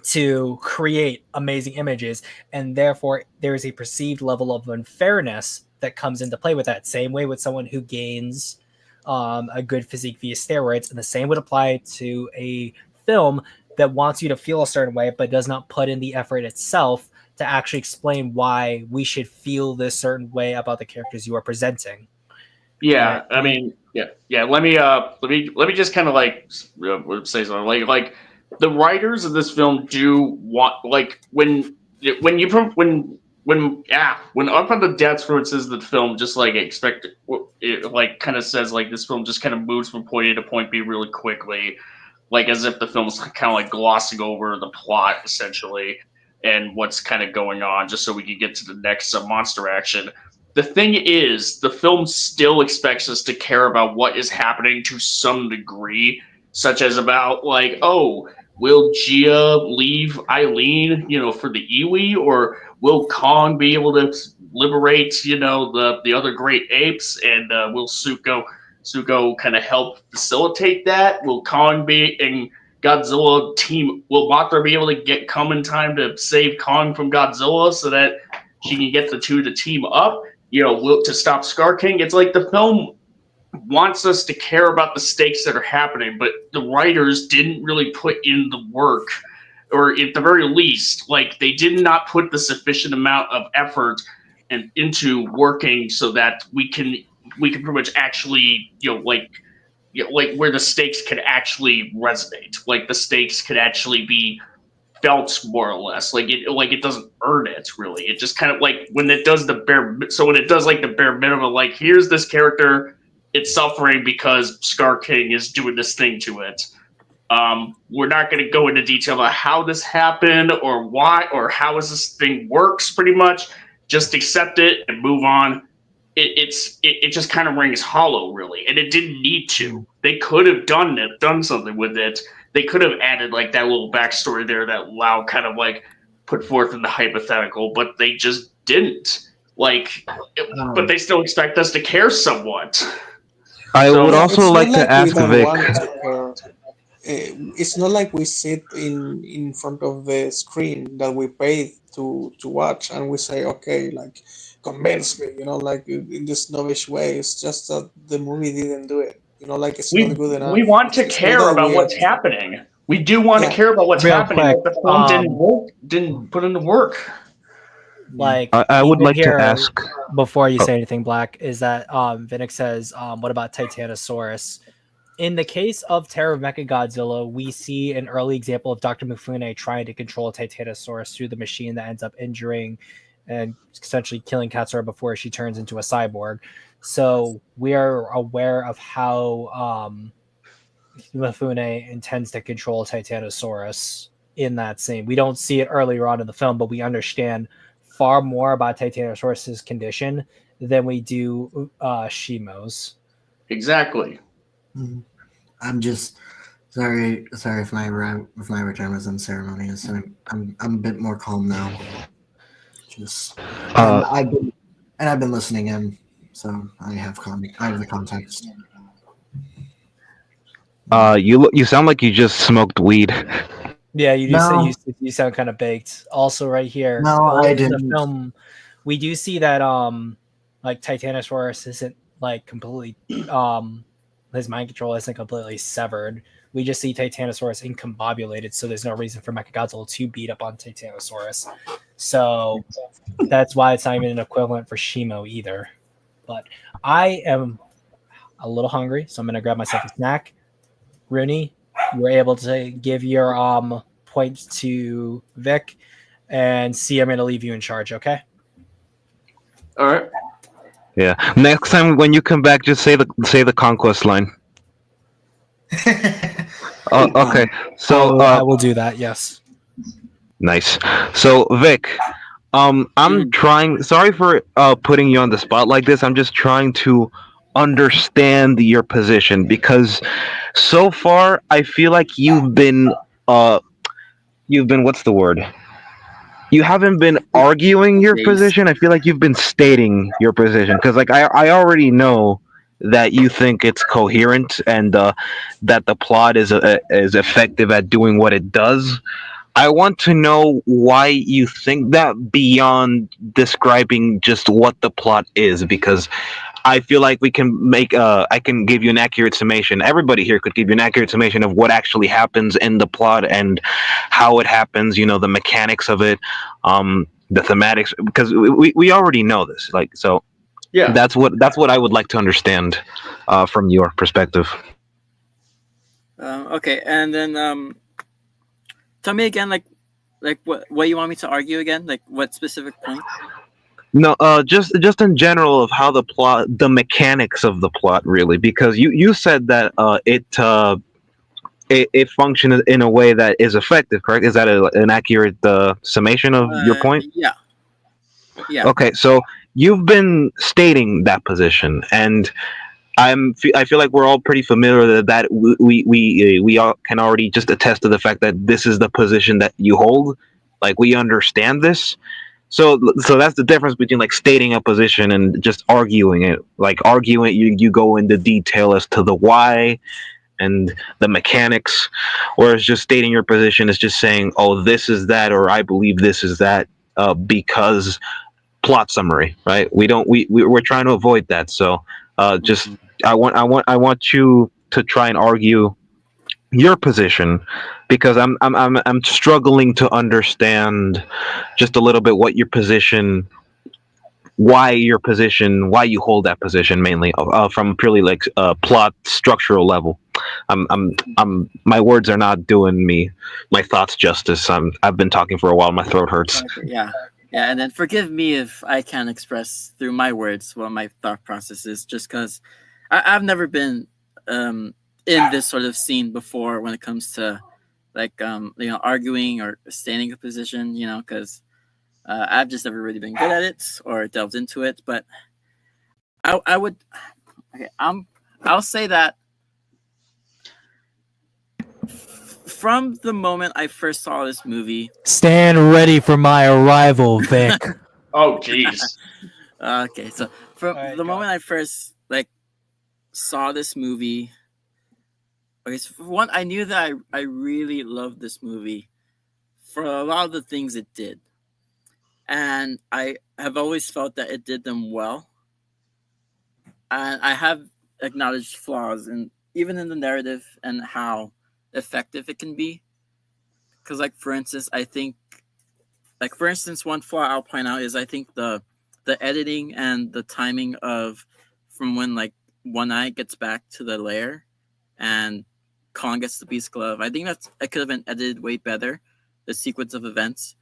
to create amazing images, and therefore there is a perceived level of unfairness that comes into play with that. Same way with someone who gains a good physique via steroids, and the same would apply to a film that wants you to feel a certain way but does not put in the effort itself to actually explain why we should feel this certain way about the characters you are presenting. Yeah, I mean, yeah. Let me just kind of like say something like the writers of this film do want, like, when up on the death for it says the film just like expect it, like kind of says like this film just kind of moves from point A to point B really quickly, like as if the film's kind of like glossing over the plot essentially and what's kind of going on just so we can get to the next monster action. The thing is, the film still expects us to care about what is happening to some degree, such as about like, oh, will Gia leave Eileen, for the Iwi, or will Kong be able to liberate, the other great apes, and will Suko kind of help facilitate that? Will Kong be and Godzilla team? Will Mothra be able to come in time to save Kong from Godzilla so that she can get the two to team up? To stop Scar King. It's like the film wants us to care about the stakes that are happening, but the writers didn't really put in the work, or at the very least, like they did not put the sufficient amount of effort and into working so that we can pretty much actually, like where the stakes could actually resonate, like the stakes could actually be felt more or less like it doesn't earn it really. It just kind of like when it does the bare minimum, like here's this character, it's suffering because Scar King is doing this thing to it. We're not going to go into detail about how this happened or why or how this thing works. Pretty much just accept it and move on. It just kind of rings hollow really, and it didn't need to. They could have done something with it. They could have added like that little backstory there that Lau kind of like put forth in the hypothetical, but they just didn't. But they still expect us to care somewhat. I would Yeah, also it's like not to like we ask don't Vic. want to care. It's not like we sit in front of the screen that we paid to watch and we say, okay, like convince me, like in this snobbish way. It's just that the movie didn't do it. Like it's not good enough. We want to It's not care that about we are. what's happening. We do want to Yeah, care about what's Real happening, quick, but the film didn't put in the work. like I would even like to here, ask. before you Oh, say anything, Black, is that Vinnick says, what about Titanosaurus? In the case of Terror of Mechagodzilla, we see an early example of Dr. Mifune trying to control Titanosaurus through the machine that ends up injuring and essentially killing Katsura before she turns into a cyborg. So we are aware of how Mifune intends to control Titanosaurus in that scene. We don't see it earlier on in the film, but we understand far more about Titanosaurus's condition than we do Shimo's. Exactly. I'm just sorry if my return was unceremonious. I'm a bit more calm now. Just and I've been listening in, so I have the context. you sound like you just smoked weed. Yeah, you do No. say you sound kind of baked. Also, right here, No, I in the didn't. film, we do see that like Titanosaurus isn't like completely his mind control isn't completely severed. We just see Titanosaurus incombobulated, so there's no reason for Mechagodzilla to beat up on Titanosaurus. So that's why it's not even an equivalent for Shimo either. But I am a little hungry, so I'm gonna grab myself a snack. Rooney, you were able to give your points to Vic, and see, I'm going to leave you in charge. Okay. All right. Yeah. Next time when you come back, just say the conquest line. Okay. So I will do that. Yes. nice. So Vic, I'm trying. Sorry for putting you on the spot like this. I'm just trying to understand your position because so far I feel like you've been what's the word? You haven't been arguing your position. I feel like you've been stating your position because like I already know that you think it's coherent and that the plot is effective at doing what it does. I want to know why you think that beyond describing just what the plot is, because I feel like we can make I can give you an accurate summation. Everybody here could give you an accurate summation of what actually happens in the plot and how it happens, the mechanics of it, the thematics, because we already know this. Like, so Yeah. that's what I would like to understand from your perspective. Okay, and then tell me again, like what you want me to argue again? Like what specific point? No, just in general of how the mechanics of the plot, really, because you said that it functions in a way that is effective, correct? Is that an accurate summation of your point? Yeah. Yeah. Okay, so you've been stating that position, and I feel like we're all pretty familiar that we all can already just attest to the fact that this is the position that you hold. Like we understand this. So that's the difference between like stating a position and just arguing it. Like arguing it, you go into detail as to the why and the mechanics, whereas just stating your position is just saying, oh, this is that, or I believe this is that, because plot summary, right? We're trying to avoid that. So just I want you to try and argue your position, because I'm struggling to understand just a little bit what your position, why you hold that position, mainly from purely like plot structural level. My words are not doing my thoughts justice. I've been talking for a while. My throat hurts. Yeah. Yeah, and then forgive me if I can't express through my words what my thought process is, just because I've never been in this sort of scene before when it comes to like arguing or stating a position, because I've just never really been good at it or delved into it. But I would, okay, I'll say that from the moment I first saw this movie. Stand ready for my arrival, Vic. Oh, jeez. Okay, so from the moment I first saw this movie, okay, so for one, I knew that I really loved this movie for a lot of the things it did, and I have always felt that it did them well, and I have acknowledged flaws, and even in the narrative and how effective it can be. Because, for instance, I think, one flaw I'll point out is I think the editing and the timing of from when One Eye gets back to the lair and Kong gets the Beast Glove. I think it could have been edited way better, the sequence of events,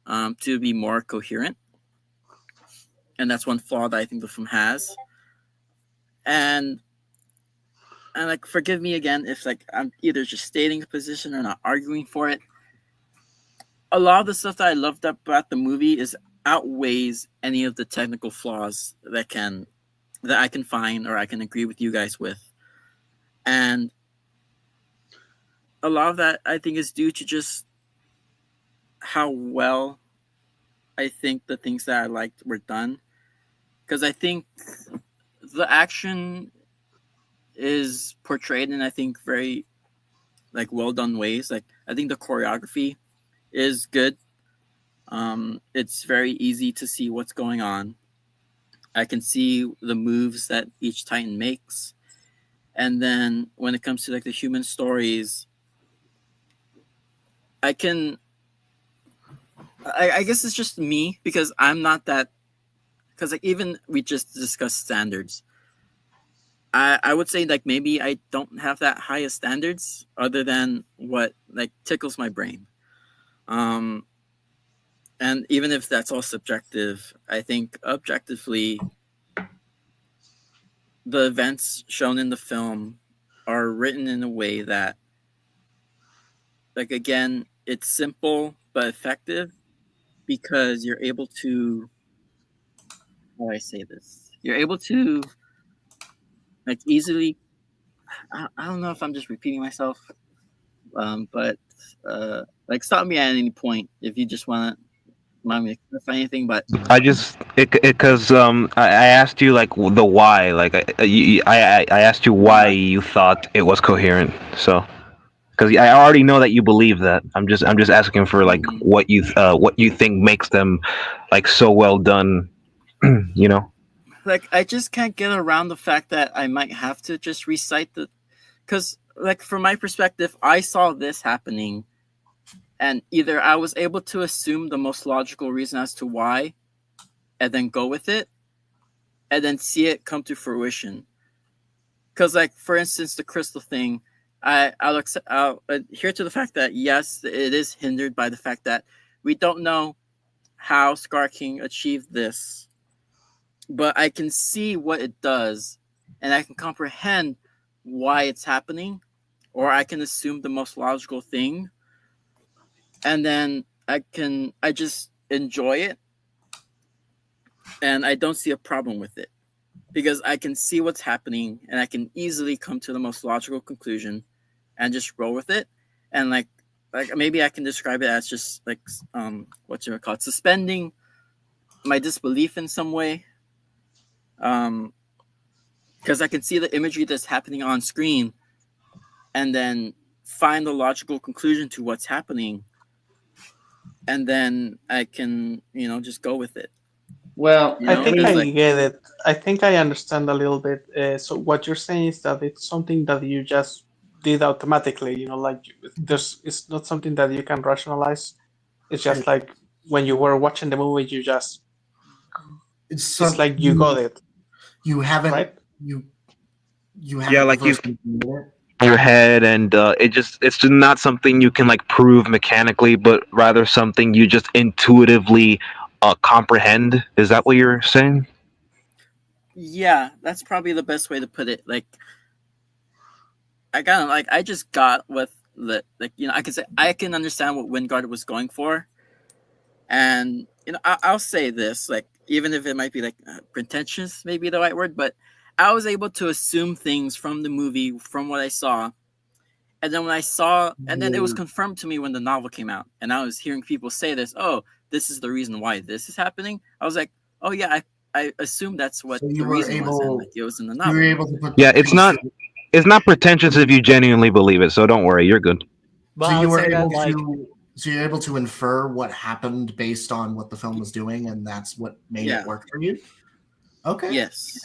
to be more coherent. And that's one flaw that I think the film has. And forgive me again if I'm either just stating a position or not arguing for it. A lot of the stuff that I loved about the movie outweighs any of the technical flaws that I can find or I can agree with you guys with. And a lot of that I think is due to just how well I think the things that I liked were done. Because I think the action is portrayed in, I think, very well done ways. I think the choreography is good. It's very easy to see what's going on. I can see the moves that each Titan makes. And then when it comes to the human stories, I guess it's just me, because I'm not that, because even we just discussed standards. I would say maybe I don't have that highest standards other than what tickles my brain. And even if that's all subjective, I think objectively the events shown in the film are written in a way that again, it's simple but effective, because you're able to, how do I say this? You're able to easily, I don't know if I'm just repeating myself, but stop me at any point if you just want me to clarify anything. But I just because I asked you the why, I asked you why you thought it was coherent. So because I already know that you believe that. I'm just asking for what you think makes them so well done. I just can't get around the fact that I might have to just recite because from my perspective, I saw this happening, and either I was able to assume the most logical reason as to why, and then go with it, and then see it come to fruition. Because for instance, the crystal thing, I'll adhere to the fact that yes, it is hindered by the fact that we don't know how Scar King achieved this, but I can see what it does, and I can comprehend why it's happening, or I can assume the most logical thing, and then I just enjoy it, and I don't see a problem with it because I can see what's happening, and I can easily come to the most logical conclusion, and just roll with it, and like maybe I can describe it as just like what you would call it, suspending my disbelief in some way, because I can see the imagery that's happening on screen, and then find the logical conclusion to what's happening, and then I can just go with it. Well, I think it's I like, get it. I think I understand a little bit. So what you're saying is that it's something that you just did automatically. Like it's not something that you can rationalize. It's just like when you were watching the movie, you just It's like you got it. You haven't right? you haven't Yeah, like reversed it. your head, and it's just not something you can like prove mechanically, but rather something you just intuitively comprehend. Is that what you're saying? yeah, that's probably the best way to put it. Like, I just got with the I can say I can understand what Wingard was going for, and I'll say this, like, even if it might be like pretentious, maybe the right word, but I was able to assume things from the movie, from what I saw, and then and then it was confirmed to me when the novel came out, and I was hearing people say this. Oh, this is the reason why this is happening. I was like, oh yeah, I assume that's what So you the were reason was, and able like it was in the you novel. were able to put Yeah, it's not pretentious if you genuinely believe it. So don't worry, you're good. Well, so I you would were say that able like so you're able to infer what happened based on what the film was doing, and that's what made Yeah. it work for you. Okay. Yes.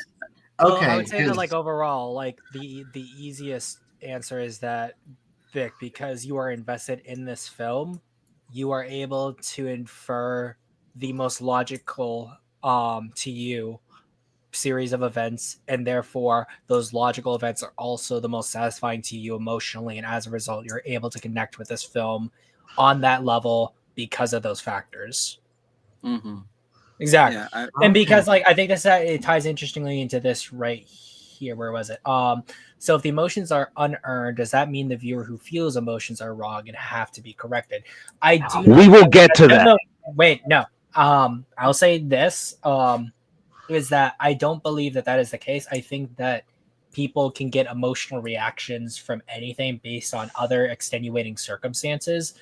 well, Okay. I would say that 'cause- like overall, like the easiest answer is that Vic, because you are invested in this film, you are able to infer the most logical to you series of events, and therefore those logical events are also the most satisfying to you emotionally, and as a result you're able to connect with this film on that level because of those factors. Mm-hmm. Exactly. Yeah. And because like I think this it ties interestingly into this right here. Where was it? So if the emotions are unearned, does that mean the viewer who feels emotions are wrong and have to be corrected? I do not We will get to no, that. no, wait, no. I'll say this is that I don't believe that is the case. I think that people can get emotional reactions from anything based on other extenuating circumstances.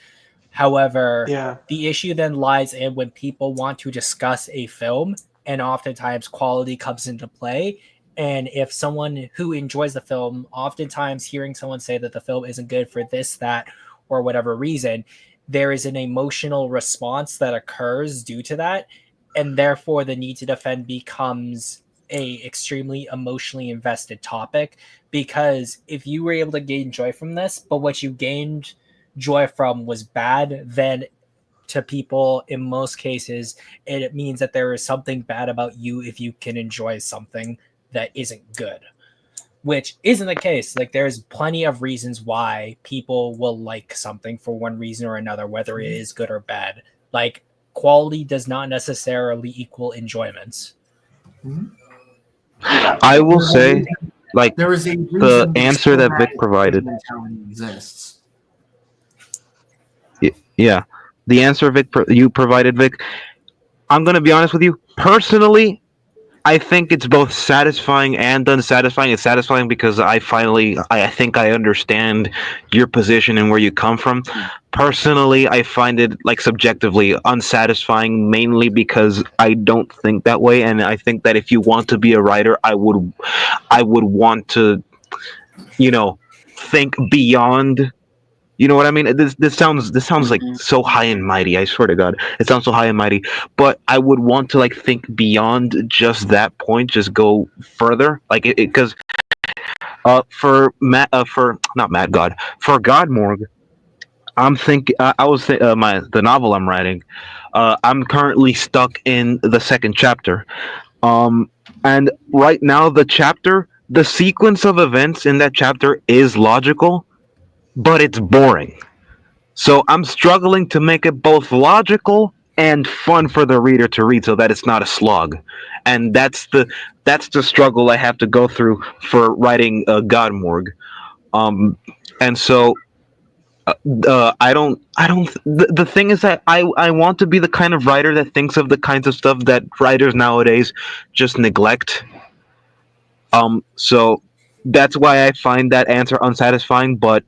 However, Yeah. the issue then lies in when people want to discuss a film, and oftentimes quality comes into play. And if someone who enjoys the film, oftentimes hearing someone say that the film isn't good for this, that, or whatever reason, there is an emotional response that occurs due to that. And therefore, the need to defend becomes a extremely emotionally invested topic. Because if you were able to gain joy from this, but what you gained joy from was bad, then to people in most cases it means that there is something bad about you if you can enjoy something that isn't good, which isn't the case. Like there's plenty of reasons why people will like something for one reason or another, whether it is good or bad. Like quality does not necessarily equal enjoyment. I will say, like, there is a the reason answer that Vic provided. mentality exists. Yeah, the answer you provided, Vic. I'm gonna be honest with you. Personally, I think it's both satisfying and unsatisfying. It's satisfying because I think I understand your position and where you come from. Personally, I find it like subjectively unsatisfying, mainly because I don't think that way, and I think that if you want to be a writer, I would want to, think beyond. You know what I mean? This sounds like so high and mighty. I swear to God, it sounds so high and mighty. But I would want to like think beyond just that point. Just go further, like because for not Matt God, for Godmorg, I'm thinking. I was the novel I'm writing. I'm currently stuck in the second chapter. And right now the sequence of events in that chapter is logical. but it's boring. So I'm struggling to make it both logical and fun for the reader to read, so that it's not a slog. And that's the struggle I have to go through for writing Godmorg. And so I don't. The thing is that I want to be the kind of writer that thinks of the kinds of stuff that writers nowadays just neglect. So that's why I find that answer unsatisfying. But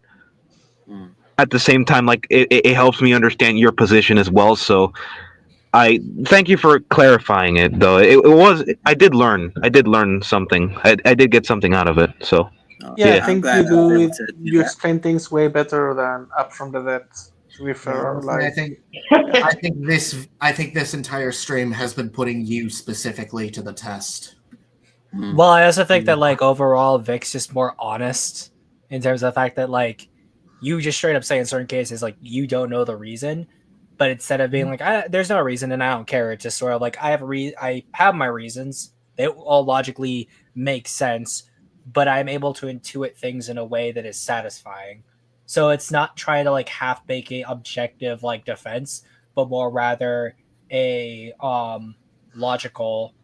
Mm. at the same time, like it helps me understand your position as well. So I thank you for clarifying it, though. I did learn something. I did get something out of it. So Yeah, I Yeah. I'm think glad you I was do able it. to do You that. explain things way better than Up from the Dead. To be Yeah, fair, honestly, like I think this entire stream has been putting you specifically to the test. Mm. Well, I also think that like overall, Vic's just more honest in terms of the fact that like you just straight up say in certain cases like you don't know the reason, but instead of being like there's no reason and I don't care, it's just sort of like I have my reasons. They all logically make sense, but I'm able to intuit things in a way that is satisfying. So it's not trying to like half bake a objective like defense, but more rather a logical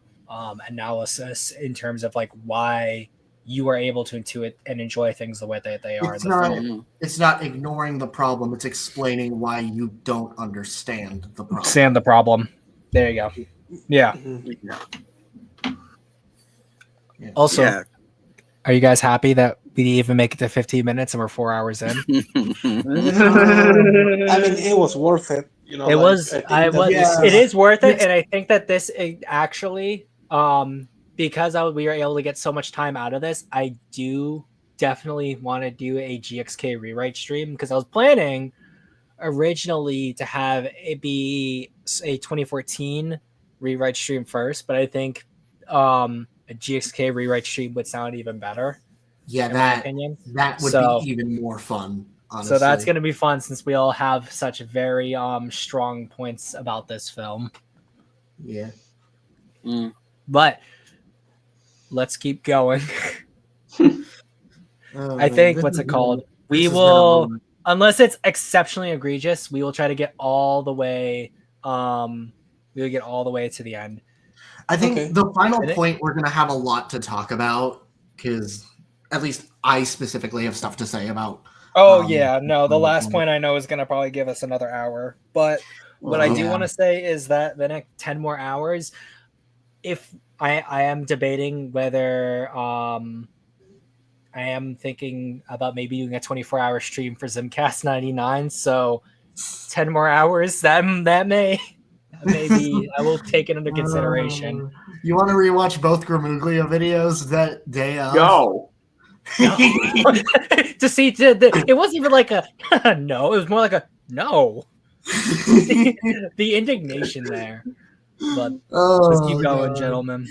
analysis in terms of like why you are able to intuit and enjoy things the way that they are It's in the not. film. Mm. It's not ignoring the problem. It's explaining why you don't understand the problem. Understand the problem. There you go. Yeah. Yeah. Also, Yeah. are you guys happy that we didn't even make it to 15 minutes and we're 4 hours in? I mean, it was worth it. You know, It like, was. I think I that was. this It is worth it, It's- and I think that this actually, because we were able to get so much time out of this, I do definitely want to do a GXK rewrite stream because I was planning originally to have it be a 2014 rewrite stream first, but I think a GXK rewrite stream would sound even better. Yeah, in my opinion. that would So- be even more fun. Honestly. So that's going to be fun since we all have such very strong points about this film. Yeah. Mm. But let's keep going. Oh, I man, think this what's has it been- called? this We has been a will, moment. unless it's exceptionally egregious, we will try to get all the way. We will get all the way to the end. I think Okay. the final I think- point we're gonna have a lot to talk about because at least I specifically have stuff to say about. Oh Um, yeah, no. The last um, point I know is going to probably give us another hour. But what I do Yeah. want to say is that the next 10 more hours, if I am debating whether I am thinking about maybe doing a 24-hour stream for Zimcast 99. So 10 more hours, that may maybe I will take it under consideration. You want to rewatch both Gramuglia videos that day of? Go. To see, it wasn't even like a no. It was more like a no. The indignation there. But let's keep going, God. gentlemen.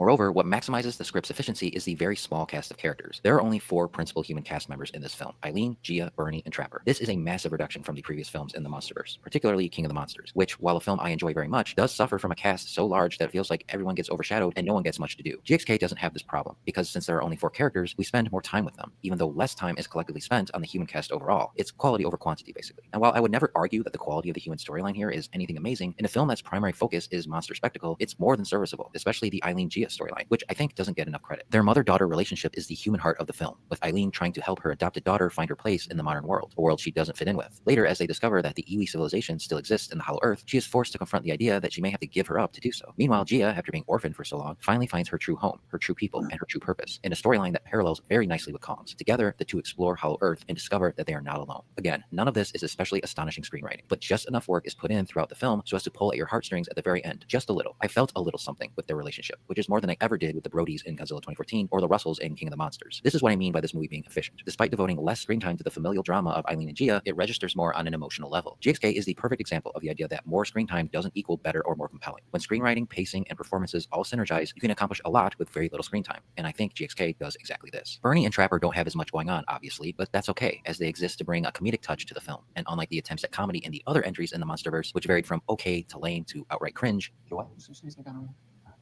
Moreover, what maximizes the script's efficiency is the very small cast of characters. There are only 4 principal human cast members in this film: Eileen, Gia, Bernie, and Trapper. This is a massive reduction from the previous films in the Monsterverse, particularly King of the Monsters, which, while a film I enjoy very much, does suffer from a cast so large that it feels like everyone gets overshadowed and no one gets much to do. GXK doesn't have this problem, because since there are only 4 characters, we spend more time with them, even though less time is collectively spent on the human cast overall. It's quality over quantity, basically. And while I would never argue that the quality of the human storyline here is anything amazing, in a film that's primary focus is monster spectacle, it's more than serviceable, especially the Eileen-Gia storyline, which I think doesn't get enough credit. Their mother-daughter relationship is the human heart of the film, with Eileen trying to help her adopted daughter find her place in the modern world, a world she doesn't fit in with. Later, as they discover that the Iwi civilization still exists in the Hollow Earth, she is forced to confront the idea that she may have to give her up to do so. Meanwhile, Gia, after being orphaned for so long, finally finds her true home, her true people, and her true purpose, in a storyline that parallels very nicely with Kong's. Together, the two explore Hollow Earth and discover that they are not alone. Again, none of this is especially astonishing screenwriting, but just enough work is put in throughout the film so as to pull at your heartstrings at the very end, just a little. I felt a little something with their relationship, which is more than I ever did with the Brodies in Godzilla 2014 or the Russells in King of the Monsters. This is what I mean by this movie being efficient. Despite devoting less screen time to the familial drama of Eileen and Gia, it registers more on an emotional level. GXK is the perfect example of the idea that more screen time doesn't equal better or more compelling. When screenwriting, pacing, and performances all synergize, you can accomplish a lot with very little screen time, and I think GXK does exactly this. Bernie and Trapper don't have as much going on, obviously, but that's okay, as they exist to bring a comedic touch to the film, and unlike the attempts at comedy in the other entries in the Monsterverse, which varied from okay to lame to outright cringe,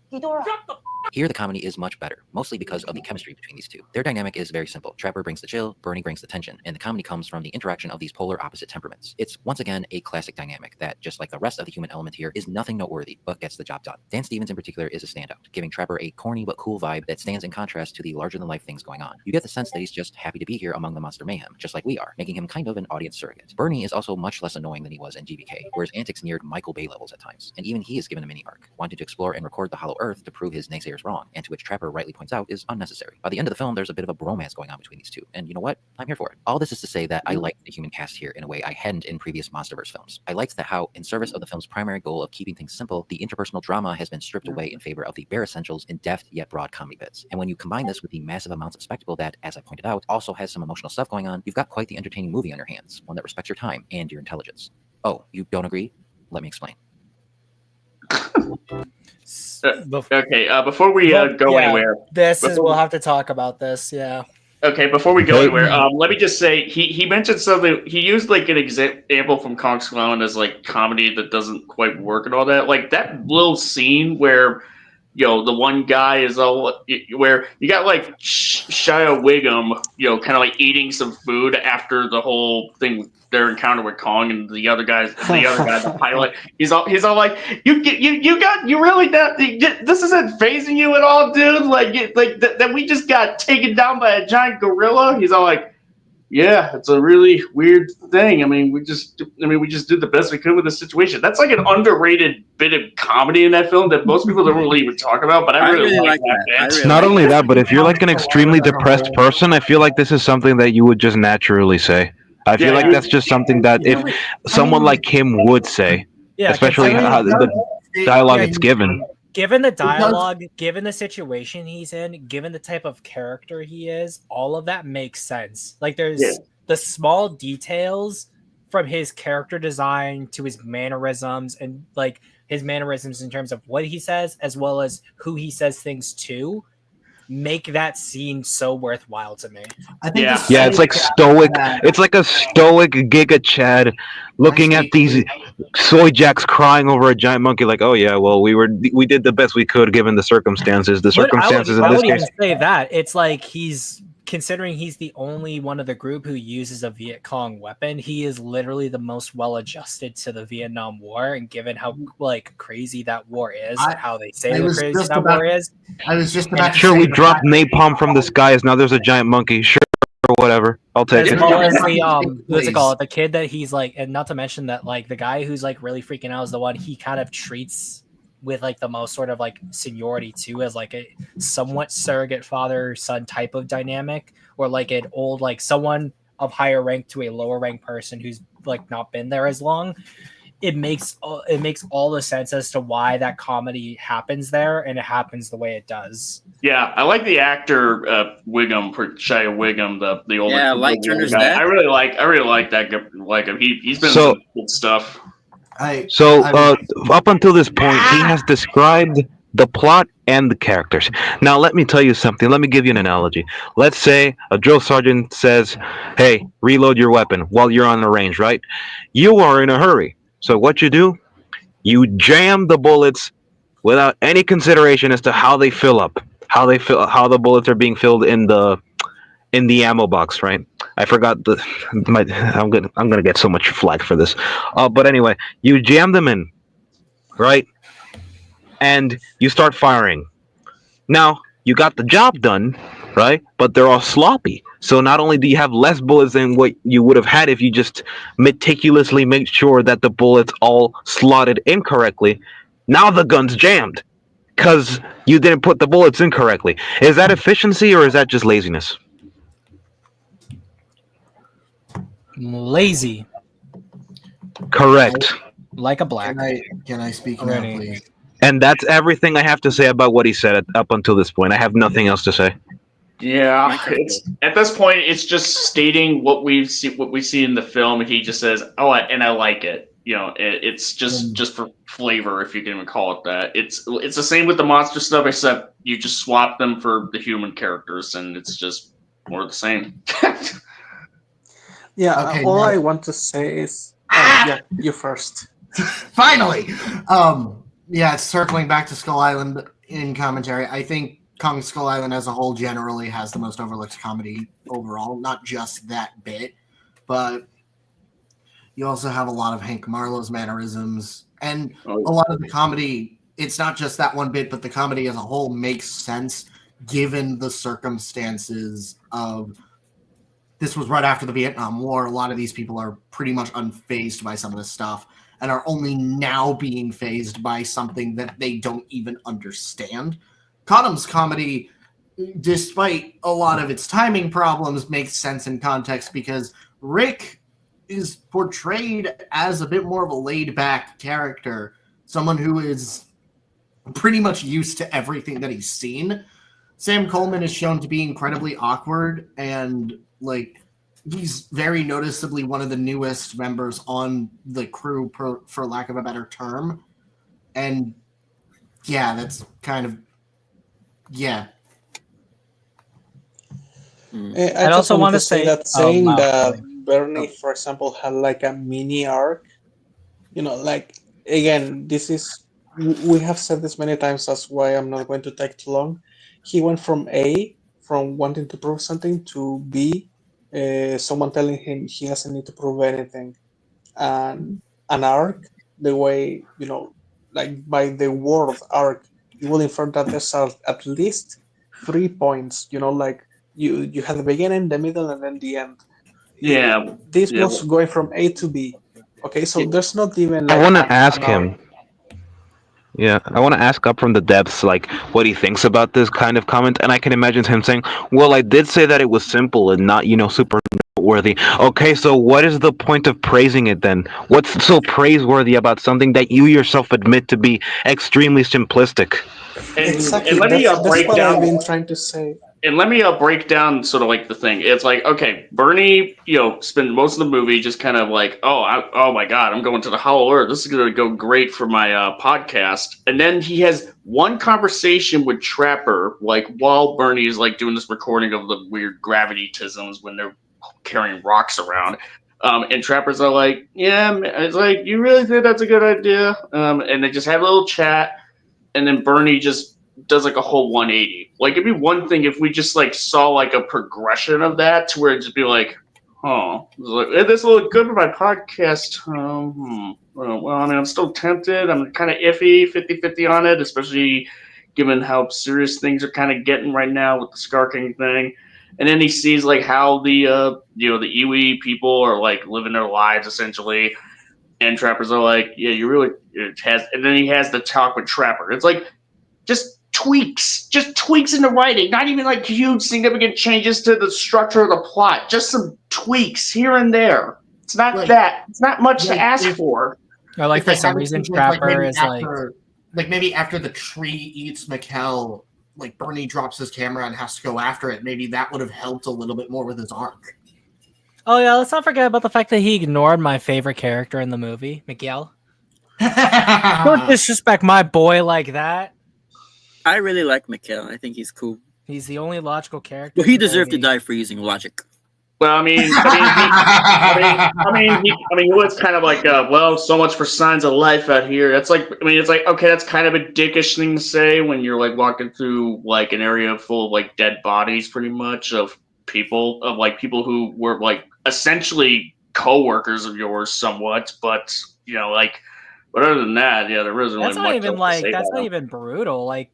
Ghidorah. Shut the Here, the comedy is much better, mostly because of the chemistry between these two. Their dynamic is very simple. Trapper brings the chill, Bernie brings the tension, and the comedy comes from the interaction of these polar opposite temperaments. It's, once again, a classic dynamic that, just like the rest of the human element here, is nothing noteworthy, but gets the job done. Dan Stevens, in particular, is a standout, giving Trapper a corny but cool vibe that stands in contrast to the larger-than-life things going on. You get the sense that he's just happy to be here among the monster mayhem, just like we are, making him kind of an audience surrogate. Bernie is also much less annoying than he was in GBK, where his antics neared Michael Bay levels at times, and even he is given a mini-arc, wanting to explore and record the Hollow Earth to prove his naysayers wrong, and to which Trapper rightly points out is unnecessary. By the end of the film, there's a bit of a bromance going on between these two, and you know what? I'm here for it. All this is to say that I liked the human cast here in a way I hadn't in previous MonsterVerse films. I liked that how, in service of the film's primary goal of keeping things simple, the interpersonal drama has been stripped away in favor of the bare essentials and deft yet broad comedy bits. And when you combine this with the massive amounts of spectacle that, as I pointed out, also has some emotional stuff going on, you've got quite the entertaining movie on your hands, one that respects your time and your intelligence. Oh, you don't agree? Let me explain. Okay, before we go anywhere, we'll have to talk about this. Yeah. Okay, before we go anywhere, let me just say he mentioned something. He used like an example from Kong Skull Island as like comedy that doesn't quite work and all that. Like that little scene where the one guy is all where you got like Shia Wiggum, kind of like eating some food after the whole thing. Their encounter with Kong and the other guy, the pilot. He's all like, you really this isn't phasing you at all, dude. That we just got taken down by a giant gorilla. He's all like, yeah, it's a really weird thing. I mean, we just did the best we could with the situation. That's like an underrated bit of comedy in that film that most people don't really even talk about. But I really like that. Not only that, but if you're like an extremely depressed person, I feel like this is something that you would just naturally say. I feel like that's just something that if someone like him would say, especially how the dialogue it's given. Given the dialogue, given the situation he's in, given the type of character he is, all of that makes sense. Like there's the small details from his character design to his mannerisms and like his mannerisms in terms of what he says, as well as who he says things to, make that scene so worthwhile to me. I think it's like stoic. It's like a stoic Giga Chad looking at these soy jacks crying over a giant monkey. Like, oh yeah, well we did the best we could given the circumstances. The circumstances in this case. Say that it's like considering he's the only one of the group who uses a Viet Cong weapon, he is literally the most well adjusted to the Vietnam War, and given how like crazy that war is, and how they say the crazy that war is. I was just about to sure say we dropped napalm from the skies. Now there's a giant monkey. Sure, whatever. I'll take it. As well as the what's it called? The kid that he's like, and not to mention that like the guy who's like really freaking out is the one he kind of treats with like the most sort of like seniority too, as like a somewhat surrogate father-son type of dynamic, or like an old like someone of higher rank to a lower rank person who's like not been there as long. It makes all the sense as to why that comedy happens there, and it happens the way it does. Yeah, I like the actor Wiggum, Shia Wiggum, the old like Turner's guy. dad. I really like that guy. Like him. He's been in some good stuff. Up until this point, he has described the plot and the characters. Now, let me tell you something. Let me give you an analogy. Let's say a drill sergeant says, hey, reload your weapon while you're on the range, right? You are in a hurry. So what you do, you jam the bullets without any consideration as to how they fill up, how the bullets are being filled in the ammo box, right? I forgot I'm gonna get so much flack for this. But anyway, you jam them in, right? And you start firing. Now, you got the job done, right? But they're all sloppy. So not only do you have less bullets than what you would have had if you just meticulously made sure that the bullets all slotted incorrectly, now the gun's jammed because you didn't put the bullets in correctly. Is that efficiency or is that just laziness? Lazy. Correct. Like a black. Can I speak now, please? And that's everything I have to say about what he said up until this point. I have nothing else to say. Yeah, at this point, it's just stating what we see in the film, and he just says, "Oh, and I like it." It's just for flavor, if you can even call it that. It's the same with the monster stuff, except you just swap them for the human characters, and it's just more of the same. All I want to say is, you first. Finally, Yeah, circling back to Skull Island in commentary, I think Kong Skull Island as a whole generally has the most overlooked comedy overall, not just that bit, but you also have a lot of Hank Marlowe's mannerisms and a lot of the comedy. It's not just that one bit, but the comedy as a whole makes sense given the circumstances of this was right after the Vietnam War. A lot of these people are pretty much unfazed by some of this stuff and are only now being fazed by something that they don't even understand. Cotham's comedy, despite a lot of its timing problems, makes sense in context because Rick is portrayed as a bit more of a laid-back character, someone who is pretty much used to everything that he's seen. Sam Coleman is shown to be incredibly awkward and like he's very noticeably one of the newest members on the crew, for lack of a better term. And yeah, that's kind of I also want wanna to say say- that saying wow, that sorry. Bernie, for example, had like a mini arc. You know, like again, this is we have said this many times. That's why I'm not going to take too long. He went from from wanting to prove something, to B, someone telling him he doesn't need to prove anything, and an arc. The way like by the word arc, you will infer that there's at least 3 points. Like you have the beginning, the middle, and then the end. Yeah. This Yeah. was going from A to B. Okay, so there's not even. I Like, want to ask him. Yeah, I want to ask up from the depths, like, what he thinks about this kind of comment, and I can imagine him saying, well, I did say that it was simple and not, super noteworthy. Okay, so what is the point of praising it then? What's so praiseworthy about something that you yourself admit to be extremely simplistic? Exactly. And let me That's break what I've down. been trying to say. And let me break down sort of like the thing. It's like, okay, Bernie, spend most of the movie just kind of like, oh my God, I'm going to the Hollow Earth. This is going to go great for my podcast. And then he has one conversation with Trapper, like while Bernie is like doing this recording of the weird gravitytisms when they're carrying rocks around. And Trappers are like, yeah, it's like, you really think that's a good idea? And they just have a little chat. And then Bernie just does like a whole 180. Like it'd be one thing if we just like saw like a progression of that to where it'd just be like, like, hey, this will look good for my podcast. Well, I mean, I'm still tempted. I'm kind of iffy, 50-50 on it, especially given how serious things are kind of getting right now with the Scar King thing. And then he sees like how the the Iwi people are like living their lives essentially. And Trappers are like, yeah, you really it has. And then he has the talk with Trapper. It's like just tweaks in the writing, not even like huge significant changes to the structure of the plot, just some tweaks here and there. It's not it's not much to ask for. Or like for some reason, Trapper is like maybe after the tree eats Mikkel, like Bernie drops his camera and has to go after it. Maybe that would have helped a little bit more with his arc. Oh yeah, let's not forget about the fact that he ignored my favorite character in the movie, Miguel. Don't disrespect my boy like that. I really like Mikhail. I think he's cool. He's the only logical character. Well, he deserved to die for using logic. Well, I mean, he was kind of like, well, so much for signs of life out here. That's like, I mean, it's like, okay, that's kind of a dickish thing to say when you're like walking through like an area full of like dead bodies, pretty much of people who were like essentially co-workers of yours, somewhat, but like. But other than that, yeah, there isn't. That's really not even much like that's not even brutal. Like,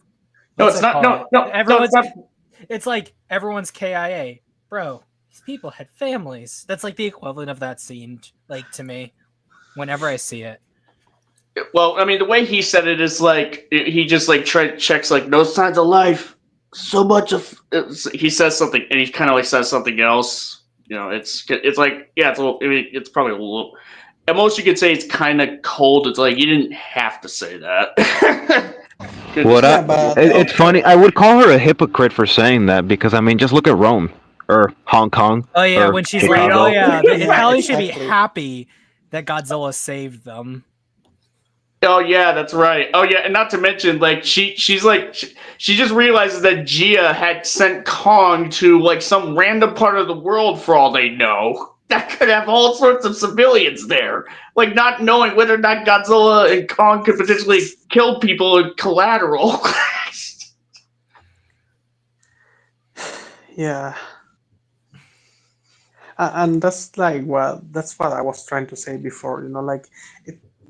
no, it's not. No, everyone's. no, it's not. It's like everyone's KIA, bro. These people had families. That's like the equivalent of that scene, like to me, whenever I see it. Well, I mean, the way he said it is like he just like checks like no signs of life. So much of he says something and he kind of like says something else. It's like it's a little. I mean, it's probably a little. At most, you could say it's kind of cold. It's like you didn't have to say that. It's funny. I would call her a hypocrite for saying that because I mean, just look at Rome or Hong Kong. Oh yeah, when she's like, Chicago. oh yeah, Italian should be happy that Godzilla saved them. Oh yeah, that's right. Oh yeah, and not to mention, like she's like she just realizes that Gia had sent Kong to like some random part of the world for all they know. that could have all sorts of civilians there. Like, not knowing whether or not Godzilla and Kong could potentially kill people in collateral. Yeah. And that's like that's what I was trying to say before. Like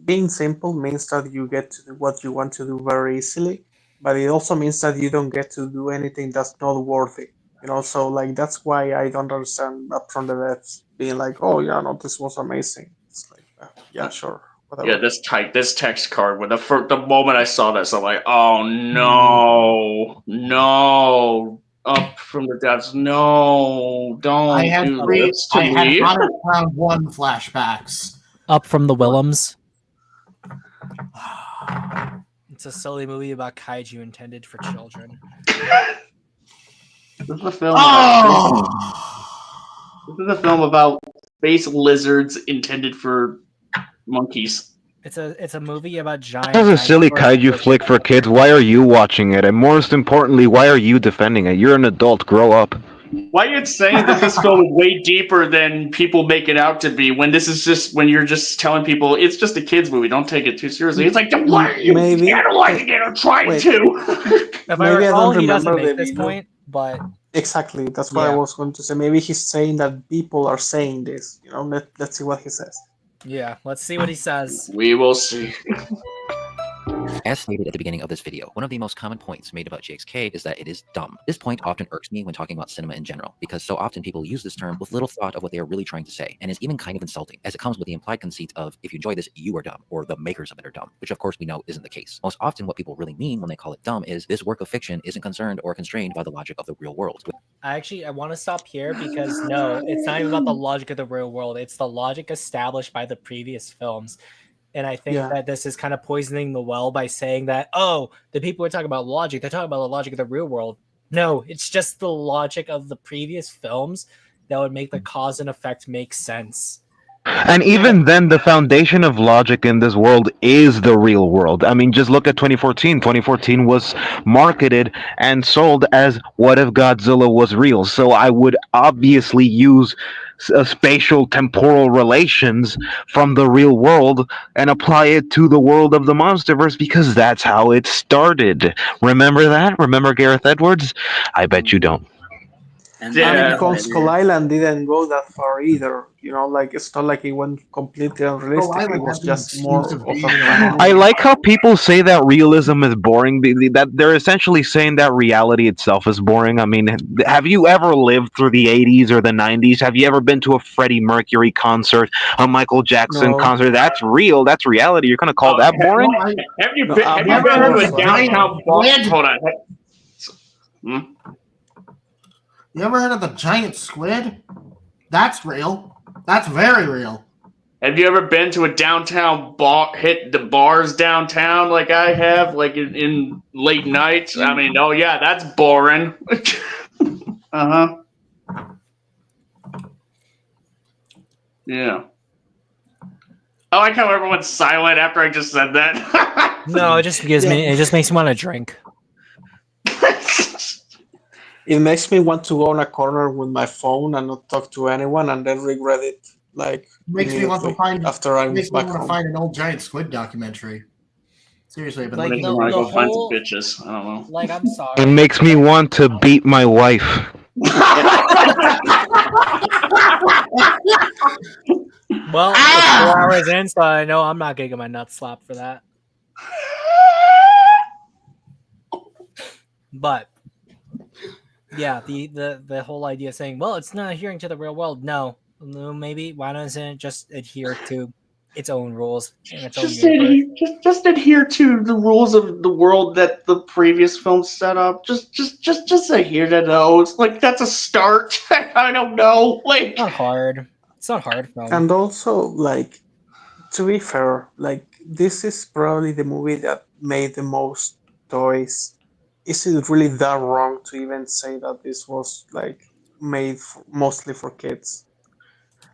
being simple means that you get to do what you want to do very easily, but it also means that you don't get to do anything that's not worthy. So like that's why I don't understand up from the devs being like, oh yeah, no, this was amazing. It's like, yeah, sure, whatever. Yeah, this text card. When the moment I saw this, I'm like, oh no, up from the depths, no, don't do this to me. I had round 1 flashbacks. Up from the Willems. It's a silly movie about kaiju intended for children. This is a film. This is a film about space lizards intended for monkeys. It's a movie about giant. This is a silly kaiju flick for kids. Why are you watching it? And most importantly, why are you defending it? You're an adult. Grow up. Why are you saying that this film is way deeper than people make it out to be? When this is just when you're just telling people it's just a kids movie. Don't take it too seriously. It's like, why are you analyzing it or trying to? If I recall, he doesn't make this point, but exactly that's what I was going to say. Maybe he's saying that people are saying this. Let's see what he says. Yeah, let's see what he says. We will see. As stated at the beginning of this video, one of the most common points made about GXK is that it is dumb. This point often irks me when talking about cinema in general, because so often people use this term with little thought of what they are really trying to say, and is even kind of insulting, as it comes with the implied conceit of, if you enjoy this, you are dumb, or the makers of it are dumb, which of course we know isn't the case. Most often what people really mean when they call it dumb is, this work of fiction isn't concerned or constrained by the logic of the real world. I want to stop here because no, it's not even about the logic of the real world. It's the logic established by the previous films. And I think that this is kind of poisoning the well by saying that, oh, the people are talking about logic. They're talking about the logic of the real world. No, it's just the logic of the previous films that would make the cause and effect make sense. And even then, the foundation of logic in this world is the real world. I mean, just look at 2014. 2014 was marketed and sold as what if Godzilla was real. So I would obviously use spatial temporal relations from the real world and apply it to the world of the Monsterverse because that's how it started. Remember that? Remember Gareth Edwards? I bet you don't. And Kong Skull Island didn't go that far either. Like it's not like it went completely unrealistic. It was just more of a I like how people say that realism is boring. That they're essentially saying that reality itself is boring. I mean, have you ever lived through the 80s or the 90s? Have you ever been to a Freddie Mercury concert, a Michael Jackson concert? That's real. That's reality. You're gonna call that boring? Have you been to a downtown Boston? Hold on. You ever heard of the giant squid? That's real. That's very real. Have you ever been to a downtown bar, hit the bars downtown like I have, like in late nights? I mean, oh yeah, that's boring. Uh-huh. Yeah. I like how everyone's silent after I just said that. No, it just gives me. It just makes me want to drink. It makes me want to go in a corner with my phone and not talk to anyone, and then regret it. Like makes me want to find after I'm makes me back want to home. find an old giant squid documentary. Seriously, I've been Like looking the go find some whole- bitches. I don't know. Like, I'm sorry. It makes me want to beat my wife. Well, it's 4 hours in, so I know I'm not getting my nuts slapped for that. But yeah, the whole idea of saying, well, it's not adhering to the real world. No, maybe why doesn't it just adhere to its own rules? And its own universe? Just adhere to the rules of the world that the previous film set up. Just adhere to those. Like, that's a start. I don't know. Like, It's not hard. It's not hard. Film. And also, like, to be fair, like, this is probably the movie that made the most toys. Is it really that wrong to even say that this was, like, made mostly for kids?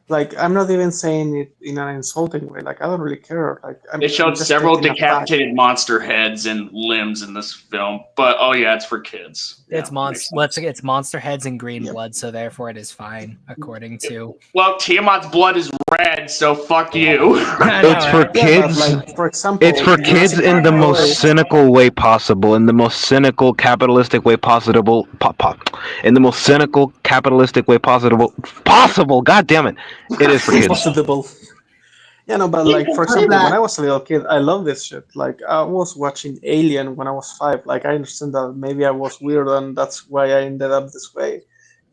Like, I'm not even saying it in an insulting way. Like, I don't really care. Like, They I'm showed just several stating a fact. decapitated monster heads and limbs in this film, but oh yeah, it's for kids. It's Yeah, makes sense. it's monster heads and green Yep. blood, so therefore it is fine according to. Well, Tiamat's blood is red, so fuck you. It's for Yeah, kids. but like, for example, It's for kids Jurassic in the Park most toys- cynical way possible, in the most cynical capitalistic way possible. In the most cynical capitalistic way possible. God damn it! It is for kids. Possible. Yeah, no, but like, for example, when I was a little kid, I love this shit. Like, I was watching Alien when I was 5. Like, I understand that maybe I was weird and that's why I ended up this way.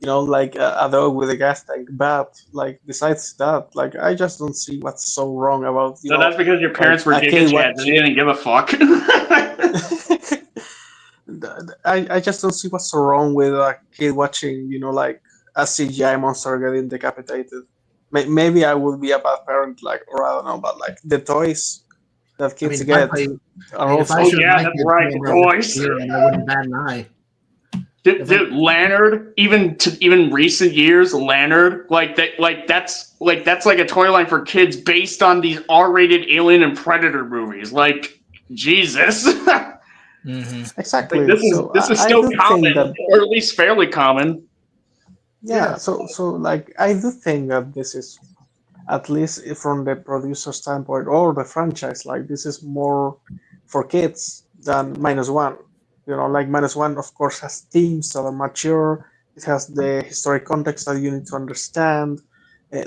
You know, like a dog with a gas tank. But, like, besides that, like, I just don't see what's so wrong about, So that's because your parents were a kid giga-chads and you didn't give a fuck. I just don't see what's so wrong with a kid watching, like a CGI monster getting decapitated. Maybe I would be a bad parent, like, or I don't know, but like the toys that kids get are if also. I Oh, showed yeah, my that's kids right, seeing the that with toys. fear, and I wouldn't bat an eye. Dude, Lannard, even recent years, Lannard, that's like a toy line for kids based on these R-rated Alien and Predator movies. Like, Jesus. Exactly. This is I still do think common, that, or at least fairly common. yeah. So like I do think that this is, at least from the producer standpoint or the franchise, like this is more for kids than minus one. Like minus one, of course, has themes that are mature. It has the historic context that you need to understand.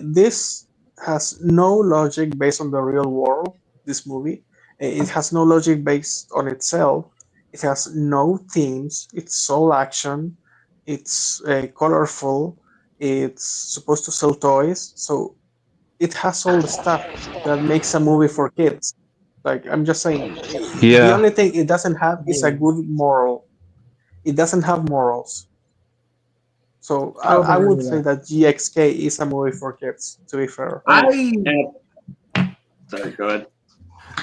This has no logic based on the real world. This movie, it has no logic based on itself. It has no themes. It's all action. It's colorful. It's supposed to sell toys. So it has all the stuff that makes a movie for kids. Like, I'm just saying, the Yeah. only thing it doesn't have is a good moral. It doesn't have morals. So I would I agree would with say that. that GXK is a movie for kids. To be fair, Sorry, go ahead.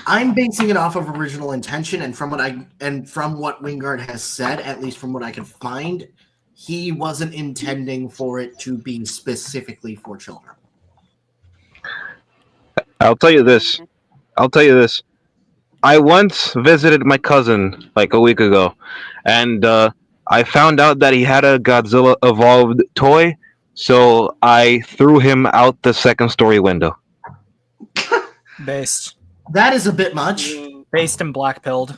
I'm basing it off of original intention, and from what Wingard has said, at least from what I could find, he wasn't intending for it to be specifically for children. I'll tell you this. I once visited my cousin like a week ago, and I found out that he had a Godzilla evolved toy, so I threw him out the second story window. Based That is a bit much. and black-pilled.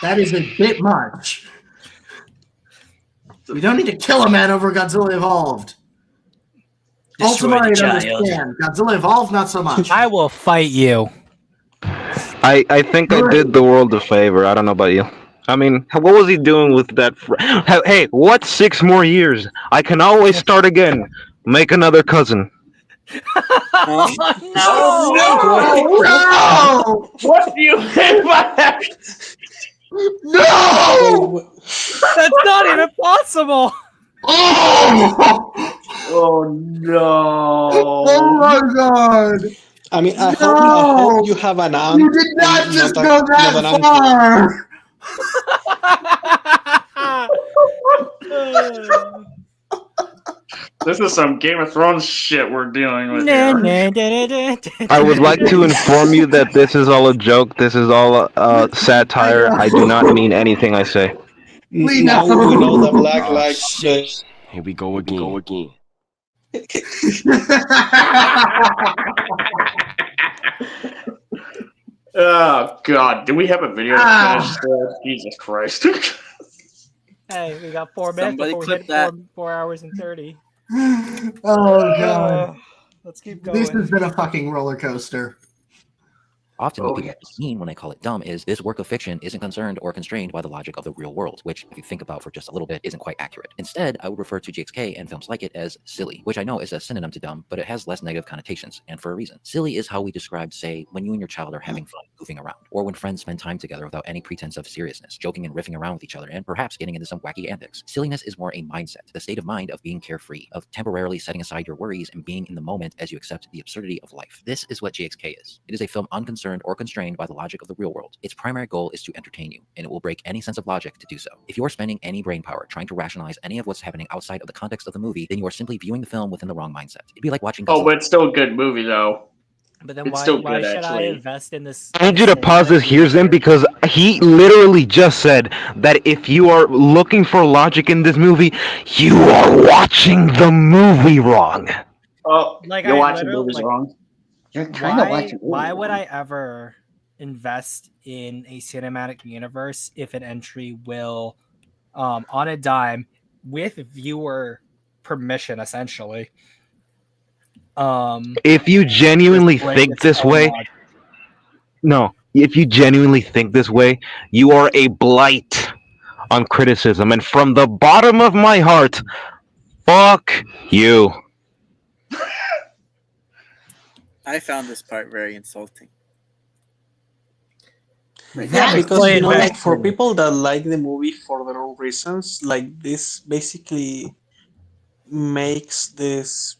That is a bit much. You don't need to kill a man over Godzilla Evolved. Destroy Ultima, I the child. understand. Godzilla Evolved, not so much. I will fight you. I think I did the world a favor. I don't know about you. I mean, what was he doing with that? Hey, what 6 more years? I can always start again. Make another cousin. No! What do you think about that? No! That's not even possible. Oh no! Oh my god! I mean, I No! hope you have an aunt. You did not and just not go not that an uncle. far! This is some Game of Thrones shit we're dealing with Nah, here. I would like to inform you that this is all a joke. This is all satire. I do not mean anything I say. We Now know. we know that Black Oh, likes shit. Here we go again. Oh god, do we have a video to finish this? Jesus Christ. Hey, we got 4 minutes Somebody before we clip hit that. 4 hours and 30. Oh god. Let's keep This going. has been a fucking roller coaster. Often what people mean when I call it dumb is this work of fiction isn't concerned or constrained by the logic of the real world, which, if you think about for just a little bit, isn't quite accurate. Instead, I would refer to GXK and films like it as silly, which I know is a synonym to dumb, but it has less negative connotations, and for a reason. Silly is how we describe, say, when you and your child are having fun, goofing around, or when friends spend time together without any pretense of seriousness, joking and riffing around with each other, and perhaps getting into some wacky antics. Silliness is more a mindset, the state of mind of being carefree, of temporarily setting aside your worries and being in the moment as you accept the absurdity of life. This is what GXK is. It is a film unconcerned or constrained by the logic of the real world. Its primary goal is to entertain you, and it will break any sense of logic to do so. If you are spending any brain power trying to rationalize any of what's happening outside of the context of the movie, then you are simply viewing the film within the wrong mindset. It'd be like watching Godzilla. Oh, but it's still a good movie, though. But then It's why, still why good, should I actually. invest in this? I need you to pause this here, Zim, because he literally just said that if you are looking for logic in this movie, you are watching the movie wrong. Oh, Like, you're I watching literally- movies like, wrong. You're kind of watching. Why would I ever invest in a cinematic universe if an entry will, on a dime, with viewer permission, essentially? If you genuinely just break think its this own way, logic. no, if you genuinely think this way, you are a blight on criticism. And from the bottom of my heart, fuck you. I found this part very insulting. Yeah, because Explain, you know, Vic. like for people that like the movie for their own reasons, like this basically makes this.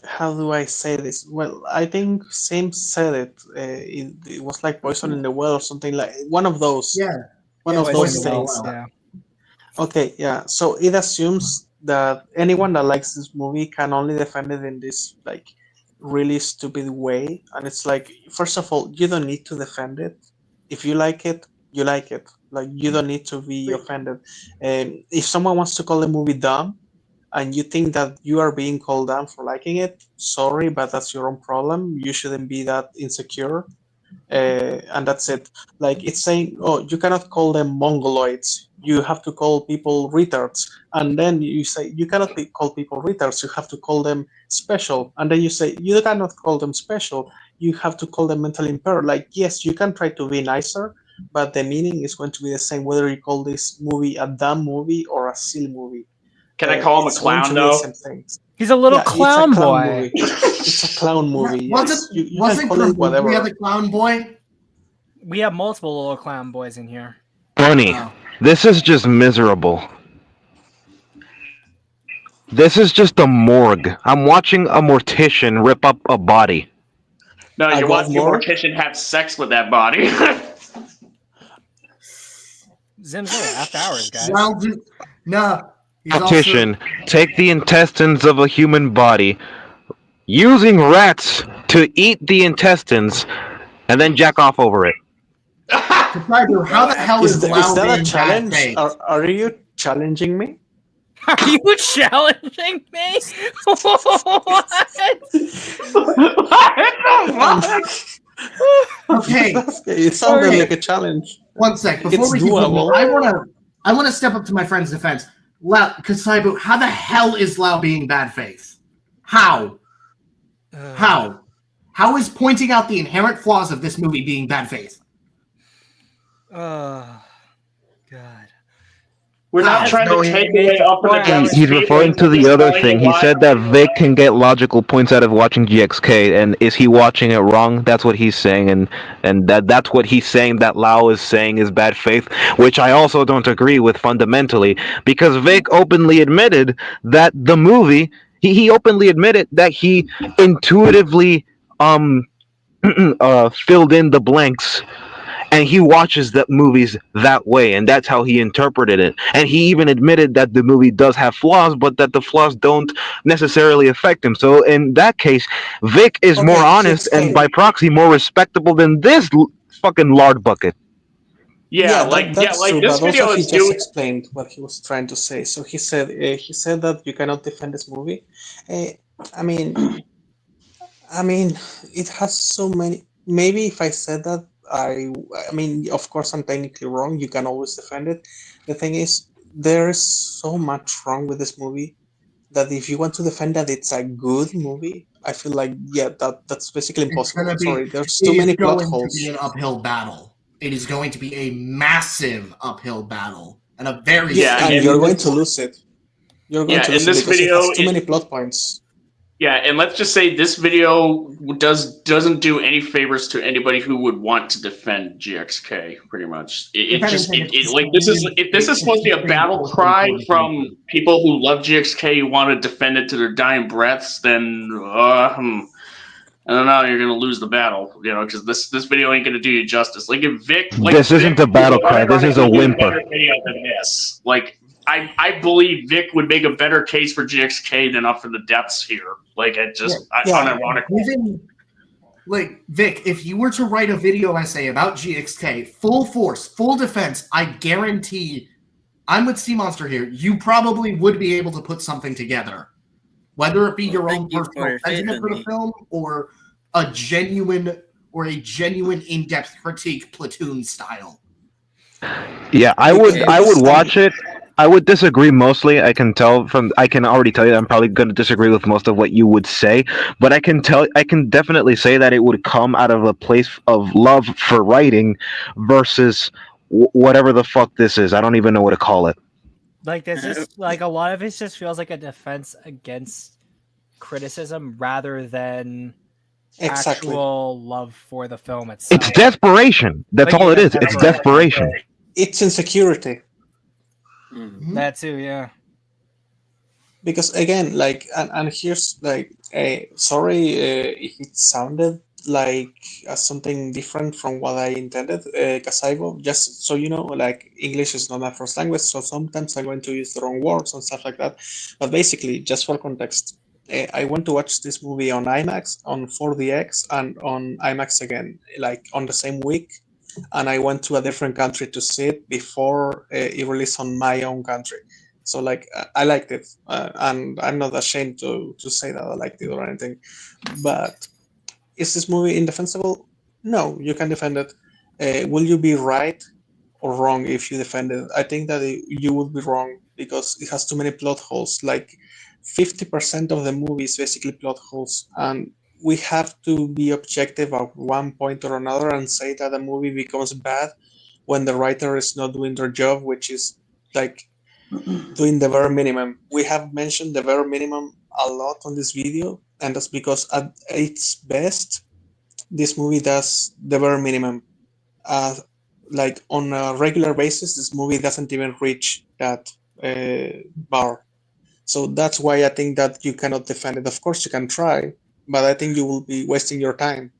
How do I say this? Well, I think Sim said it. It was like Poison in the Well or something like one of those. Yeah. One Yeah, of Poison those in the things. Well. Yeah. Okay, yeah. So it assumes that anyone that likes this movie can only defend it in this like really stupid way, and it's like, first of all, you don't need to defend it. If you like it, you like it. Like you don't need to be offended. And if someone wants to call the movie dumb, and you think that you are being called dumb for liking it, sorry, but that's your own problem. You shouldn't be that insecure. And that's it. Like it's saying, oh, you cannot call them mongoloids. You have to call people retards. And then you say you cannot call people retards. You have to call them special. And then you say you cannot call them special. You have to call them mentally impaired. Like yes, you can try to be nicer, but the meaning is going to be the same whether you call this movie a dumb movie or a silly movie. Can I call him a It's going clown, to be the though? same thing. He's a little Yeah, clown it's a clown boy. movie. It's a clown movie. Was Yes. it You was can it call it whatever. We have the clown boy? We have multiple little clown boys in here. Funny. Oh. This is just miserable. This is just a morgue. I'm watching a mortician rip up a body. No, I you're got watching a more. mortician have sex with that body. Zim's only after hours, guys. Well, no. He's Mortician take the intestines of a human body, using rats to eat the intestines, and then jack off over it. Also, how the hell is, Is Lau that being a challenge? bad-faced? Are you challenging me? Are you challenging me? What? Okay, It sounded Okay. like a challenge. one sec. Before It's we continue, doable. I wanna step up to my friend's defense. Lau, Kasaibu, how the hell is Lau being bad faith? How? How? How is pointing out the inherent flaws of this movie being bad faith? Oh, God. We're not trying to take away up for the Devil's He's feelings, referring to we're the just other telling thing. you He why said that people Vic like can get logical points out of watching GXK, and is he watching it wrong? That's what he's saying, and that's what he's saying that Lau is saying is bad faith, which I also don't agree with fundamentally, because Vic openly admitted that the movie, he openly admitted that he intuitively filled in the blanks. And he watches the movies that way, and that's how he interpreted it. And he even admitted that the movie does have flaws, but that the flaws don't necessarily affect him. So in that case, Vic is more honest and by proxy more respectable than this fucking lard bucket. That's true. this But video also he is just doing. explained what he was trying to say. So he said that you cannot defend this movie. I mean, it has so many. Maybe if I said that, I mean, of course, I'm technically wrong. You can always defend it. The thing is, there is so much wrong with this movie that if you want to defend that it's a good movie, I feel like that's basically impossible. Sorry, there's too many plot holes. It is going to be an uphill battle. It is going to be a massive uphill battle and a very and you're going to lose it. You're going to lose it because it has too many plot points. Yeah, and let's just say this video doesn't do any favors to anybody who would want to defend GXK. Pretty much, If anything, it's like this is if this is supposed to be a battle cry from people who love GXK who want to defend it to their dying breaths, then I don't know, you're gonna lose the battle, because this video ain't gonna do you justice. Like if Vic, This isn't a battle cry. This is a whimper. Video than this. Like I believe Vic would make a better case for GXK than Up for the Depths here. Like unironically. Even like Vic, if you were to write a video essay about GXK, full force, full defense, I guarantee, I'm with Sea Monster here. You probably would be able to put something together, whether it be your own personal sentiment for the film or a genuine in-depth critique, Platoon style. Yeah, I would watch it. I would disagree mostly. I can already tell you that I'm probably going to disagree with most of what you would say, but I can definitely say that it would come out of a place of love for writing versus whatever the fuck this is. I don't even know what to call it. Like this is like a lot of it just feels like a defense against criticism rather than actual love for the film itself. It's desperation. That's all it is. It's desperation. It's insecurity. That too, yeah. Because again, like, and here's like, sorry if it sounded like something different from what I intended, Kasaibo. Just so you know, like, English is not my first language, so sometimes I'm going to use the wrong words and stuff like that. But basically, just for context, I went to watch this movie on IMAX, on 4DX, and on IMAX again, like on the same week. And I went to a different country to see it before it released on my own country. So like I liked it, and I'm not ashamed to say that I liked it or anything. But is this movie indefensible? No, you can defend it. Will you be right or wrong if you defend it? I think that you would be wrong because it has too many plot holes. Like 50% of the movie is basically plot holes, and we have to be objective at one point or another and say that a movie becomes bad when the writer is not doing their job, which is like doing the bare minimum. We have mentioned the bare minimum a lot on this video, and that's because at its best, this movie does the bare minimum. Like on a regular basis, this movie doesn't even reach that bar. So that's why I think that you cannot defend it. Of course, you can try, but I think you will be wasting your time.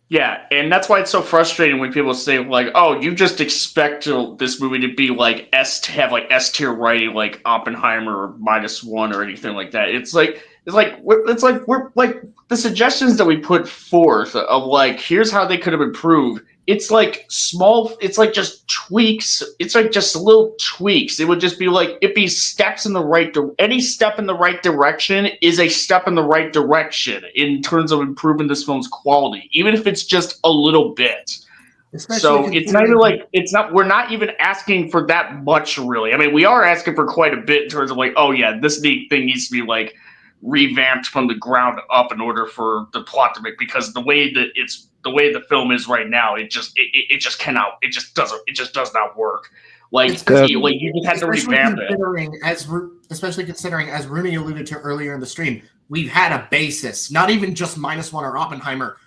Yeah, and that's why it's so frustrating when people say like, "Oh, you just expect this movie to be like S tier writing, like Oppenheimer or -1 or anything like that." It's like we're like the suggestions that we put forth of like, here's how they could have improved. It's like small. It's like just tweaks. It's like just little tweaks. It would just be like it'd be steps in the right. Any step in the right direction is a step in the right direction in terms of improving this film's quality, even if it's just a little bit. So it's not even like we're not even asking for that much, really. I mean, we are asking for quite a bit in terms of like, oh yeah, this thing needs to be like revamped from the ground up in order for the plot to make, because the way the film is right now, it just does not work. Like you just had to revamp it. Especially considering, as Rooney alluded to earlier in the stream, we've had a basis, not even just -1 or Oppenheimer.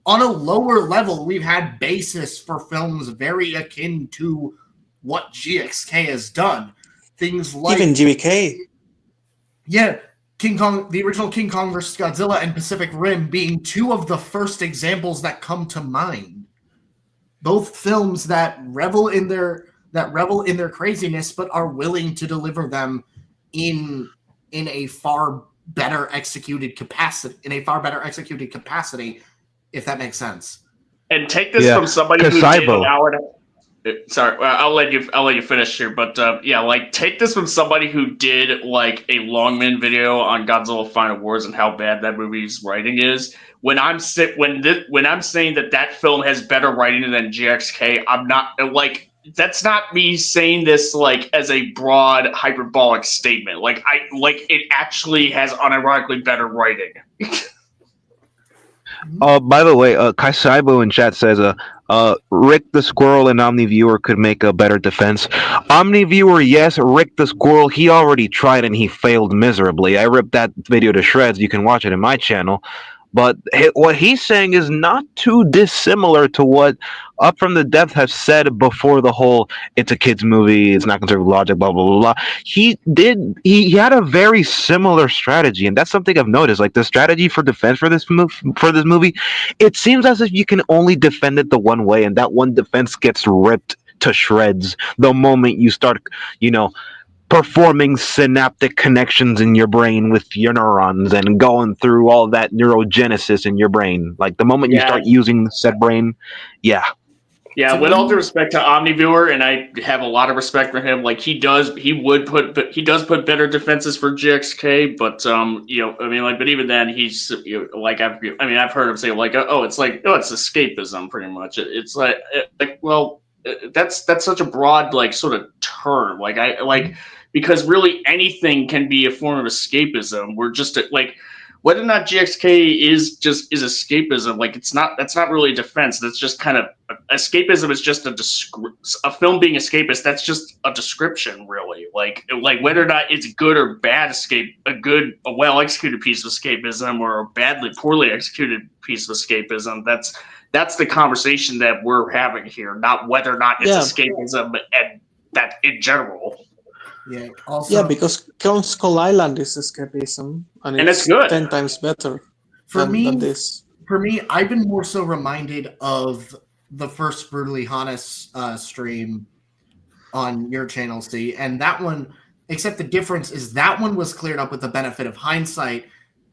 On a lower level, we've had basis for films very akin to what GXK has done. Things like even GBK. Yeah, King Kong, the original King Kong vs. Godzilla, and Pacific Rim being two of the first examples that come to mind. Both films that revel in their craziness, but are willing to deliver them in a far better executed capacity. If that makes sense. And take this from somebody who did an hour and a Sorry, I'll let you finish here, but like take this from somebody who did like a Longman video on Godzilla Final Wars and how bad that movie's writing is. When I'm saying that film has better writing than GXK, I'm not like, that's not me saying this like as a broad hyperbolic statement. Like it actually has unironically better writing. By the way, Kai Saibo in chat says, Rick the Squirrel and OmniViewer could make a better defense. OmniViewer, yes. Rick the Squirrel, he already tried and he failed miserably. I ripped that video to shreds. You can watch it in my channel. But what he's saying is not too dissimilar to what Up From the Depth has said before the whole "it's a kids movie, it's not conservative logic," blah blah blah blah. He had a very similar strategy, and that's something I've noticed. Like the strategy for defense for this movie, it seems as if you can only defend it the one way, and that one defense gets ripped to shreds the moment you start, you know, performing synaptic connections in your brain with your neurons and going through all that neurogenesis in your brain. Like the moment you start using said brain, yeah. Yeah, with all due respect to OmniViewer, and I have a lot of respect for him. Like he does put better defenses for GXK, but but even then, he's I've heard him say like, it's escapism, pretty much. It's that's such a broad sort of term. Because really anything can be a form of escapism. We're just whether or not GXK is escapism, that's not really a defense. That's just kind of escapism is just a film being escapist. That's just a description, really. Like whether or not it's good or bad a well executed piece of escapism or a poorly executed piece of escapism. That's the conversation that we're having here, not whether or not it's escapism and that in general. Yeah. Also, because Kong Skull Island is escapism, and it's good. 10 times better than this. For me, I've been more so reminded of the first Brutally Honest stream on your channel, C, and that one. Except the difference is that one was cleared up with the benefit of hindsight,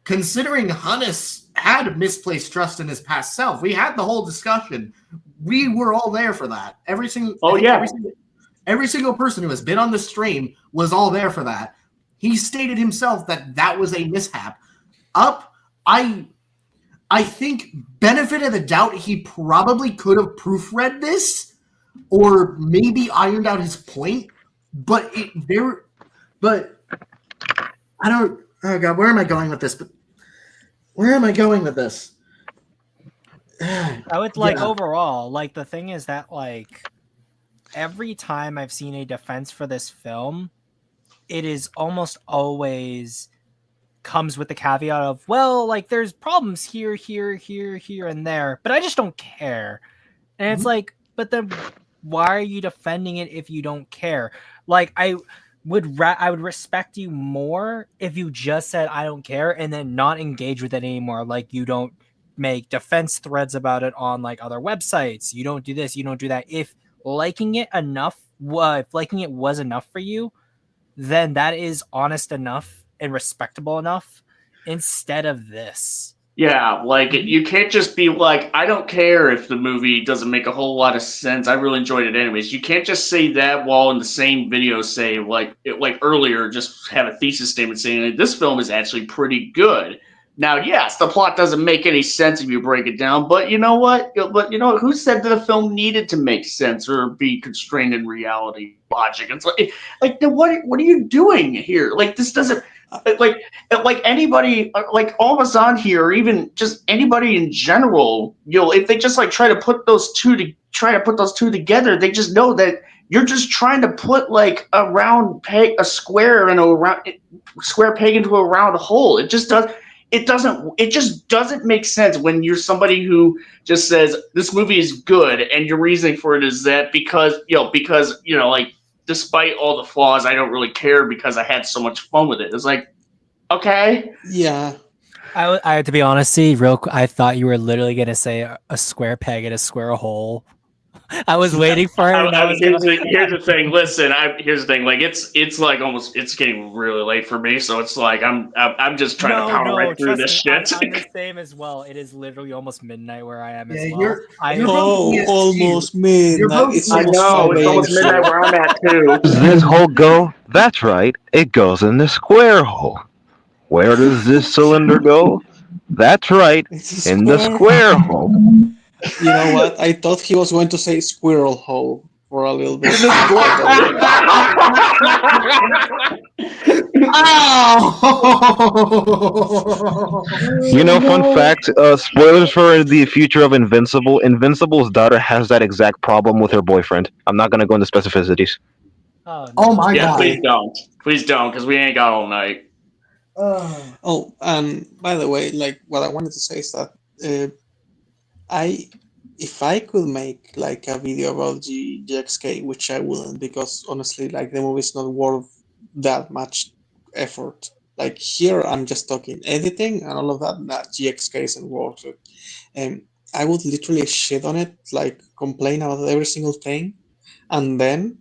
considering Hannes had misplaced trust in his past self. We had the whole discussion. We were all there for that. Every single person who has been on the stream was all there for that. He stated himself that was a mishap. I think benefit of the doubt, he probably could have proofread this or maybe ironed out his point, but I don't. Oh God, where am I going with this? I would overall, the thing is that every time I've seen a defense for this film, it is almost always comes with the caveat of, there's problems here, and there, but I just don't care. And it's but then why are you defending it if you don't care? I would respect you more if you just said I don't care and then not engage with it anymore. You don't make defense threads about it on other websites. You don't do this, you don't do that. If liking it was enough for you, then that is honest enough and respectable enough instead of this. Yeah, you can't just be I don't care if the movie doesn't make a whole lot of sense. I really enjoyed it anyways. You can't just say that while in the same video say earlier, just have a thesis statement saying this film is actually pretty good. Now, yes, the plot doesn't make any sense if you break it down, but you know what? Who said that the film needed to make sense or be constrained in reality logic? It's what are you doing here? This doesn't anybody all of us on here, or even just anybody in general. If they just try to put those two together, they just know that you're just trying to put a square peg into a round hole. It just doesn't make sense when you're somebody who just says this movie is good and your reasoning for it is that because despite all the flaws, I don't really care because I had so much fun with it. It's okay. Yeah. I have to be honest, I thought you were literally going to say a square peg in a square hole. I was waiting for it. Here's the thing. Listen, here's the thing. It's getting really late for me, so it's I'm just trying to power right through this shit. I'm the same as well. It is literally almost midnight where I am as well. You're almost midnight. I know it's almost midnight where I'm at too. Does this hole go? That's right. It goes in the square hole. Where does this cylinder go? That's right, in the square hole. You know what? I thought he was going to say squirrel hole for a little bit. Fun fact, spoilers for the future of Invincible. Invincible's daughter has that exact problem with her boyfriend. I'm not going to go into specificities. Oh, no. Oh my Yeah, god. please don't, because we ain't got all night. Oh, and by the way, like what I wanted to say is that if I could make like a video about GXK, which I wouldn't, because honestly, like the movie's not worth that much effort. Like here, I'm just talking editing and all of that. That GXK isn't worth it. And I would literally shit on it, like complain about every single thing, and then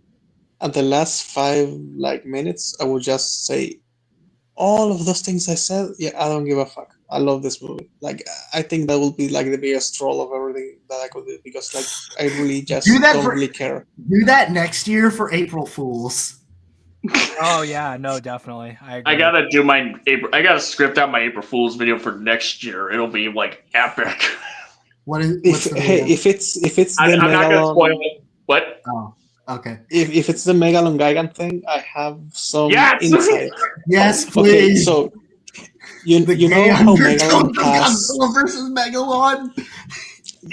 at the last 5 minutes, I would just say all of those things I said. Yeah, I don't give a fuck. I love this movie. Like, I think that will be like the biggest troll of everything that I could do, because like I really just don't really care. Do that next year for April Fools. Oh yeah, no, definitely. I agree. I gotta script out my April Fool's video for next year. It'll be like epic. What's the video? If it's I'm the not gonna spoil it. What? Oh, okay. If it's the Megalon Gigan thing, I have some Yes! insight. Yes, Okay, please. so you know how Megalon has, Godzilla versus Megalon.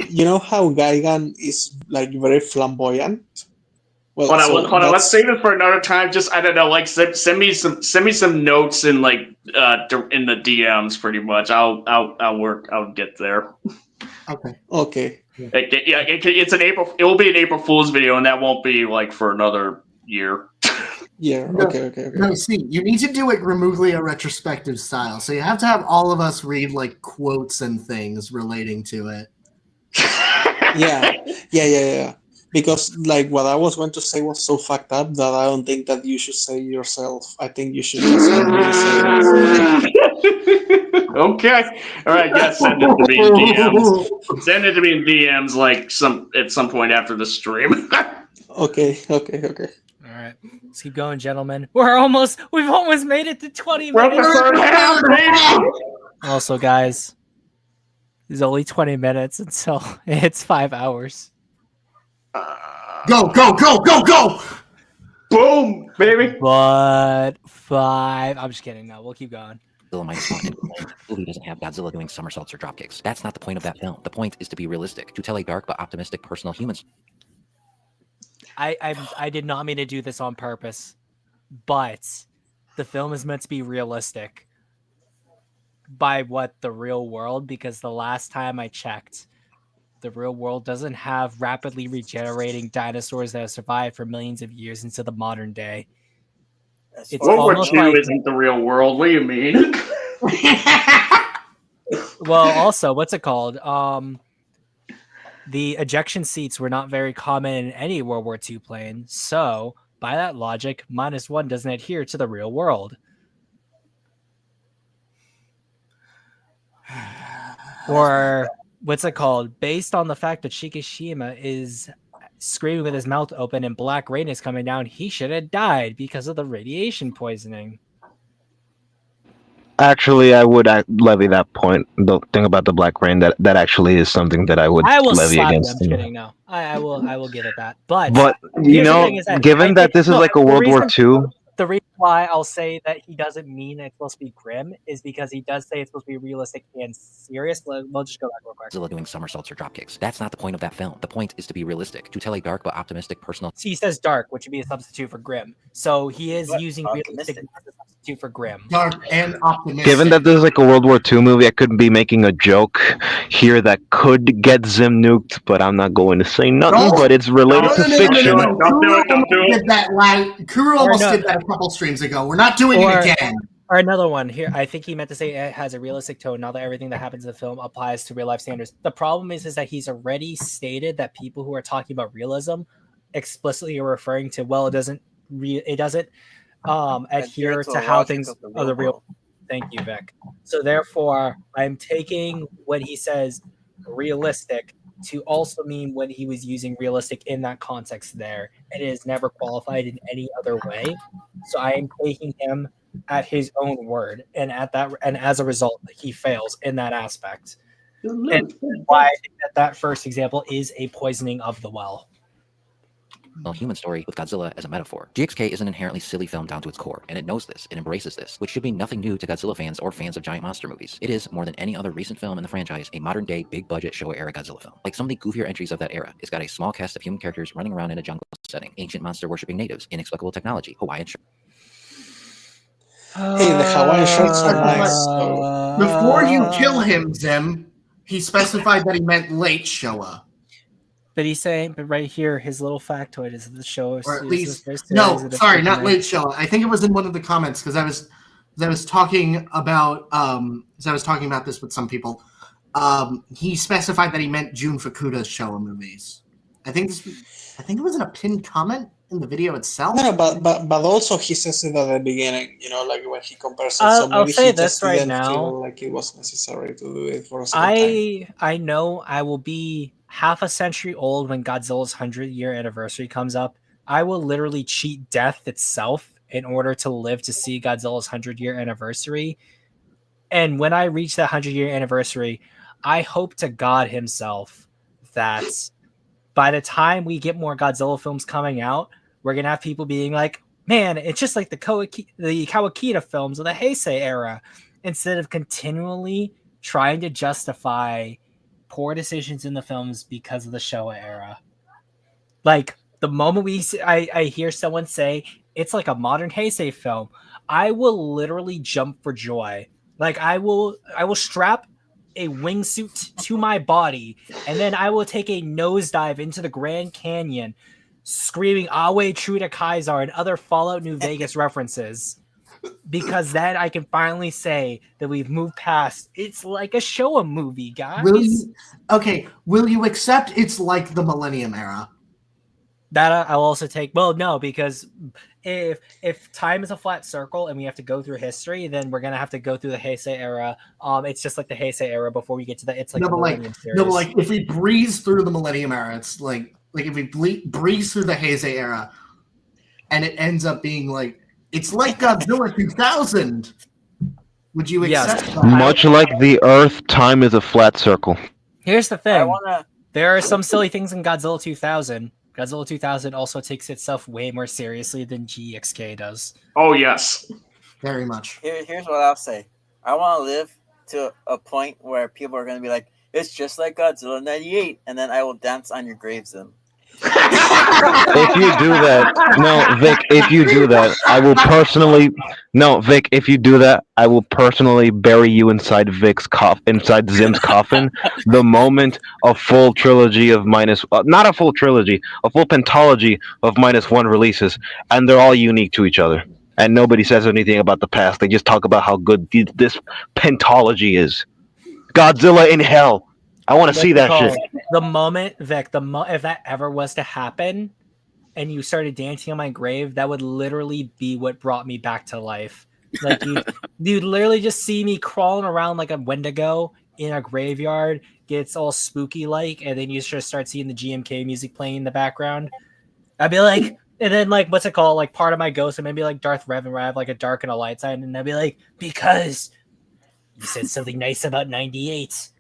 you know how Gigan is like very flamboyant. Well, Hold on. Let's save it for another time. Just I don't know. Like send me some notes in like in the DMs. Pretty much. I'll work. I'll get there. Okay. It's an April. It will be an April Fool's video, and that won't be like for another year. Yeah. No, Okay. No, see, you need to do it Remuglia retrospective style. So you have to have all of us read like quotes and things relating to it. Yeah. Because like what I was going to say was so fucked up that I don't think that you should say it yourself. I think you should just really say it. Okay. All right. Yeah. Send it to me in DMs. Send it to me in DMs like at some point after the stream. Okay. All right, let's keep going, gentlemen. We've almost made it to 20 minutes. We're the third half, baby. Also, guys, it's only 20 minutes until it's 5 hours. Go! Boom, baby. But 5. I'm just kidding. No, we'll keep going. Godzilla -1. The movie doesn't have Godzilla doing somersaults or dropkicks. That's not the point of that film. The point is to be realistic, to tell a dark but optimistic personal human. I did not mean to do this on purpose, but the film is meant to be realistic by the real world, because the last time I checked, the real world doesn't have rapidly regenerating dinosaurs that have survived for millions of years into the modern day. It's World War almost II like, isn't the real world. What do you mean? well, also, what's it called? The ejection seats were not very common in any World War II plane. So, by that logic, -1 doesn't adhere to the real world. Or what's it called? Based on the fact that Shikishima is screaming with his mouth open and black rain is coming down, he should have died because of the radiation poisoning. Actually, I would levy that point. The thing about the black rain, that actually is something that I would levy against. I'm kidding. No, I will give it that. But you know, given that this is like a World War II. The reason why I'll say that he doesn't mean it's supposed to be grim is because he does say it's supposed to be realistic and serious. We'll just go back real quick. Godzilla doing somersaults or dropkicks. That's not the point of that film. The point is to be realistic, to tell a dark but optimistic personal. He says dark, which would be a substitute for grim. So he is using realistic as a substitute for grim. Dark and optimistic. Given that this is like a World War II movie, I could be making a joke here that could get Zim nuked, but I'm not going to say nothing. But it's related to fiction. Don't do it. Kuru almost did that a couple streams ago. We're not doing it again. Or another one here. I think he meant to say it has a realistic tone. Not that everything that happens in the film applies to real life standards. The problem is that he's already stated that people who are talking about realism explicitly are referring to, well, it doesn't adhere to how things are the real. Thank you, Vic. So therefore, I'm taking when he says realistic to also mean when he was using realistic in that context there. It is never qualified in any other way. So I am taking him at his own word, and as a result, he fails in that aspect. And why I think that first example is a poisoning of the well. human story with Godzilla as a metaphor. GXK is an inherently silly film down to its core, and it knows this, it embraces this, which should be nothing new to Godzilla fans or fans of giant monster movies. It is, more than any other recent film in the franchise, a modern-day, big-budget Showa-era Godzilla film. Like some of the goofier entries of that era, it's got a small cast of human characters running around in a jungle setting, ancient monster-worshipping natives, inexplicable technology, Hawaiian Hey, the Hawaiian shirts are nice. So. Before you kill him, Zim, he specified that he meant late Showa. But he's saying, but right here, his little factoid is the show. Or at least, no, sorry, not late Showa. I think it was in one of the comments because I was talking about this with some people. He specified that he meant Jun Fukuda's Showa movies. I think it was in a pinned comment in the video itself. No, but also he says it at the beginning, like when he compares it. So maybe I'll say he this just right didn't now. feel like it was necessary to do it for a second time. I know I will be half a century old when Godzilla's 100-year anniversary comes up. I will literally cheat death itself in order to live to see Godzilla's 100-year anniversary. And when I reach that 100-year anniversary, I hope to God himself that by the time we get more Godzilla films coming out, we're going to have people being like, man, it's just like the Kawakita films of the Heisei era, instead of continually trying to justify poor decisions in the films because of the Showa era. Like, the moment I hear someone say, it's like a modern Heisei film, I will literally jump for joy. Like, I will strap a wingsuit to my body, and then I will take a nosedive into the Grand Canyon, screaming "Awe True to Kaisar" and other Fallout New Vegas references, because then I can finally say that we've moved past. It's like a Showa movie, guys. Will you accept it's like the Millennium Era? That I'll also take. Well, no, because if time is a flat circle and we have to go through history, then we're gonna have to go through the Heisei era. It's just like the Heisei era before we get to the. It's like the Millennium series. No, but like if we breeze through the Millennium Era, it's like if we breeze through the Heisei era, and it ends up being like it's like Godzilla 2000. Would you accept that? Much like the Earth, time is a flat circle. Here's the thing. There are some silly things in Godzilla 2000. Godzilla 2000 also takes itself way more seriously than GXK does. Oh, yes. Very much. Here's what I'll say. I want to live to a point where people are going to be like, it's just like Godzilla 98, and then I will dance on your graves then. If you do that, no, Vic, if you do that, I will personally, no, Vic, if you do that, I will personally bury you inside inside Zim's coffin the moment a full trilogy of not a full trilogy, a full pentology of -1 releases, and they're all unique to each other. And nobody says anything about the past. They just talk about how good this pentology is. Godzilla in hell. I want to see that shit. The moment, Vic, if that ever was to happen, and you started dancing on my grave, that would literally be what brought me back to life. Like you'd literally just see me crawling around like a Wendigo in a graveyard, gets all spooky like, and then you just start seeing the GMK music playing in the background. I'd be like, and then like what's it called? Like part of my ghost, and maybe like Darth Revan, where I have like a dark and a light side, and I'd be like, because you said something nice about 98.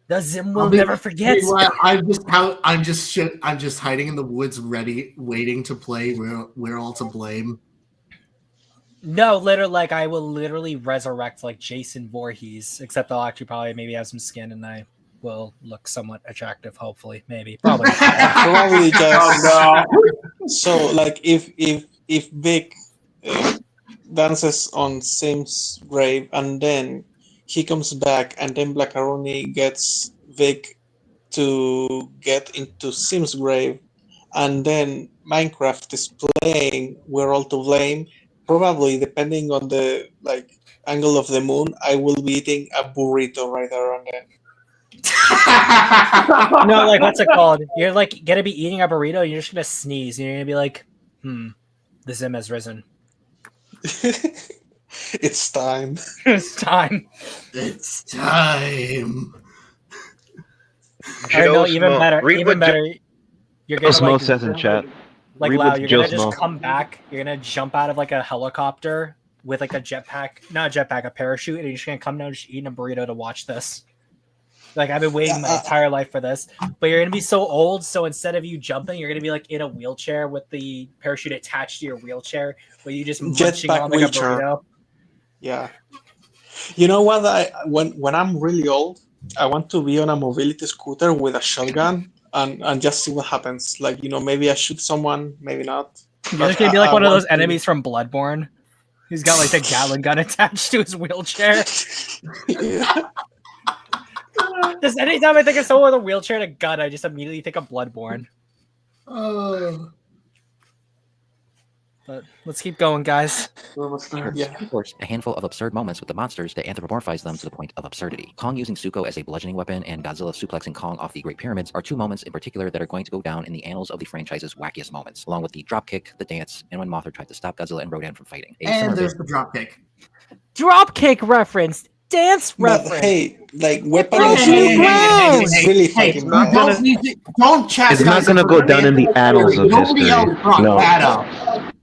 The Zim will never forget. I'm just hiding in the woods, ready, waiting to play. We're all to blame. No, literally, like I will literally resurrect like Jason Voorhees, except I'll actually probably maybe have some skin, and I will look somewhat attractive. Hopefully, maybe, probably. Probably just. Oh, no. So, like, if Vic dances on Sim's grave, and then he comes back, and then Blackaroni gets Vic to get into Sim's grave, and then Minecraft is playing, we're all to blame. Probably, depending on the angle of the moon, I will be eating a burrito right around then. No, like what's it called? You're like gonna be eating a burrito, and you're just gonna sneeze, and you're gonna be like, the Zim has risen. It's time. It's time. It's time. I know, even better. Even better. You're gonna Osmo says in chat. Like, Lau, you're gonna just come back. You're gonna jump out of like a helicopter with like a jetpack, not a jetpack, a parachute, and you're just gonna come down just eating a burrito to watch this. Like I've been waiting my entire life for this, but you're gonna be so old. So instead of you jumping, you're gonna be like in a wheelchair with the parachute attached to your wheelchair, where you just munching Jetpack on like wheelchair. a burrito. Yeah. You know what? When I'm really old, I want to be on a mobility scooter with a shotgun and just see what happens. Like, maybe I shoot someone, maybe not. You're But just gonna be like I one of those want to- enemies from Bloodborne, who's got like the Gatling gun attached to his wheelchair. Yeah. Just anytime I think of someone with a wheelchair and a gun, I just immediately think of Bloodborne. But let's keep going, guys. Yeah. Of course, a handful of absurd moments with the monsters to anthropomorphize them to the point of absurdity. Kong using Suko as a bludgeoning weapon and Godzilla suplexing Kong off the Great Pyramids are two moments in particular that are going to go down in the annals of the franchise's wackiest moments, along with the dropkick, the dance, and when Mothra tried to stop Godzilla and Rodan from fighting. And there's the dropkick. Dropkick reference, dance But reference. hey, like weapon Hey, is really hey, fucking you bad. don't chastise It's not gonna go down in the annals of Nobody history. else brought No. that up.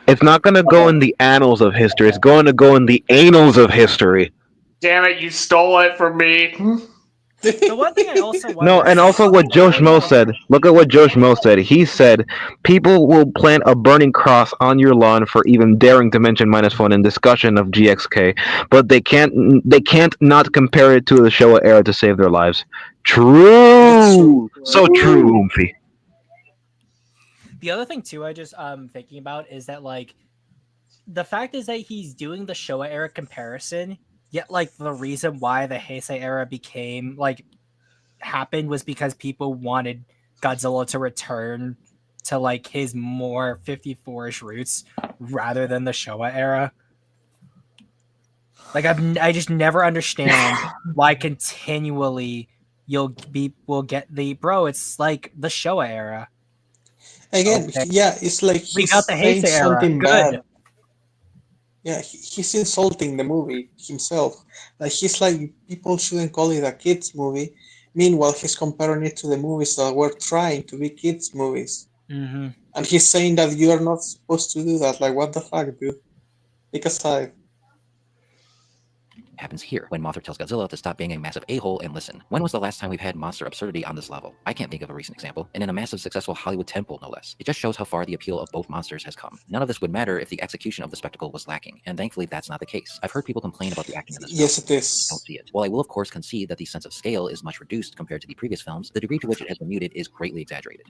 It's not going to go in the annals of history. It's going to go in the annals of history. Damn it, you stole it from me. The one thing I also wonder No, and also what Josh Mo said. Look at what Josh Mo said. He said, people will plant a burning cross on your lawn for even daring to mention -1 in discussion of GXK, but they can't not compare it to the Showa era to save their lives. True! So true, Oomphy. The other thing too, I just thinking about is that like the fact is that he's doing the Showa era comparison, yet like the reason why the Heisei era became like happened was because people wanted Godzilla to return to like his more 54ish roots rather than the Showa era. Like I just never understand why continually we'll get the bro. It's like the Showa era. Again, Okay. yeah, it's like We he's got the saying Heisei era. something Good. bad. Yeah, he's insulting the movie himself. Like he's like, people shouldn't call it a kids movie. Meanwhile, he's comparing it to the movies that were trying to be kids movies, Mm-hmm. and he's saying that you are not supposed to do that. Like, what the fuck, dude? Pick a side. Happens here when Mothra tells Godzilla to stop being a massive a-hole and listen. When was the last time we've had monster absurdity on this level? I can't think of a recent example, and in a massive successful Hollywood temple no less. It just shows how far the appeal of both monsters has come. None of this would matter if the execution of the spectacle was lacking, and thankfully that's not the case. I've heard people complain about the acting in this Yes, film. it is. Don't see it. While I will of course concede that the sense of scale is much reduced compared to the previous films, the degree to which it has been muted is greatly exaggerated.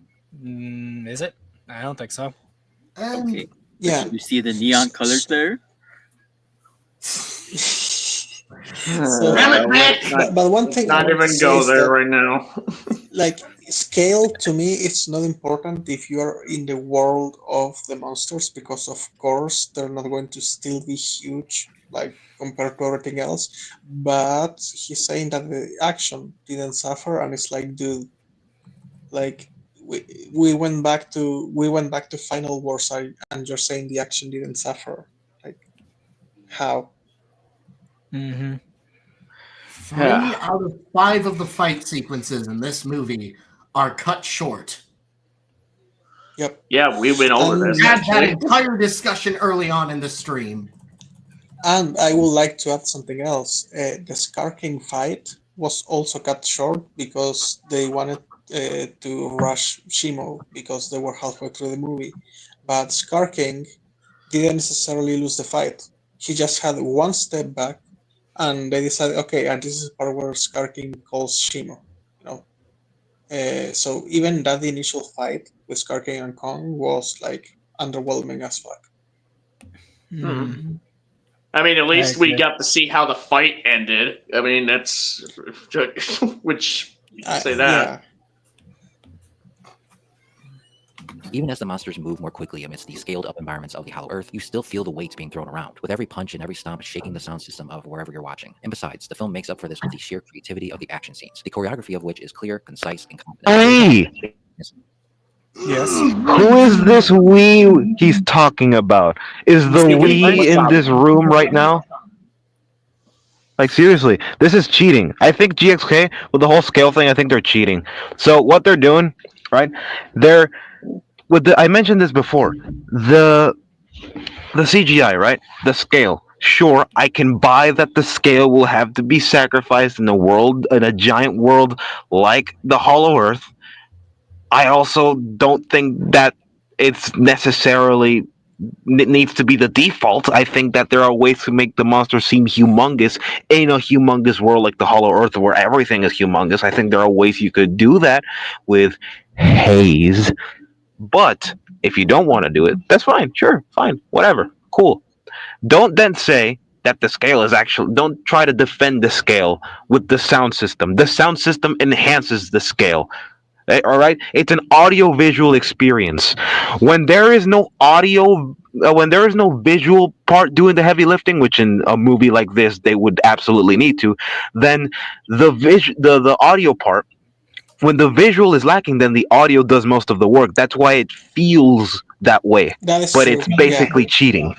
Is it? I don't think so. Okay. Yeah. You see the neon colors there? So, but one thing I Not want to even say go is there that, right now. like, scale to me it's not important if you are in the world of the monsters, because of course they're not going to still be huge like compared to everything else. But he's saying that the action didn't suffer, and it's like, dude, like we went back to Final Wars, and you're saying the action didn't suffer. Like, how? Mm-hmm. 3 out of 5 of the fight sequences in this movie are cut short. Yep. Yeah, we went over this. We had that actually. entire discussion early on in the stream. And I would like to add something else. The Scar King fight was also cut short because they wanted to rush Shimo because they were halfway through the movie. But Scar King didn't necessarily lose the fight. He just had one step back, and they decided, okay, and this is the part where Scar King calls Shimo. So even that initial fight with Scar King and Kong was like underwhelming as fuck. Mm-hmm. I mean, at least we agree. got to see how the fight ended. I mean, that's which you can say that. Yeah. Even as the monsters move more quickly amidst the scaled-up environments of the Hollow Earth, you still feel the weights being thrown around, with every punch and every stomp shaking the sound system of wherever you're watching. And besides, the film makes up for this with the sheer creativity of the action scenes, the choreography of which is clear, concise, and confident. Hey! Yes. Who is this we he's talking about? Is the we in this room right now? Like, seriously, this is cheating. I think GXK, with the whole scale thing, I think they're cheating. So what they're doing, right? I mentioned this before. The CGI, right? The scale Sure, I can buy that the scale will have to be sacrificed in a giant world like the Hollow Earth. I also don't think that it's necessarily it needs to be the default. I think that there are ways to make the monster seem humongous in a humongous world like the Hollow Earth where everything is humongous. I think there are ways you could do that with haze. But if you don't want to do it, that's fine. Sure, fine, whatever, cool. Don't then say that the scale is actually. Don't try to defend the scale with the sound system. The sound system enhances the scale. All right, it's an audio visual experience. When there is no audio, when there is no visual part doing the heavy lifting, which in a movie like this they would absolutely need to, then the audio part. When the visual is lacking, then the audio does most of the work. That's why it feels that way. That is But true. it's basically cheating.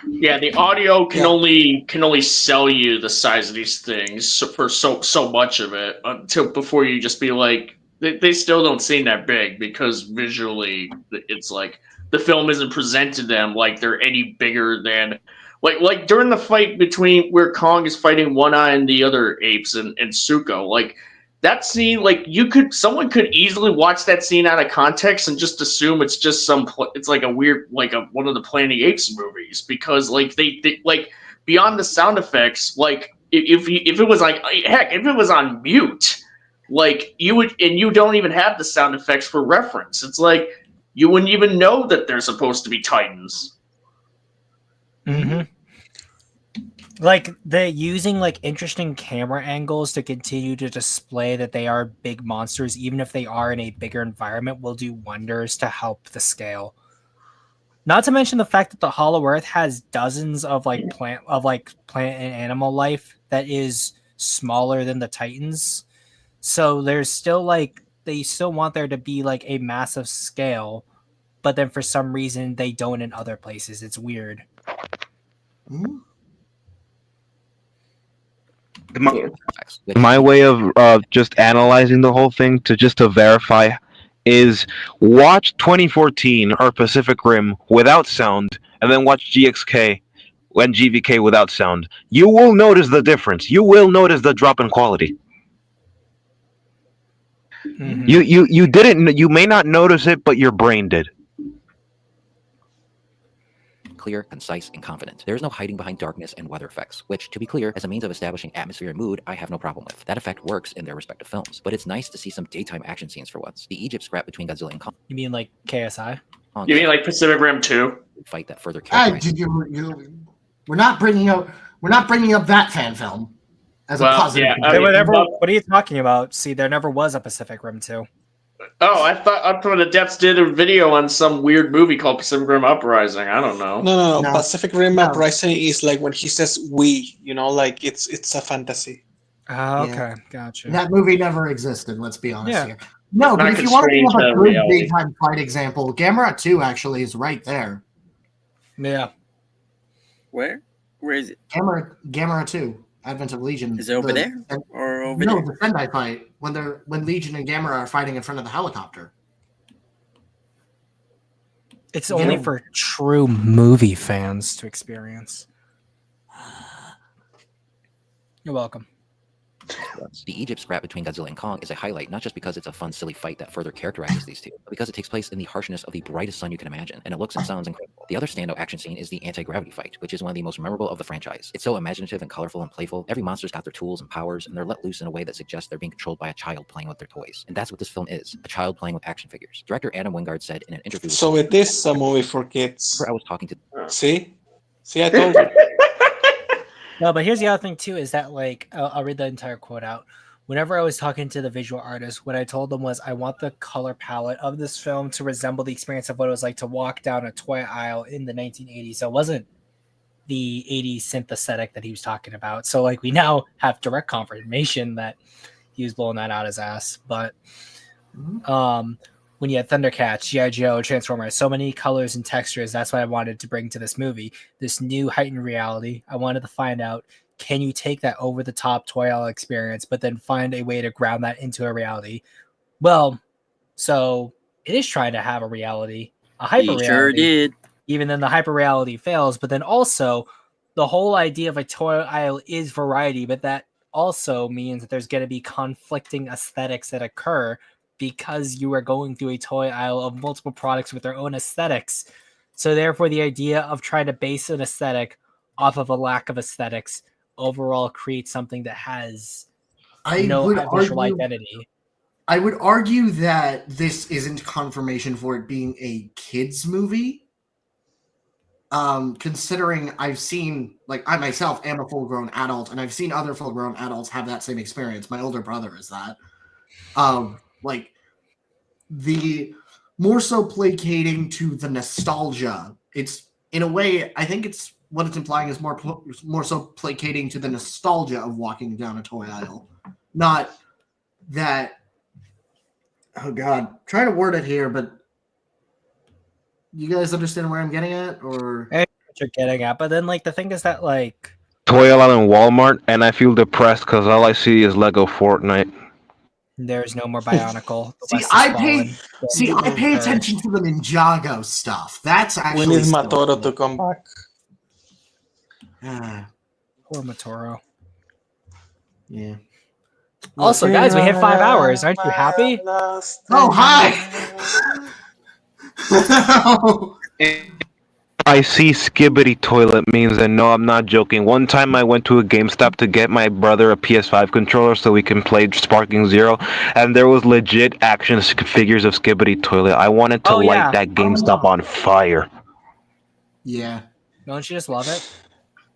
Yeah, the audio can Yeah. only sell you the size of these things for so much of it until before you just be like they still don't seem that big because visually it's like the film isn't presented to them like they're any bigger than like during the fight between where Kong is fighting One Eye and the other apes and Suko, like that scene, like someone could easily watch that scene out of context and just assume it's just it's like a weird, like one of the Planet of the Apes movies because like they like beyond the sound effects, like if it was like heck, if it was on mute, like you would, and you don't even have the sound effects for reference. It's like you wouldn't even know that they're supposed to be Titans. Mm-hmm. Like they're using like interesting camera angles to continue to display that they are big monsters, even if they are in a bigger environment, will do wonders to help the scale. Not to mention the fact that the Hollow Earth has dozens of plant and animal life that is smaller than the Titans. So there's still they still want there to be like a massive scale, but then for some reason they don't in other places. It's weird. Hmm? My way of just analyzing the whole thing to verify is watch 2014 or Pacific Rim without sound, and then watch GXK and GVK without sound. You will notice the difference. You will notice the drop in quality. Mm-hmm. You didn't. You may not notice it, but your brain did. Clear, concise, and confident. There is no hiding behind darkness and weather effects, which, to be clear, as a means of establishing atmosphere and mood, I have no problem with. That effect works in their respective films, but it's nice to see some daytime action scenes for once. The Egypt scrap between Godzilla and Kong. You mean like KSI? You mean like Pacific Rim 2? Fight that further We're not bringing up that fan film as a positive. Yeah, what are you talking about? See, there never was a Pacific Rim 2. Oh, I thought the Depths did a video on some weird movie called Pacific Rim Uprising. I don't know. No. Pacific Rim Uprising is like when he says "we," like it's a fantasy. Oh, okay, gotcha. That movie never existed. Let's be honest here. Not No, but if you want to constrained have a to good reality. daytime fight example, Gamera 2 actually is right there. Yeah. Where is it? Gamera 2, Advent of Legion. Is it over there or over no, there? the Sendai fight when Legion and Gamera are fighting in front of the helicopter. It's only for true movie fans to experience. You're welcome. The Egypt scrap between Godzilla and Kong is a highlight, not just because it's a fun, silly fight that further characterizes these two, but because it takes place in the harshness of the brightest sun you can imagine, and it looks and sounds incredible. The other standout action scene is the anti-gravity fight, which is one of the most memorable of the franchise. It's so imaginative and colorful and playful. Every monster's got their tools and powers, and they're let loose in a way that suggests they're being controlled by a child playing with their toys. And that's what this film is, a child playing with action figures. Director Adam Wingard said in an interview with So it is a movie for kids. I was talking to See, I told you. No, but here's the other thing too: is that I'll read the entire quote out. Whenever I was talking to the visual artist, what I told them was I want the color palette of this film to resemble the experience of what it was like to walk down a toy aisle in the 1980s. So it wasn't the 80s synth aesthetic that he was talking about. So we now have direct confirmation that he was blowing that out his ass. But when you had Thundercats, G.I. Joe, Transformers, so many colors and textures, that's what I wanted to bring to this movie. This new heightened reality. I wanted to find out, can you take that over-the-top toy aisle experience, but then find a way to ground that into a reality? Well, so it is trying to have a reality, a hyper reality. Sure did. Even then, the hyper reality fails. But then also, the whole idea of a toy aisle is variety, but that also means that there's going to be conflicting aesthetics that occur because you are going through a toy aisle of multiple products with their own aesthetics. So therefore, the idea of trying to base an aesthetic off of a lack of aesthetics overall creates something that has no visual identity. I would argue that this isn't confirmation for it being a kids movie. Considering I've seen, like, I myself am a full-grown adult, and I've seen other full-grown adults have that same experience. My older brother is that. Like, the more so placating to the nostalgia. It's, in a way, I think it's what it's implying is more so placating to the nostalgia of walking down a toy aisle. Not that, oh God, trying to word it here, but you guys understand where I'm getting at, or I know what you're getting at, but then like the thing is that like Toy aisle in Walmart, and I feel depressed because all I see is Lego Fortnite. there's no more Bionicle. The See, West I has pay- fallen. I pay attention to the Ninjago stuff. That's We actually need still Matoro cool. to come back. Ah, Poor Matoro. yeah. Also, guys, we hit 5 hours. Aren't you happy? Oh, hi! I see Skibbity Toilet memes, and no, I'm not joking. One time I went to a GameStop to get my brother a PS5 controller so we can play Sparking Zero, and there was legit action figures of Skibbity Toilet. I wanted to light that GameStop on fire. Yeah. Don't you just love it?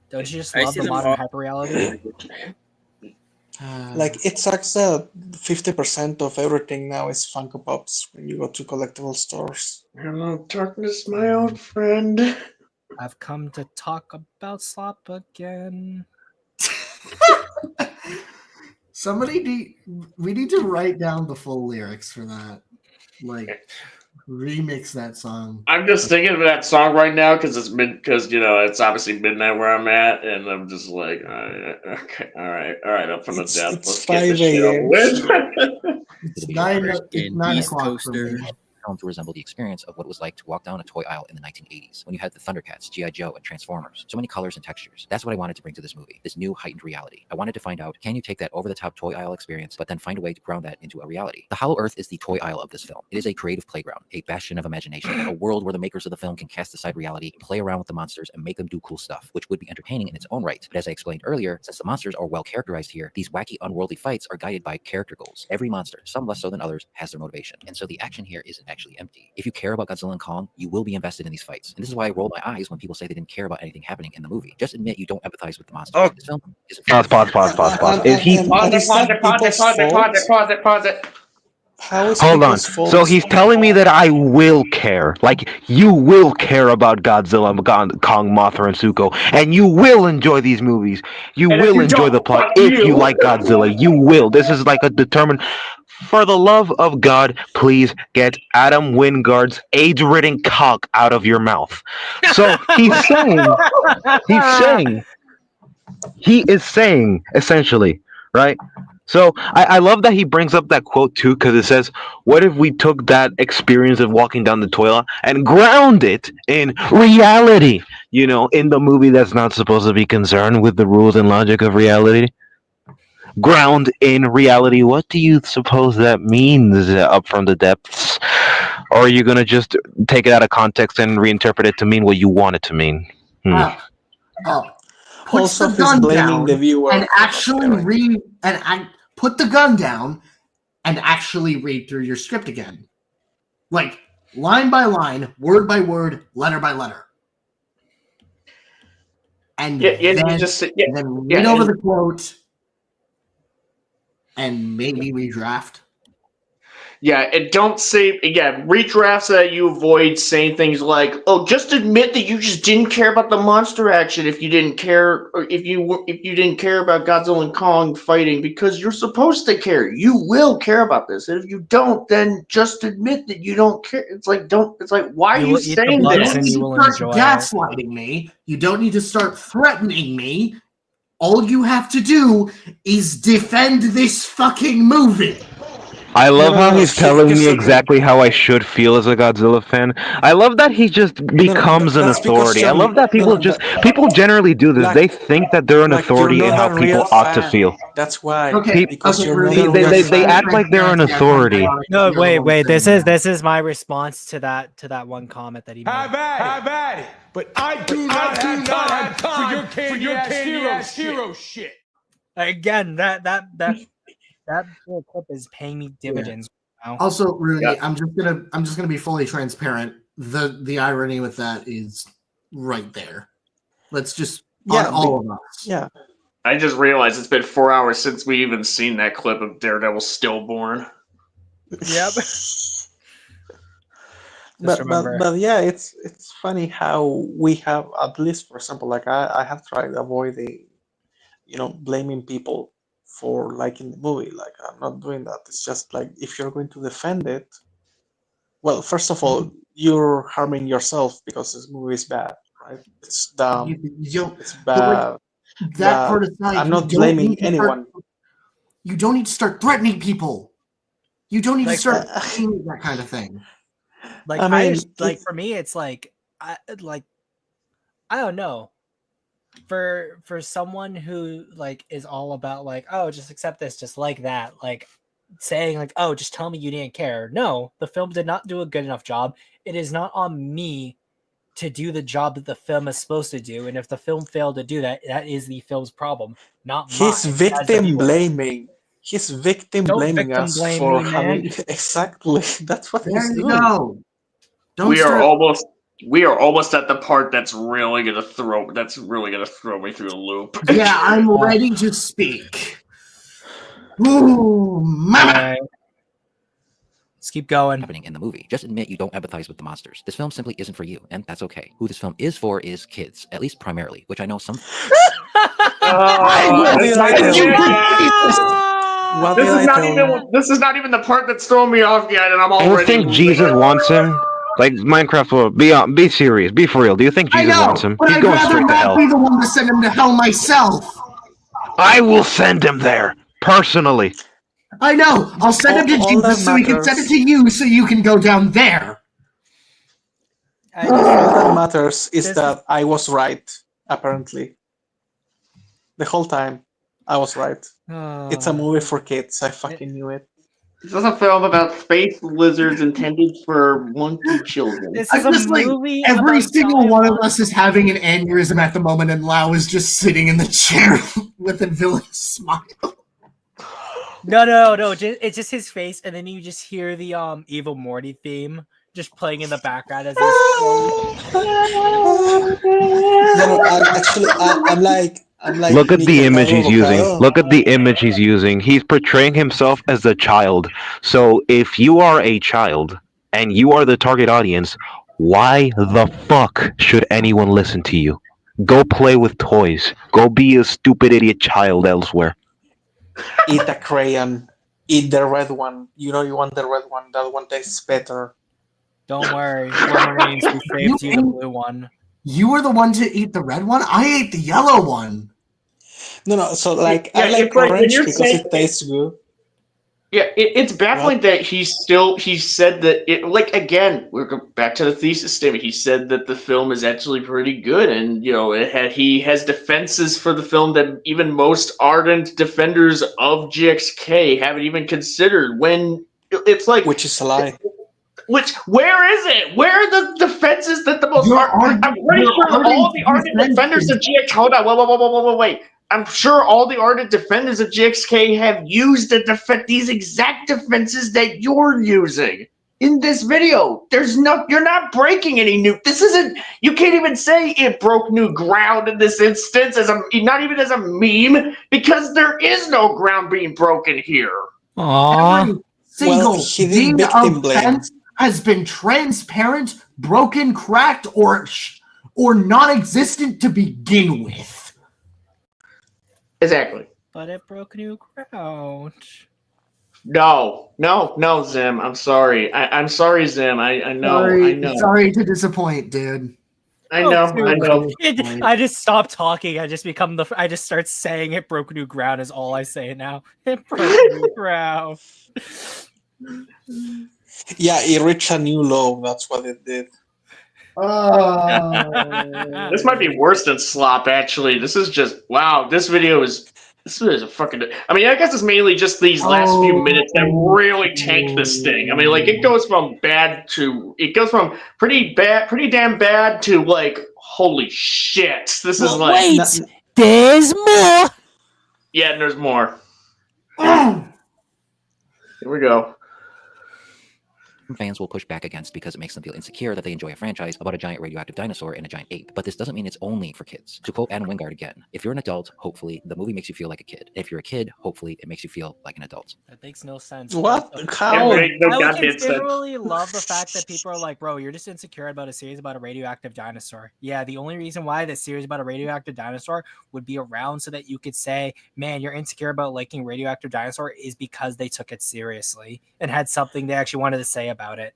Don't you just I love see the them modern all- hyperreality? Like, it sucks that 50% of everything now is Funko Pops when you go to collectible stores. Hello, darkness, my old friend. I've come to talk about Slop again. We need to write down the full lyrics for that. Like, remix that song. I'm just thinking of that song right now because it's obviously midnight where I'm at, and I'm just like, okay, all right, up from the depth. It's Let's get this 5 shit over a.m. with. It's the 9 East o'clock for Coaster. me. film to resemble the experience of what it was like to walk down a toy aisle in the 1980s when you had the Thundercats, G.I. Joe, and Transformers. So many colors and textures. That's what I wanted to bring to this movie, this new heightened reality. I wanted to find out, can you take that over-the-top toy aisle experience, but then find a way to ground that into a reality? The Hollow Earth is the toy aisle of this film. It is a creative playground, a bastion of imagination, a world where the makers of the film can cast aside reality, play around with the monsters, and make them do cool stuff, which would be entertaining in its own right. But as I explained earlier, since the monsters are well characterized here, these wacky, unworldly fights are guided by character goals. Every monster, some less so than others, has their motivation. And so the action here isn't actually empty. If you care about Godzilla and Kong, you will be invested in these fights. And this is why I roll my eyes when people say they didn't care about anything happening in the movie. Just admit you don't empathize with the monsters. Oh. This film is Pause. Is he? Pause it. How is Hold on. people's fault? So he's telling me that I will care. Like, you will care about Godzilla, Kong, Mothra, and Zuko. And you will enjoy these movies. You And if will you enjoy don't, the plot fuck if you. you like Godzilla. You will. This is like a determined... For the love of God, please get Adam Wingard's AIDS-ridden cock out of your mouth. So he is saying, essentially, right? So I love that he brings up that quote too, because it says, what if we took that experience of walking down the toilet and ground it in reality? You know, in the movie that's not supposed to be concerned with the rules and logic of reality. Ground in reality. What do you suppose that means up from the depths? Or are you going to just take it out of context and reinterpret it to mean what you want it to mean? Up. Puts Also, the he's gun blaming down the viewer. and actually put the gun down and actually read through your script again. Like, line by line, word by word, letter by letter. And then read over the quote and maybe redraft. Yeah, and don't say redraft so that you avoid saying things like, "Oh, just admit that you just didn't care about the monster action if you didn't care, or if you didn't care about Godzilla and Kong fighting, because you're supposed to care. You will care about this, and if you don't, then just admit that you don't care." It's like why are you saying this? this? You don't need to start gaslighting me. You don't need to start threatening me. All you have to do is defend this fucking movie. I love no, how no. he's telling Here's me the thing. exactly how I should feel as a Godzilla fan. I love that he just becomes an that's because authority. I Charlie. love that No, people generally do this. like, They think that they're an like you're authority in not how a real people ought to fan. feel. That's why. Okay, Because okay, you're Rudy, not a real They fan. act like they're an authority. No, wait. This is my response to that one comment that he made. Have at it. But I do not have time for your candy-ass hero shit. Again, that little clip is paying me dividends now. Also, Rudy, Yeah. I'm just gonna be fully transparent. The irony with that is right there. Let's just on all of us. Yeah. I just realized it's been 4 hours since we even seen that clip of Daredevil stillborn. Yep. But yeah, it's funny how we have, at least for example, like I have tried avoiding, blaming people for liking the movie. Like I'm not doing that. It's just like if you're going to defend it, well, first of all, you're harming yourself because this movie is bad, right? It's dumb. It's bad. That part aside, I'm you not don't blaming need to anyone. You don't need to start threatening people. You don't need to Like, start saying that kind of thing. Like I mean, for me, it's like I don't know. For someone who like is all about like, oh, just accept this, just like that, like saying like, oh, just tell me you didn't care. No, the film did not do a good enough job. It is not on me to do the job that the film is supposed to do, and if the film failed to do that, that is the film's problem, not mine. He's victim blaming. He's victim Don't blaming victim us blame for me, having man. exactly. That's what There he's you doing. go. Don't We are start. almost at the part that's really gonna throw me through a loop. Yeah, I'm ready to speak. Ooh, mama. Alright. Let's keep going. happening in the movie. Just admit you don't empathize with the monsters. This film simply isn't for you, and that's okay. Who this film is for is kids, at least primarily, which I know some. What did I tell you? What did I tell you? This is not even the part that's throwing me off yet, and I'm Do you already. think Jesus wants him? Like Minecraft will be serious, be for real. Do you think I Jesus know, wants him? but He's I'd going rather straight to not hell. be the one to send him to hell myself. I will send him there personally. I know. I'll send him to All that Jesus so he can send it matters- to you so you can go down there. All that matters is This- that I was right, apparently. The whole time, I was right. It's a movie for kids. I fucking knew it. This is a film about space lizards intended for monkey children. This I'm is a just like, movie. every about single giant one of monsters. us is having an aneurysm at the moment, and Lau is just sitting in the chair with a villainous smile. No. It's just his face, and then you just hear the Evil Morty theme just playing in the background as he's. No, I'm like. Look at the Nico image he's Pablo using. Bocado. Look at the image he's using. He's portraying himself as a child. So if you are a child and you are the target audience, why the fuck should anyone listen to you? Go play with toys. Go be a stupid idiot child elsewhere. Eat a crayon. Eat the red one. You know you want the red one. That one tastes better. Don't worry, Wolverines, we saved you the blue one. You were the one to eat the red one? I ate the yellow one. No. So like Yeah, I like it's like when orange you're because saying- it tastes good. Yeah, it's baffling that he said that it, like, again, we're going back to the thesis statement. He said that the film is actually pretty good, and he has defenses for the film that even most ardent defenders of GXK haven't even considered. When it's like, Which is a lie. where is it? Where are the defenses that the most? I'm pretty sure all the ardent defenders of GXK. Hold on, wait. I'm sure all the ardent defenders of GXK have used these exact defenses that you're using in this video. You're not breaking any new. This isn't. You can't even say it broke new ground in this instance not even as a meme, because there is no ground being broken here. Aww. Every single he did thing victim of blame. fence has been transparent, broken, cracked, or non-existent to begin with. Exactly. But it broke new ground. No, Zim. I'm sorry. I'm sorry, Zim. I know. I know. Sorry to disappoint, dude. I know. I just stopped talking. I just start saying it broke new ground is all I say now. It broke new ground. Yeah, it reached a new low. That's what it did. This might be worse than Slop, actually. This is just, wow, this video is a fucking, I mean, I guess it's mainly just these last few minutes that really tank this thing. I mean, like, it goes from pretty damn bad to, like, holy shit. This is like, wait, there's more. yeah, and there's more. Here we go. Fans will push back against because it makes them feel insecure that they enjoy a franchise about a giant radioactive dinosaur and a giant ape. But this doesn't mean it's only for kids. To quote Adam Wingard again, if you're an adult, hopefully the movie makes you feel like a kid. If you're a kid, hopefully it makes you feel like an adult. That makes no sense. What? Also, How? Yeah, no I would goddamn sense. continually love the fact that people are like, bro, you're just insecure about a series about a radioactive dinosaur. Yeah, the only reason why this series about a radioactive dinosaur would be around so that you could say, man, you're insecure about liking radioactive dinosaur is because they took it seriously and had something they actually wanted to say about it.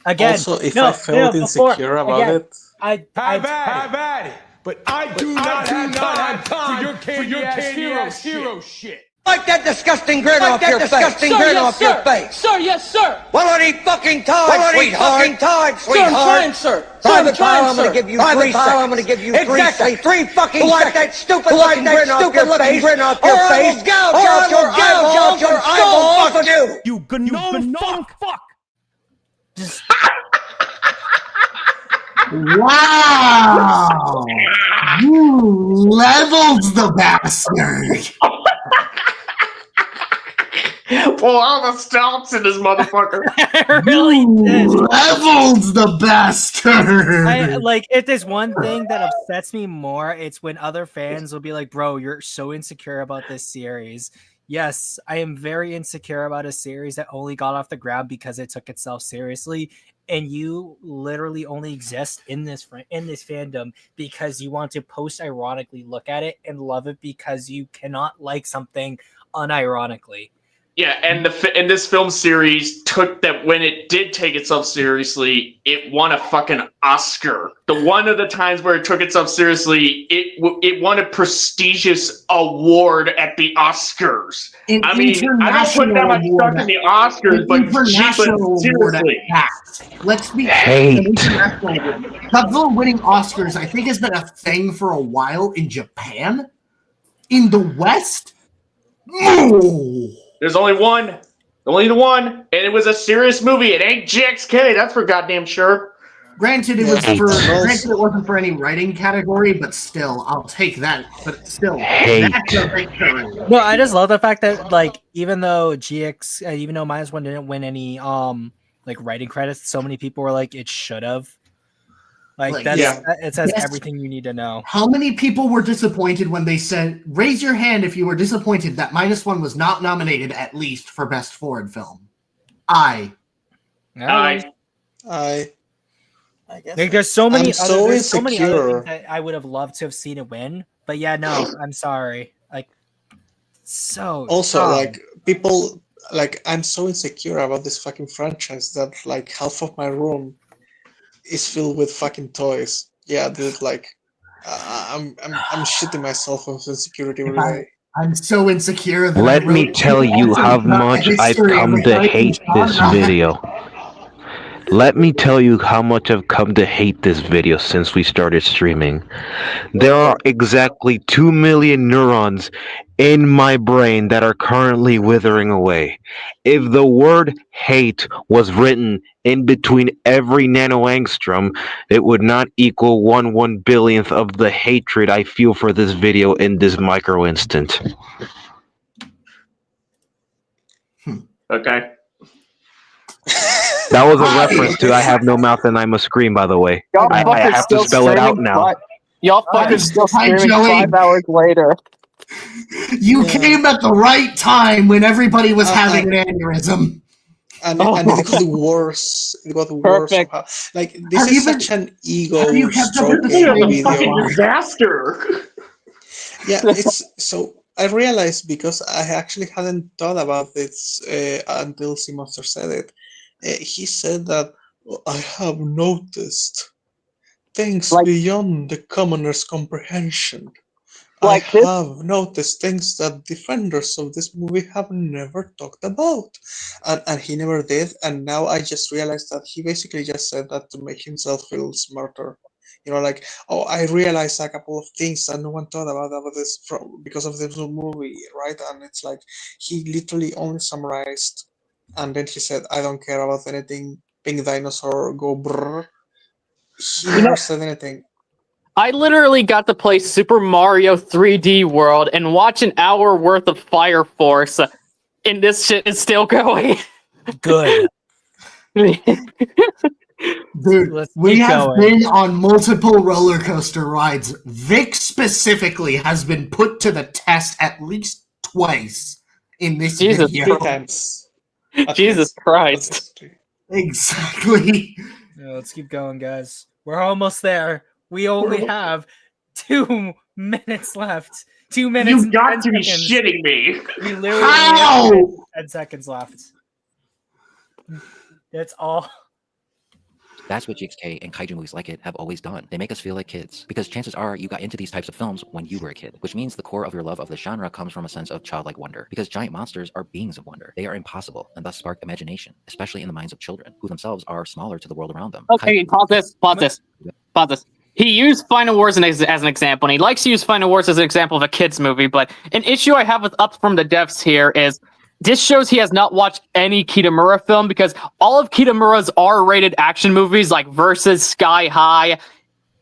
Again, Also, if I felt insecure about it, Have at it. But I do not have time for your candy-ass hero shit. Wipe that disgusting grin off your face. Sir, yes, sir. One of these fucking times, sweetheart. Sir, I'm trying, sir. Private power, I'm going to give you 3 seconds. I'm going to give you 3 Exactly, seconds. 3 fucking Wipe that stupid looking grin off your face. Or I will gouge out your eyeballs and skull fuck you. You gnome fuck. Just Wow! You leveled the bastard! Pull all the stomps in this motherfucker. I really did. Leveled the bastard! If there's one thing that upsets me more, it's when other fans will be like, bro, you're so insecure about this series. Yes, I am very insecure about a series that only got off the ground because it took itself seriously, and you literally only exist in this fandom because you want to post-ironically look at it and love it because you cannot like something unironically. Yeah, and this film series took that when it did take itself seriously, it won a fucking Oscar. The one of the times where it took itself seriously, it won a prestigious award at the Oscars. I mean, I don't put that much stuff in the Oscars, but seriously. Let's be Godzilla winning Oscars, I think, has been a thing for a while in Japan. In the West, no. There's only one. Only the one. And it was a serious movie. It ain't GXK, that's for goddamn sure. Granted, it wasn't for any writing category, but still, I'll take that. But still, that's a victory. No, I just love the fact that even though -1 didn't win any writing credits, so many people were like, it should have. It says everything you need to know. How many people were disappointed when they said, raise your hand if you were disappointed that -1 was not nominated at least for Best Foreign Film? I guess there's so many insecure. so many other things that I would have loved to have seen it win. But yeah, no, I'm sorry. People I'm so insecure about this fucking franchise that half of my room is filled with fucking toys. Yeah, dude, I'm shitting myself with insecurity every day. I'm so insecure that Let me tell you how much I've come to hate this video. Let me tell you how much I've come to hate this video since we started streaming. There are exactly 2 million neurons in my brain that are currently withering away. If the word hate was written in between every nanoangstrom, it would not equal 1/1 billionth of the hatred I feel for this video in this micro instant. Okay. That was a reference to I have no mouth and I must scream, by the way. I have to spell it out now. Y'all fucking still screaming 5 hours later. You came at the right time when everybody was having an aneurysm. And it got worse. It got worse. Perfect. This is such an ego stroking video. Disaster. Yeah, it's so. I realized because I actually hadn't thought about this until Monster said it. He said that I have noticed things beyond the commoner's comprehension. Like I this, have noticed things that defenders of this movie have never talked about. And he never did. And now I just realized that he basically just said that to make himself feel smarter. You know, like, oh, I realized a couple of things that no one thought about this because of this movie, right? And it's like he literally only summarized, and then he said, I don't care about anything. Pink dinosaur, go brrr. He you know, never said anything. I literally got to play Super Mario 3D World and watch an hour worth of Fire Force, and this shit is still going. Good. Dude, Let's we keep have going. been on multiple roller coaster rides. Vic specifically has been put to the test at least twice in this Jesus, video. 3 times. Jesus Christ. Exactly. Yeah, let's keep going, guys. We're almost there. We only have 2 minutes left. 2 minutes You've and got 10 to be seconds. shitting me. We literally only have 2 minutes and 10 seconds left. That's all. That's what GXK and kaiju movies like it have always done. They make us feel like kids. Because chances are you got into these types of films when you were a kid, which means the core of your love of the genre comes from a sense of childlike wonder. Because giant monsters are beings of wonder. They are impossible and thus spark imagination, especially in the minds of children, who themselves are smaller to the world around them. Okay, pause this. He used Final Wars as an example, and he likes to use Final Wars as an example of a kid's movie, but an issue I have with Up From the Depths here is this shows he has not watched any Kitamura film, because all of Kitamura's R-rated action movies, like Versus, Sky High,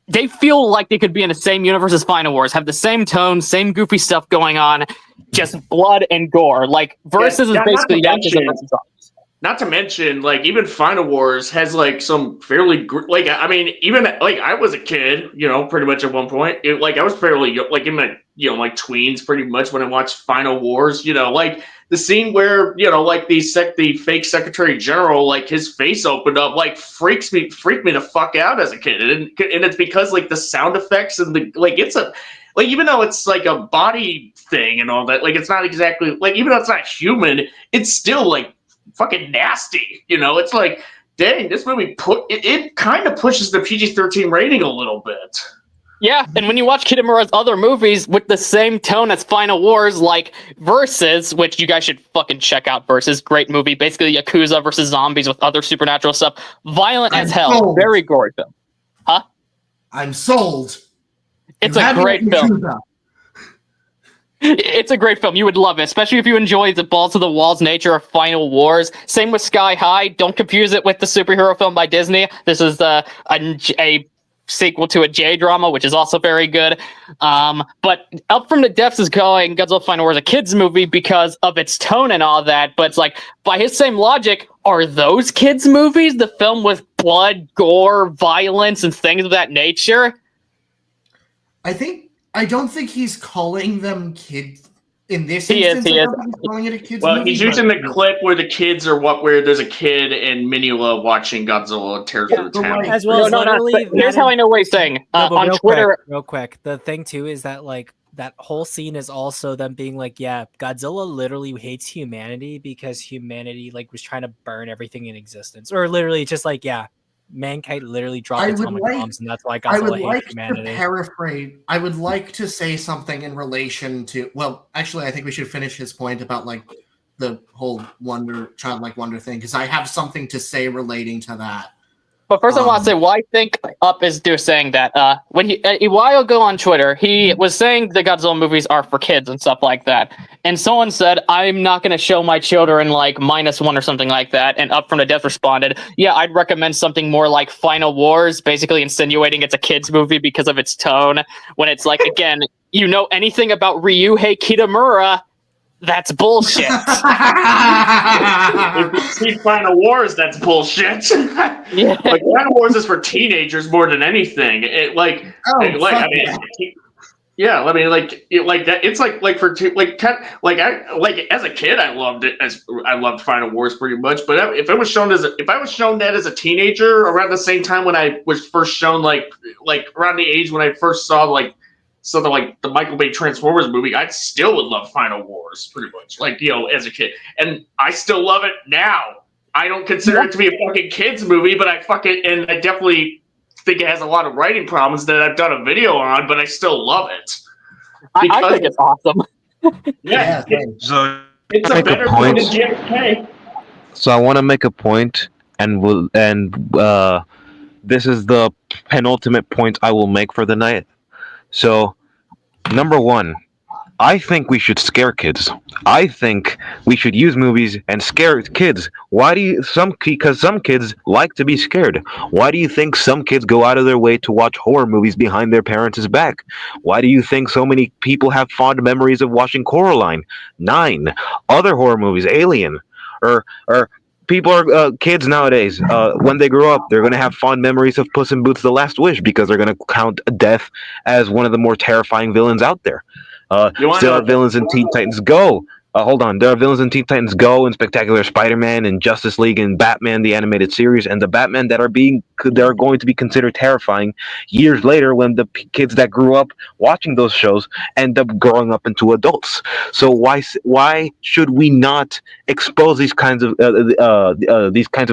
they feel like they could be in the same universe as Final Wars, have the same tone, same goofy stuff going on, just blood and gore. Like, Versus is basically Yakuza versus zombies. Not to mention, like, even Final Wars has, like, some fairly, like, I mean, even, like, I was a kid, you know, pretty much at one point. Like, I was fairly, like, in my, you know, like, tweens pretty much when I watched Final Wars, you know, like, the scene where, you know, like, the fake Secretary General, like, his face opened up, like, freaked me the fuck out as a kid. And it's because, like, the sound effects and the, like, it's a, like, even though it's, like, a body thing and all that, like, it's not exactly, like, even though it's not human, it's still, like, fucking nasty, you know. It's like, dang, this movie it kind of pushes the PG-13 rating a little bit. Yeah, and when you watch Kitamura's other movies with the same tone as Final Wars, like Versus, which you guys should fucking check out. Versus, great movie, basically Yakuza versus zombies with other supernatural stuff, violent as hell, very gory film. Huh? I'm sold. It's a great film. It's a great film. You would love it, especially if you enjoy the balls to the walls nature of Final Wars. Same with Sky High. Don't confuse it with the superhero film by Disney. This is a sequel to a J-drama, which is also very good. But Up From the Depths is going Godzilla Final Wars a kids movie because of its tone and all that. But it's like, by his same logic, are those kids movies the film with blood, gore, violence, and things of that nature? I don't think he's calling them kids in this He instance. is. I don't think he's calling it a kids Well, movie. he's using the clip where the kids are where there's a kid and Minula watching Godzilla tear through the town. As well as literally, here's how I know what he's saying. On Twitter, real quick. The thing too is that, like, that whole scene is also them being like, yeah, Godzilla literally hates humanity because humanity, like, was trying to burn everything in existence, or literally just like, yeah, mankind literally dropped atomic bombs, and that's why Godzilla hates humanity. Paraphrase. I would like to say something in relation to. Well, actually, I think we should finish his point about, like, the whole childlike wonder thing, because I have something to say relating to that. But first, I want to say why I think Up is saying that. When a while ago on Twitter, he was saying the Godzilla movies are for kids and stuff like that. And someone said, I'm not going to show my children, like, -1 or something like that. And Up From the Depths responded, yeah, I'd recommend something more like Final Wars, basically insinuating it's a kids movie because of its tone. When it's like, again, you know anything about Ryuhei Kitamura, that's bullshit. If you see Final Wars, that's bullshit. Yeah. Like, Final Wars is for teenagers more than anything. I mean, yeah, I mean, like that. It's like for as a kid, I loved it. I loved Final Wars pretty much. But if I was shown that as a teenager around the same time when I was first shown, like around the age when I first saw something like the Michael Bay Transformers movie, I still would love Final Wars pretty much, like, you know, as a kid. And I still love it now. I don't consider it to be a fucking kids movie, but I definitely think it has a lot of writing problems that I've done a video on, but I still love it. I think it's awesome. Yeah, So it's a make a better point. movie than JFK. So I want to make a point, and this is the penultimate point I will make for the night. So, number one, I think we should scare kids. I think we should use movies and scare kids. Why do you because some kids like to be scared. Why do you think some kids go out of their way to watch horror movies behind their parents' back? Why do you think so many people have fond memories of watching Coraline, 9, other horror movies, Alien, or people are kids nowadays. When they grow up, they're gonna have fond memories of Puss in Boots: The Last Wish because they're gonna count death as one of the more terrifying villains out there. There are villains in Teen Titans Go. Hold on, there are villains in Teen Titans Go and Spectacular Spider-Man and Justice League and Batman the animated series, and the Batman that are going to be considered terrifying years later when the kids that grew up watching those shows end up growing up into adults. So why should we not expose these kinds of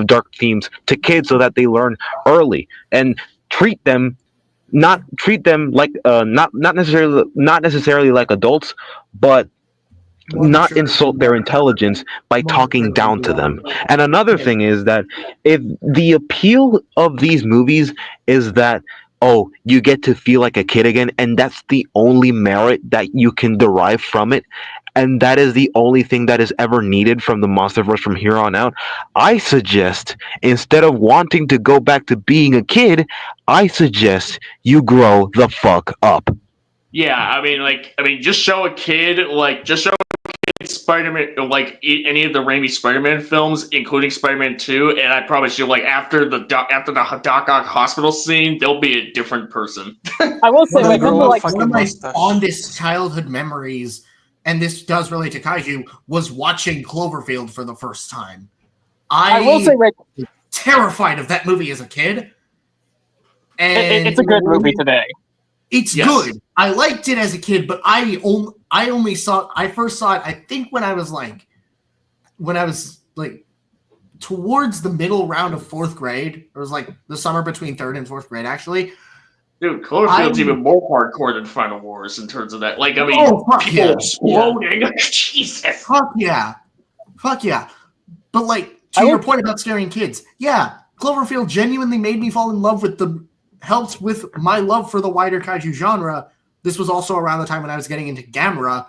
dark themes to kids so that they learn early and treat them like not necessarily like adults, but not insult their intelligence by talking down to them. And another thing is that if the appeal of these movies is that, oh, you get to feel like a kid again, and that's the only merit that you can derive from it, and that is the only thing that is ever needed from the Monsterverse from here on out, I suggest, instead of wanting to go back to being a kid, I suggest you grow the fuck up. Yeah, I mean, just show a kid Spider-Man, like any of the Raimi Spider-Man films, including Spider-Man 2, and I promise you, like after the Doc Ock hospital scene, they'll be a different person. I will say, Well, grow like a one of my mustache. fondest childhood memories, and this does relate to Kaiju, was watching Cloverfield for the first time. I will say, Rick, terrified of that movie as a kid. And it's a good movie today. It's good. I liked it as a kid, but I first saw it, I think when I was like towards the middle round of 4th grade. It was like the summer between 3rd and 4th grade, actually. Dude, Cloverfield's even more hardcore than Final Wars in terms of that. Like, I mean, people exploding. Jesus. Fuck yeah. But like, to your point about scaring kids, yeah, Cloverfield genuinely made me fall in love with helped with my love for the wider kaiju genre. This was also around the time when I was getting into Gamera.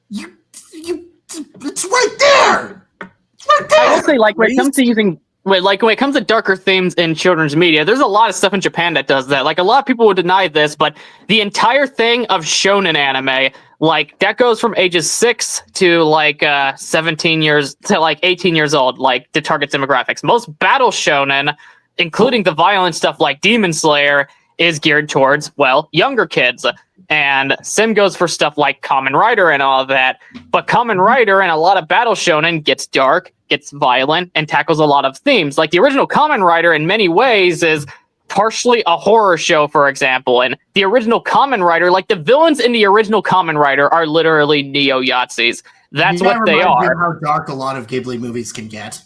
It's right there. It's right there. I will say, like, when it comes to darker themes in children's media, there's a lot of stuff in Japan that does that. Like, a lot of people would deny this, but the entire thing of shonen anime, like, that goes from ages 6 to like 17 years to like 18 years old, like the target demographics. Most battle shonen, including the violent stuff like Demon Slayer, is geared towards, well, younger kids. And Sim goes for stuff like Kamen Rider and all of that. But Kamen Rider and a lot of battle shonen gets dark, gets violent, and tackles a lot of themes. Like the original Kamen Rider in many ways is partially a horror show, for example. And the original Kamen Rider, like the villains in the original Kamen Rider are literally neo-Yazis. That's what they are. How dark a lot of Ghibli movies can get.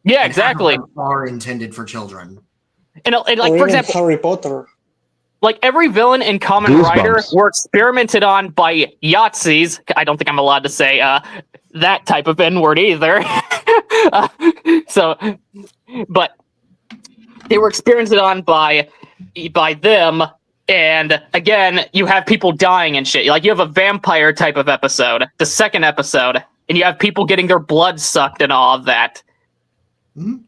Yeah, exactly. Are intended for children. And like, for example, Harry Potter. Like every villain in Kamen Rider were experimented on by Yazis. I don't think I'm allowed to say that type of N-word either. But they were experimented on by them. And again, you have people dying and shit. Like you have a vampire type of episode, the second episode, and you have people getting their blood sucked and all of that. Mm-hmm.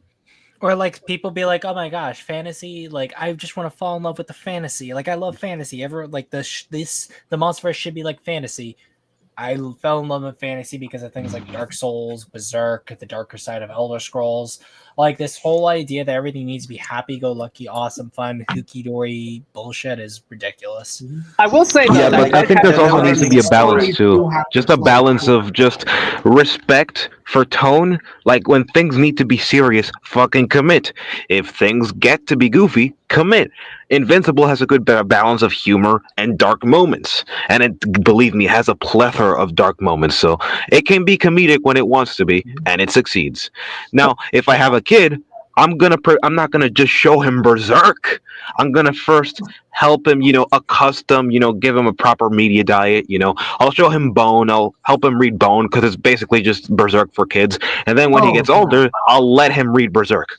Or like people be like, "Oh my gosh, fantasy! Like I just want to fall in love with the fantasy. Like I love fantasy. The Monsterverse should be like fantasy." I fell in love with fantasy because of things like Dark Souls, Berserk, the darker side of Elder Scrolls. Like this whole idea that everything needs to be happy-go-lucky, awesome, fun, hooky-dory bullshit is ridiculous. I will say, yeah, but I think there also needs to be a balance too. Just a balance of just respect for tone. Like when things need to be serious, fucking commit. If things get to be goofy, commit. Invincible has a good balance of humor and dark moments, and it, believe me, has a plethora of dark moments. So it can be comedic when it wants to be, and it succeeds. Now, if I have a kid I'm not gonna just show him Berserk. I'm gonna first help him, accustom, give him a proper media diet. I'll show him Bone. I'll help him read Bone because it's basically just Berserk for kids. And then when he gets older, I'll let him read Berserk.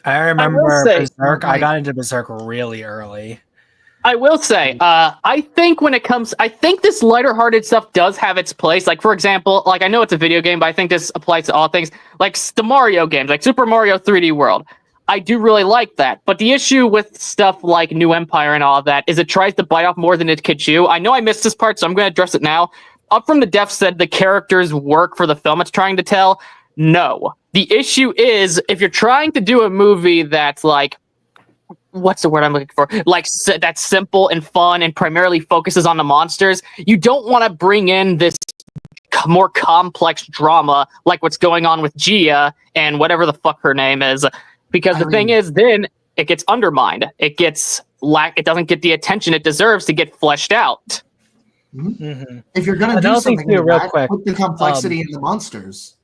I remember Berserk. I like- got into Berserk really early. I will say, I think this lighter-hearted stuff does have its place. Like, for example, like I know it's a video game, but I think this applies to all things. Like the Mario games, like Super Mario 3D World. I do really like that. But the issue with stuff like New Empire and all of that is it tries to bite off more than it could chew. I know I missed this part, so I'm going to address it now. Up from the Def said the characters work for the film it's trying to tell. No. The issue is, if you're trying to do a movie that's like, what's the word I'm looking for? Like that's simple and fun and primarily focuses on the monsters. You don't want to bring in this more complex drama like what's going on with Gia and whatever the fuck her name is, because the thing is, then it gets undermined. It doesn't get the attention it deserves to get fleshed out. Mm-hmm. If you're gonna do something real quick, put the complexity in the monsters.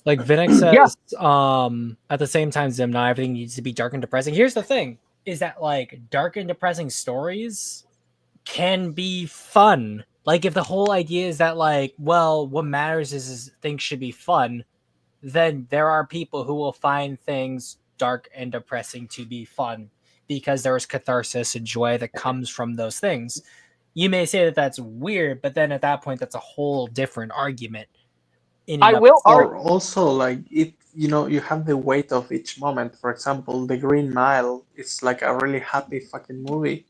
Like Vinnick says, at the same time, Zim, not everything needs to be dark and depressing. Here's the thing, is that like dark and depressing stories can be fun. Like if the whole idea is that like, well, what matters is things should be fun, then there are people who will find things dark and depressing to be fun because there is catharsis and joy that comes from those things. You may say that that's weird, but then at that point, that's a whole different argument. Or also like it, you have the weight of each moment. For example, The Green Mile is like a really happy fucking movie,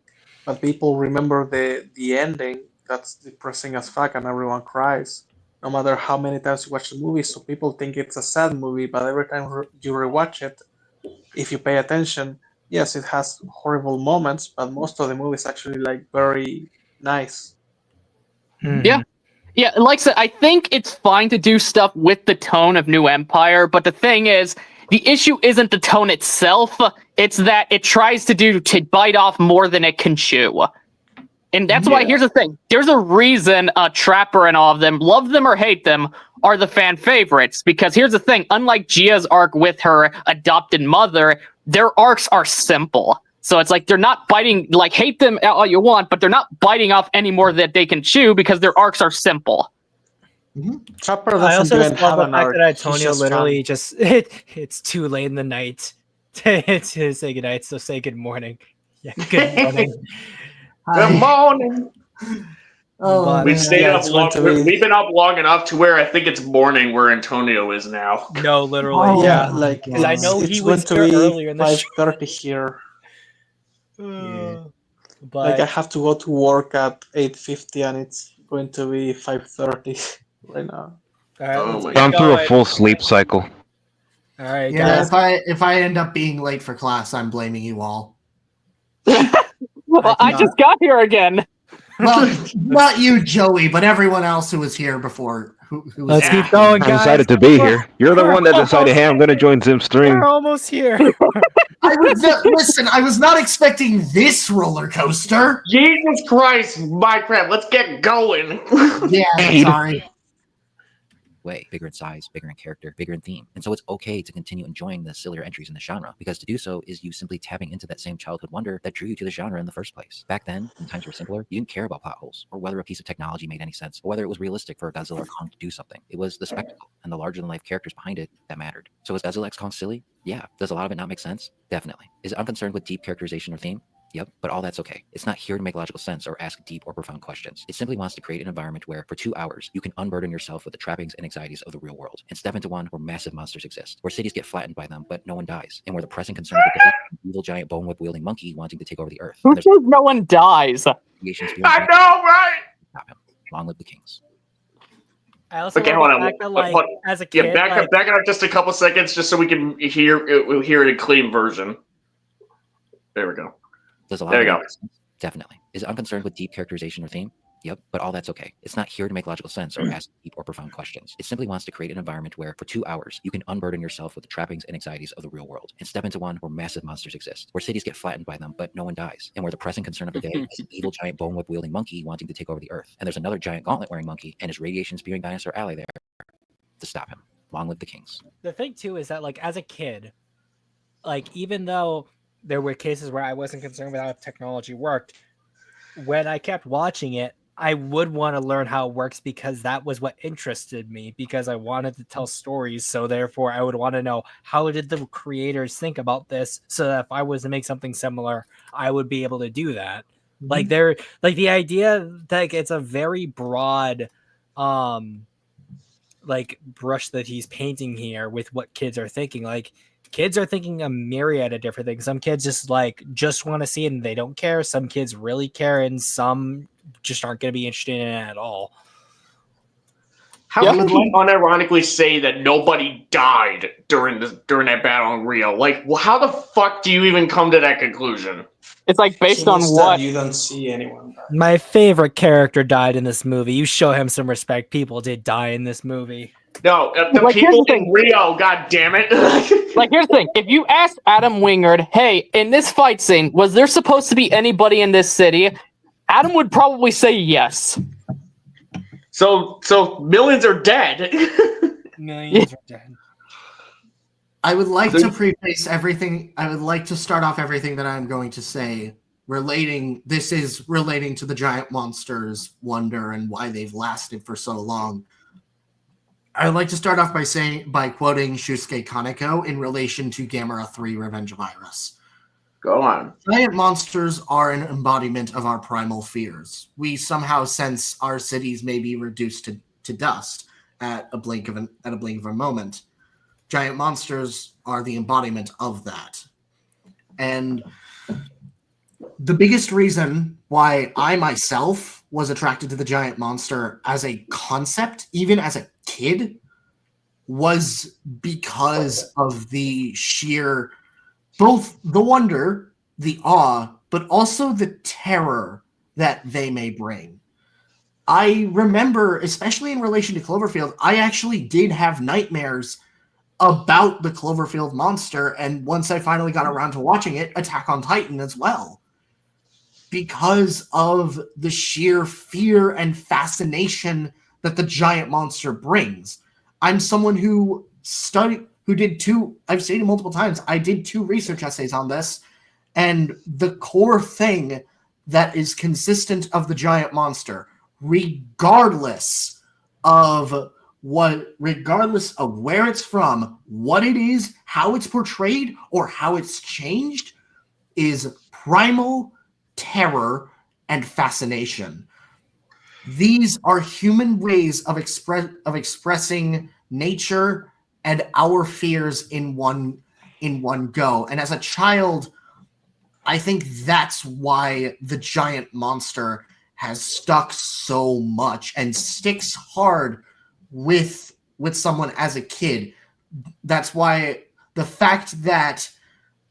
but people remember the ending that's depressing as fuck and everyone cries, no matter how many times you watch the movie. So people think it's a sad movie, but every time you rewatch it, if you pay attention, yes, it has horrible moments, but most of the movie is actually like very nice. Yeah. Yeah, like I said, I think it's fine to do stuff with the tone of New Empire, but the thing is, the issue isn't the tone itself, it's that it tries to bite off more than it can chew. And that's why, here's the thing, there's a reason Trapper and all of them, love them or hate them, are the fan favorites, because here's the thing, unlike Gia's arc with her adopted mother, their arcs are simple. So it's like they're not biting, like hate them all you want, but they're not biting off any more that they can chew because their arcs are simple. Chopper I also doesn't just even have love the an fact arc. that He's Antonio just literally fun. just it's too late in the night to say goodnight, so say good morning. Yeah, good morning. Good morning. Oh, We've man. stayed Yeah, up it's long. meant to be. We've been up long enough to where I think it's morning where Antonio is now. No, literally. Oh, yeah. like Because I know it's he going was to here be earlier in the show. 5:30 here. But Like I have to go to work at 8:50, and it's going to be 5:30 right now. all right, Oh let's my keep Gone through a going. full sleep cycle. All right, Yeah, guys. if I end up being late for class, I'm blaming you all. Well, I just got here again. Well, not you, Joey, but everyone else who was here before. Who was Let's here. keep going, I guys. decided to be here. You're the one that decided, hey, I'm going to join Zim's stream. We're almost here. Listen, I was not expecting this roller coaster. Jesus Christ, Minecraft, let's get going. Yeah, sorry. Way bigger in size, bigger in character, bigger in theme. And so it's okay to continue enjoying the sillier entries in the genre, because to do so is you simply tapping into that same childhood wonder that drew you to the genre in the first place. Back then, when times were simpler, you didn't care about plot holes or whether a piece of technology made any sense or whether it was realistic for a Godzilla or Kong to do something. It was the spectacle and the larger than life characters behind it that mattered. So is Godzilla X Kong silly? Yeah. Does a lot of it not make sense? Definitely. Is it unconcerned with deep characterization or theme? Yep, but all that's okay. It's not here to make logical sense or ask deep or profound questions. It simply wants to create an environment where, for 2 hours, you can unburden yourself with the trappings and anxieties of the real world and step into one where massive monsters exist, where cities get flattened by them, but no one dies, and where the pressing concern of the evil giant bone whip wielding monkey wanting to take over the earth. Who says no one dies? I know, right? Stop him. Long live the kings. I also Okay, love hold the on. fact that, like, as a kid, back up just a couple seconds, just so we can hear it. We'll hear it in clean version. There we go. Does a lot There you of go. it make sense? Definitely. Is it unconcerned with deep characterization or theme? Yep, but all that's okay. It's not here to make logical sense or ask deep or profound questions. It simply wants to create an environment where, for 2 hours, you can unburden yourself with the trappings and anxieties of the real world and step into one where massive monsters exist, where cities get flattened by them, but no one dies, and where the pressing concern of the day is an evil giant bone whip wielding monkey wanting to take over the earth, and there's another giant gauntlet wearing monkey and his radiation spewing dinosaur ally there to stop him. Long live the kings. the thing too is that, like, as a kid, like even though there were cases where I wasn't concerned with how technology worked, when I kept watching it, I would want to learn how it works because that was what interested me, because I wanted to tell stories. So therefore I would want to know, how did the creators think about this, so that if I was to make something similar, I would be able to do that. Like the idea that it's a very broad like brush that he's painting here with what kids are thinking. Like kids are thinking a myriad of different things. Some kids just want to see it and they don't care. Some kids really care, and some just aren't going to be interested in it at all. How can he unironically say that nobody died during that battle in Rio? Like, how the fuck do you even come to that conclusion? It's like based on what? You don't see anyone die. My favorite character died in this movie. You show him some respect. People did die in this movie. No, the people in Rio, god damn it. Like, here's the thing. If you ask Adam Wingard, hey, in this fight scene, was there supposed to be anybody in this city? Adam would probably say yes. So millions are dead. Millions are dead. I would like to preface everything. I would like to start off everything that I'm going to say relating to the giant monsters' wonder and why they've lasted for so long. I would like to start off by quoting Shusuke Kaneko in relation to Gamera 3 Revenge Virus. Go on. Giant monsters are an embodiment of our primal fears. We somehow sense our cities may be reduced to dust at a blink of a moment. Giant monsters are the embodiment of that. And the biggest reason why I myself was attracted to the giant monster as a concept, even as a kid, was because of the sheer, both the wonder, the awe, but also the terror that they may bring. I remember, especially in relation to Cloverfield, I actually did have nightmares about the Cloverfield monster, and once I finally got around to watching it, Attack on Titan as well, because of the sheer fear and fascination that the giant monster brings. I'm someone who did two, I've stated multiple times, I did 2 research essays on this, and the core thing that is consistent of the giant monster, regardless of where it's from, what it is, how it's portrayed, or how it's changed, is primal terror and fascination. These are human ways of expressing nature and our fears in one go. And as a child, I think that's why the giant monster has stuck so much and sticks hard with someone as a kid. That's why the fact that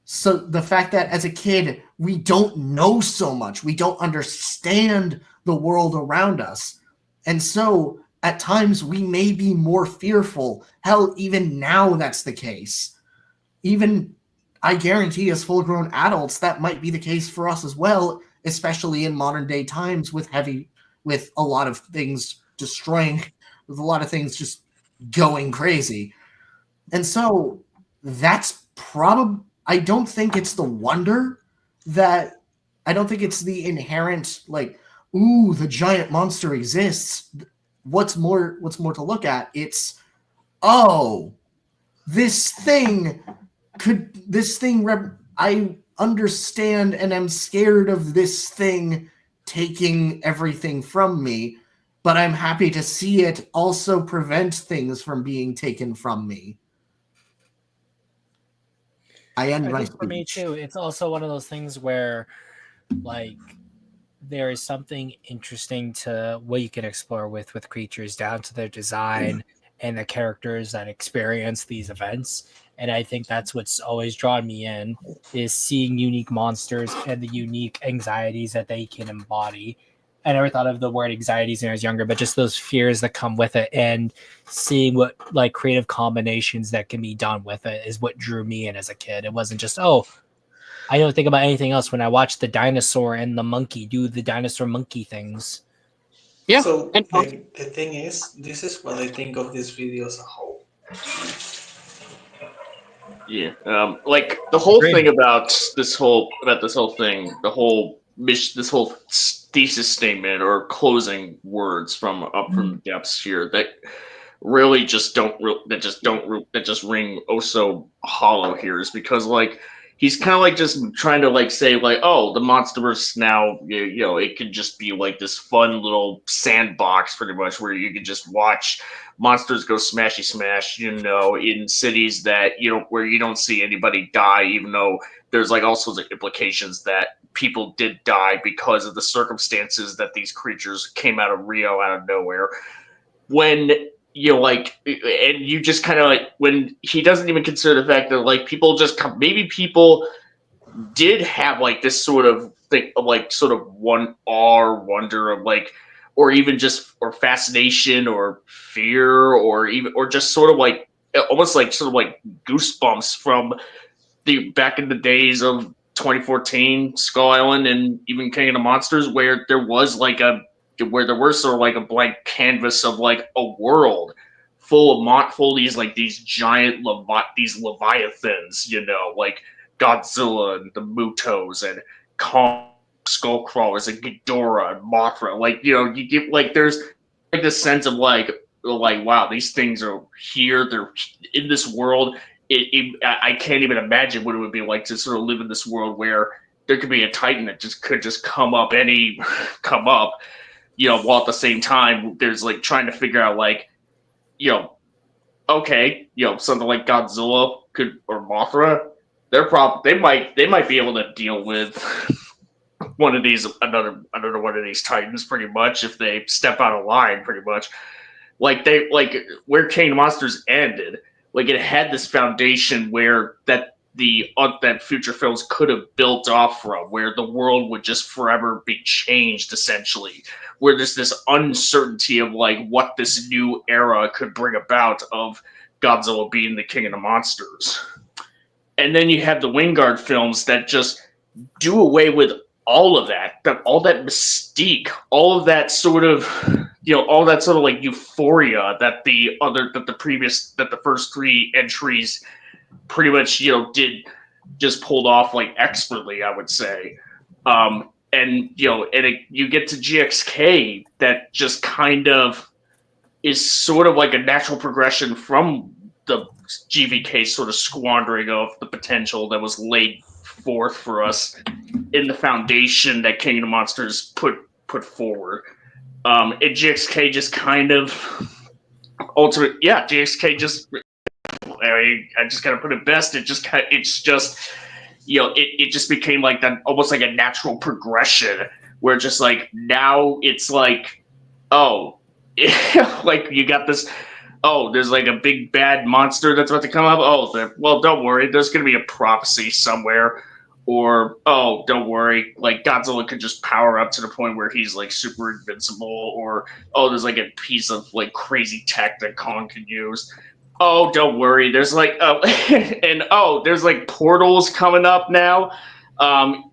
as a kid we don't know so much, we don't understand the world around us, and so at times we may be more fearful. Hell, even now that's the case. Even, I guarantee, as full-grown adults, that might be the case for us as well, especially in modern day times with a lot of things destroying, with a lot of things just going crazy. And so that's I don't think it's the wonder I don't think it's the inherent, like, ooh, the giant monster exists. What's more to look at? It's, oh, I understand and am scared of this thing taking everything from me, but I'm happy to see it also prevent things from being taken from me. I think for me too, it's also one of those things where, like, there is something interesting to what you can explore with creatures, down to their design and the characters that experience these events. And I think that's what's always drawn me in, is seeing unique monsters and the unique anxieties that they can embody. I never thought of the word anxieties when I was younger, but just those fears that come with it, and seeing what, like, creative combinations that can be done with it is what drew me in as a kid. It wasn't just, oh, I don't think about anything else when I watch the dinosaur and the monkey do the dinosaur monkey things. Yeah. So the thing is, this is what I think of this video as a whole. Yeah, like the whole Agreed. thing about this whole thing, the whole this whole thesis statement or closing words from up from the depths here that really just that just ring oh so hollow here is because like he's kind of like just trying to like say like, oh, the monsterverse now, you know, it could just be like this fun little sandbox pretty much where you could just watch monsters go smashy smash, you know, in cities that, you know, where you don't see anybody die, even though there's like all sorts of implications that people did die because of the circumstances that these creatures came out of Rio out of nowhere. When you know, like, and you just kind of like when he doesn't even consider the fact that like people just come, maybe people did have like this sort of thing of like sort of one awe or wonder of like, or even just or fascination or fear or even or just sort of like almost like sort of like goosebumps from the back in the days of 2014 Skull Island and even King of the Monsters, where there was like a where there were sort of like a blank canvas of like a world full of these like these giant these leviathans, you know, like Godzilla and the Mutos and Kong, Skullcrawlers and Ghidorah and Mothra. Like, you know, you get like there's like this sense of like wow, these things are here, they're in this world. I can't even imagine what it would be like to sort of live in this world where there could be a Titan that just could just come up, you know, while at the same time there's like trying to figure out like, you know, okay, you know, something like Godzilla could or Mothra, they might be able to deal with one of these another one of these Titans pretty much if they step out of line pretty much. Like they like where King of Monsters ended, like it had this foundation where that future films could have built off from, where the world would just forever be changed essentially, where there's this uncertainty of like what this new era could bring about of Godzilla being the king of the monsters. And then you have the Wingard films that just do away with all of that all that mystique, all of that sort of, you know, all that sort of like euphoria that the first three entries pretty much, you know, did just pulled off like expertly, I would say. And you know, you get to GXK that just kind of is sort of like a natural progression from the GVK sort of squandering of the potential that was laid forth for us in the foundation that King of the Monsters put forward. And GXK just kind of GXK just I just gotta put it best. It's just you know it just became like that almost like a natural progression where just like now it's like oh like you got this there's like a big bad monster that's about to come up. Well, don't worry, there's gonna be a prophecy somewhere. Or, don't worry, like Godzilla could just power up to the point where he's like super invincible. Or, there's like a piece of like crazy tech that Kong can use. Oh, don't worry, there's like, there's like portals coming up now.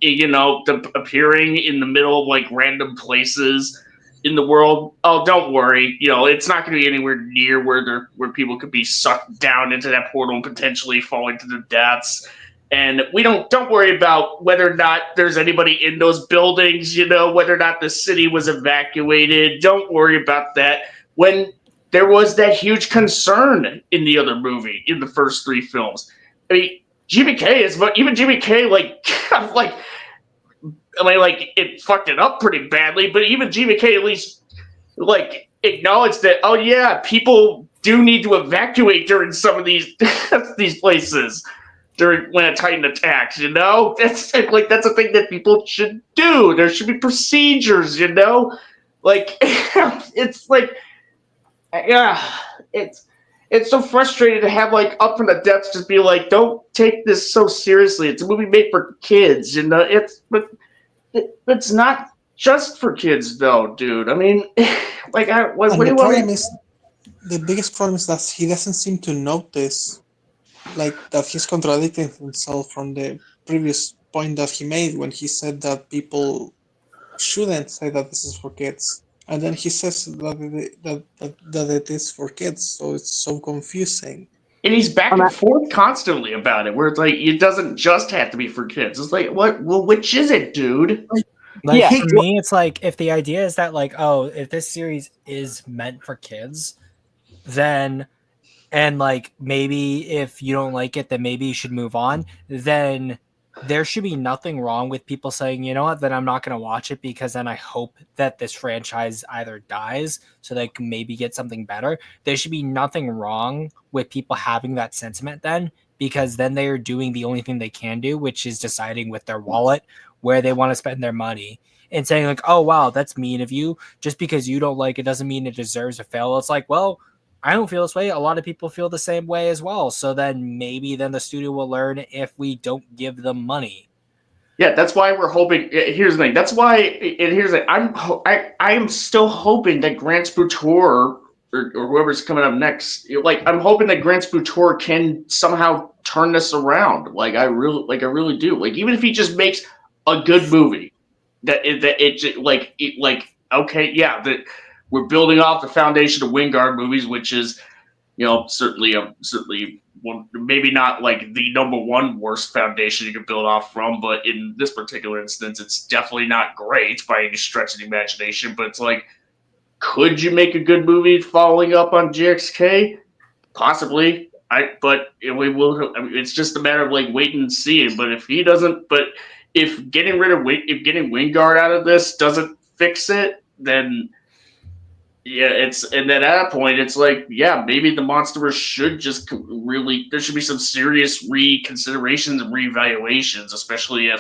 You know, appearing in the middle of like random places in the world. Oh, don't worry, you know, it's not going to be anywhere near where people could be sucked down into that portal and potentially falling to their deaths. And we don't worry about whether or not there's anybody in those buildings, you know, whether or not the city was evacuated. Don't worry about that. When there was that huge concern in the other movie, in the first three films. I mean, GVK, like it fucked it up pretty badly, but even GVK at least like acknowledged that, oh yeah, people do need to evacuate during some of these these places. When a Titan attacks, you know, that's a thing that people should do. There should be procedures, you know, like it's like, yeah, it's so frustrating to have like up from the depths just be like, don't take this so seriously. It's a movie made for kids, you know. It's not just for kids though, dude. I mean, what do you want me? The biggest problem is that he doesn't seem to notice. Like that he's contradicting himself from the previous point that he made when he said that people shouldn't say that this is for kids, and then he says that it is for kids, so it's so confusing. And he's back and forth constantly about it, where it's like it doesn't just have to be for kids. It's like, what? Well, which is it, dude? Like Yeah. for me, it's like if the idea is that like, oh, if this series is meant for kids, then and like maybe if you don't like it, then maybe you should move on. Then there should be nothing wrong with people saying, you know what, then I'm not going to watch it because then I hope that this franchise either dies so they can maybe get something better. There should be nothing wrong with people having that sentiment then, because then they are doing the only thing they can do, which is deciding with their wallet where they want to spend their money and saying like, oh, wow, that's mean of you. Just because you don't like it doesn't mean it deserves a fail. It's like, well, I don't feel this way. A lot of people feel the same way as well. So then maybe then the studio will learn if we don't give them money. Yeah, that's why we're hoping. Here's the thing. That's why. And here's the. I am still hoping that Grant Sputore or whoever's coming up next. Like I'm hoping that Grant Sputore can somehow turn this around. Like I really do. Like even if he just makes a good movie, okay, yeah, that we're building off the foundation of Wingard movies, which is certainly one, maybe not like the number one worst foundation you could build off from, but in this particular instance, it's definitely not great by any stretch of the imagination. But it's like, could you make a good movie following up on GXK? Possibly. We will. I mean, it's just a matter of like waiting and seeing. But if he doesn't, if getting Wingard out of this doesn't fix it, then yeah, and then at that point, it's like, yeah, maybe the Monsterverse should just really. There should be some serious reconsiderations and reevaluations, especially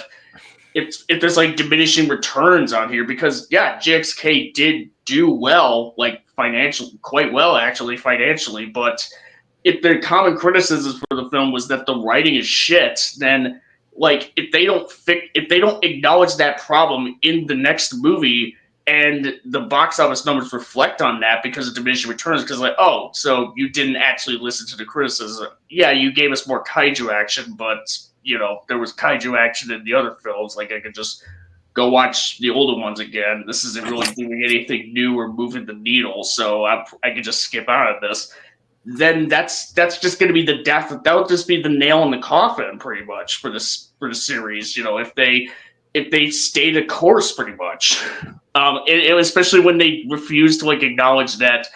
if there's like diminishing returns on here, because yeah, GXK did do well, like quite well actually financially, but if the common criticism for the film was that the writing is shit, then like if they don't acknowledge that problem in the next movie and the box office numbers reflect on that because of diminishing returns, because like, oh, so you didn't actually listen to the criticism. Yeah, you gave us more kaiju action, but there was kaiju action in the other films. Like I could just go watch the older ones again. This isn't really doing anything new or moving the needle, so I could just skip out of this. Then that's just going to be the death. That'll just be the nail in the coffin, pretty much, for the series. If they stay the course, pretty much. Especially when they refuse to like acknowledge that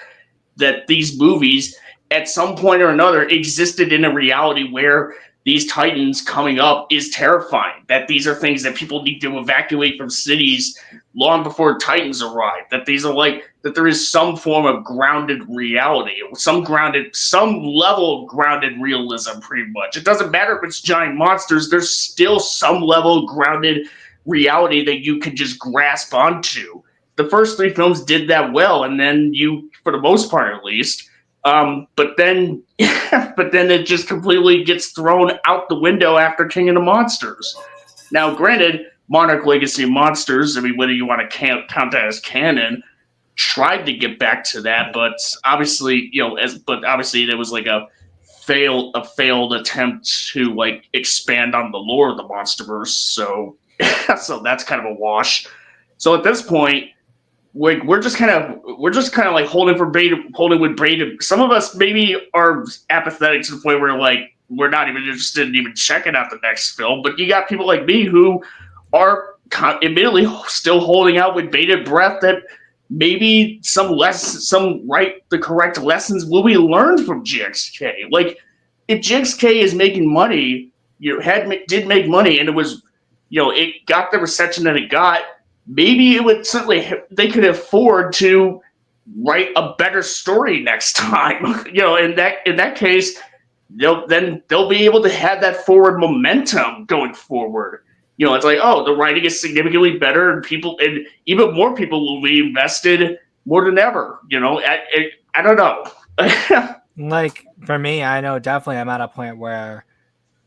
these movies at some point or another existed in a reality where these titans coming up is terrifying. That these are things that people need to evacuate from cities long before titans arrive. That there is some form of grounded reality, some level of grounded realism, pretty much. It doesn't matter if it's giant monsters. There's still some level of grounded reality that you can just grasp onto. The first three films did that well, and then for the most part at least, but then it just completely gets thrown out the window after King of the Monsters. Now, granted, Monarch Legacy of Monsters, I mean, whether you want to count that as canon, tried to get back to that, but obviously, there was like a failed attempt to like expand on the lore of the Monsterverse. So that's kind of a wash. So at this point, we're just kind of like holding with bated. Some of us maybe are apathetic to the point where like we're not even interested in even checking out the next film. But you got people like me who are admittedly still holding out with bated breath that maybe the correct lessons will be learned from GXK. Like if GXK is making money, did make money, and it was, it got the reception that it got. Maybe it would they could afford to write a better story next time. In that case, they'll be able to have that forward momentum going forward. It's like, oh, the writing is significantly better, and even more people will be invested more than ever. I don't know. Like for me, I know definitely I'm at a point where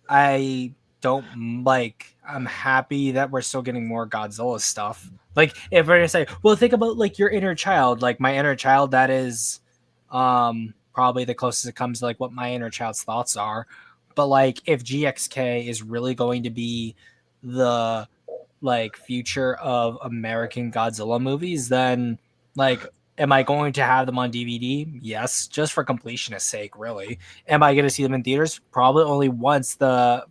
I don't like. I'm happy that we're still getting more Godzilla stuff. Like if we're gonna say, well, think about like your inner child, like my inner child, that is probably the closest it comes to like what my inner child's thoughts are. But like if GXK is really going to be the like future of American Godzilla movies, then like Am I going to have them on DVD? Yes, just for completionist sake, really. Am I going to see them in theaters? Probably only once the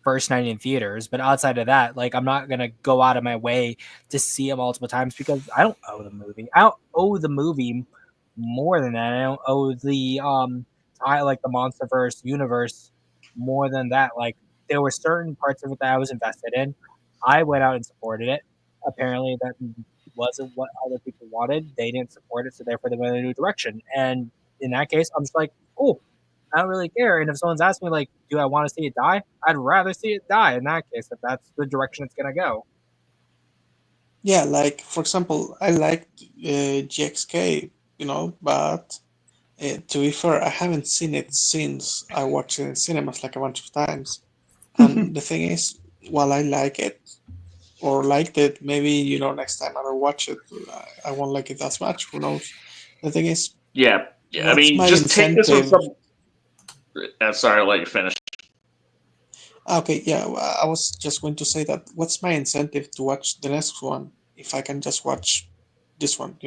first night in theaters. But outside of that, I'm not going to go out of my way to see them multiple times because I don't owe the movie. I don't owe the movie more than that. I don't owe the the MonsterVerse universe more than that. There were certain parts of it that I was invested in. I went out and supported it. Apparently, that wasn't what other people wanted. They didn't support it, so therefore they went in a new direction. And in that case, I'm just like, cool. I don't really care. And if someone's asking me, do I want to see it die? I'd rather see it die in that case, if that's the direction it's going to go. Yeah, like for example, I liked GXK, but to be fair, I haven't seen it since I watched it in cinemas like a bunch of times. And the thing is, while I like it or liked it, maybe next time I watch it, I won't like it as much. Who knows? The thing is, yeah. I mean, just take this from some. Sorry, I'll let you finish. Okay, yeah, I was just going to say that. What's my incentive to watch the next one if I can just watch this one? I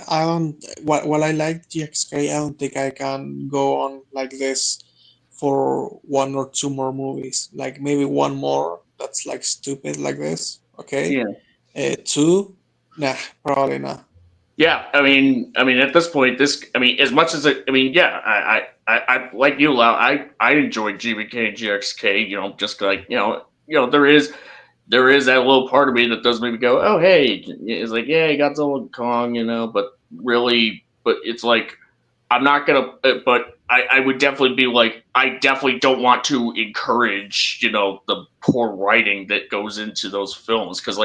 don't. While I like GXK, I don't think I can go on like this for one or two more movies. Like maybe one more that's stupid like this. Okay. Yeah. Two, nah, probably not. Yeah, I mean, at this point, as much as I like you, Lau. I enjoyed GBK and GXK. Just there is that little part of me that does maybe go, oh hey, it's yeah, Godzilla and Kong, but really, but it's I'm not gonna, but I would definitely be I definitely don't want to encourage, the poor writing that goes into those films because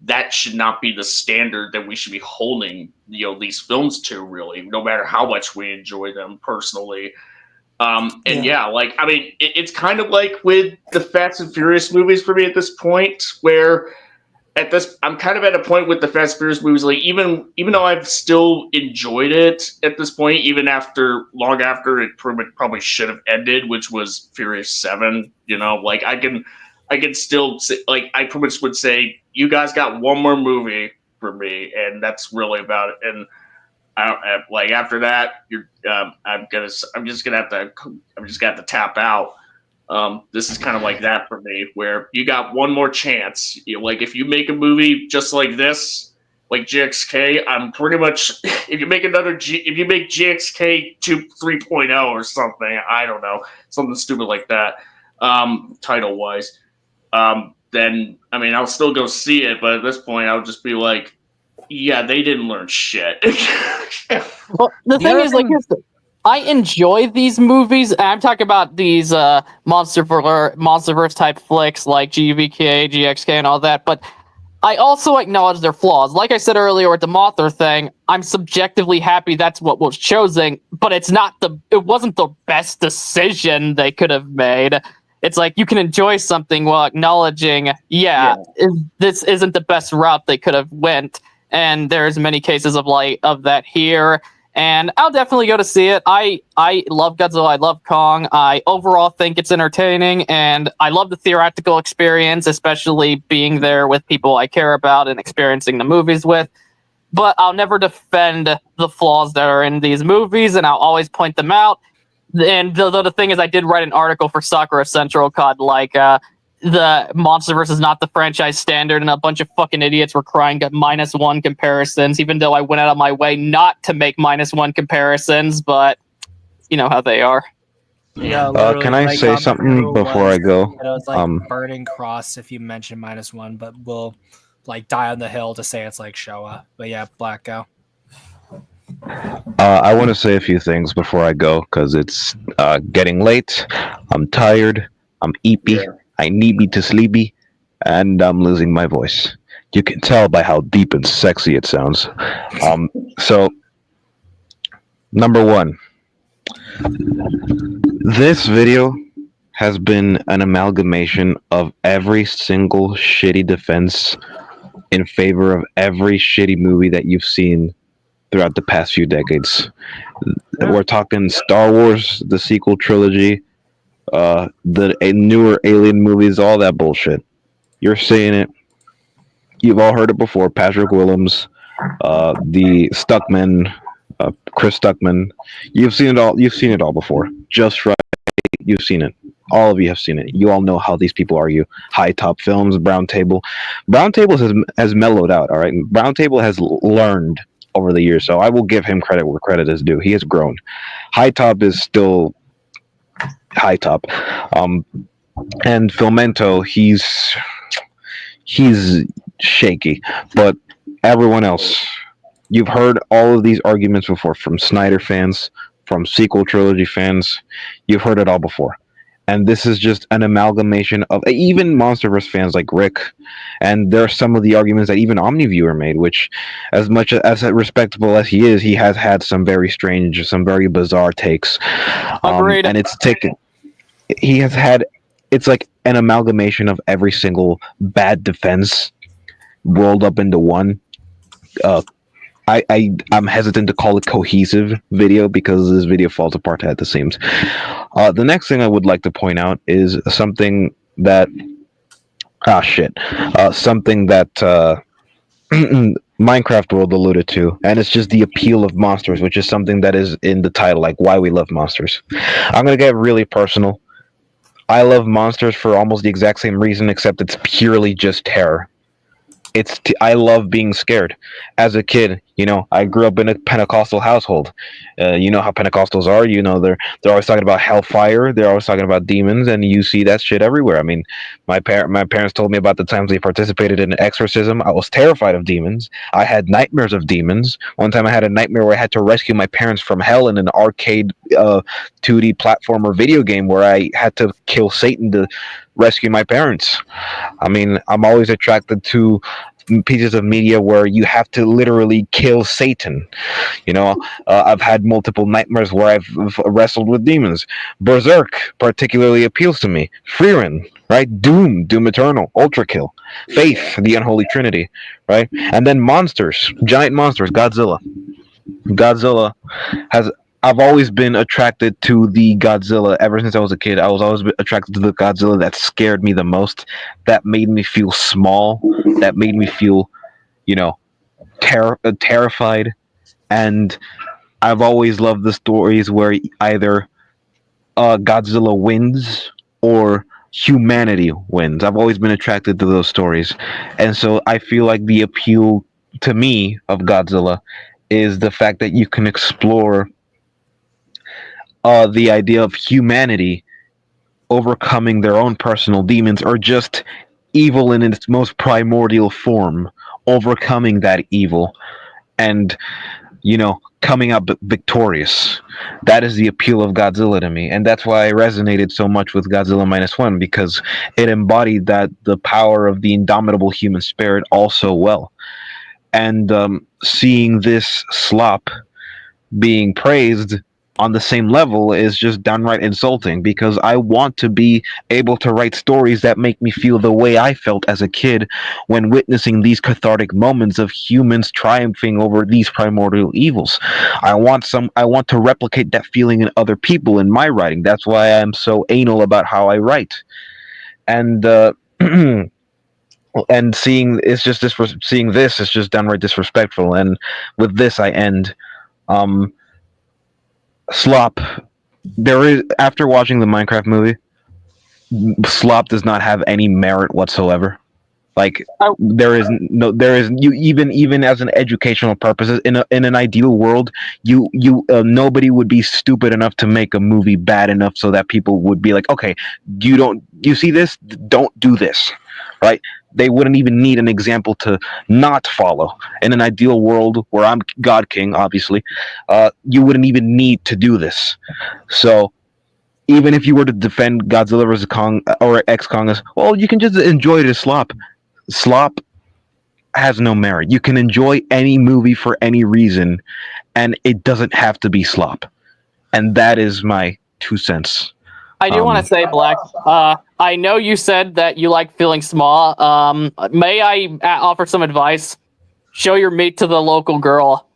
that should not be the standard that we should be holding, these films to really, no matter how much we enjoy them personally. It's kind of like with the Fast and Furious movies for me at this point, where I'm kind of at a point with the Fast and Furious movies, even though I've still enjoyed it at this point, even long after it probably should have ended, which was Furious 7. I can still say, I pretty much would say, you guys got one more movie for me, and that's really about it. And I don't after that, I'm just gonna have to tap out. This is kind of like that for me, where you got one more chance. If you make a movie just like this, like GXK, I'm pretty much if you make GXK 3.0 or something, I don't know, something stupid like that, title wise, then I'll still go see it, but at this point I'll just be like, yeah, they didn't learn shit. Well, the thing is, I enjoy these movies. I'm talking about these MonsterVerse type flicks like GVK, GXK, and all that. But I also acknowledge their flaws. Like I said earlier with the Mothra thing, I'm subjectively happy that's what was chosen, but it wasn't the best decision they could have made. It's you can enjoy something while acknowledging, this isn't the best route they could have went. And there's many cases of that here. And I'll definitely go to see it. I love Godzilla. I love Kong. I overall think it's entertaining, and I love the theatrical experience, especially being there with people I care about and experiencing the movies with. But I'll never defend the flaws that are in these movies, and I'll always point them out. And the thing is, I did write an article for Sakura Central called the MonsterVerse is not the franchise standard, and a bunch of fucking idiots were crying at -1 comparisons, even though I went out of my way not to make -1 comparisons, but you know how they are. Yeah, can I say something before I go? It was Burning Cross if you mention -1, but we'll die on the hill to say it's Showa. But yeah, Black, go. I want to say a few things before I go, because it's getting late. I'm tired. I'm eepy. Yeah. I need me to sleepy, and I'm losing my voice. You can tell by how deep and sexy it sounds. So, number one, this video has been an amalgamation of every single shitty defense in favor of every shitty movie that you've seen throughout the past few decades. We're talking Star Wars, the sequel trilogy, the newer Alien movies, all that bullshit. You're saying it. you've all heard it before. Patrick Willems, the Stuckman, Chris Stuckman. You've seen it all. You've seen it all before. Just right. You've seen it. All of you have seen it. You all know how these people argue. High Top Films, Brown Table. Brown Table has mellowed out. All right. Brown Table has learned over the years, so I will give him credit where credit is due. He has grown. High Top is still High Top. And Filmento, he's shaky, but everyone else, you've heard all of these arguments before from Snyder fans, from sequel trilogy fans. You've heard it all before. And this is just an amalgamation of even Monsterverse fans like Rick. And there are some of the arguments that even OmniViewer made, which, as much as respectable as he is, he has had some very strange, some very bizarre takes. Agreed. And he has had, it's like an amalgamation of every single bad defense rolled up into one. I'm hesitant to call it cohesive video because this video falls apart at the seams. The next thing I would like to point out is something that something that Minecraft World alluded to, and it's just the appeal of monsters, which is something that is in the title, like why we love monsters. I'm gonna get really personal. I love monsters for almost the exact same reason, except it's purely just terror. I love being scared. As a kid, I grew up in a Pentecostal household. You know how Pentecostals are. They're always talking about hellfire. They're always talking about demons, and you see that shit everywhere. I mean, my parents told me about the times they participated in an exorcism. I was terrified of demons. I had nightmares of demons. One time I had a nightmare where I had to rescue my parents from hell in an arcade 2D platformer video game where I had to kill Satan to rescue my parents. I mean, I'm always attracted to pieces of media where you have to literally kill Satan. I've had multiple nightmares where I've wrestled with demons. Berserk particularly appeals to me. Frieren, right? Doom Eternal, Ultra Kill, Faith, the Unholy Trinity, right? And then monsters, giant monsters, Godzilla. I've always been attracted to the Godzilla ever since I was a kid. I was always attracted to the Godzilla that scared me the most, that made me feel small, that made me feel, terrified. And I've always loved the stories where either Godzilla wins or humanity wins. I've always been attracted to those stories. And so I feel like the appeal to me of Godzilla is the fact that you can explore the idea of humanity overcoming their own personal demons, or just evil in its most primordial form, overcoming that evil and coming out victorious. That is the appeal of Godzilla to me, and that's why I resonated so much with Godzilla -1, because it embodied the power of the indomitable human spirit all so well. And seeing this slop being praised on the same level is just downright insulting, because I want to be able to write stories that make me feel the way I felt as a kid when witnessing these cathartic moments of humans triumphing over these primordial evils. I want to replicate that feeling in other people in my writing. That's why I'm so anal about how I write. And and seeing this is just downright disrespectful. And with this I end. Slop, after watching the Minecraft movie, Slop does not have any merit whatsoever. Like, even as an educational purposes, in an ideal world, nobody would be stupid enough to make a movie bad enough so that people would be like, okay, you see this? Don't do this, right? They wouldn't even need an example to not follow. In an ideal world where I'm God King, obviously, you wouldn't even need to do this. So even if you were to defend Godzilla vs. Kong or X-Kong as, well, you can just enjoy it as Slop. Slop has no merit. You can enjoy any movie for any reason, and it doesn't have to be Slop. And that is my 2 cents. I do want to say, Black, I know you said that you like feeling small. May I offer some advice? Show your meat to the local girl.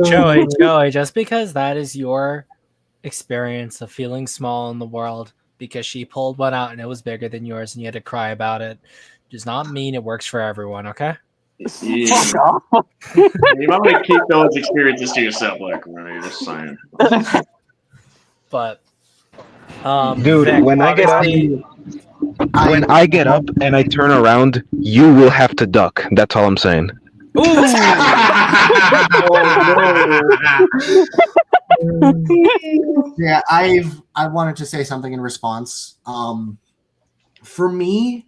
Joey, just because that is your experience of feeling small in the world because she pulled one out and it was bigger than yours and you had to cry about it does not mean it works for everyone, okay? Yeah. Fuck off. You might want to keep those experiences to yourself, like Renee, just saying. But Dude, Vic, when I get up, when I get up and I turn around, you will have to duck. That's all I'm saying. Yeah, I wanted to say something in response. For me,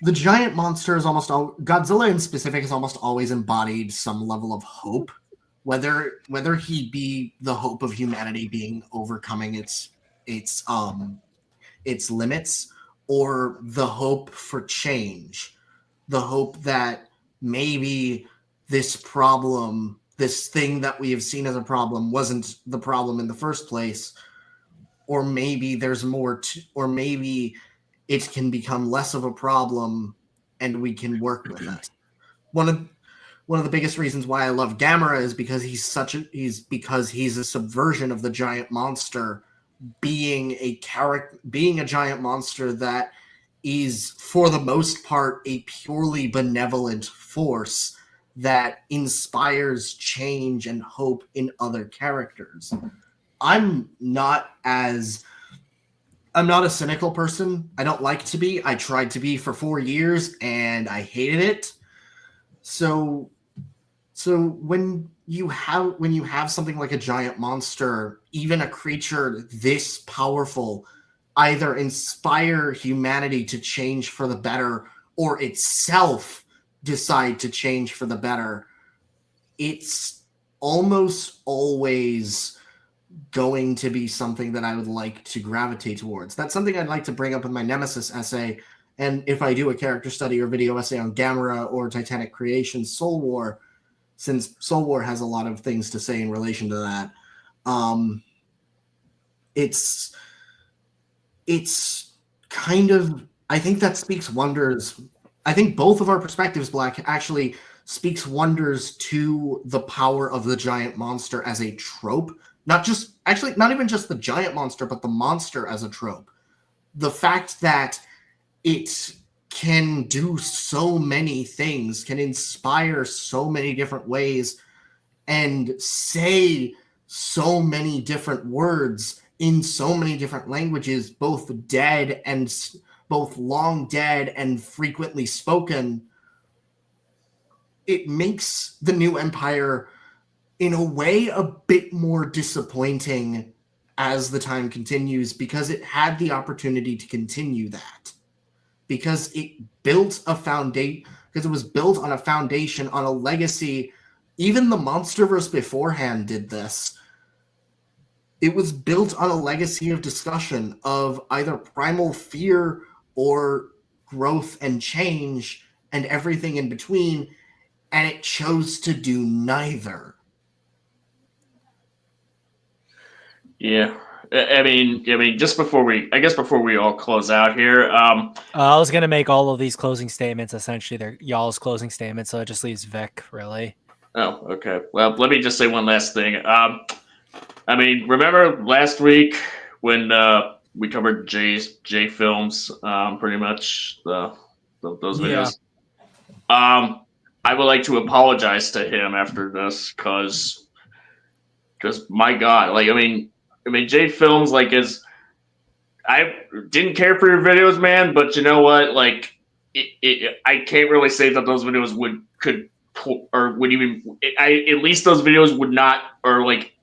the giant monster is almost Godzilla in specific has almost always embodied some level of hope, whether he be the hope of humanity being overcoming its limits, or the hope for change, the hope that maybe this problem, this thing that we have seen as a problem, wasn't the problem in the first place, or maybe there's more or maybe it can become less of a problem and we can work with it. One of the biggest reasons why I love Gamera is because he's a subversion of the giant monster, being a giant monster that is for the most part a purely benevolent force that inspires change and hope in other characters. I'm not a cynical person. I don't like to be. I tried to be for 4 years and I hated it. So when you have something like a giant monster, even a creature this powerful, either inspire humanity to change for the better or itself decide to change for the better, it's almost always going to be something that I would like to gravitate towards. That's something I'd like to bring up in my Nemesis essay, and if I do a character study or video essay on Gamera or Titanic Creations Soul War, since Soul War has a lot of things to say in relation to that. It's kind of, I think that speaks wonders. I think both of our perspectives, Black, actually speaks wonders to the power of the giant monster as a trope. Not even just the giant monster, but the monster as a trope. The fact that it can do so many things, can inspire so many different ways, and say so many different words in so many different languages, both long dead and frequently spoken. It makes the new empire, in a way, a bit more disappointing as the time continues, because it had the opportunity to continue that. Because it built a foundation, because it was built on a foundation, on a legacy. Even the Monsterverse beforehand did this. It was built on a legacy of discussion of either primal fear or growth and change and everything in between, and it chose to do neither. Yeah. I mean, just before we all close out here, I was gonna make all of these closing statements. Essentially, they're y'all's closing statements, so it just leaves Vic, really. Oh, okay. Well, let me just say one last thing. I mean, remember last week when we covered J Films, pretty much those videos. Yeah. I would like to apologize to him after this, because my God, like, I mean, J Films, like, I didn't care for your videos, man, but you know what? Like, I can't really say that those videos at least those videos would not, or like,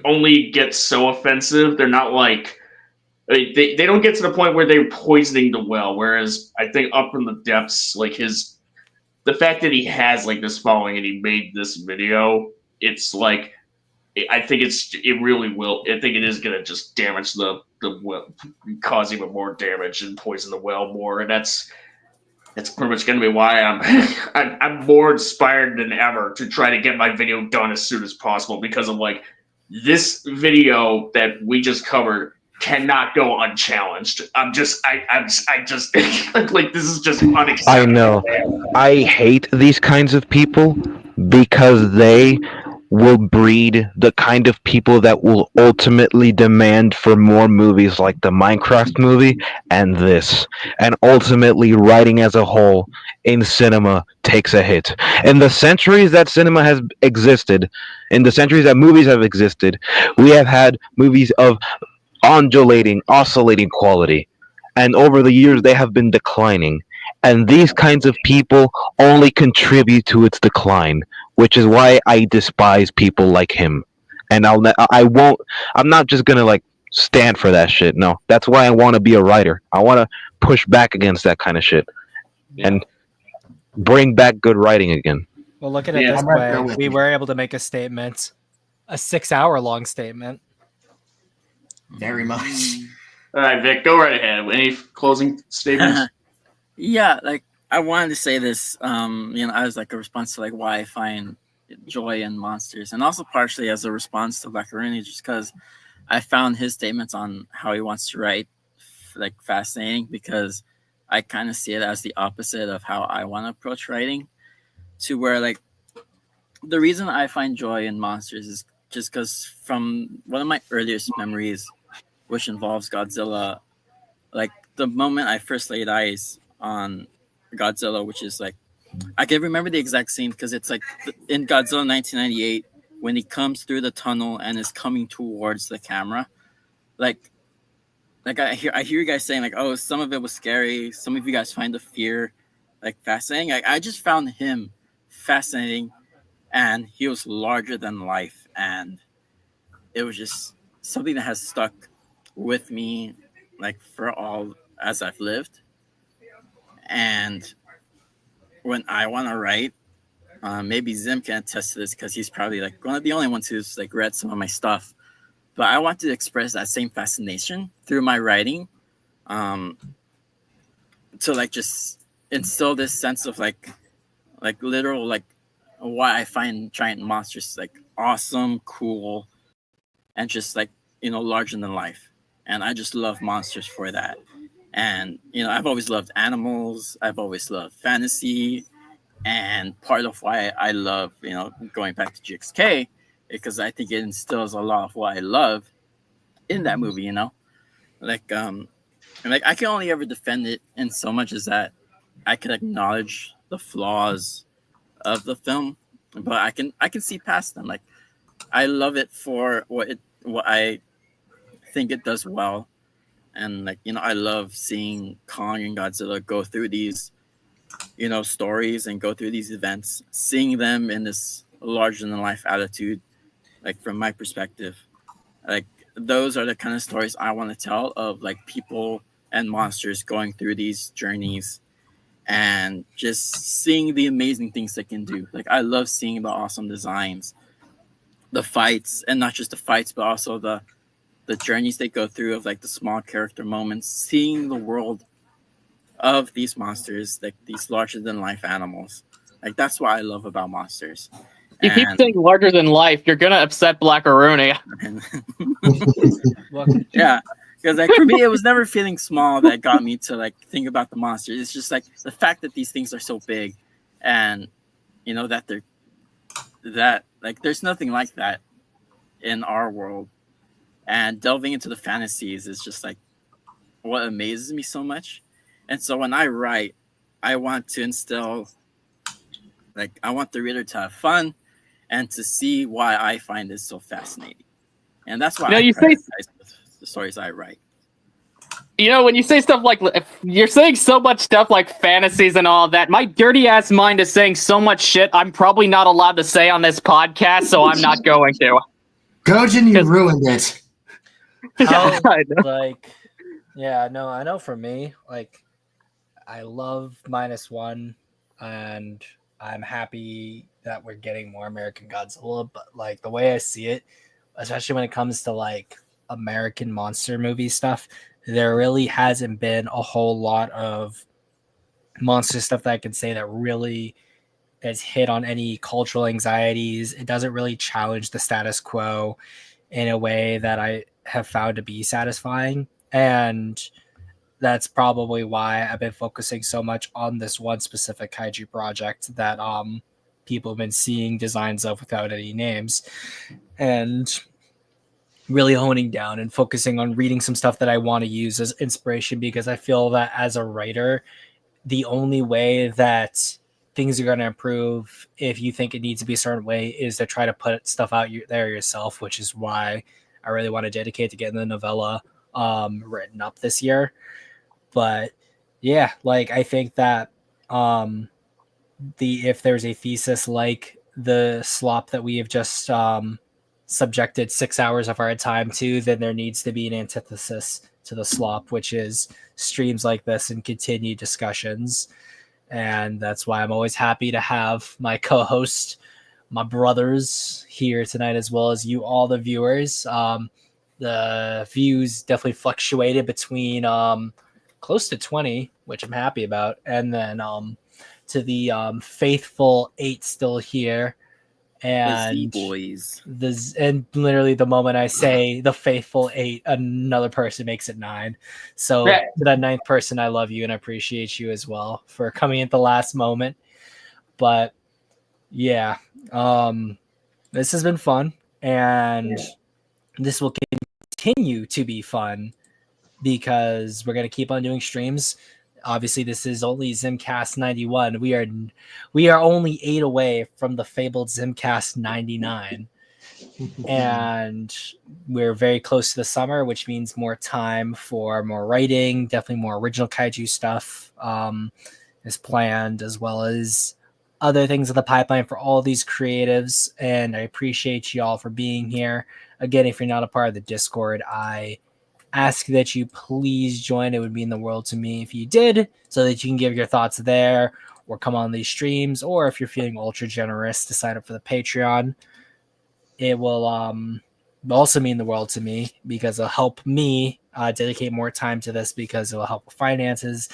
only get so offensive. They're not like, they don't get to the point where they're poisoning the well. Whereas I think Up from the Depths, like the fact that he has like this following and he made this video, it's like, I think it really will. I think it is going to just damage the well, cause even more damage and poison the well more. And that's pretty much going to be why I'm more inspired than ever to try to get my video done as soon as possible, because of like, this video that we just covered cannot go unchallenged. I just like, this is just unacceptable. I know. I hate these kinds of people because they will breed the kind of people that will ultimately demand for more movies like the Minecraft movie and this. And ultimately, writing as a whole in cinema takes a hit. In the centuries that cinema has existed, in the centuries that movies have existed, we have had movies of oscillating quality. And over the years, they have been declining. And these kinds of people only contribute to its decline, which is why I despise people like him. And I won't, I'm not just gonna like stand for that shit. No, that's why I want to be a writer. I want to push back against that kind of shit and bring back good writing again. Well, look at it Yeah. this I'm right there way. with We you. were able to make a statement, a 6-hour long statement. Very much. All right, Vic, go right ahead. Any closing statements? Yeah, like I wanted to say this, as like a response to like why I find joy in monsters, and also partially as a response to Baccaroni, just because I found his statements on how he wants to write like fascinating, because I kind of see it as the opposite of how I want to approach writing. To where like the reason I find joy in monsters is just because from one of my earliest memories, which involves Godzilla, like the moment I first laid eyes on Godzilla, which is like I can remember the exact scene because it's like in Godzilla 1998 when he comes through the tunnel and is coming towards the camera. Like I hear you guys saying like, oh, some of it was scary, some of you guys find the fear like fascinating. I just found him fascinating, and he was larger than life, and it was just something that has stuck with me like for all as I've lived. And when I want to write, maybe Zim can attest to this because he's probably like one of the only ones who's like read some of my stuff. But I want to express that same fascination through my writing, um, to like just instill this sense of like literal like why I find giant monsters like awesome, cool, and just like larger than life. And I just love monsters for that. And I've always loved animals. I've always loved fantasy, and part of why I love going back to GXK because I think it instills a lot of what I love in that movie. Like and like I can only ever defend it in so much as that I can acknowledge the flaws of the film, but I can see past them. Like I love it for what I think it does well. And like I love seeing Kong and Godzilla go through these stories and go through these events, seeing them in this larger than life attitude. Like from my perspective, like those are the kind of stories I want to tell of like people and monsters going through these journeys and just seeing the amazing things they can do. Like I love seeing the awesome designs, the fights, and not just the fights, but also the journeys they go through of like the small character moments, seeing the world of these monsters, like these larger than life animals. Like that's what I love about monsters. You keep saying larger than life, you're gonna upset Blackaroonie. Yeah, because like for me, it was never feeling small that got me to like think about the monsters. It's just like the fact that these things are so big, and that there's nothing like that in our world. And delving into the fantasies is just like what amazes me so much. And so when I write, I want to instill, like, I want the reader to have fun and to see why I find this so fascinating. And that's why I prioritize the stories I write. When you say stuff like, if you're saying so much stuff like fantasies and all that, my dirty ass mind is saying so much shit I'm probably not allowed to say on this podcast, so I'm not going to. Gojin, you ruined it. I know for me, like, I love -1, and I'm happy that we're getting more American Godzilla, but like the way I see it, especially when it comes to like American monster movie stuff, there really hasn't been a whole lot of monster stuff that I can say that really has hit on any cultural anxieties. It doesn't really challenge the status quo in a way that I have found to be satisfying. And that's probably why I've been focusing so much on this one specific kaiju project that people have been seeing designs of without any names, and really honing down and focusing on reading some stuff that I want to use as inspiration, because I feel that as a writer, the only way that things are going to improve, if you think it needs to be a certain way, is to try to put stuff out there yourself, which is why I really want to dedicate to getting the novella written up this year. But yeah, like I think that if there's a thesis like the slop that we have just subjected 6 hours of our time to, then there needs to be an antithesis to the slop, which is streams like this and continued discussions. And that's why I'm always happy to have my co-host, my brothers, here tonight, as well as you, all the viewers. The views definitely fluctuated between close to 20, which I'm happy about, and then to the faithful 8 still here. And boys. And literally the moment I say the faithful 8, another person makes it 9. So to that 9th person, I love you and I appreciate you as well for coming at the last moment. But yeah, this has been fun, and this will continue to be fun because we're going to keep on doing streams. Obviously, this is only Zimcast 91. We are only 8 away from the fabled Zimcast 99. And we're very close to the summer, which means more time for more writing, definitely more original kaiju stuff is planned, as well as other things in the pipeline for all these creatives. And I appreciate you all for being here. Again, if you're not a part of the Discord, I ask that you please join. It would mean the world to me if you did, so that you can give your thoughts there or come on these streams, or if you're feeling ultra generous to sign up for the Patreon. It will also mean the world to me because it'll help me dedicate more time to this, because it will help with finances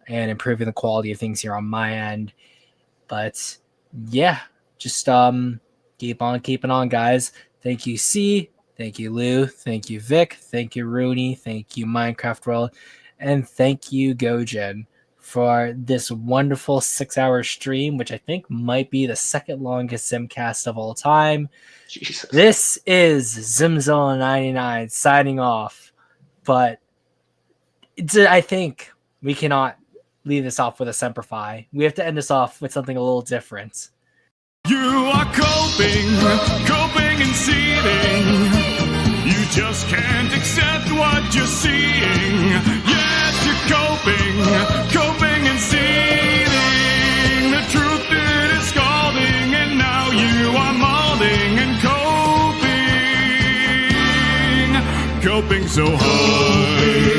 and improving the quality of things here on my end. But yeah, just keep on keeping on, guys. Thank you, C. Thank you, Lou. Thank you, Vic. Thank you, Rooney. Thank you, Minecraft World. And thank you, Gojin, for this wonderful 6-hour stream, which I think might be the second longest Zimcast of all time. Jesus. This is Zimzilla99 signing off. But I think we cannot leave this off with a Semper Fi. We have to end this off with something a little different. You are coping and seething. You just can't accept what you're seeing. Yes, you're coping and seething. The truth it is scalding, and now you are molding and coping so hard.